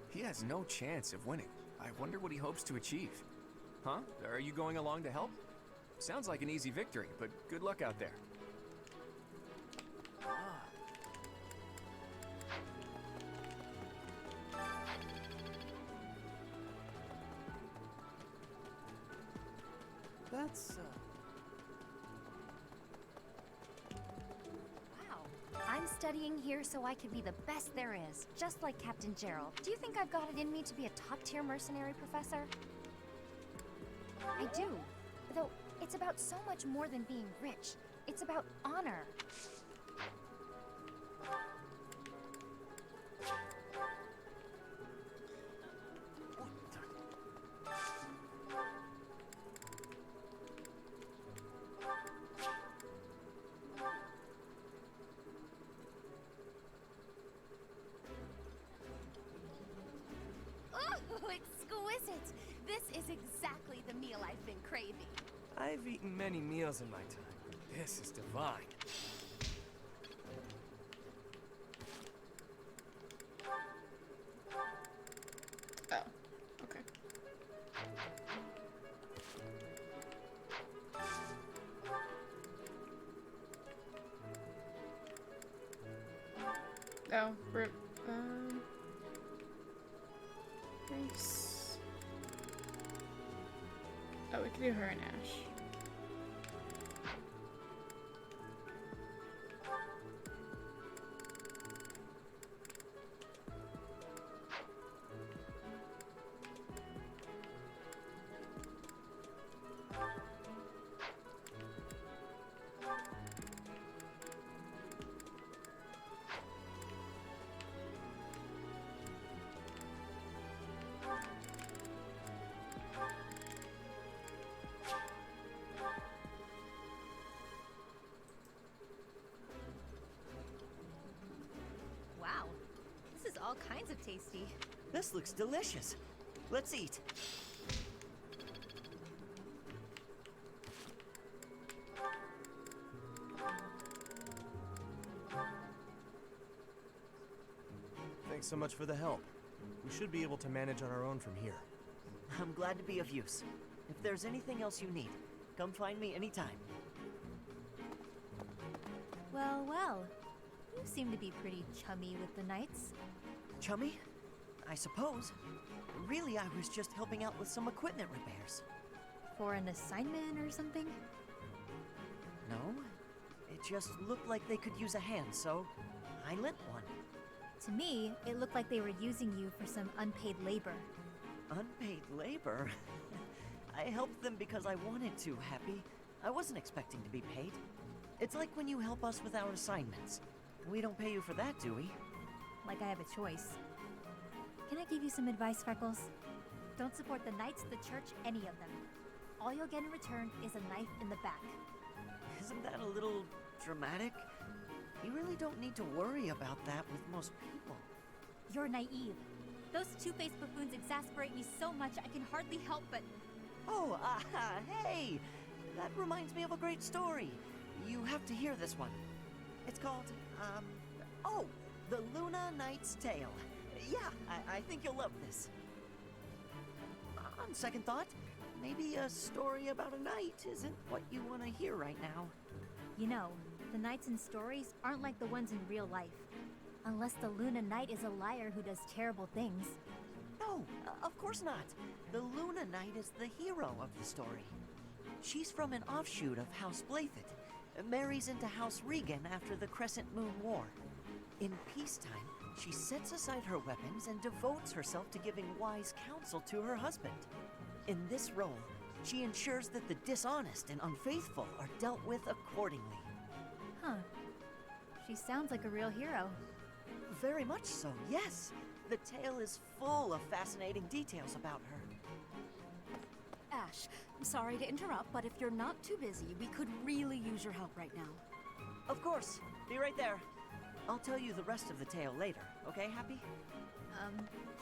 He has no chance of winning. I wonder what he hopes to achieve. Huh? Are you going along to help? Sounds like an easy victory, but good luck out there. That's, Wow. I'm studying here so I can be the best there is, just like Captain Gerald. Do you think I've got it in me to be a top-tier mercenary, Professor? I do. Though, it's about so much more than being rich. It's about honor. Oh, exquisite! This is exactly the meal I've been craving. I've eaten many meals in my time, but this is divine. Oh, okay. Oh, rip. Nice. Oh, we can do her and Ash. Wow, this is all kinds of tasty. This looks delicious. Let's eat. Thanks so much for the help. We should be able to manage on our own from here. I'm glad to be of use. If there's anything else you need, come find me anytime. Well, well. You seem to be pretty chummy with the knights. Chummy? I suppose. Really, I was just helping out with some equipment repairs. For an assignment or something? No, it just looked like they could use a hand, so I lent one. To me, it looked like they were using you for some unpaid labor. Unpaid labor? I helped them because I wanted to, Happy. I wasn't expecting to be paid. It's like when you help us with our assignments. We don't pay you for that, do we? Like I have a choice. Can I give you some advice, Freckles? Don't support the knights, the church, any of them. All you'll get in return is a knife in the back. Isn't that a little dramatic? You really don't need to worry about that with most people. You're naive. Those two-faced buffoons exasperate me so much I can hardly help but... Oh, hey! That reminds me of a great story. You have to hear this one. It's called, oh, The Luna Knight's Tale. Yeah, I think you'll love this. On second thought, maybe a story about a knight isn't what you want to hear right now. You know, the knights in stories aren't like the ones in real life. Unless the Luna Knight is a liar who does terrible things. No, of course not. The Luna Knight is the hero of the story. She's from an offshoot of House Blathet, marries into House Regan after the Crescent Moon War. In peacetime, she sets aside her weapons and devotes herself to giving wise counsel to her husband. In this role, she ensures that the dishonest and unfaithful are dealt with accordingly. Huh. She sounds like a real hero. Very much so, yes. The tale is full of fascinating details about her. Ash, I'm sorry to interrupt, but if you're not too busy, we could really use your help right now. Of course. Be right there. I'll tell you the rest of the tale later, okay, Happy?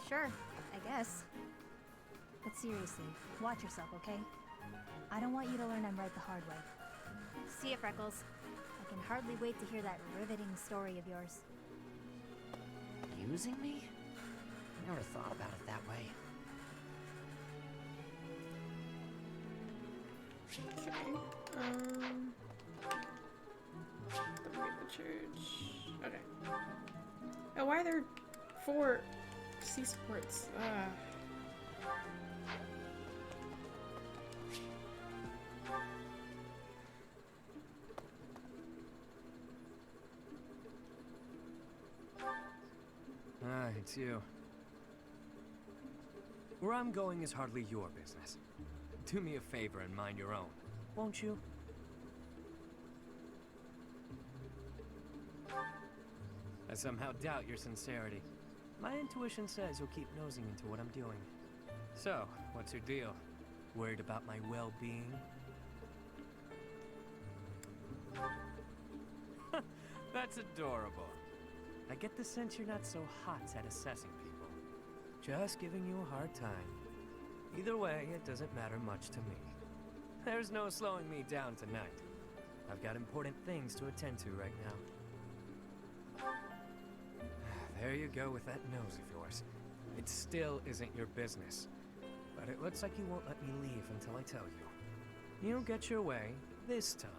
Sure, I guess. But seriously, watch yourself, okay? I don't want you to learn I'm right the hard way. See ya, Freckles. I can hardly wait to hear that riveting story of yours. Using me? Never thought about it that way. Okay. The church. Okay. Oh, why are there 4 sea supports? It's you. Where I'm going is hardly your business. Do me a favor and mind your own, won't you? I somehow doubt your sincerity. My intuition says you'll keep nosing into what I'm doing. So, what's your deal? Worried about my well-being? That's adorable. I get the sense you're not so hot at assessing people. Just giving you a hard time. Either way, it doesn't matter much to me. There's no slowing me down tonight. I've got important things to attend to right now. There you go with that nose of yours. It still isn't your business. But it looks like you won't let me leave until I tell you. You'll get your way this time.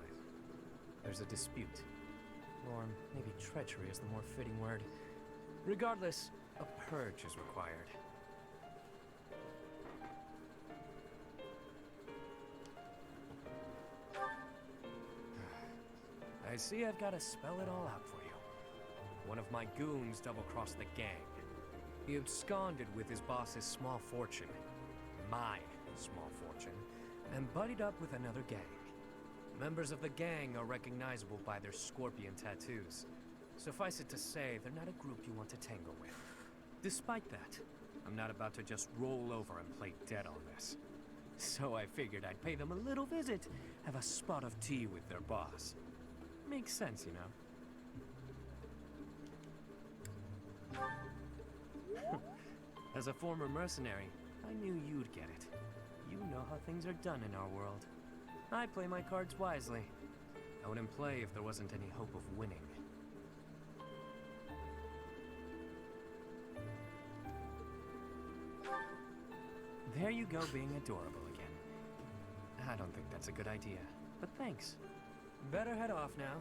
There's a dispute. Or maybe treachery is the more fitting word. Regardless, a purge is required. I see I've got to spell it all out for you. One of my goons double-crossed the gang. He absconded with his boss's small fortune, my small fortune, and buddied up with another gang. Members of the gang are recognizable by their scorpion tattoos. Suffice it to say, they're not a group you want to tangle with. Despite that, I'm not about to just roll over and play dead on this. So I figured I'd pay them a little visit, have a spot of tea with their boss. Makes sense, you know? As a former mercenary, I knew you'd get it. You know how things are done in our world. I play my cards wisely. I wouldn't play if there wasn't any hope of winning. There you go, being adorable again. I don't think that's a good idea, but thanks. Better head off now.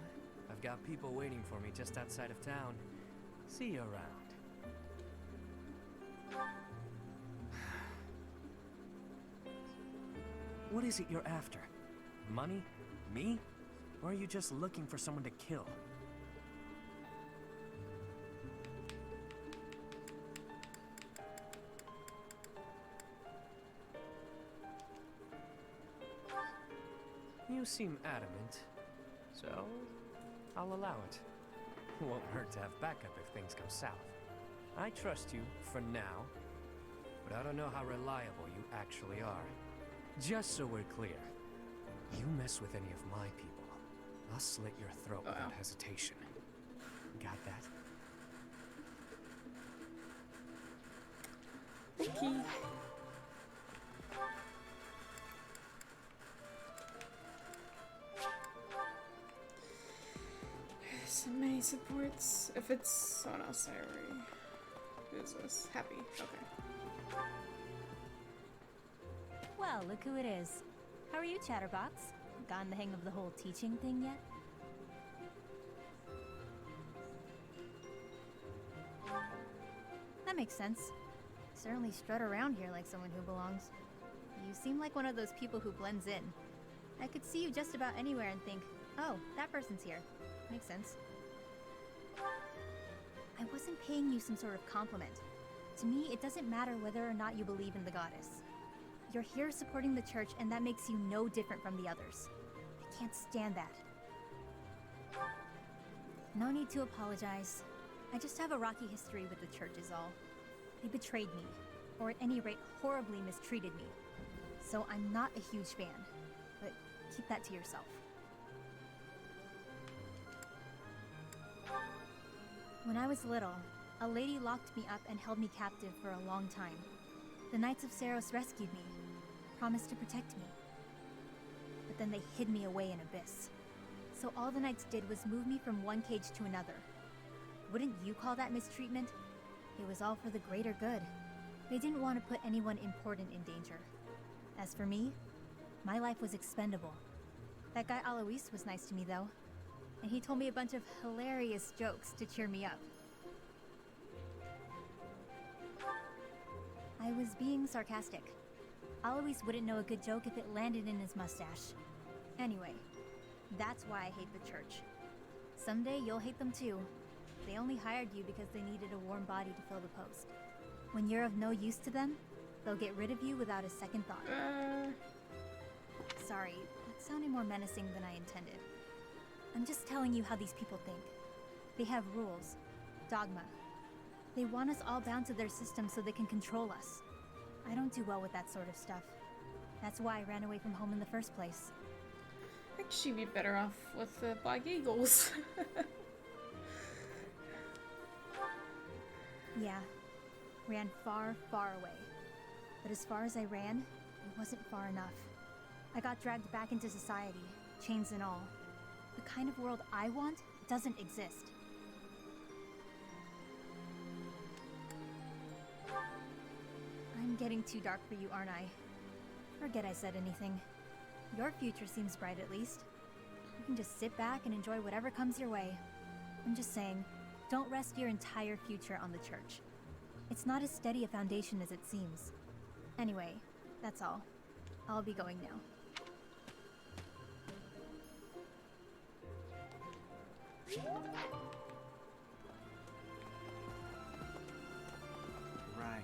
I've got people waiting for me just outside of town. See you around. What is it you're after? Money? Me? Or are you just looking for someone to kill? You seem adamant, so I'll allow it. Won't hurt to have backup if things go south. I trust you for now, but I don't know how reliable you actually are. Just so we're clear, you mess with any of my people, I'll slit your throat without hesitation. Got that? Okay. So many supports. If it's... oh no, sorry. Who's this? Happy. Okay. Well, look who it is. How are you, Chatterbox? Gotten the hang of the whole teaching thing yet? That makes sense. Certainly strut around here like someone who belongs. You seem like one of those people who blends in. I could see you just about anywhere and think, oh, that person's here. Makes sense. I wasn't paying you some sort of compliment. To me, it doesn't matter whether or not you believe in the goddess. You're here supporting the church, and that makes you no different from the others. I can't stand that. No need to apologize. I just have a rocky history with the church is all. They betrayed me, or at any rate, horribly mistreated me. so I'm not a huge fan. But keep that to yourself. When I was little, a lady locked me up and held me captive for a long time. The Knights of Saros rescued me, promised to protect me. But then they hid me away in Abyss. So all the Knights did was move me from one cage to another. Wouldn't you call that mistreatment? It was all for the greater good. They didn't want to put anyone important in danger. As for me, my life was expendable. That guy Alois was nice to me though, and he told me a bunch of hilarious jokes to cheer me up. I was being sarcastic. Alois wouldn't know a good joke if it landed in his mustache. Anyway, that's why I hate the church. Someday you'll hate them too. They only hired you because they needed a warm body to fill the post. When you're of no use to them, they'll get rid of you without a second thought. Sorry, that sounded more menacing than I intended. I'm just telling you how these people think. They have rules, dogma. They want us all bound to their system so they can control us. I don't do well with that sort of stuff. That's why I ran away from home in the first place. I think she'd be better off with the Black Eagles. Yeah, ran far, far away. But as far as I ran, it wasn't far enough. I got dragged back into society, chains and all. The kind of world I want doesn't exist. I'm getting too dark for you, aren't I? Forget I said anything. Your future seems bright at least. You can just sit back and enjoy whatever comes your way. I'm just saying, don't rest your entire future on the church. It's not as steady a foundation as it seems. Anyway, that's all. I'll be going now. Right.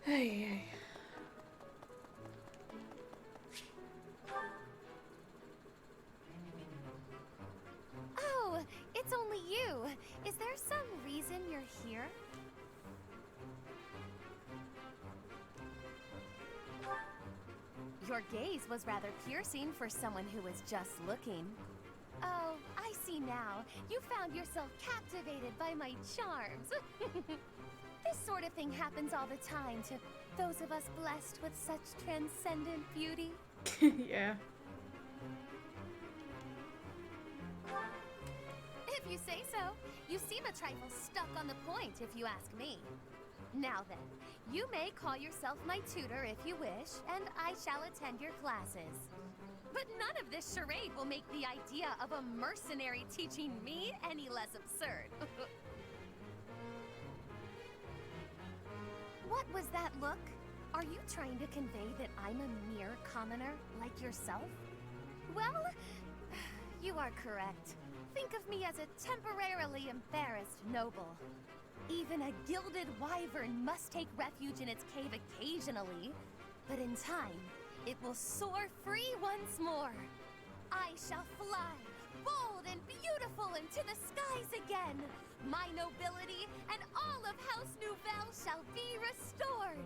Hey. Oh, it's only you. Is there some reason you're here? Your gaze was rather piercing for someone who was just looking. Oh, I see now. You found yourself captivated by my charms. This sort of thing happens all the time to those of us blessed with such transcendent beauty. Yeah. If you say so. You seem a trifle stuck on the point, if you ask me. Now then, you may call yourself my tutor if you wish, and I shall attend your classes. But none of this charade will make the idea of a mercenary teaching me any less absurd. What was that look? Are you trying to convey that I'm a mere commoner like yourself? Well, you are correct. Think of me as a temporarily embarrassed noble. Even a gilded wyvern must take refuge in its cave occasionally, but in time, it will soar free once more. I shall fly, bold and beautiful into the skies again. My nobility and all of House Nouvelle shall be restored.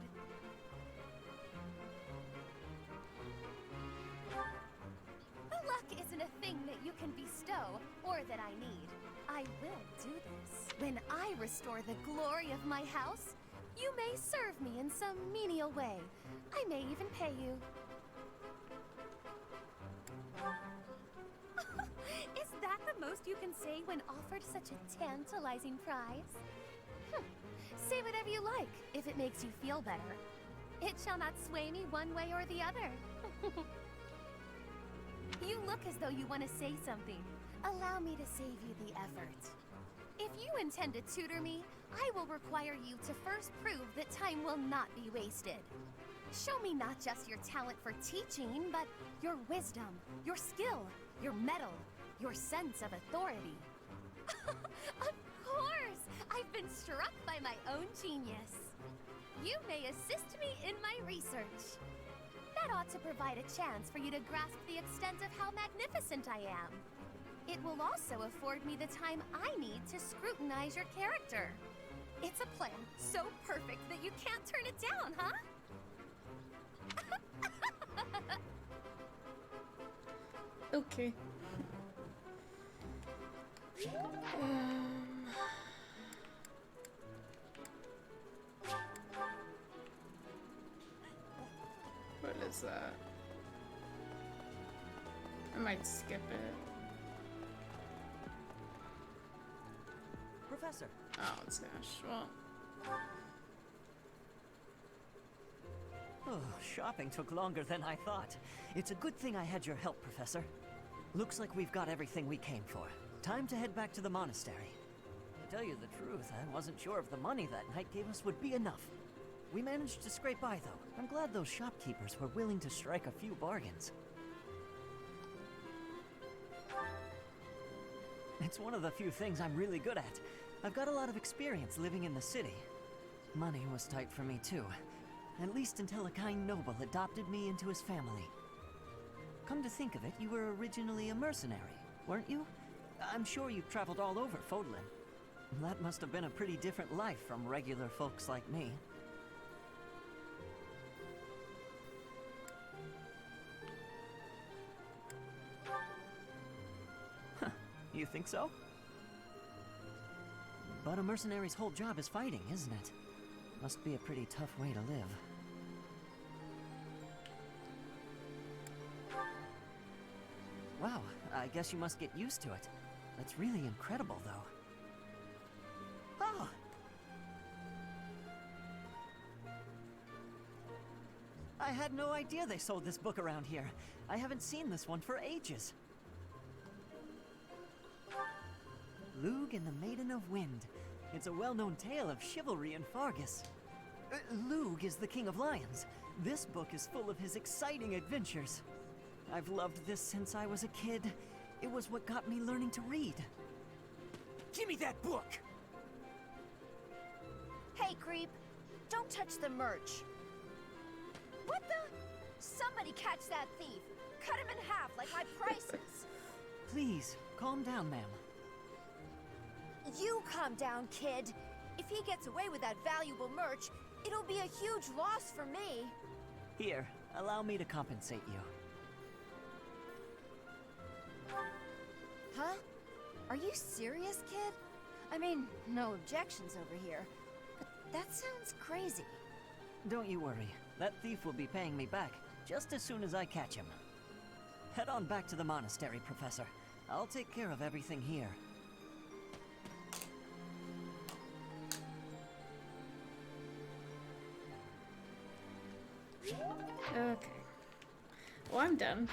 Luck isn't a thing that you can bestow or that I need. I will do this. When I restore the glory of my house, you may serve me in some menial way. I may even pay you. Is that the most you can say when offered such a tantalizing prize? Say whatever you like, if it makes you feel better. It shall not sway me one way or the other. You look as though you want to say something. Allow me to save you the effort. If you intend to tutor me, I will require you to first prove that time will not be wasted. Show me not just your talent for teaching, but your wisdom, your skill, your mettle, your sense of authority. Of course! I've been struck by my own genius. You may assist me in my research. That ought to provide a chance for you to grasp the extent of how magnificent I am. It will also afford me the time I need to scrutinize your character. It's a plan so perfect that you can't turn it down, huh? Okay. What is that? I might skip it. Professor. Oh, it's Ash. Well. Oh, shopping took longer than I thought. It's a good thing I had your help, Professor. Looks like we've got everything we came for. Time to head back to the monastery. To tell you the truth, I wasn't sure if the money that night gave us would be enough. We managed to scrape by, though. I'm glad those shopkeepers were willing to strike a few bargains. It's one of the few things I'm really good at. I've got a lot of experience living in the city. Money was tight for me, too. At least until a kind noble adopted me into his family. Come to think of it, you were originally a mercenary, weren't you? I'm sure you've traveled all over Fodlan. That must have been a pretty different life from regular folks like me. Huh, you think so? But a mercenary's whole job is fighting, isn't it? Must be a pretty tough way to live. Wow, I guess you must get used to it. That's really incredible, though. Oh! I had no idea they sold this book around here. I haven't seen this one for ages. Lug and the Maiden of Wind. It's a well-known tale of chivalry in Fargus. Lug is the King of Lions. This book is full of his exciting adventures. I've loved this since I was a kid. It was what got me learning to read. Give me that book! Hey, creep! Don't touch the merch! What the? Somebody catch that thief! Cut him in half like my prices! Please, calm down, ma'am. You calm down, kid! If he gets away with that valuable merch, it'll be a huge loss for me! Here, allow me to compensate you. Huh? Are you serious, kid? I mean, no objections over here. But that sounds crazy. Don't you worry. That thief will be paying me back just as soon as I catch him. Head on back to the monastery, Professor. I'll take care of everything here. Okay. Well, I'm done.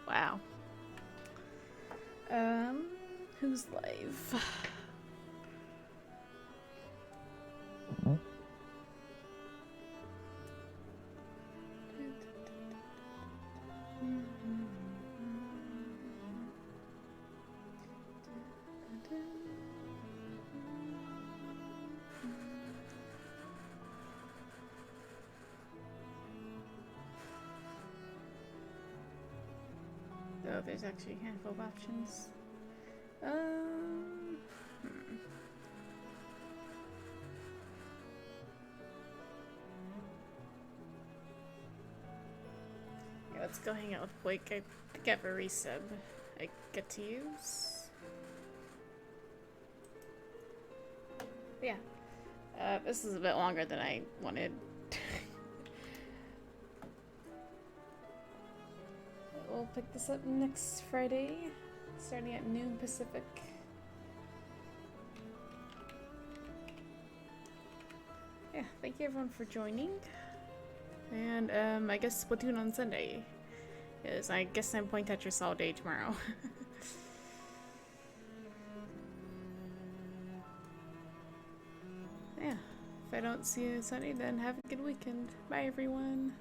Wow. Who's live? Oh, there's actually a handful of options. Yeah, let's go hang out with Blake. I think I have a resub I get to use. But yeah. This is a bit longer than I wanted. We'll pick this up next Friday, starting at noon Pacific. Yeah, thank you everyone for joining. And I guess Splatoon on Sunday. Yes, I guess I'm playing Tetris all day tomorrow. Yeah, if I don't see you Sunday, then have a good weekend. Bye everyone.